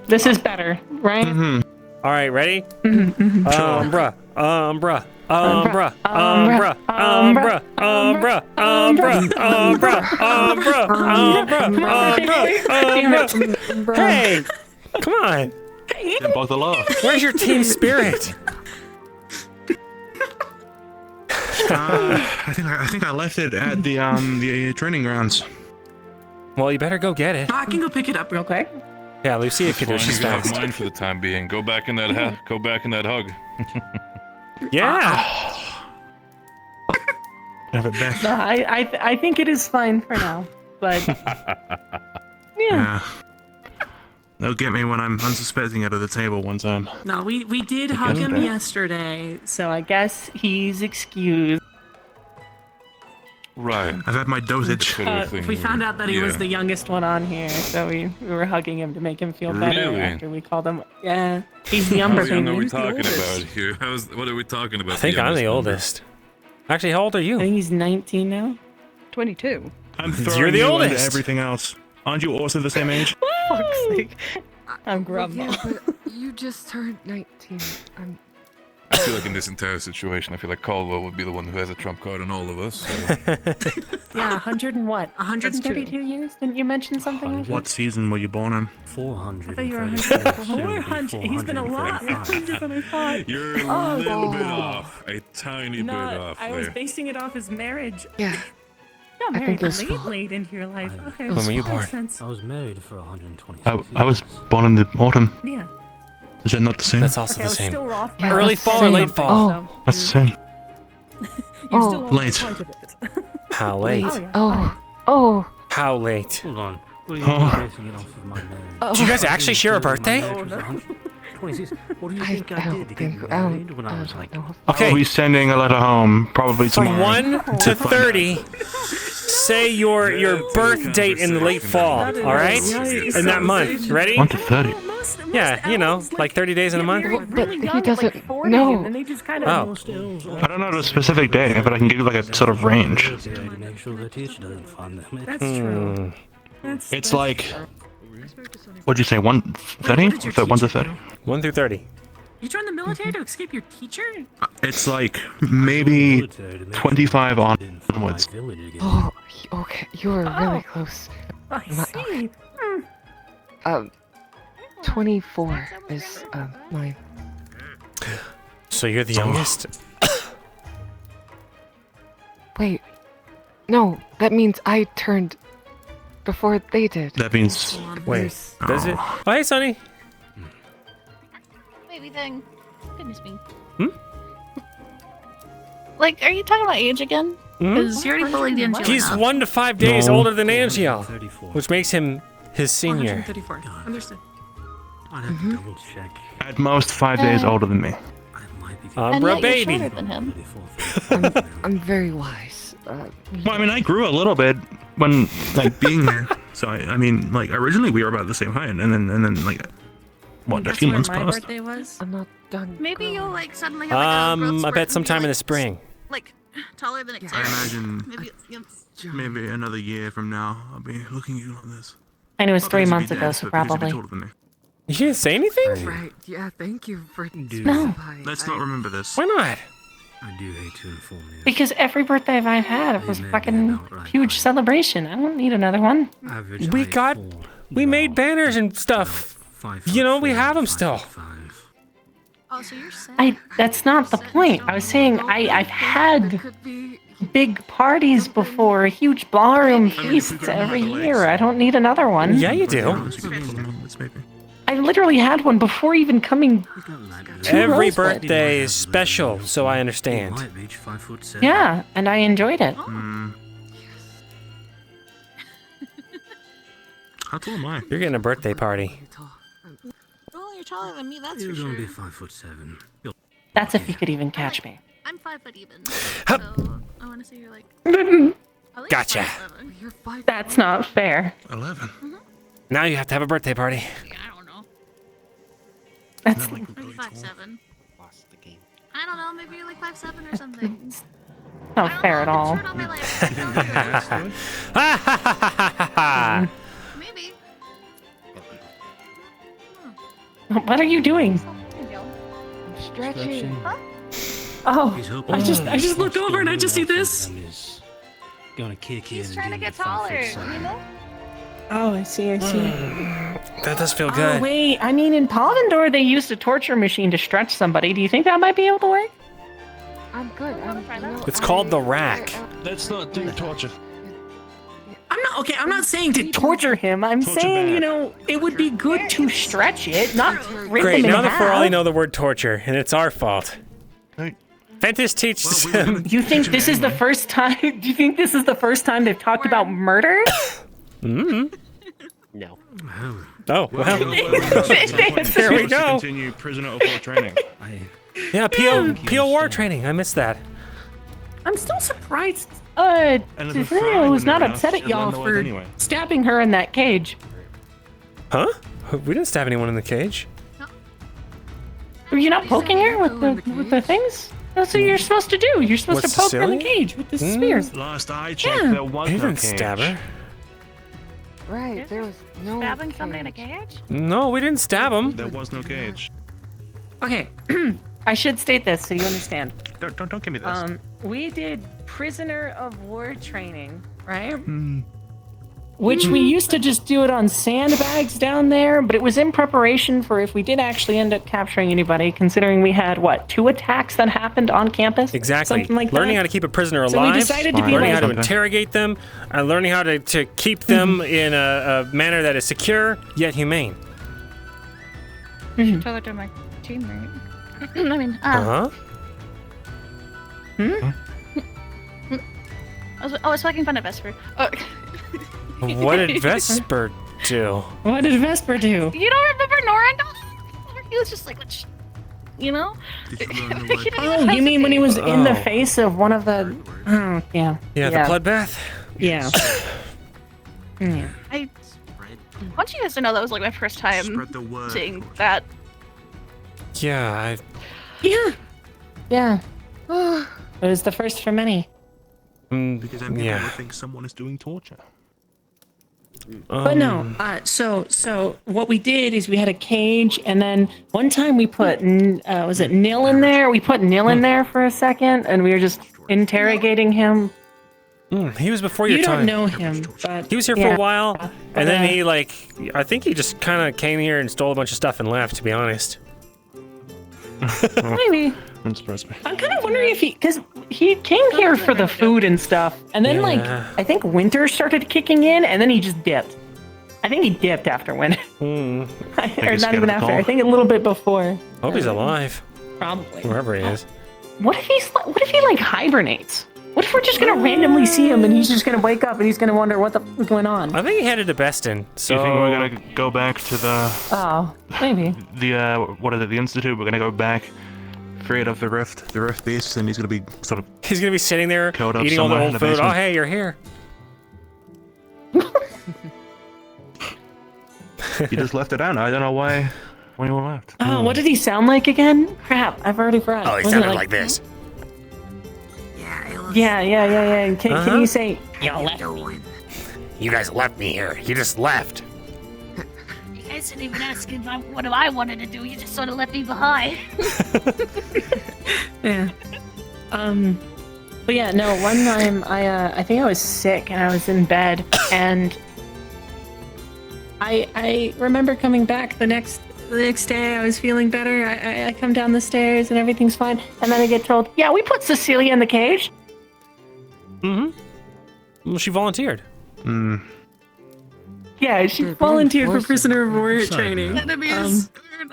This is better. right? Mm-hmm. All right, ready? Mm-hmm. Umbra, umbra, umbra, umbra, umbra, umbra, umbra, umbra, umbra, umbra. Hey, come on. They're both alive. Where's your team spirit? I think I left it at the training grounds. Well, you better go get it. I can go pick it up real quick. Yeah, Lucia can do it. Fine, She's you can have fast. mine for the time being. Go back in that go back in that hug. Yeah. Have it back. No, I think it is fine for now, but yeah. They'll get me when I'm unsuspecting out of the table one time. No, we did hug him that. yesterday. So I guess he's excused. Right. I've had my dosage. We found out that he was the youngest one on here, so we were hugging him to make him feel better Really? after we called him. Yeah, he's the Umbra How young baby. are we He's the talking oldest. about here? What are we talking about? I think I'm the oldest. Actually, how old are you? I think he's 19 now. 22. I'm You're throwing the you oldest. into everything else. Aren't you also the same age? Fuck's sake. I'm grandma. Yeah, but you just turned 19. I feel like in this entire situation, I feel like Caldwell would be the one who has a trump card on all of us. So. Yeah, 100 and what? 132 years? Didn't you mention something like that? What season were you born in? 400. I thought you were 100. He's been a lot older than I thought. You're a little bit off. A tiny bit off I was there. basing it off his marriage. Yeah. Got I married think it's late into your life. Okay, When were you makes born? sense. I was married for 120. I was born in the autumn. Yeah. Is that not the same? That's also Okay, I the was same. still off. Yeah, Early that's fall the or late same. fall? Oh. That's the same. You Oh. still off Late. quite a bit. How late? Oh, yeah. Oh. How late? Hold on. What are you Oh. basing it off of my marriage? Do you guys actually share a birthday? My marriage was 126. What do you I think I don't did to think get I married don't, when I was like... Okay. I'll be sending a letter home probably From tomorrow. 1 to 30, say your birth date in the late fall, all right? In that month. Ready? 1 to 30. Yeah, you know, like 30 days in a month. But he doesn't know. And they just kind Oh. I don't know the specific day, but I can give you like a sort of range. To make sure the teacher doesn't find them. That's true. It's like, what'd you say, 130? What did your 1 to teacher 30? 1 through 30. You joined the military to escape your teacher? It's like maybe 25 onwards. Oh, okay. You were really close. I see. 24 is mine. So you're the youngest? Wait. No, that means I turned before they did. That means. Wait, does it? Oh, hey, Sonny. Baby thing. Goodness me. Hmm? Like, are you talking about age again? Because you already bullied Angela. He's enough. 1 to 5 days No. older than Angel, which makes him his senior. 134. Understood. I'd have to double check. At most 5 days older than me. And Umbra yet baby. you're shorter than him. I'm very wise. Well, I mean, I grew a little bit when, like, being here. So, I mean, like, originally we were about the same height, and then like, what, a That's few where months my passed? birthday was. I'm not done. Maybe you'll like suddenly have like a growth I spurt bet and be, sometime in the like, spring. Like taller than I Xavier. imagine Maybe, maybe another year from now, I'll be looking at you like this. I knew it was Probably 3 because months you'll be ago, dead, so but because you'll be probably. taller than me. You didn't say anything? Right. Yeah. Thank you for. No. Let's not remember this. Why not? I do hate to inform you. Because every birthday I've had was fucking huge celebration. I don't need another one. Average We height got, for we made banners and stuff. 5 You know, foot we 4, have them 5 still. foot 5. Oh, so you're saying That's not the point. I was saying I've had big parties before, huge ballroom feasts every year. I don't need another one. Yeah, you do. I literally had one before even coming to Every Rosewood. birthday is special, so I understand. Might reach 5 foot 7. Yeah, and I enjoyed it. How tall am I? You're getting a birthday party. Oh, you're taller than me. That's You're for gonna sure. be 5 foot 7. You'll That's if you could even catch me. I'm 5 foot even. So I want to say you're like. At least Gotcha. 5'11". You're 5. That's not fair. 11. Now you have to have a birthday party. I don't know. That's Maybe 5'7". I don't know. Maybe you're like 5'7" or something. not fair at all. Shirt on my leg. Maybe. What are you doing? Stretching. Huh? Oh, I just look over and I just see this. Gonna kick in. He's trying to get taller, you know? Oh, I see. That does feel Oh, good. wait. I mean, in Palvendor, they used a torture machine to stretch somebody. Do you think that might be able to work? I'm good. It's called the rack. Let's not do torture. I'm not saying to torture him. I'm saying, you know, it would be good to stretch it, not rip Great, him in now that for all you half. know the word torture, and it's our fault. Ventus teaches him. You think this is the first time? Do you think this is the first time they've talked about murder? Mm-hmm. No. Oh, well. There There we go. Continue prisoner of war training. Yeah, PO war training. I missed that. I'm still surprised. And as a Tiffany fry was when not they're upset enough, at y'all she'll learn the word for anyway. stabbing her in that cage. Huh? We didn't stab anyone in the cage. Were you not poking her with the things? That's what you're supposed to do. You're supposed What, to poke her in the Cecilia? cage with the spears. Last I checked, Yeah. there was He no didn't cage. stab her. Right, there was no Stabbing somebody in a cage? No, we didn't stab him. There was no cage. Okay, I should state this so you understand. Don't give me this. We did prisoner of war training, right? Which we used to just do it on sandbags down there, but it was in preparation for if we did actually end up capturing anybody, considering we had, 2 attacks that happened on campus? Exactly. Something like Learning that. how to keep a prisoner So we alive, decided to be learning like- how to interrogate them, and learning how to keep them in a manner that is secure yet humane. Tell her to my teammate. I mean, Uh-huh. I was fucking fun at Vesper. Oh. What did Vesper do? What did Vesper do? You don't remember Norandel? He was just like, you know? Oh, you mean when he was in the Oh. face of one of the... Oh, yeah. Yeah, the bloodbath? Yeah. Yeah. I want you guys to know that was like my first time Spread the word. seeing that. Yeah, Yeah. It was the first for many. Because then people yeah. would think someone is doing torture. But no, so what we did is we had a cage, and then one time we put, was it Nil in there? We put Nil in there for a second, and we were just interrogating him. He was before your You time. don't know him, but He was here for a while, and then he, I think he just kind of came here and stole a bunch of stuff and left, to be honest. Maybe. Wouldn't surprise me. I'm kind of wondering if because he came here for the food and stuff, and then Yeah. I think winter started kicking in, and then he just dipped. I think he dipped after winter, or he's not scared even of the after. cold. I think a little bit before. Hope he's alive, Probably. wherever he is. What if he hibernates? What if we're just gonna randomly see him and he's just gonna wake up and he's gonna wonder what the f is going on? I think he headed to Beston. So Do you think we're gonna go back to the Oh, maybe. what is it? The institute. We're gonna go back, free it of the rift beast, and he's gonna be sort of. He's gonna be sitting there curled up eating all the somewhere in old the food. Oh, basement. hey, you're here. You just left it out. I don't know why you all left. Oh, what did he sound like again? Crap, I've already forgot. Oh, he Was it sounded like this. Yeah. Can you say? Y'all left me. You guys left me here. You just left. You guys didn't even ask what I wanted to do. You just sort of left me behind. Yeah. But yeah, no. One time, I think I was sick and I was in bed, and I remember coming back the next day. I was feeling better. I come down the stairs and everything's fine, and then I get told, "Yeah, we put Cecilia in the cage." Well, she volunteered. Yeah, she volunteered for prisoner of war training. Enemies.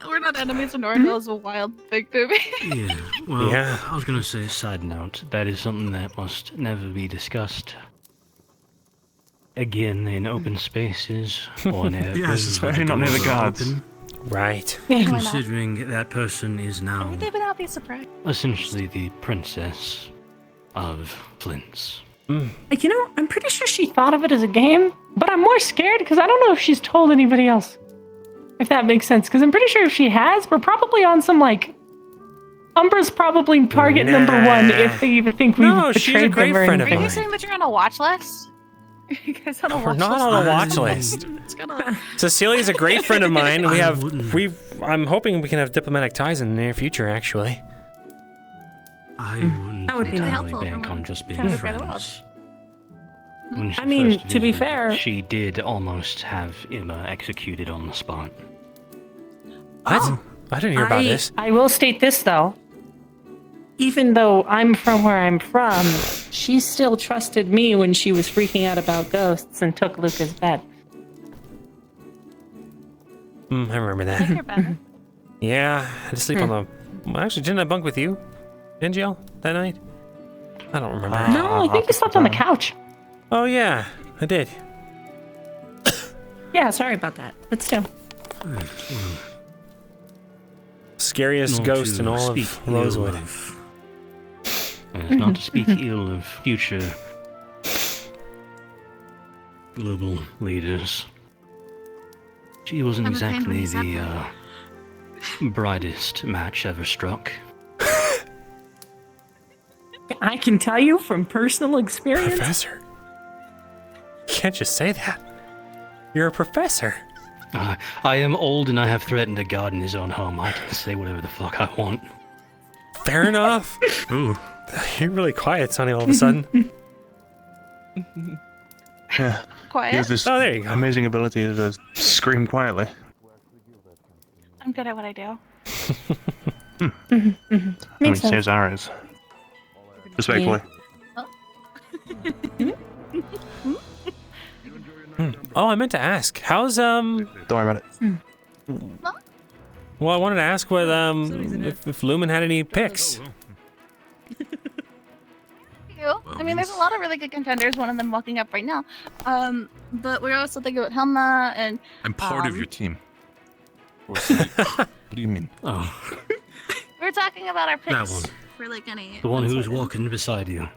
We're not enemies, and Norandel is a wild thing to me. Yeah, well, Yeah. I was gonna say, side note, that is something that must never be discussed again in open spaces or near Yes, especially not near the guards. Right. Considering that person is now They would not be surprised. essentially the princess of Flint's. You know, I'm pretty sure she thought of it as a game, but I'm more scared because I don't know if she's told anybody else. If that makes sense, because I'm pretty sure if she has, we're probably on some Umbra's probably target number one if they even think we No, she's a betrayed great them or friend of Are you anything. mine. saying that you're on a watch list? You guys on a We're watch not list? on a watch list. What's going on? Cecilia's a great friend of mine. I'm hoping we can have diplomatic ties in the near future, actually. I wouldn't That would be entirely helpful bank for on just being trying to get friends. When she I mean, first to be visited, fair- she did almost have Emma executed on the spot. What? I didn't hear about this. I will state this though. Even though I'm from where I'm from, she still trusted me when she was freaking out about ghosts and took Luca's bed. I remember that. Yeah, I had to sleep on the... Well, actually, didn't I bunk with you, Angel, that night? I don't remember. No, I think you slept on the couch. Oh, yeah, I did. Yeah, sorry about that, but still. Scariest Not ghost to in all speak of ill Rosewood. Not to speak ill of future global leaders. She wasn't I'm afraid exactly he's the brightest match ever struck. I can tell you from personal experience. Professor? You can't just say that. You're a professor. I am old and I have threatened to God in his own home. I can say whatever the fuck I want. Fair enough. Ooh. You're really quiet, Sonny, all of a sudden. Yeah. Quiet? He has this there you go. amazing ability to scream quietly. I'm good at what I do. I mean, Makes same sense. as ours. Respectfully. Oh, I meant to ask. How's Don't worry about it. Well, I wanted to ask what if Lumen had any picks. I mean, there's a lot of really good contenders. One of them walking up right now. But we're also thinking about Helma and. I'm part of your team. What do you mean? Oh, We're talking about our that picks one. for like any. The one who's walking beside you.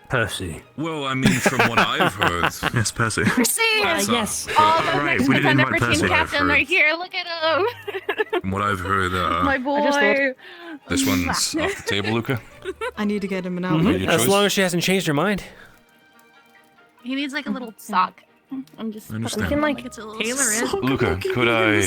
Percy. Well, I mean, from what I've heard. Yes, Percy. Percy! Yes. All the Right, next we didn't contender invite for team Percy. captain right here. Look at him. From what I've heard, My boy. this one's off the table, Luca. I need to get him an Mhm. outfit. Your As choice? long as she hasn't changed her mind. He needs like a little sock. I'm just. understand. We can like it's a little tailor it. sock. Luca, could I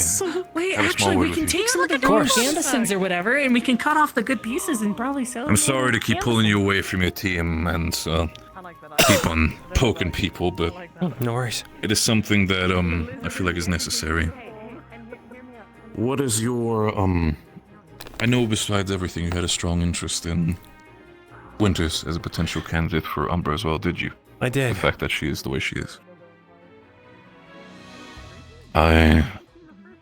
Wait, have a small actually, word we with can you? take some of the Of course. doors. Andersons or whatever, and we can cut off the good pieces and probably sell them. I'm sorry to keep pulling you away from your team and keep on poking people, but No worries. it is something that I feel like is necessary. What is your I know besides everything you had a strong interest in Winters as a potential candidate for Umbra as well, did you? I did. The fact that she is the way she is. I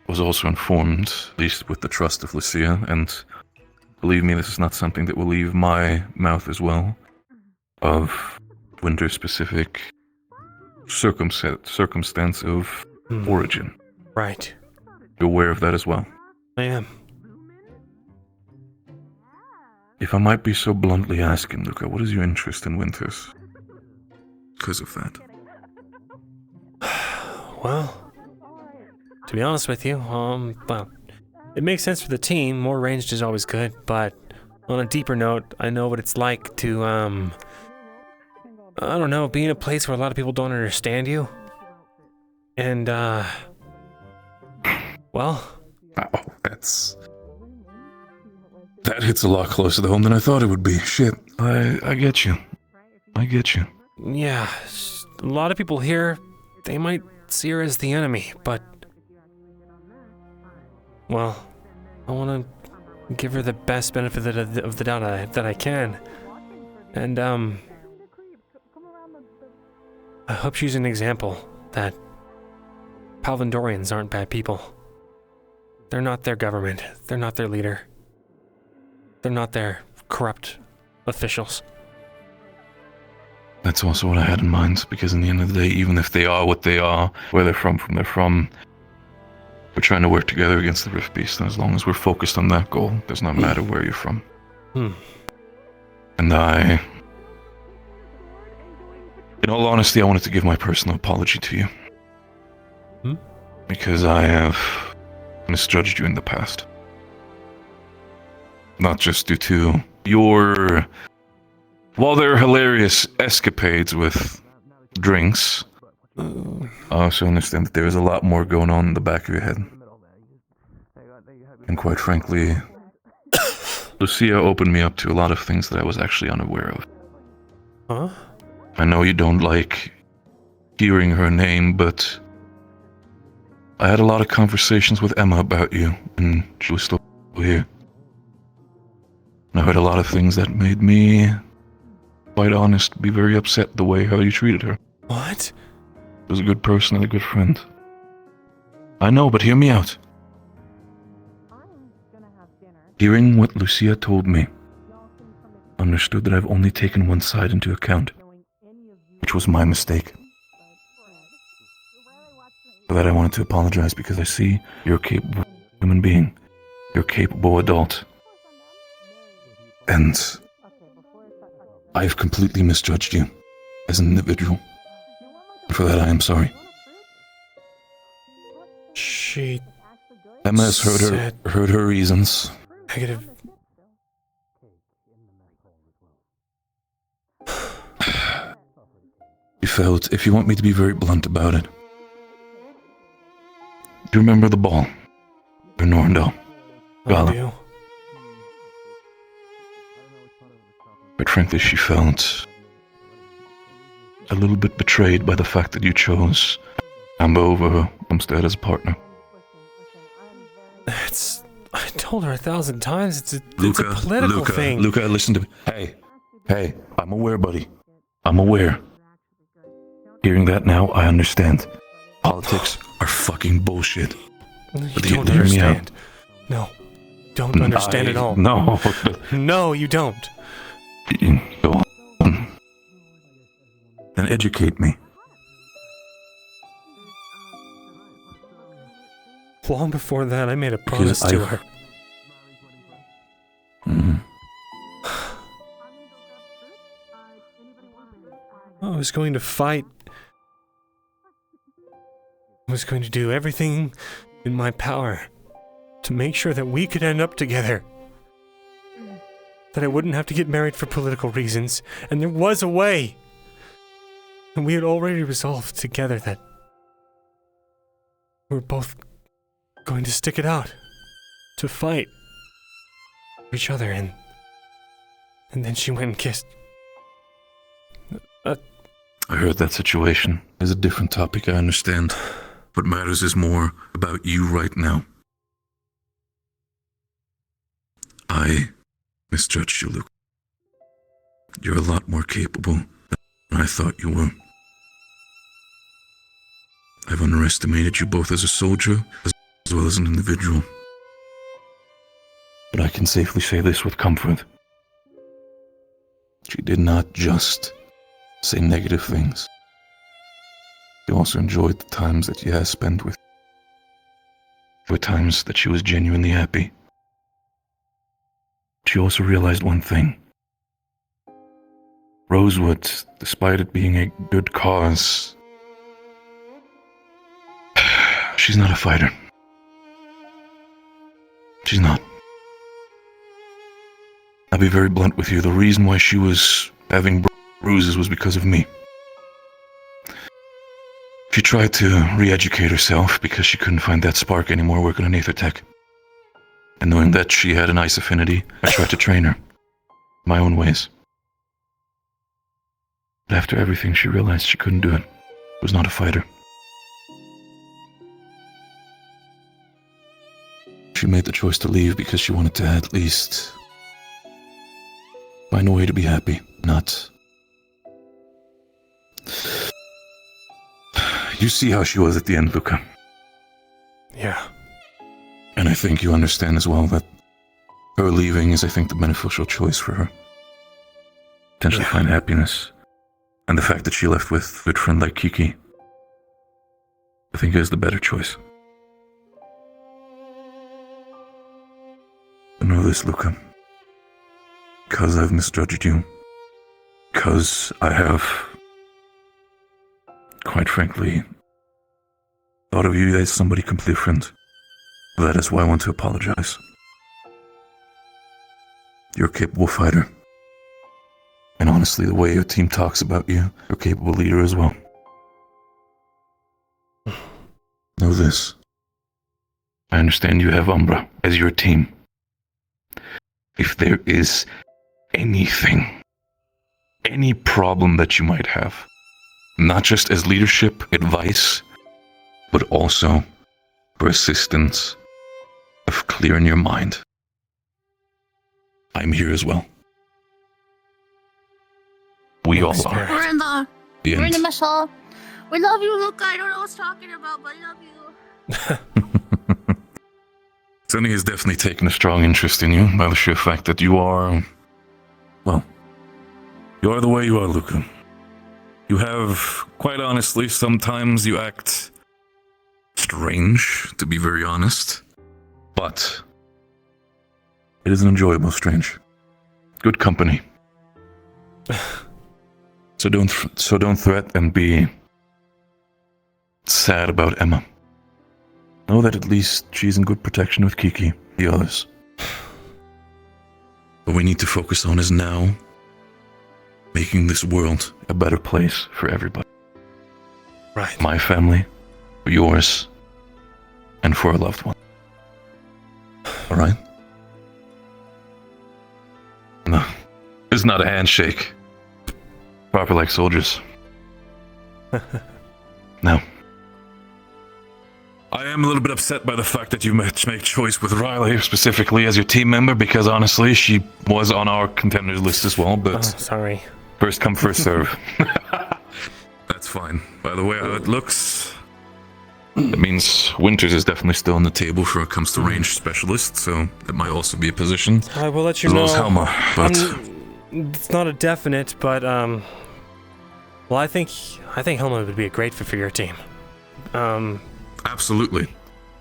was also informed, at least with the trust of Lucia, and believe me, this is not something that will leave my mouth as well, of Winter's specific circumstance of origin. Right. You're aware of that as well. I am. If I might be so bluntly asking, Luca, what is your interest in Winters? Because of that. Well, to be honest with you, well, it makes sense for the team. More ranged is always good, but on a deeper note, I know what it's like to, I don't know, be in a place where a lot of people don't understand you. And, well... Oh, that hits a lot closer to home than I thought it would be. Shit, I get you. I get you. Yeah, a lot of people here, they might see her as the enemy, but... Well, I want to give her the best benefit of the doubt that I can. And, I hope she's an example that Palvandorians aren't bad people. They're not their government. They're not their leader. They're not their corrupt officials. That's also what I had in mind, because in the end of the day, even if they are what they are, where they're from we're trying to work together against the Rift Beast, and as long as we're focused on that goal, it does not matter where you're from. And in all honesty, I wanted to give my personal apology to you. Because I have misjudged you in the past. Not just due to while they're hilarious escapades with drinks, I also understand that there is a lot more going on in the back of your head. And quite frankly, Lucia opened me up to a lot of things that I was actually unaware of. Huh? I know you don't like hearing her name, but I had a lot of conversations with Emma about you, and she was still here. And I heard a lot of things that made me, quite honest, be very upset the way how you treated her. What? She was a good person and a good friend. I know, but hear me out. Hearing what Lucia told me, understood that I've only taken one side into account, which was my mistake. For that I wanted to apologize because I see you're a capable human being. You're a capable adult. And I've completely misjudged you as an individual. And for that I am sorry. She Emma has heard her reasons. Negative. You felt, if you want me to be very blunt about it, do you remember the ball? In Norndal? I do. But frankly, she felt a little bit betrayed by the fact that you chose Amber over her instead as a partner. I told her 1,000 times it's a political thing. Luca, listen to me. Hey, I'm aware, buddy. I'm aware. Hearing that now, I understand. Politics are fucking bullshit. You don't understand. No. Don't understand at all. No. No, you don't. Go on. Then educate me. Long before that, I made a promise to her. I was going to fight. I was going to do everything in my power to make sure that we could end up together. That I wouldn't have to get married for political reasons. And there was a way. And we had already resolved together that we were both going to stick it out. To fight for each other. And then she went and kissed. I heard that situation is a different topic, I understand. What matters is more about you right now. I misjudged you, Luke. You're a lot more capable than I thought you were. I've underestimated you both as a soldier as well as an individual. But I can safely say this with comfort. She did not just say negative things. She also enjoyed the times that she has spent with. There were times that she was genuinely happy. She also realized one thing. Rosewood, despite it being a good cause, she's not a fighter. She's not. I'll be very blunt with you. The reason why she was having bruises was because of me. She tried to re-educate herself because she couldn't find that spark anymore working on Aethertech. And knowing that she had a nice affinity, I tried to train her. My own ways. But after everything, she realized she couldn't do it. Was not a fighter. She made the choice to leave because she wanted to at least find a way to be happy, not... You see how she was at the end, Luca. Yeah. And I think you understand as well that her leaving is, I think, the beneficial choice for her. Potentially find happiness. And the fact that she left with a good friend like Kiki, I think is the better choice. But know this, Luca. Because I've misjudged you. Because I have, quite frankly, thought of you as somebody completely different. That is why I want to apologize. You're a capable fighter. And honestly, the way your team talks about you, you're a capable leader as well. Know this. I understand you have Umbra as your team. If there is anything, any problem that you might have, not just as leadership, advice, but also for assistance of clearing your mind, I'm here as well. We all are. We're in the The we're in end. the mess hall. We love you, Luca. I don't know what's talking about, but I love you. Sunny has definitely taken a strong interest in you by the sheer fact that you are, well, you are the way you are, Luca. You have, quite honestly, sometimes you act strange, to be very honest, but it is an enjoyable strange. Good company. So don't threat and be sad about Emma. Know that at least she's in good protection with Kiki, the others. What we need to focus on is now making this world a better place for everybody. Right. My family, for yours, and for a loved one. Alright? No. It's not a handshake. Proper like soldiers. No. I am a little bit upset by the fact that you made choice with Riley specifically as your team member, because honestly, she was on our contenders list as well, but... sorry. First come, first serve. That's fine. By the way, how it looks... That means Winters is definitely still on the table for when it comes to ranged specialists, so that might also be a position. I will let you as know. Well as Helma, but... It's not a definite, but well, I think Helma would be a great fit for your team. Absolutely.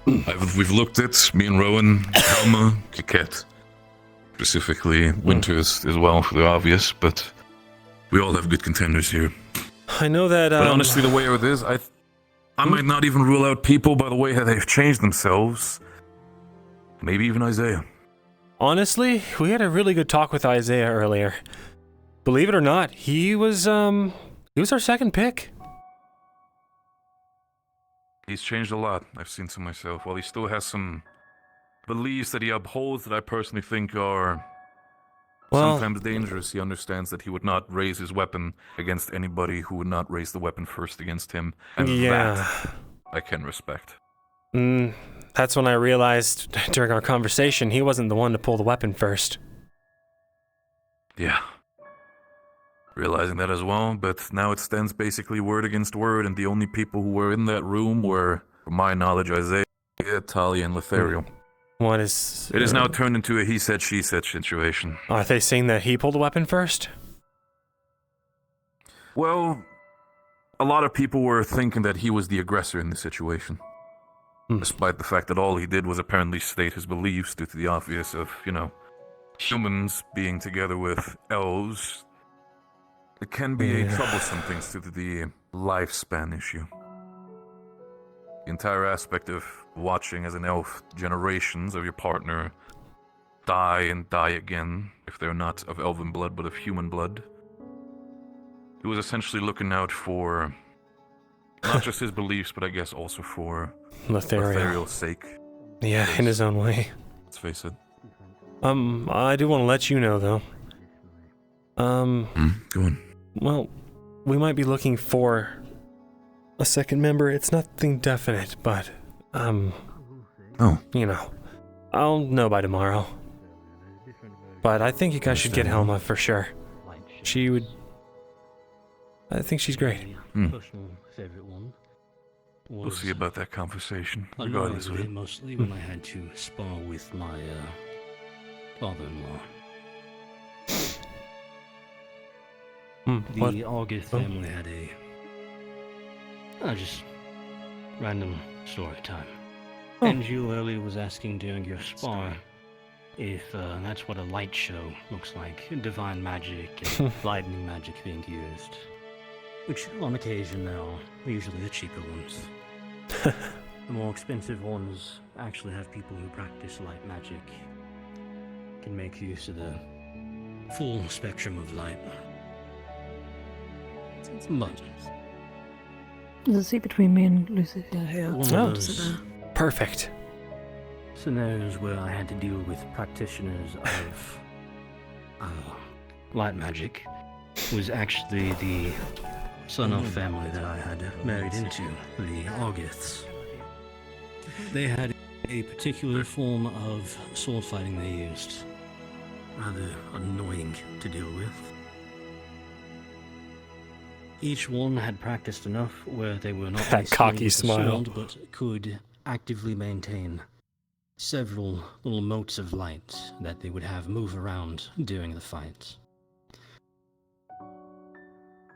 We've looked at me and Rowan, Helma, Kikette, specifically Winters as well for the obvious, but we all have good contenders here. I know that. But honestly, the way it is, I might not even rule out people by the way that they've changed themselves. Maybe even Isaiah. Honestly, we had a really good talk with Isaiah earlier. Believe it or not, he was our second pick. He's changed a lot. I've seen so myself. While he still has some beliefs that he upholds that I personally think are sometimes dangerous, he understands that he would not raise his weapon against anybody who would not raise the weapon first against him. And that I can respect. That's when I realized during our conversation he wasn't the one to pull the weapon first. Yeah. Realizing that as well, but now it stands basically word against word, and the only people who were in that room were, from my knowledge, Isaiah, Talia, and Lothario. What is... It is now turned into a he said, she said situation. Are they saying that he pulled the weapon first? Well, a lot of people were thinking that he was the aggressor in the situation. Despite the fact that all he did was apparently state his beliefs due to the obvious of, humans being together with elves. It can be a troublesome thing due to the lifespan issue. The entire aspect of watching as an elf generations of your partner die and die again, if they're not of elven blood but of human blood. He was essentially looking out for not just his beliefs, but I guess also for Lothario's sake. Yeah, in his own way. Let's face it. I do want to let you know, though. Go on. Well, we might be looking for a second member. It's nothing definite, but, Oh. I'll know by tomorrow. But I think you guys should get Helma for sure. I think she's great. Personal favorite one. We'll see about that conversation, I regardless learned of it it. mostly when I had to spar with my father-in-law. The August family had a just random story time. And you earlier was asking during your spar if that's what a light show looks like. Divine magic and lightning magic being used. Which on occasion there are usually the cheaper ones. The more expensive ones actually have people who practice light magic. Can make use of the full spectrum of light. But There's a seat between me and Lucy here. One of those Perfect. scenarios where I had to deal with practitioners of light magic was actually the son of family that I had married into, the Argiths. They had a particular form of sword fighting they used. Rather annoying to deal with. Each one had practiced enough where they were not That cocky smile. sword, but could actively maintain several little motes of light that they would have move around during the fight.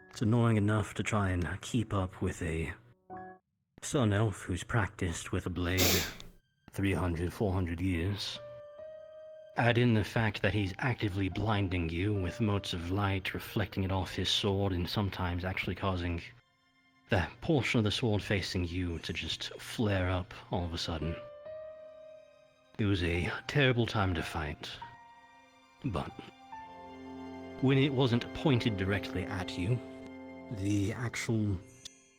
It's annoying enough to try and keep up with a sun elf who's practiced with a blade 300, 400 years. Add in the fact that he's actively blinding you with motes of light, reflecting it off his sword, and sometimes actually causing the portion of the sword facing you to just flare up all of a sudden. It was a terrible time to fight, but when it wasn't pointed directly at you, the actual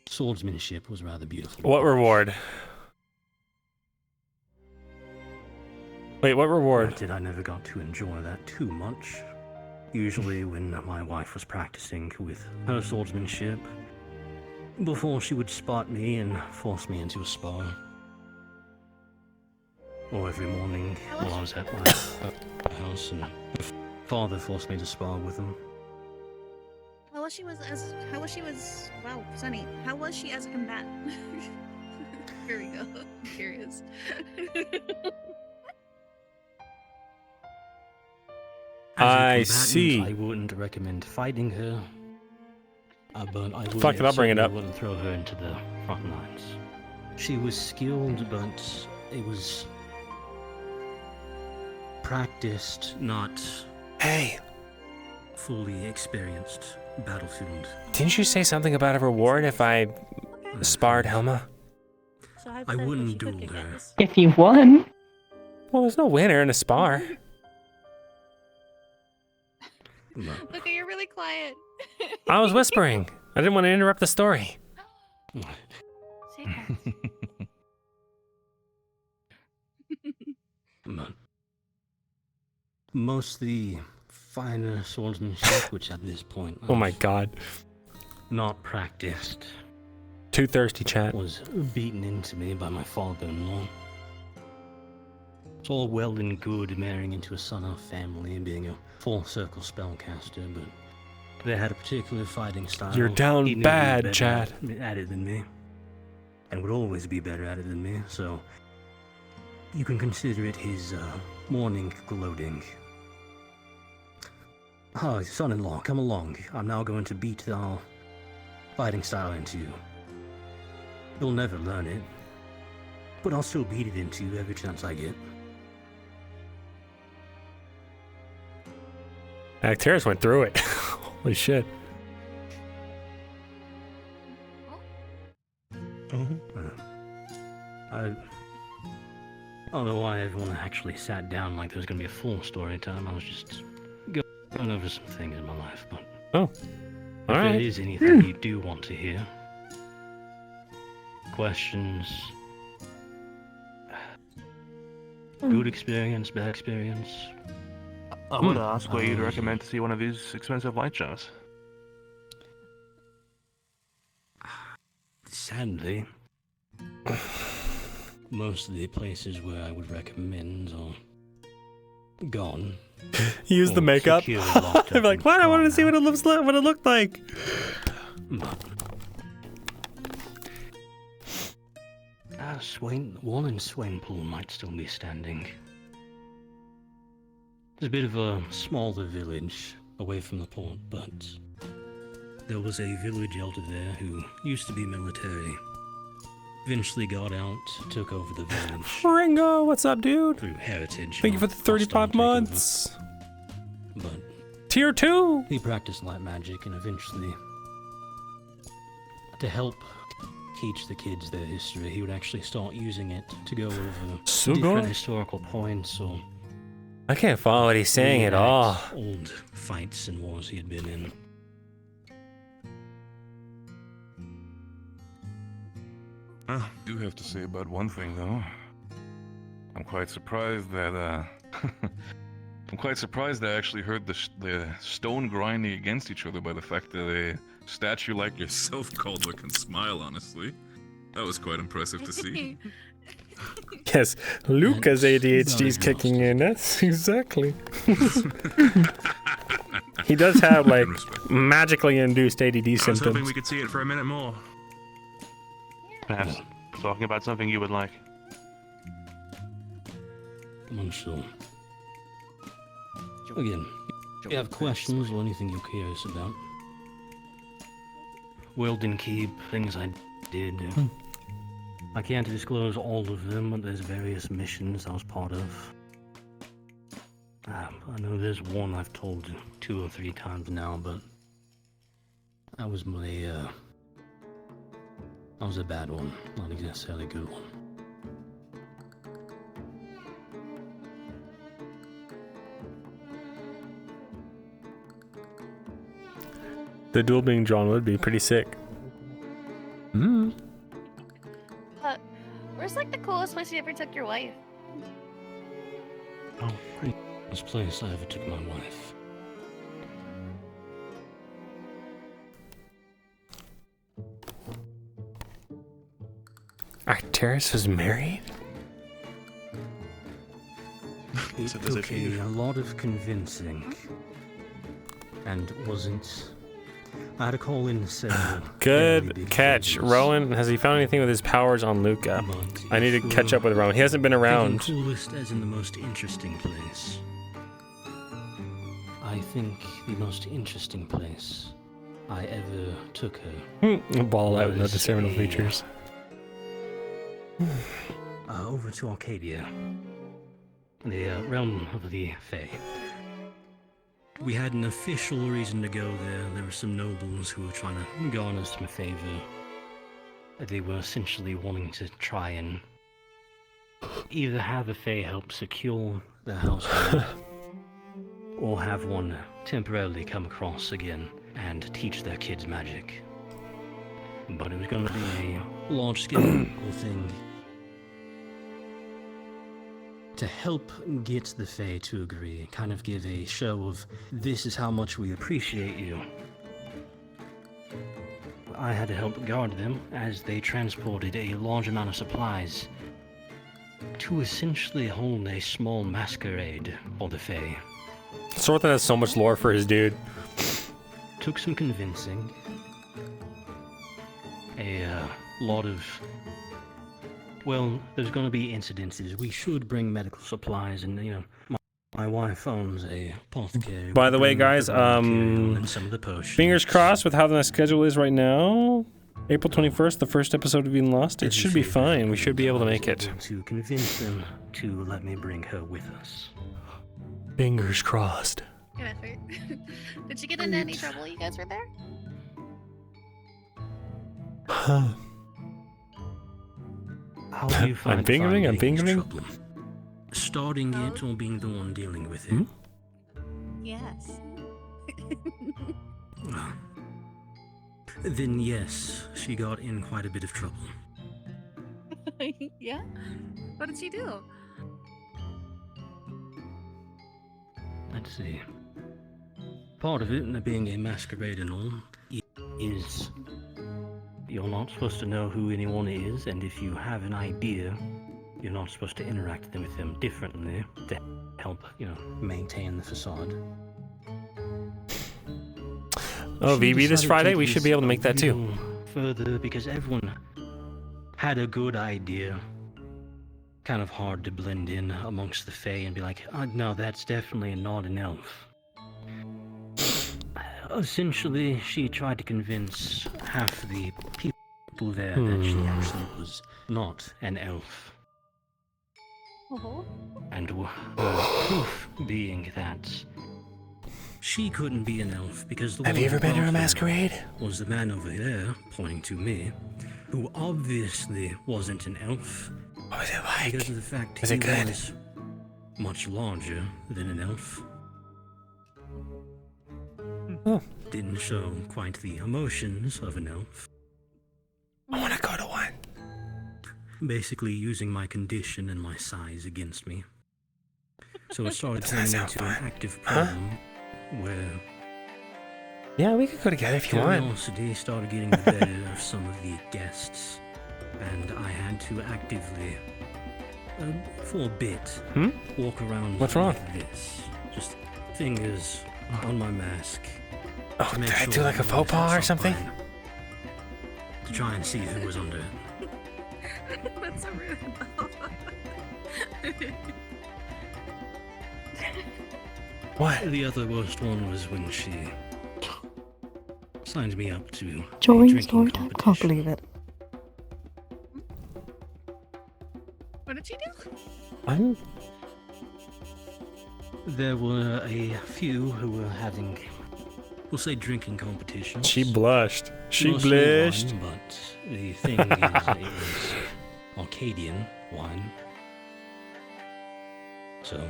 swordsmanship was rather beautiful. What reward? Wait, what reward? Granted, I never got to enjoy that too much. Usually when my wife was practicing with her swordsmanship, before she would spot me and force me into a spar. Or every morning while I was at my house and her father forced me to spar with him. How was she wow, Sunny, how was she as a combatant? Here we go. I'm curious. I see. I wouldn't recommend fighting her, but I Fuck it, I'll bring it up. wouldn't throw her into the front lines. She was skilled, but it was practiced, not fully experienced battlefield. Didn't you say something about a reward if I sparred Helma? I wouldn't duel her. If you won. Well, there's no winner in a spar. Look, you're really quiet. I was whispering. I didn't want to interrupt the story. Most of the finer swordsmanship, which at this point Oh my god. not practiced, Too thirsty, chat. was beaten into me by my father-in-law. It's all well and good marrying into a son-of family and being a full-circle spellcaster, but they had a particular fighting style. You're down He knew he was bad, better Chad. at it than me, and would always be better at it than me, so you can consider it his morning gloating. Oh, son-in-law, come along. I'm now going to beat our fighting style into you. You'll never learn it, but I'll still beat it into you every chance I get. Acteris went through it. Holy shit. I don't know why everyone actually sat down like there was going to be a full story time. I was just going over some things in my life, but oh, if all there right. is anything you do want to hear, questions, good experience, bad experience. I would ask where you'd recommend to see one of these expensive light shows. Sadly, most of the places where I would recommend are gone. Use the or makeup. securely locked I'm up like, and what? I wanted to gone see what it looked like. One in Swainpool might still be standing. It's a bit of a smaller village away from the port, but there was a village elder there who used to be military. Eventually got out, took over the village. Ringo, what's up, dude? Through heritage. Thank you for the 35 months. But Tier 2. he practiced light magic and eventually, to help teach the kids their history, he would actually start using it to go over different historical points or I can't follow what he's saying at all. old fights and wars he had been in. I do have to say about one thing, though. I'm quite surprised that, I'm quite surprised I actually heard the stone grinding against each other by the fact that a statue like yourself, Calder, can smile, honestly. That was quite impressive to see. Yes, Luca's ADHD is kicking in. That's exactly. He does have, like, magically induced ADD I was hoping symptoms. we could see it for a minute more. Perhaps talking about something you would like. Come on, Saul. Again, if you have questions or anything you're curious about. Weldon Keep, things I did. I can't disclose all of them, but there's various missions I was part of. I know there's one I've told 2 or 3 times now, but that was that was a bad one, not necessarily a good one. The duel being drawn would be pretty sick. Where's like the coolest place you ever took your wife? Oh, this place I ever took my wife. Arcturus was married? It took a lot of convincing, and wasn't. I had to call in several. Good catch. Rowan, has he found anything with his powers on Luca? I need to catch up with Rowan. He hasn't been around. Coolest as in the most interesting place. I think the most interesting place I ever took her. Ball out with no discernible features. Over to Arcadia, the realm of the Fae. We had an official reason to go there. There were some nobles who were trying to garner some favor. They were essentially wanting to try and either have a Fae help secure the household, or have one temporarily come across again and teach their kids magic. But it was going to be a large-scale thing. To help get the Fae to agree, kind of give a show of, this is how much we appreciate you. I had to help guard them as they transported a large amount of supplies to essentially hold a small masquerade for the Fae. Sorthan has so much lore for his dude. Took some convincing. A lot of... Well, there's going to be incidences. We should bring medical supplies, and, you know, my wife owns a apothecary. By the way, guys, and some of the potions. fingers crossed with how the schedule is right now. April 21st, the first episode of Being Lost. It should be fine. We should be able to make it. To convince them to let me bring her with us. Fingers crossed. Good effort. Did you get into any trouble? You guys were there? Huh. How do you find I'm fingering. trouble? Starting it or being the one dealing with it? Yes. Then yes, she got in quite a bit of trouble. Yeah? What did she do? Let's see. Part of it, being a masquerade and all, is you're not supposed to know who anyone is, and if you have an idea, you're not supposed to interact with them differently to help, you know, maintain the facade. Oh, VB this Friday? We should be able to make that too. Further, because everyone had a good idea. Kind of hard to blend in amongst the Fae and be like, oh, no, that's definitely not an elf. Essentially, she tried to convince half the people there that she actually was not an elf. And proof being that she couldn't be an elf because the Have one you ever been to a above her masquerade? was the man over there, pointing to me, who obviously wasn't an elf. What was it like? Because of the fact Was he it good? was much larger than an elf. Didn't show quite the emotions of an elf. I want to go to one. basically using my condition and my size against me. So it started turning into an active problem where Yeah, we could go together if you want. curiosity started getting the better of some of the guests, and I had to actively, for a bit, walk around What's wrong? like this. Just fingers on my mask. Oh, to make did I sure do like a everyone faux pas or felt something? fine, to try and see who was under it. That's so rude. What? The other worst one was when she signed me up to a Join drinking story time. Can't competition. believe it. What did she do? I'm. There were a few who were having, we'll say, drinking competitions. She blushed. She Mostly blushed. wine, but the thing is, it was Arcadian wine. So,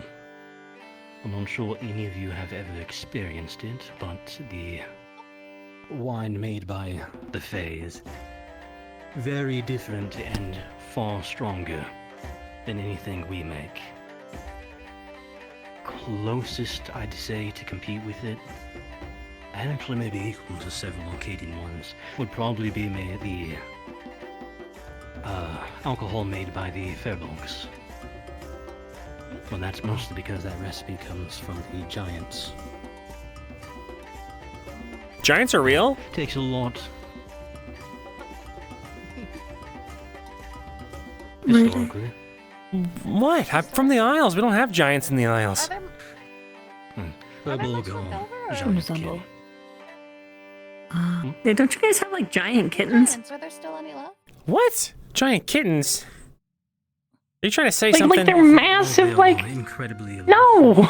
I'm not sure any of you have ever experienced it, but the wine made by the Fae is very different and far stronger than anything we make. Closest, I'd say, to compete with it, and actually maybe equal to several Arcadian ones, would probably be the alcohol made by the Fairbolgs. Well, that's mostly because that recipe comes from the giants. Giants are real? Takes a lot. Historically. What? I'm from the Isles. We don't have giants in the Isles. Fairbolg are giant Understandable. king. Yeah, don't you guys have like giant kittens? Are there still any left? What? Giant kittens? Are you trying to say Like, something? like they're massive, like incredibly no,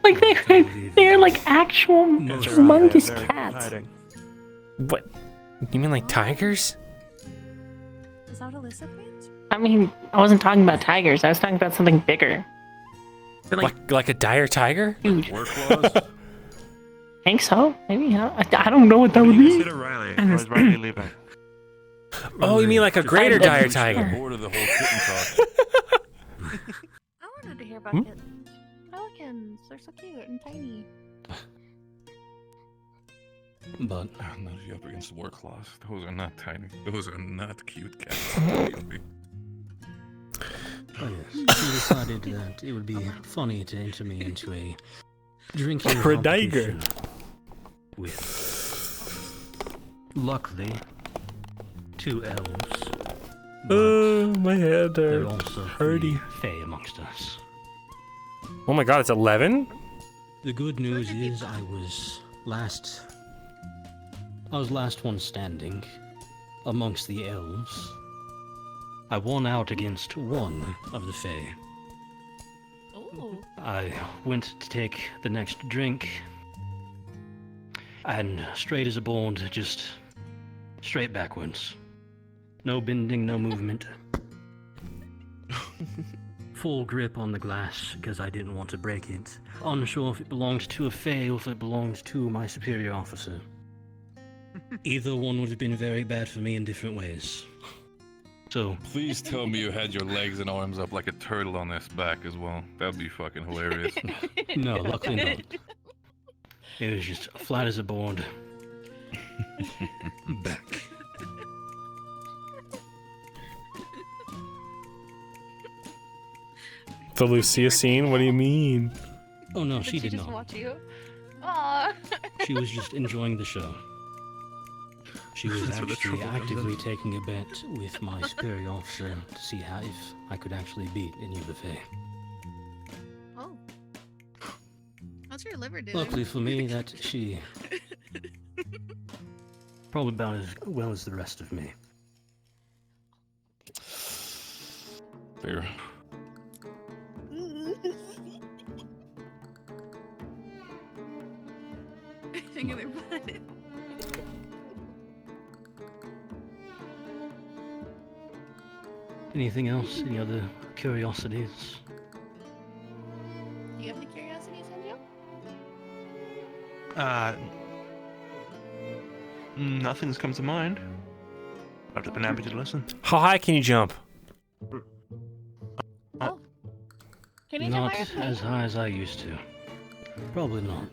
like they're like actual humongous cats. What? You mean like tigers? Is that what Alyssa means? I mean, I wasn't talking about tigers. I was talking about something bigger. They're Like a dire tiger? huge. Work claws? Think so? Maybe. I don't know what that would be. Where's Riley leaving? Oh, you mean like a greater dire tiger? Bored of the whole kitten talk. I wanted to hear about kittens. Pelicans, they're so cute and tiny. But Not if you're up against work claws. Those are not tiny. Those are not cute cats. Believe me. oh yes, she decided that it would be funny to enter me into a drinking For a tiger. competition with, luckily, 2 elves. Oh, my head There are hurts. also Hurty. 3 Fae amongst us. Oh my god, it's 11? The good news is I was last one standing amongst the elves. I won out against one of the Fae. I went to take the next drink, and straight as a board, just straight backwards. No bending, no movement. Full grip on the glass, because I didn't want to break it. Unsure if it belonged to a Fae or if it belonged to my superior officer. Either one would have been very bad for me in different ways. So, Please tell me you had your legs and arms up like a turtle on its back as well. That'd be fucking hilarious. no, luckily not. It was just flat as a board. Back. The Lucia scene? What do you mean? Oh no, she did just not. watch you? Aw. She was just enjoying the show. She was That's where the actually trouble comes in. actively taking a bet with my superior officer to see how if I could actually beat any of the Fae. Oh. How's your liver doing? Luckily for me, that she probably about as well as the rest of me. Fair. Hang in there, bud. Anything else? Any other curiosities? Do you have any curiosities, Andrew? Nothing's come to mind. I've just been happy to listen. How high can you jump? Not as high as I used to. Probably not.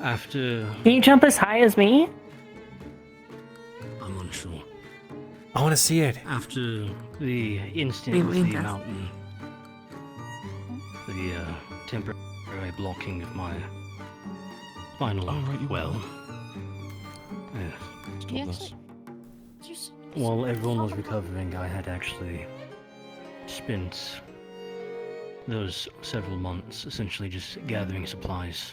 After... Can you jump as high as me? I'm unsure. I want to see it. After the incident with the mountain, the temporary blocking of my final well. Yes. While everyone was recovering, I had actually spent those several months essentially just gathering supplies,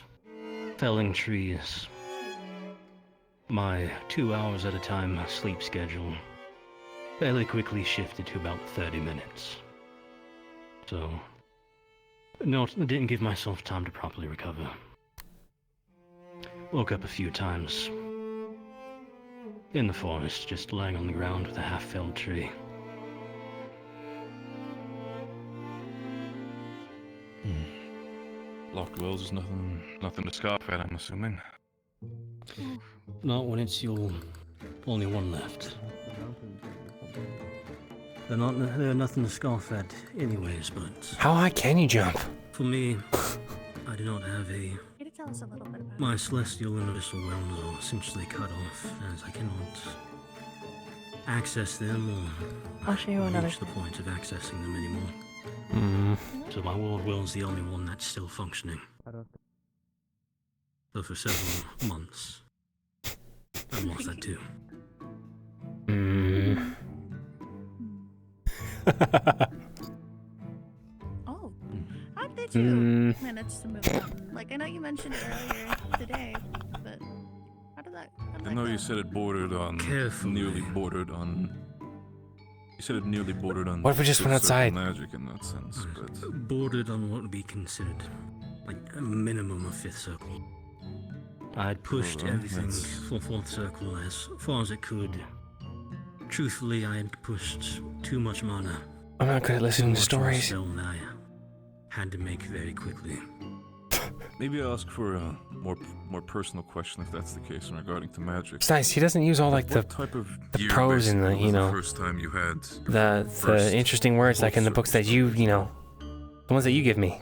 felling trees. My 2 hours at a time sleep schedule fairly quickly shifted to about 30 minutes. So, didn't give myself time to properly recover. Woke up a few times in the forest, just laying on the ground with a half-felled tree. Locked wells is nothing to scoff at, I'm assuming. Not when it's your only one left. They're nothing to scoff at anyways, but... How high can you jump? For me, I do not have a... Can you tell us a little bit about My celestial and abyssal realms are essentially cut off, as I cannot access them or I'll show you another reach the point of accessing them anymore. Mm. So my world will is the only one that's still functioning. So for several months, I lost that too. Oh, how did you manage to move up? Like, I know you mentioned it earlier today, but how did that? I know you said it bordered on... Nearly bordered on... You said it nearly bordered on... What if we just went outside? Magic in that sense, but... Bordered on what would be considered like a minimum of 5th circle. I had pushed everything for 4th circle as far as it could. Truthfully, I had pushed too much mana. I'm not good at listening to stories. I had to make very quickly. Maybe I'll ask for a more personal question if that's the case regarding to magic. It's nice. He doesn't use all like the prose and the the first time you had the interesting words like in the books that you know, the ones that you give me.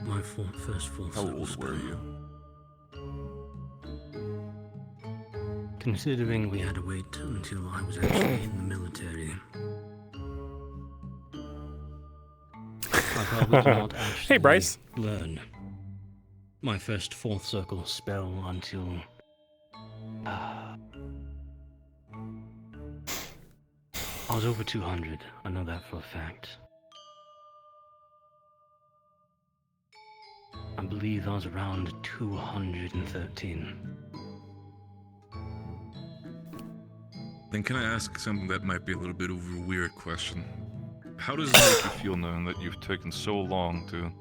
My first full How old were you? Considering we had to wait until I was actually in the military. I probably did not actually Hey, Bryce. learn my first 4th circle spell until I was over 200. I know that for a fact. I believe I was around 213. Then can I ask something that might be a little bit of a weird question? How does it make you feel knowing that you've taken so long to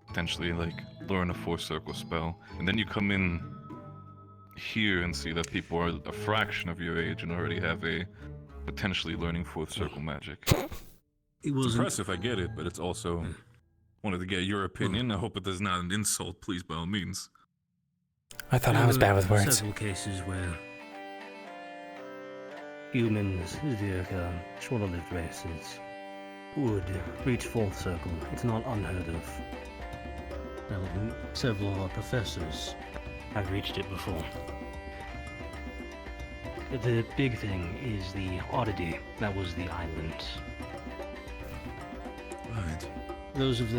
potentially like learn a 4th circle spell, and then you come in here and see that people are a fraction of your age and already have a potentially learning 4th circle magic? It's impressive, I get it, but it's also wanted to get your opinion. I hope it is not an insult, please, by all means. I thought I was bad with words. Several cases where humans, the shorter-lived races, would reach 4th circle. It's not unheard of. Now, several of our professors have reached it before. The big thing is the oddity that was the island. Right. Those of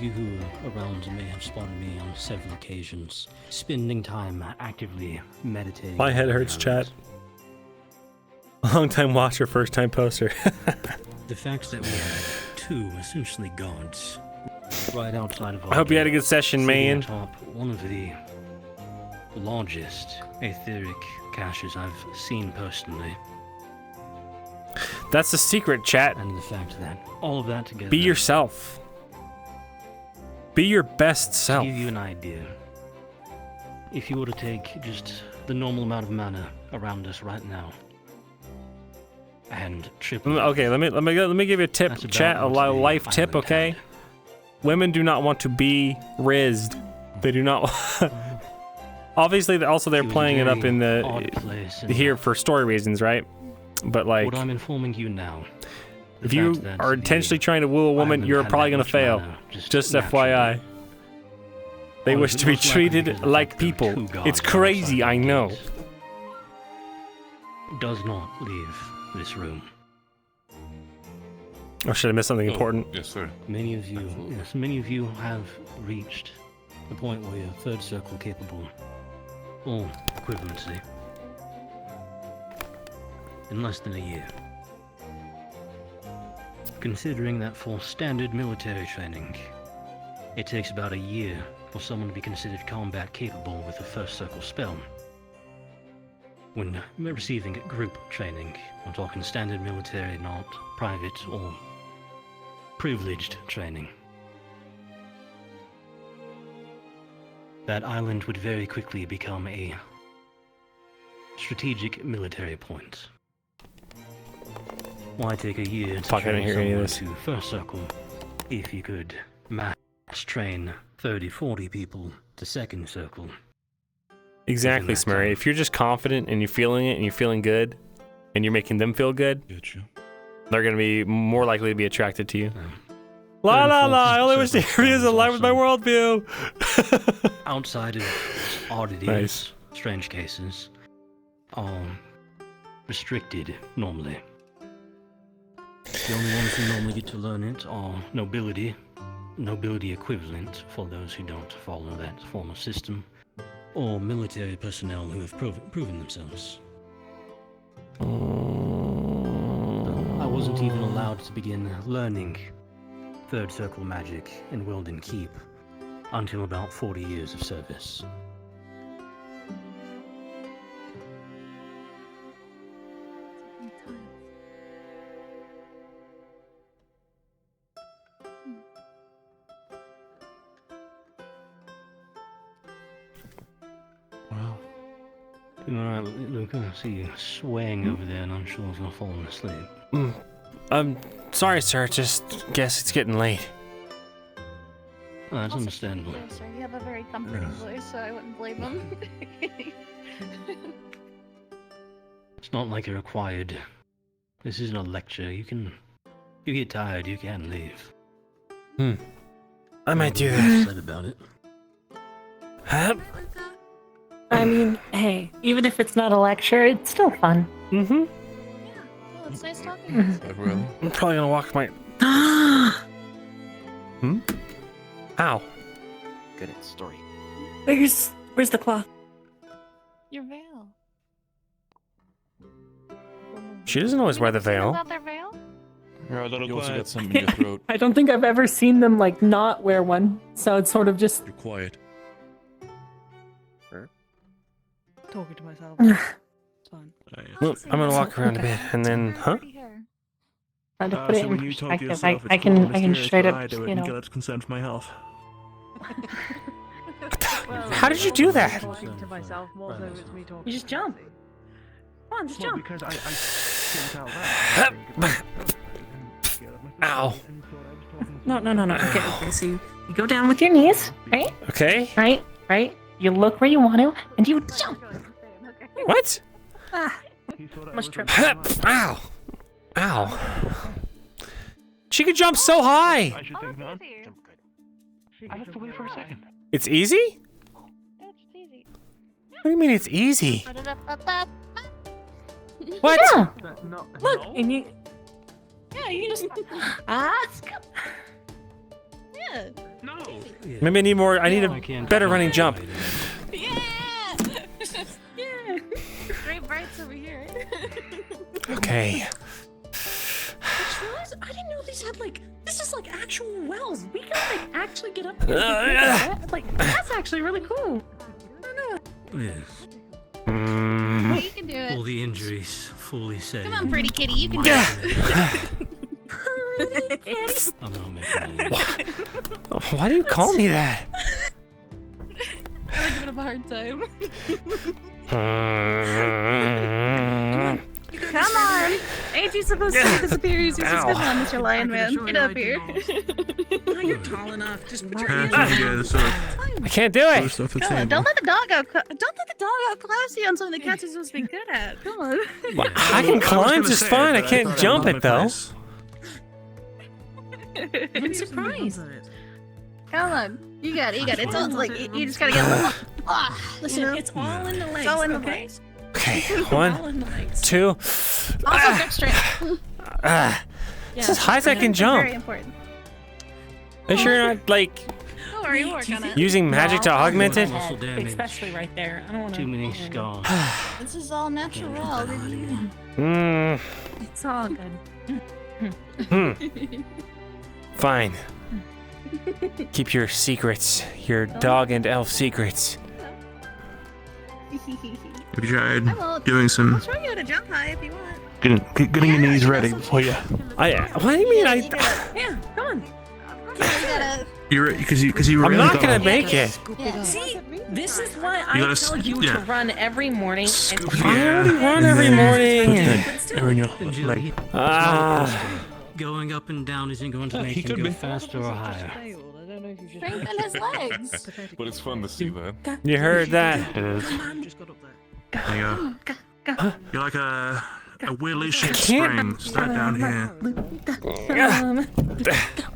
you who are around may have spotted me on several occasions, spending time actively meditating. My head hurts, chat. Long time watcher, first time poster. The fact that we had 2 essentially gods right outside of our I hope you had a good session, man. Top, one of the largest etheric caches I've seen personally. That's the secret, chat. And the fact that all of that together. Be yourself. Be your best self. To give you an idea, if you were to take just the normal amount of mana around us right now and triple. Okay, let me give you a tip, chat. A life tip, okay? Women do not want to be rizzed. They do not. Obviously, also they're playing it up in the here for story reasons, right? But like, what I'm informing you now If you are intentionally trying to woo a woman, you're probably gonna fail. Just FYI. They wish to be treated like people. It's crazy, I know. Does not leave this room. Or should I miss something important? Yes, sir. Many of you have reached the point where you're third circle capable, or equivalency, in less than a year. Considering that for standard military training, it takes about a year for someone to be considered combat capable with a first circle spell. When receiving group training, I'm talking standard military, not private or privileged training. That island would very quickly become a strategic military point. Why take a year to train someone to first circle if you could mass train 30-40 people to second circle? Exactly, Smurry. If you're just confident and you're feeling it and you're feeling good and you're making them feel good, they're going to be more likely to be attracted to you. La la la, I only wish the areas align with my worldview. Outside of oddities, strange cases, are restricted normally. The only ones who normally get to learn it are nobility equivalent for those who don't follow that form of system, or military personnel who have proven themselves. I wasn't even allowed to begin learning third circle magic in Wilden Keep until about 40 years of service. Wow. Alright, Luke, I see you swaying over there and I'm sure you're falling asleep. I'm sorry, sir. Just guess it's getting late. Oh, that's understandable. Yeah, sir, you have a very comforting voice, so I wouldn't blame him. It's not like you're required. This isn't a lecture. You get tired, you can leave. I might do Nobody's that. upset about it. I mean, hey, even if it's not a lecture, it's still fun. Mm-hmm. Well, it's nice talking to you. Really? I'm probably gonna walk my... Ow. Good at story. Where's the cloth? Your veil. She doesn't always wear the veil. About their veil? You're a little quiet. You also got something in your throat. I don't think I've ever seen them like not wear one, so it's sort of just. You're quiet. Talking to myself. It's fine. Well, I'm gonna walk around a bit and then, huh? Trying to put it in perspective. I can straight up, you know. Get consent for my health. How did you do that? Talking to myself more so it's me talking. You just jump. Come on, just jump. Because I think out loud. Ow. No. Okay. So you go down with your knees, right? Okay. Right. You look where you want to, and you jump. What? Almost tripped. Ow. Ow. She could jump so high. I should think not. I have to wait for a second. It's easy? It's easy. What do you mean it's easy? What? What? Yeah. No. Look, and you. Yeah, you just Ask. Yeah. No. Maybe I need more. I need a better running jump. Yeah. Yeah. Great brights over here. Okay. I didn't know these had like. This is like actual wells. We can like actually get up there. Like that's actually really cool. I don't know. Yes. Well, you can do it. All the injuries fully saved. Come on, pretty kitty, you can do it. I'm not making it. Why do you call me that? I'm giving him a hard time. Come on! Ain't you supposed to see the superiors? You're supposed to come on, Mr. Lion Man. Get up here. No, you're tall enough. Just put your Hands hands on on together, so I can't do it. stuff the Come on, don't let the dog out. Don't let the dog out classy on something the cats are supposed to be good at. Come on. I can climb just fine. I can't jump it though. I'm surprised. Come on. You got it. It's all like you just gotta get a little. Listen, it's all in the legs. It's all in the okay? legs. Okay, All 1, in the legs. 2. Also, grip strength. It's as high as I can jump. Very important. Are you sure you're not like Don't worry, we'll work on it. using magic to augment it? Muscle damage. Especially right there. I don't want to. Too many scars. This is all natural. Baby. It's all good. Fine. Keep your secrets, your dog and elf secrets. Have you tried will. doing some I'll show you how to jump high if you want. getting your knees ready before you? What do you mean? Yeah, come on. You gotta. You're because you. I'm really not gotta- gonna make it. Yeah. See, this is why You I gotta tell you yeah. to run every morning. And I already run every morning. Every like, Going up and down isn't going to make he him could go be. faster or higher. Strengthen his legs. But it's fun to see that. You heard that? It is. You're like a wheel-shaped can't- spring. Start down here.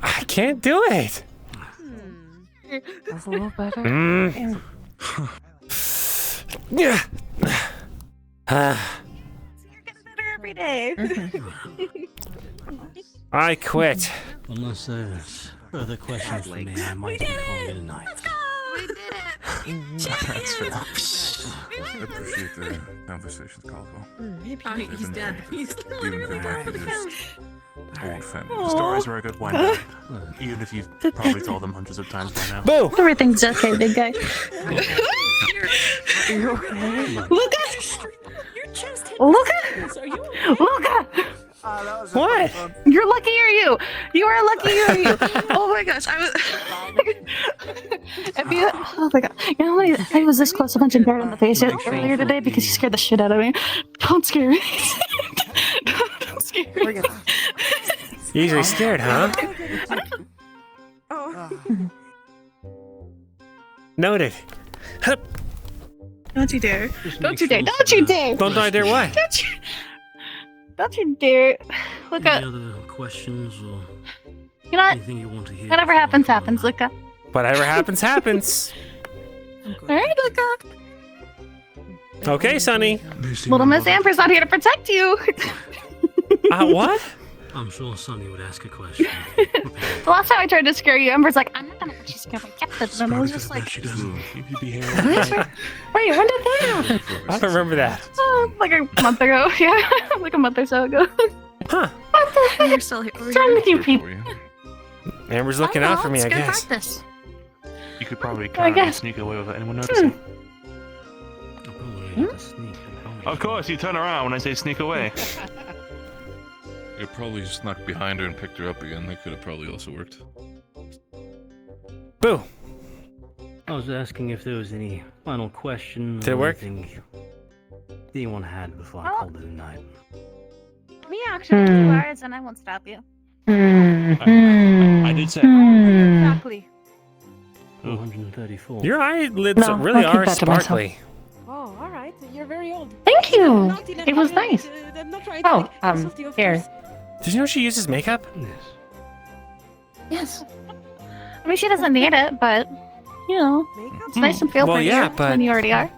I can't do it. That's a little better. Yeah. Better every day. I quit. Unless there's further questions for me, I might be calling it a night. We did it. That's fair. I appreciate the conversations, Caldwell. he's dead. He's literally down for the count. Old family. The stories were a good one, even if you've probably told them hundreds of times by now. Boo! Everything's okay, big guy. Luca! Your chest hit Luca! Are you Luca! What? You're luckier you. You are luckier you. Oh my gosh, I was. Oh my god. You know how many? I was this close to punching Barrett in the face earlier today because he scared the shit out of me. Don't scare me. Don't scare me. Easily scared, huh? Noted. Hup. Don't you dare. Don't you dare. Don't you dare. Don't I dare what? Don't you dare. Look Any up. other questions or You know what? anything you want to hear? Whatever happens, happens. Look up. Whatever happens, happens. Alright, look up. Okay, Sonny. Little Miss Amber's not here to protect you. What? I'm sure Sonny would ask a question. The last time I tried to scare you, Amber's like, I'm not gonna let you scare my cat. And I was just like, She doesn't. You'd be here. wait, when did that happen? I don't remember that. Like a month ago. Yeah, like a month or so ago. Huh. What the heck? You're still here. What's wrong with you people? Amber's looking out for me, I guess. Practice. You could probably I kind of guess. sneak away without anyone noticing. Probably have to sneak. Of course, you turn around when I say sneak away. They probably snuck behind her and picked her up again. That could have probably also worked. Boo. I was asking if there was any final questions. Did it or work? anything anyone had before I called it a night. Me actually 2 hours and I won't stop you. I did say. Exactly. 434. Your eyelids No, really I'll keep are that to myself. sparkly. Oh, all right. You're very old. Thank you. It was nice. I'm not trying Oh, to make fun of you, of here. course. Did you know she uses makeup? Yes. I mean, she doesn't need it, but you know, it's nice to feel Well, prettier yeah, but- when you already are.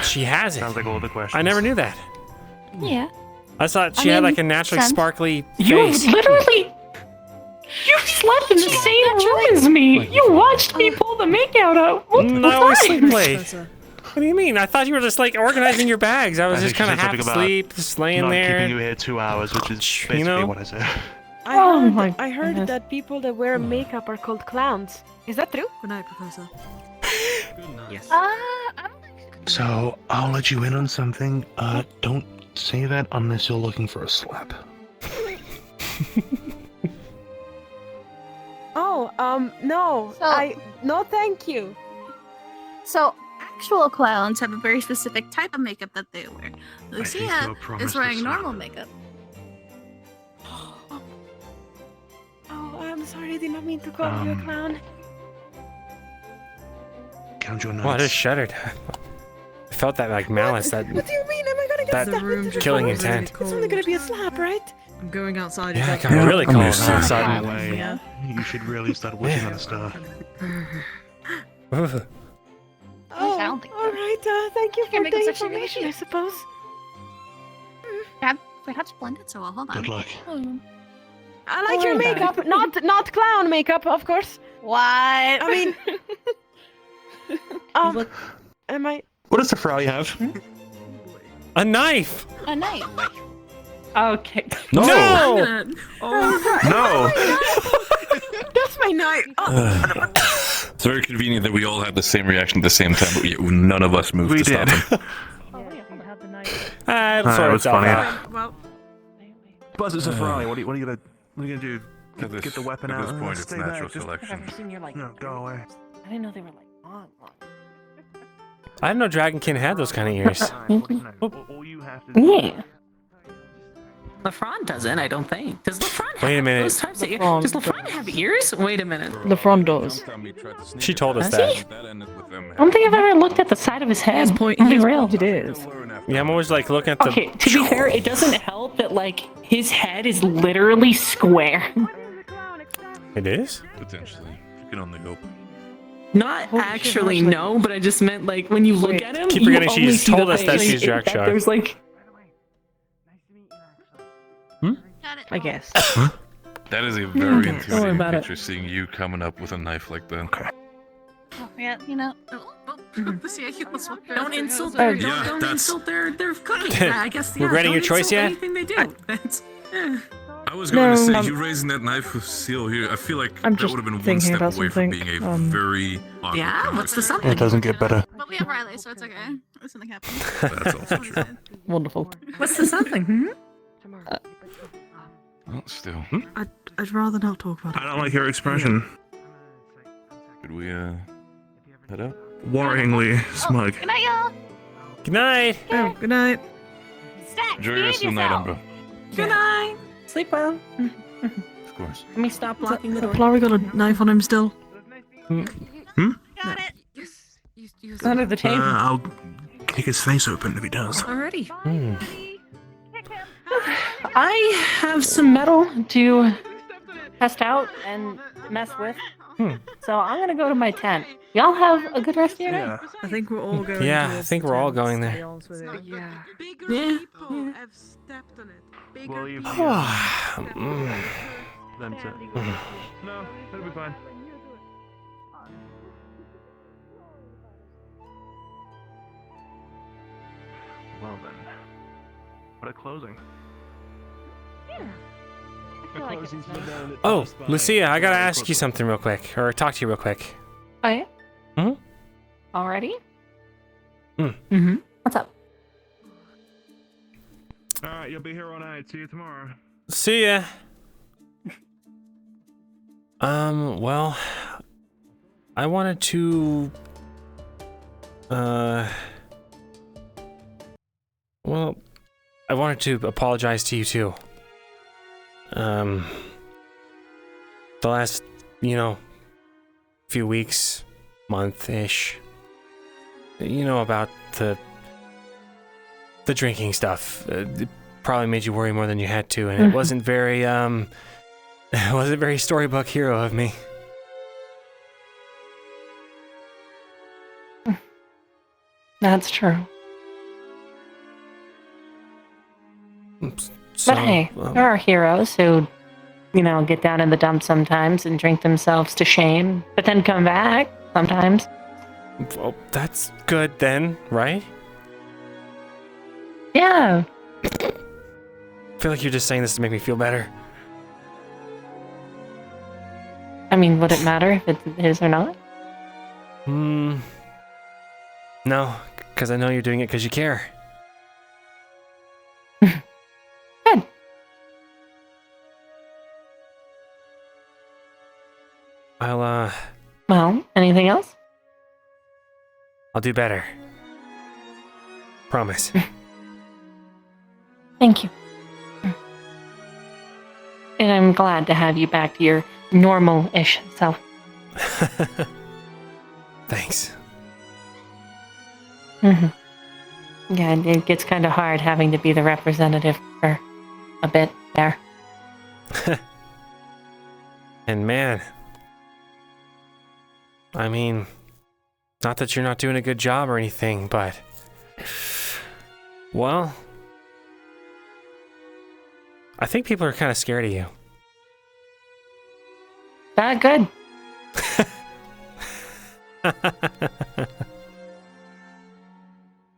She has it. Sounds like all the questions. I never knew that. Yeah. I thought she I had mean, like a naturally sense. sparkly You face. literally. You slept in the same room as me. You watched me pull the makeout out multiple No, times. sleep late. What do you mean? I thought you were just like organizing your bags. I was I just think kind of she said half something about asleep, just laying Not there. keeping you here 2 hours, which is basically know? what I said. I heard that people that wear makeup are called clowns. Is that true? Good night, Professor. Yes. I don't think. So I'll let you in on something. Don't say that unless you're looking for a slap. Oh, no. So- no, thank you. So actual clowns have a very specific type of makeup that they wear. Lucia is wearing normal makeup. Oh, I'm sorry. I did not mean to call you a clown. Count your Well, I nuts. just shuddered. I felt that like malice, that What do you mean? Am I gonna get that stabbed? killing intent. It's only gonna be a slap, right? I'm going outside. Yeah, it got really cold all of a sudden. Anyway, Yeah. you should really start watching on a star. Oh, all right. Thank you for make up the such a good information, idea. I suppose. We had splendid, so hold on. Good luck. I like Don't your worry about makeup, not clown makeup, of course. What? I mean, am I? What does the Frowley have? A knife! A knife. Okay. No! No! That's my knife. Oh. It's very convenient that we all had the same reaction at the same time, but yet none of us moved We to stop did. him. It'll That sort was itself funny. out. Well, Buzz, it's a Frowley. What are you gonna do? At this, Get the weapon at out. this and point, it's stay natural back. Just- selection. I've seen your like. No, go away. I didn't know they were like long. I didn't know Dragonkin had those kind of ears. All you have to Yeah. LeFron doesn't, I don't think. Does LeFron Wait a have minute. those types of ears? LeFron Does LeFron have ears? Wait a minute. The front doors. She told us Does he? that. I don't think I've ever looked at the side of his head. Point. I'll be His real. point it is. Yeah, I'm always like looking at the. Okay, to be fair, it doesn't help that like his head is literally square. It is? Potentially. You can only hope. Not Holy shit, actually, actually- no, but I just meant like when you look Wait, at him, keep you forgetting only she's see the told us that face. she's Jack Shark. There's like I guess. That is a very Don't worry intimidating about it. picture, seeing you coming up with a knife like that. Oh, yeah, you know. See, don't insult Oh, their yeah, don't that's- insult their cooking. I guess yeah, Regretting don't your choice insult yet? Anything they do. That's I was going to No, say, you raising that knife with Seal here, I feel like I'm that just would have been one thinking step about away from something, being a very awkward yeah. What's the something? It doesn't get better. But we have Riley, so it's okay. If something happens. That's also true. Wonderful. What's the something? Hmm? Well, still. I'd rather not talk about it. I don't like your expression. Could we, head up? Worryingly smug. Good night, y'all. Good night. Oh, good night. Stack, Enjoy your rest of the night, Umbra. Good night. Sleep well. Of course. Let me stop blocking the door. Florrie got a knife on him still. Got it. Yes. You Under the table. I'll kick his face open if he does. Alrighty. Hmm. I have some metal to test out and mess with. So I'm gonna go to my tent. Y'all have a good rest of your night. Yeah. I think we're all going. Yeah, I towards think the we're all tents, going to there. be honest with you. Yeah. Yeah. have stepped on it. Well, you've Mm. them to. No, it'll be fine. Well then, what a closing. Oh, Lucia, I gotta ask you something real quick, or talk to you real quick. Oh yeah? Hmm? Already? Mm-hmm. What's up? Alright, you'll be here all night. See you tomorrow. See ya. Well, I wanted to, well, I wanted to apologize to you too. The last, few weeks, month-ish, about the drinking stuff. It probably made you worry more than you had to, and it wasn't very, it wasn't very storybook hero of me. That's true. So, But hey, there are heroes who, get down in the dumps sometimes and drink themselves to shame, but then come back sometimes. Well, that's good then, right? Yeah. I feel like you're just saying this to make me feel better. I mean, would it matter if it is or not? No, because I know you're doing it because you care. Good. Well, anything else? I'll do better. Promise. Thank you. And I'm glad to have you back to your normal-ish self. Thanks. Yeah, it gets kind of hard having to be the representative for a bit there. And man, I mean, not that you're not doing a good job or anything, but well, I think people are kind of scared of you. That good.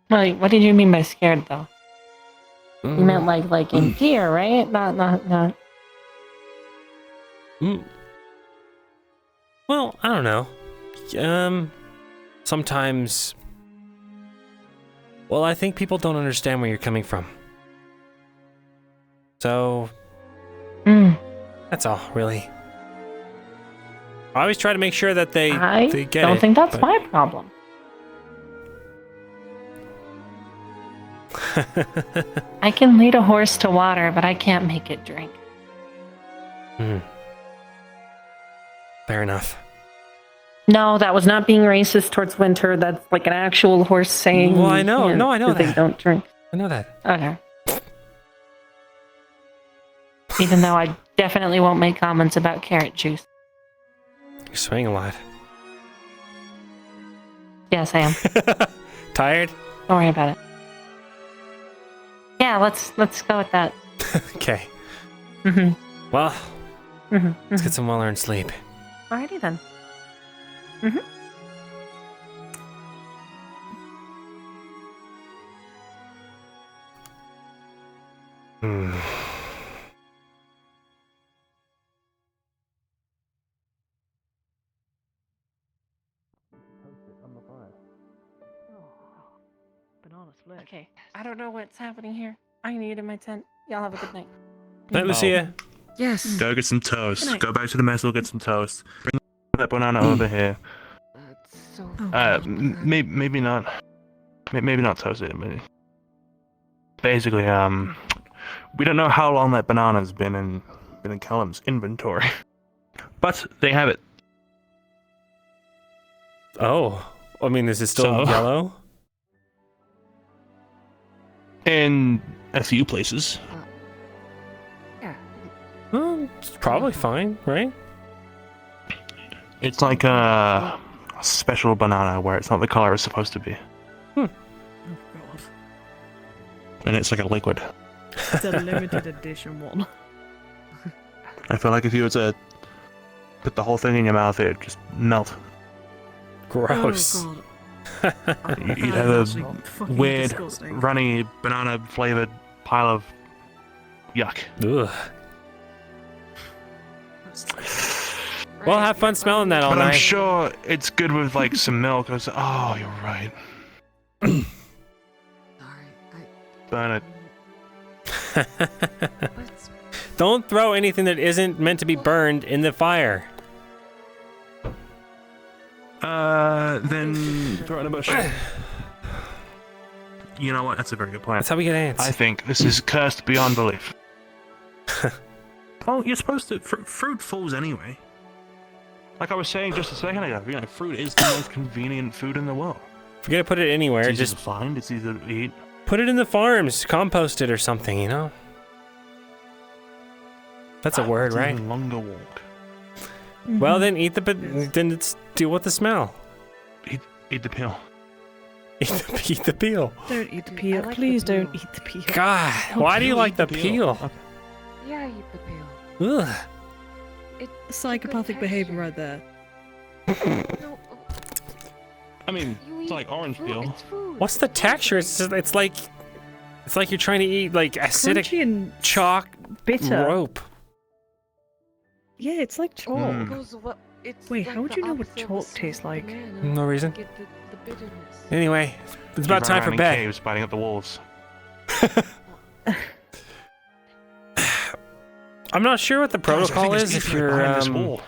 Like, what did you mean by scared, though? You meant like in fear, right? Not. Well, I don't know. Sometimes. Well, I think people don't understand where you're coming from. So. That's all, really. I always try to make sure that they get it. I don't think that's my problem. I can lead a horse to water, but I can't make it drink. Fair enough. No, that was not being racist towards Winter. That's like an actual horse saying. Well, I know. No, I know that. They don't drink. I know that. Okay. Even though I definitely won't make comments about carrot juice. You're swaying a lot. Yes, I am. Tired? Don't worry about it. Yeah, let's go with that. Okay. Mm-hmm. Well, let's get some well-earned sleep. Alrighty then. Banana split. Okay, I don't know what's happening here. I need it in my tent. Y'all have a good night. Night, Lucia. Yes. Go get some toast. Good night. Go back to the mess. We'll get some toast. Bring that banana over here. So Maybe not. Maybe not toasted. But basically, we don't know how long that banana's been in Callum's inventory, but they have it. Oh, I mean, is it still yellow? In a few places. Well, it's probably fine, right? It's like a special banana where it's not the color it's supposed to be. Oh god. And it's like a liquid. It's a limited edition one. I feel like if you were to put the whole thing in your mouth, it'd just melt. Gross. Oh, You'd have a weird, disgusting. runny, banana-flavored pile of yuck. Ugh. Well, have fun smelling that all But night. I'm sure it's good with like some milk. Oh, you're right. Burn it. Don't throw anything that isn't meant to be burned in the fire. Then throw it in a bush. You know what? That's a very good plan. That's how we get ants. I think this is cursed beyond belief. Well, you're supposed to. Fruit falls anyway. Like I was saying just a second ago, fruit is the most convenient food in the world. If you're gonna put it anywhere, It's easy just to find. It's easy to eat. put it in the farms, compost it or something. You know. That's a word, It's right? Even longer walk. Well, then eat then it's deal with the smell. Eat the peel. Eat the peel. Don't eat the peel. Please don't eat the peel. God, why do you like the peel? Yeah, I eat the peel. Ugh. Psychopathic behavior right there. I mean, it's like orange peel. What's the texture? It's like you're trying to eat like acidic Crunchy and chalk bitter. rope. Yeah, it's like chalk. It's Wait, like how would the you know what opposite of chalk a tastes like? banana. No reason. Get the bitterness. Anyway, it's about You run time around for in bed. Caves biting up the wolves. I'm not sure what the Guys, I protocol think is it's if easier you're behind this wall.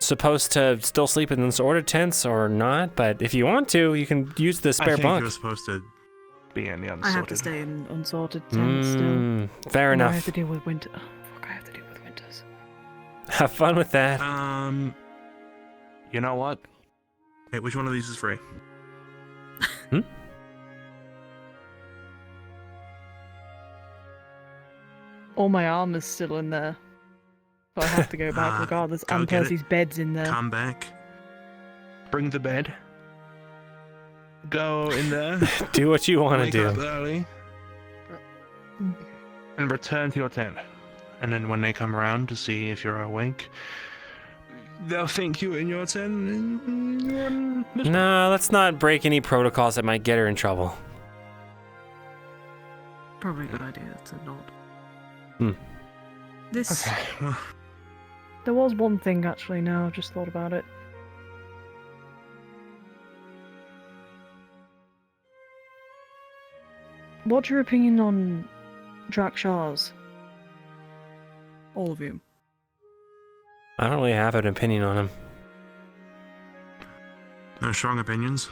supposed to still sleep in the order tents or not, but if you want to, you can use the I spare think bunk. you're supposed to be in the unsorted. I have to stay in unsorted tents still. Fair Or I enough. have to deal with winter. Oh, fuck, I have to deal with winters. Have fun with that. You know what? Hey, which one of these is free? all my armor's still in there. So I have to go back regardless. go And get it. Percy's bed's in there. Come back. Bring the bed. Go in there. Do what you want to Wake up do. early. And return to your tent. And then when they come around to see if you're awake, they'll think you're in your tent and you're in this No, let's not break any protocols that might get her in trouble. Probably a good idea to not. Hmm. This. Okay, well, There was one thing actually. Now I've just thought about it. What's your opinion on Drakshars? All of you. I don't really have an opinion on him. no strong opinions.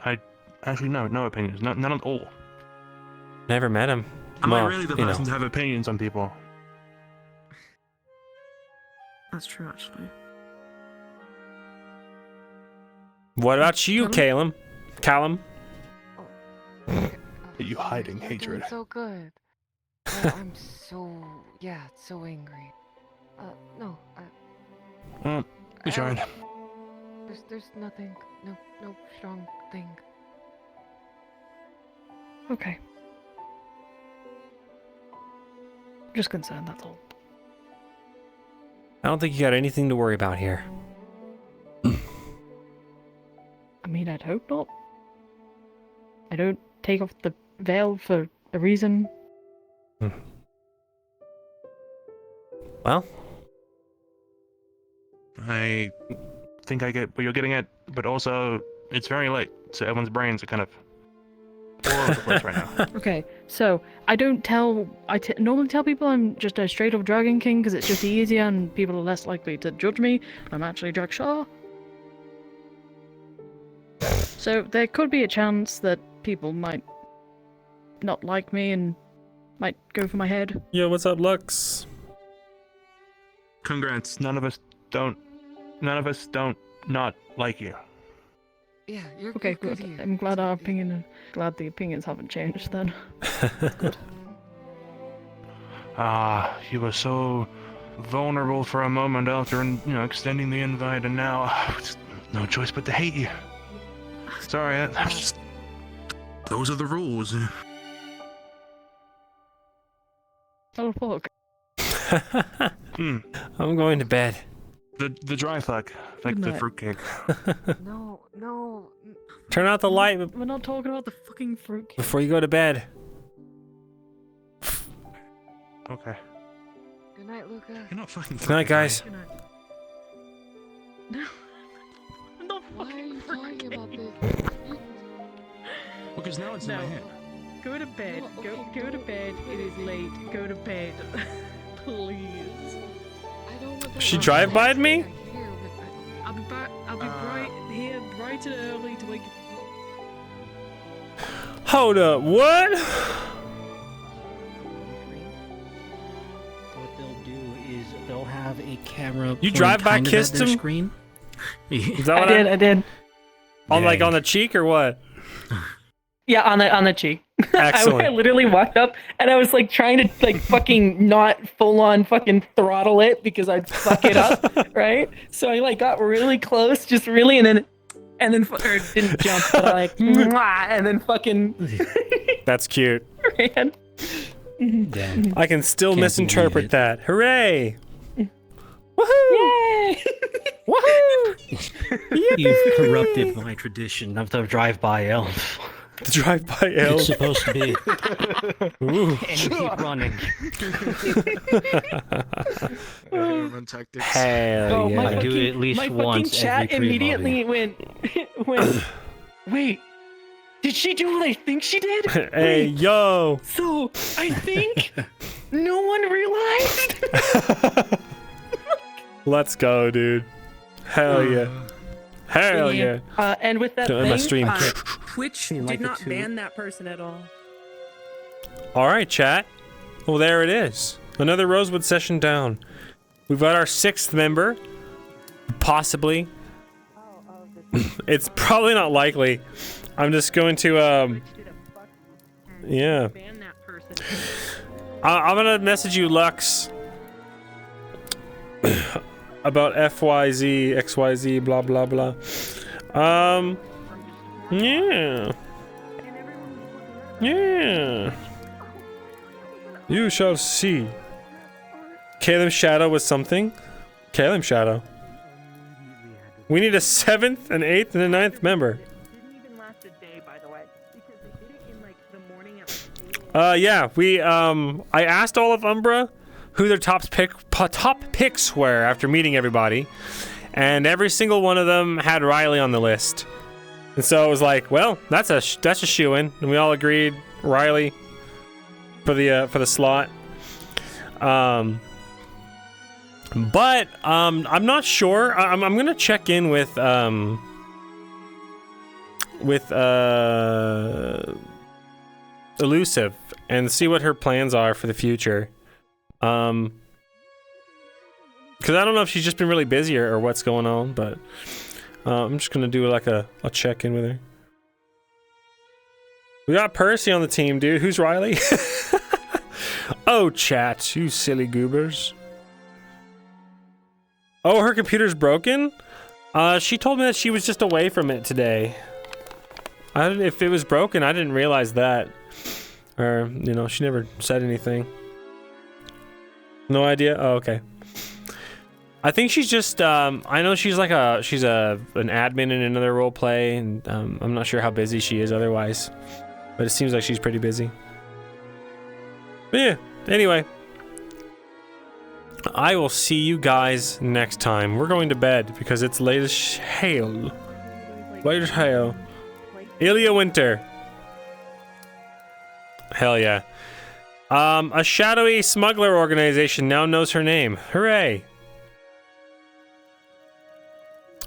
I actually no opinions. None at all. Never met him. Am Well, I really the you know. person to have opinions on people? That's true, actually. What about you, Callum? Callum? Are you hiding You're hatred? doing so good. Oh, I'm so angry. No, We tried. there's nothing, no strong thing. Okay. Just concerned, that's all. I don't think you got anything to worry about here. I mean, I'd hope not. I don't take off the veil for a reason. Well, I think I get what you're getting at, but also it's very late, so everyone's brains are kind of all over the place right now. Okay, so I don't tell. Normally tell people I'm just a straight up Dragon King because it's just easier and people are less likely to judge me. I'm actually Drakshar. So there could be a chance that people might not like me and might go for my head. Yo, what's up, Lux? Congrats. None of us don't not like you. Yeah, you're Okay, good. good. I'm glad glad the opinions haven't changed then. Good. You were so vulnerable for a moment after, extending the invite, and now no choice but to hate you. Sorry, that's just those are the rules. Oh fuck. I'm going to bed. The dry fuck, like Good the night. fruitcake. No. Turn out the light We're not talking about the fucking fruit. before you go to bed. Okay. Good night, Luca. You're not fucking. Good night, guys. Good night. No. I'm not Why are fucking you talking about this? Because now it's in my head. Go to bed. No, Go to bed. It is late. Go to bed. Please. I don't want that She wrong. drive-by'd me? I'll be back. I'll be bright and early to wake. Hold up, what? What they'll do is they'll have a camera. You point drive-by kind of kissed at their him? Screen. Is that what I did. On Dang. on the cheek or what? Yeah, on the cheek. Excellent. I literally walked up and I was like trying to like fucking not full on fucking throttle it because I'd fuck it up, right? So I like got really close, just really, and then or didn't jump, but I like mwah, and then fucking That's cute. ran. Damn. I can still Can't misinterpret believe that. Hooray! Woohoo! Yay! Woohoo! You've corrupted my tradition of the drive-by elf. The drive-by elf. It's supposed to be. Ooh. And you keep running. Run tactics. Hell Oh, yeah. my I do fucking, it at least my once fucking chat every immediately went, wait, did she do what I think she did? Hey, Wait, yo! so I think no one realized? Let's go, dude. Hell yeah. Hell yeah. And with that In my stream. Twitch did not ban that person at all. Alright, chat. Well, there it is. Another Rosewood session down. We've got our 6th member. Possibly. It's probably not likely. I'm just going to, yeah. Ban that person. I'm gonna message you, Lux, about FYZ, XYZ, blah blah blah. Yeah. Yeah. You shall see. Caleb Shadow was something. Caleb Shadow. We need a 7th, an 8th, and a 9th member. Yeah, I asked all of Umbra who their top picks were after meeting everybody, and every single one of them had Riley on the list. And so it was like, well, that's a shoo-in, and we all agreed Riley for the slot. But I'm not sure. I'm gonna check in with Elusive and see what her plans are for the future. Because I don't know if she's just been really busy or what's going on, but I'm just gonna do like a check in with her. We got Percy on the team, dude. Who's Riley? Oh, chat, you silly goobers. Oh, her computer's broken? She told me that she was just away from it today. If it was broken, I didn't realize that. Or, you know, she never said anything. No idea? Oh, okay. I think she's just, I know she's like an admin in another roleplay, and I'm not sure how busy she is otherwise. But it seems like she's pretty busy. But yeah, anyway. I will see you guys next time. We're going to bed because it's late as hell. Late as hell. Ilya Winter. Hell yeah. A shadowy smuggler organization now knows her name. Hooray.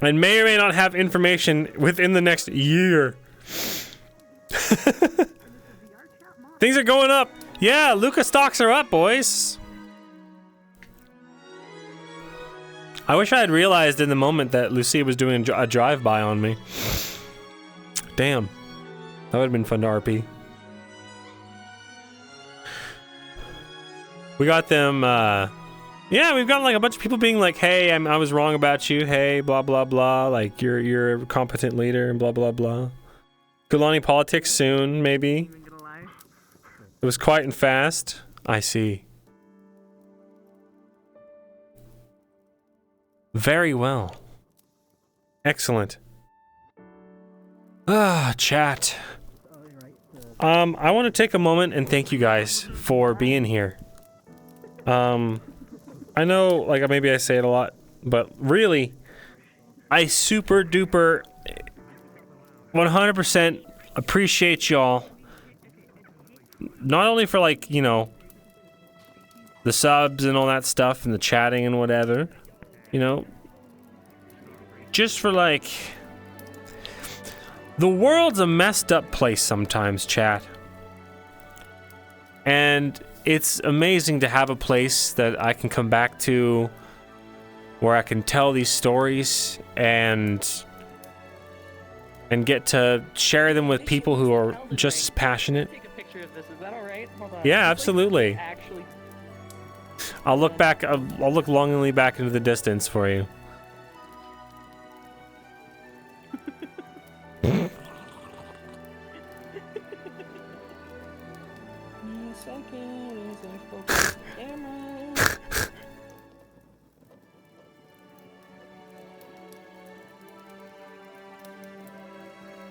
And may or may not have information within the next year. Things are going up. Yeah, Luca stocks are up, boys. I wish I had realized in the moment that Lucia was doing a drive-by on me. Damn. That would have been fun to RP. We got them, yeah, we've got like a bunch of people being like, hey, I was wrong about you, hey, blah, blah, blah, like, you're a competent leader, and blah, blah, blah. Gulani politics soon, maybe. It was quiet and fast. I see. Very well. Excellent. Chat. I want to take a moment and thank you guys for being here. I know, like, maybe I say it a lot, but really, I super duper 100% appreciate y'all. Not only for, like, you know, the subs and all that stuff and the chatting and whatever, you know, just for, like, the world's a messed up place sometimes, chat. And it's amazing to have a place that I can come back to where I can tell these stories and get to share them with people who are just as passionate. Yeah, absolutely. I'll look back. I'll look longingly back into the distance for you.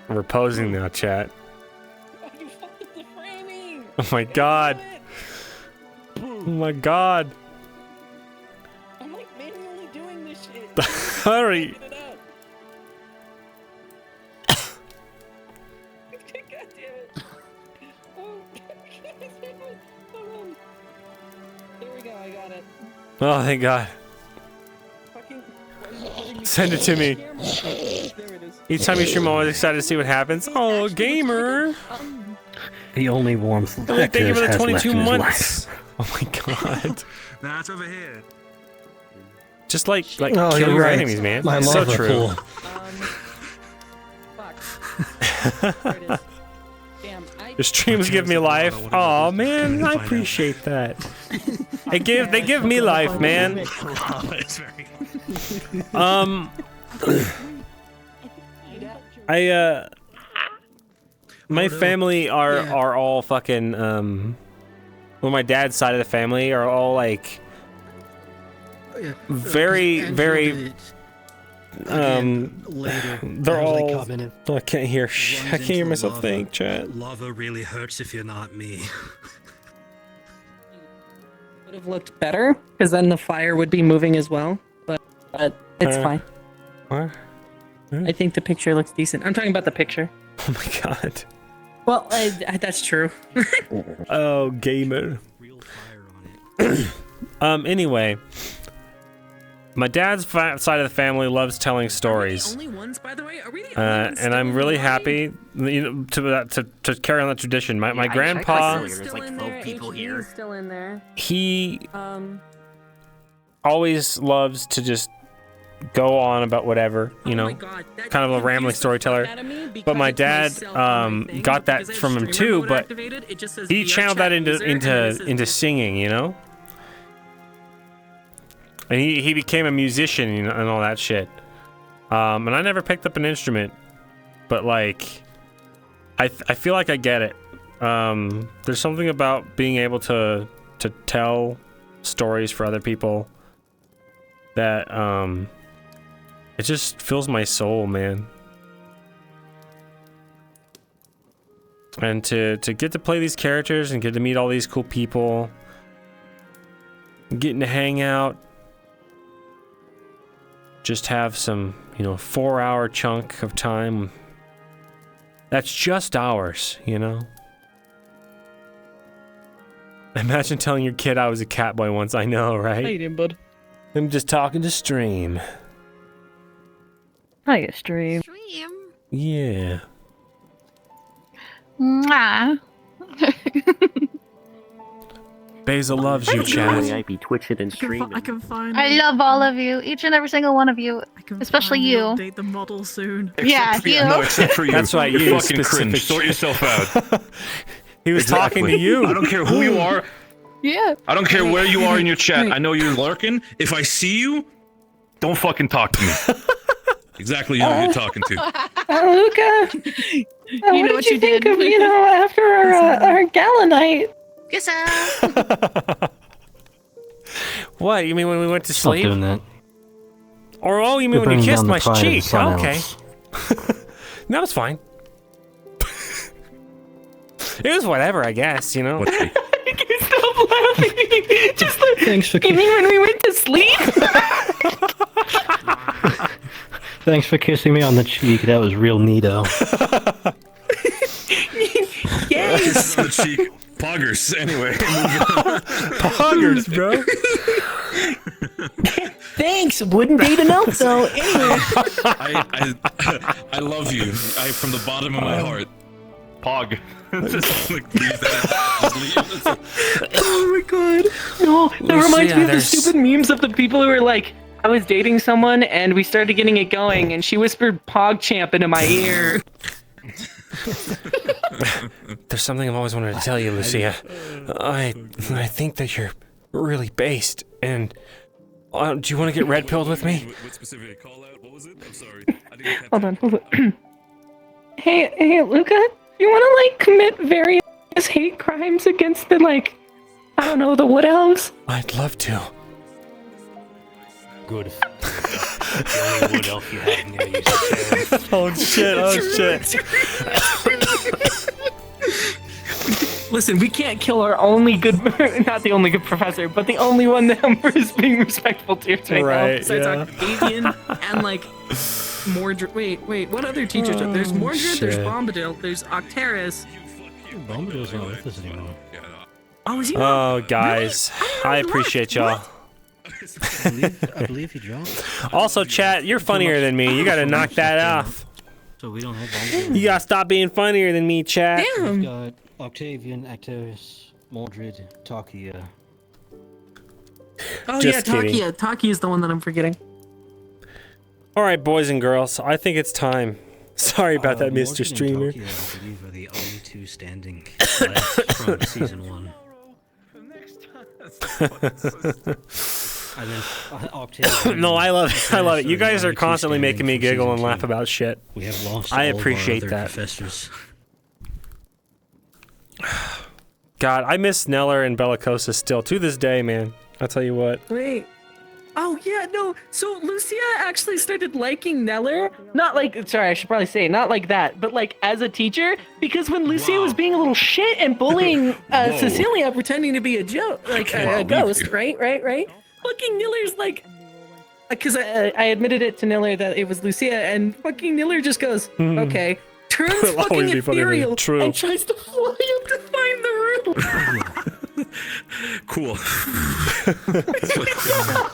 We're posing now, chat. Oh my god. Oh my god. I'm like manually doing this shit. Hurry. God damn it. Oh, hold on. There we go, I got it. Oh, thank god. Send it to me. Each time you stream, I'm always excited to see what happens. Oh, gamer. The only warmth Thank you for the has 22 left in his months. life. Oh my god. Nah, it's over here. Just like Oh, kill you're your right. enemies, man. My It's so lava true. pool. Your streams give me life. Oh man, I appreciate that. They give me life, man. My family are all fucking well, my dad's side of the family are all like very they're all I can't hear I can't hear myself think, chat. Lava really hurts if you're not me. Would have looked better because then the fire would be moving as well, but it's fine. What? I think the picture looks decent. I'm talking about the picture. Oh my god. Well, that's true. Oh, gamer. Anyway, my dad's side of the family loves telling stories. Only ones, by the way. Are we the And I'm really happy, to carry on the tradition. My grandpa, There's like 12 people here. Still in there. he always loves to just go on about whatever, you know, kind of a rambling storyteller. But my dad got that from him too, but he channeled that into singing, you know. And he became a musician and all that shit. And I never picked up an instrument, but like, I feel like I get it. There's something about being able to tell stories for other people that it just fills my soul, man. And to get to play these characters and get to meet all these cool people, getting to hang out, just have some, 4-hour chunk of time. That's just ours, you know? Imagine telling your kid I was a cat boy once. I know, right? How you doing, bud? I'm just talking to stream. Hiya, stream. Yeah. Mwah. Basil loves you, Chad. I be twitching and streaming. I can find. I love all of you, each and every single one of you, especially you. Update the model soon. Yeah, you. No, except for you. That's right, You're you fucking specific cringe. Sort yourself out. He was talking to you. I don't care who you are. Yeah. I don't care where you are in your chat. I know you're lurking. If I see you, don't fucking talk to me. Exactly who you're talking to. Luca, what know did what you you think did. of, after our gala night? Kiss out. What? You mean when we went to Stop sleep? doing that. Or you mean You're when you bringing kissed down the my pride of cheek? someone Okay. else. That was fine. It was whatever, I guess, you know? What cheek? Stop laughing. Just like, Thanks for you mean when we went to sleep? Thanks for kissing me on the cheek. That was real neato. Kisses on the cheek. Poggers. Anyway. Poggers, bro. Thanks. Wouldn't date enough though. Anyway. I love you. From the bottom of my heart. Pog. Just like leave that. Oh my god. No, that reminds me of the stupid memes of the people who were like, I was dating someone and we started getting it going and she whispered PogChamp into my ear. There's something I've always wanted to tell you, Lucia. I think that you're really based, and do you want to get red pilled with me? What specific call out? What was it? I'm sorry. Hold on. Hey, Luca, you want to like commit various hate crimes against the the wood elves? I'd love to. Good. The only wood elf you have in there, you said. Oh shit! Listen, we can't kill our only good, not the only good professor, but the only one that Umber is being respectful to right now. Right, Besides yeah. Octavian and Mordred. Wait, what other teachers? There's Mordred, there's shit. Bombadil, there's Octaris. Bombadil's not with us anymore. Oh, is he? Oh, guys, I appreciate y'all. I believe he dropped. Also, chat, you're funnier than me. You gotta knock that off. So we don't have Bombadil. You gotta stop being funnier than me, chat. We've got Octavian, Actaris, Mordred, Takia. Oh Just yeah, kidding. Takia is the one that I'm forgetting. All right, boys and girls, I think it's time. Sorry about that, Mr. Mordred and Streamer. Takia, I believe, are the the only two standing left from season 1. And then Octave. No, I love it. You guys are constantly making me giggle and laugh about shit. We have lost I all appreciate of our other that. professors. God, I miss Neller and Bellicosa still to this day, man. I'll tell you what. Wait. Oh yeah, no. So Lucia actually started liking Neller. Not like, sorry, I should probably say not like that, but like as a teacher, because when Lucia was being a little shit and bullying Cecilia, pretending to be a joke, like a ghost, right? Fucking Niller's like, because I admitted it to Niller that it was Lucia, and fucking Niller just goes, okay, turns fucking ethereal and tries to fly up to find the room. Cool.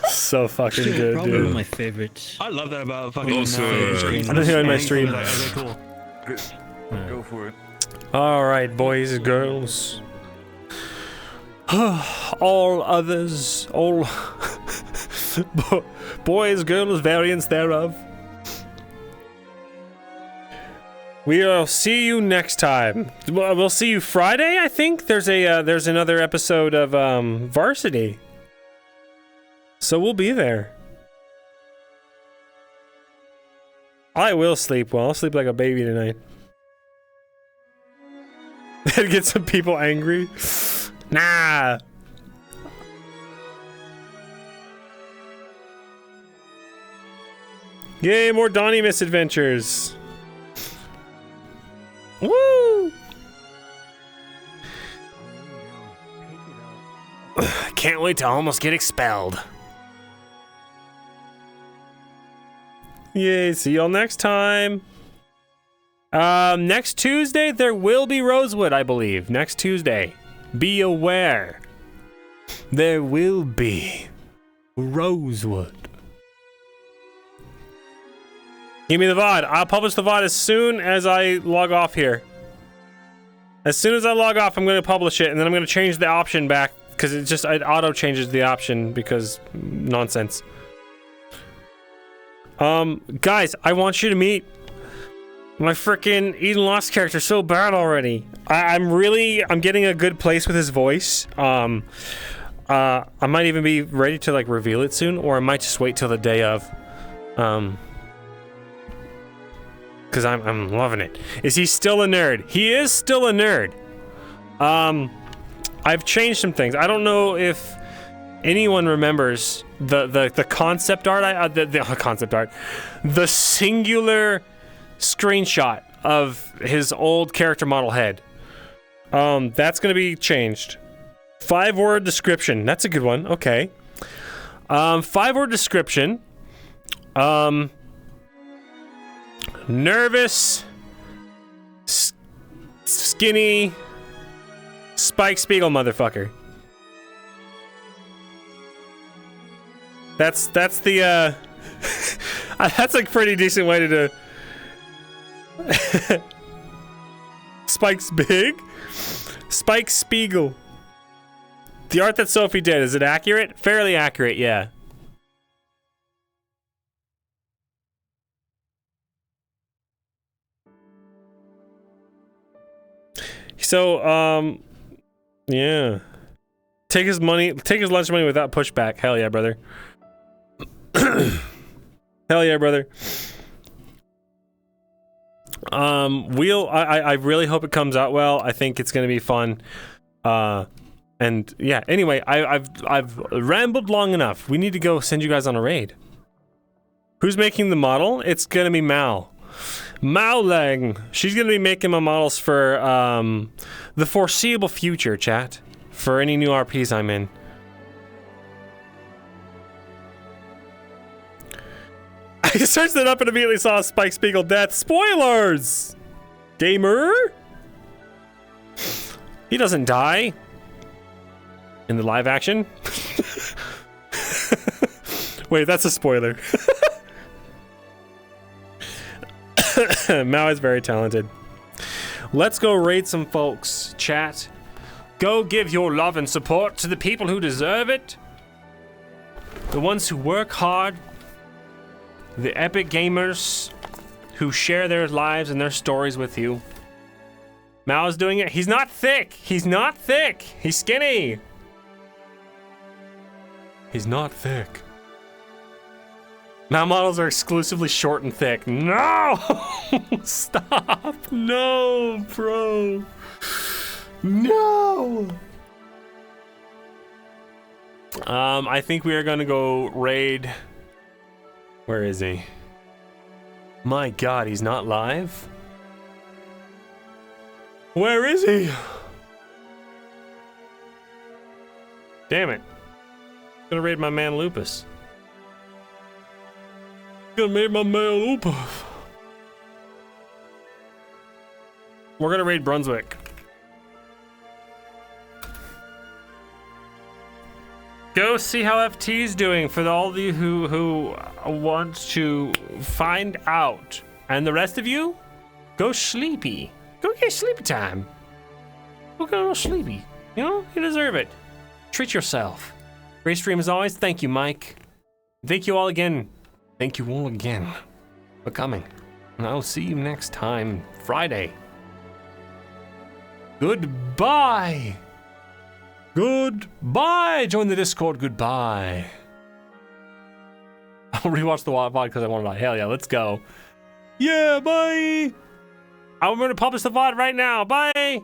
So fucking Still good, probably one of dude. my favorites. I love that about fucking. Also, I don't hear in my stream. Okay, cool. Go for it. All right, boys and girls. All others, all boys, girls, variants thereof. We'll see you next time. We'll see you Friday, I think. There's another episode of Varsity. So we'll be there. I will sleep well. I'll sleep like a baby tonight. That gets some people angry. Nah. Yay, more Donnie misadventures. Woo! Can't wait to almost get expelled. Yay, see y'all next time. Next Tuesday, there will be Rosewood, I believe. Next Tuesday. Be aware. There will be Rosewood. Give me the VOD. I'll publish the VOD as soon as I log off here. As soon as I log off, I'm going to publish it, and then I'm going to change the option back, because it auto changes the option, because nonsense. Guys, I want you to meet my freaking Eden Lost character so bad already. I'm getting a good place with his voice. I might even be ready to like reveal it soon, or I might just wait till the day of. Because I'm loving it. Is he still a nerd? He is still a nerd. I've changed some things. I don't know if anyone remembers the concept art. The concept art, the singular screenshot of his old character model head. That's gonna be changed. 5-word description. That's a good one. Okay. 5-word description. Nervous, skinny, Spike Spiegel motherfucker. That's the that's a pretty decent way to do. Spike's big. Spike Spiegel. The art that Sophie did, is it accurate? Fairly accurate, yeah. So, yeah. Take his lunch money without pushback. Hell yeah, brother. Hell yeah, brother. I really hope it comes out well. I think it's gonna be fun. And yeah, anyway, I've rambled long enough. We need to go send you guys on a raid. Who's making the model? It's gonna be Mal. Mao Lang. She's gonna be making my models for the foreseeable future, chat. For any new RPs I'm in. I searched it up and immediately saw Spike Spiegel death. Spoilers! Gamer? He doesn't die. In the live action? Wait, that's a spoiler. Mao is very talented. Let's go raid some folks, chat. Go give your love and support to the people who deserve it. The ones who work hard. The epic gamers who share their lives and their stories with you. Mao's doing it. He's not thick. He's not thick. He's skinny. He's not thick. Mao models are exclusively short and thick. No! Stop. No, bro. No. I think we are going to go raid. Where is he? My God, he's not live? Where is he? Damn it. Gonna raid my man Lupus. Gonna raid my man Lupus. We're gonna raid Brunswick. Go see how FT's doing for all of you who want to find out. And the rest of you, go sleepy. Go get sleepy time. Go sleepy. You know, you deserve it. Treat yourself. Great stream as always. Thank you, Mike. Thank you all again. Thank you all again for coming. And I'll see you next time, Friday. Goodbye. Goodbye. Join the Discord. Goodbye. I'll rewatch the VOD because I want to. Hell yeah, let's go. Yeah, bye. I'm going to publish the VOD right now. Bye.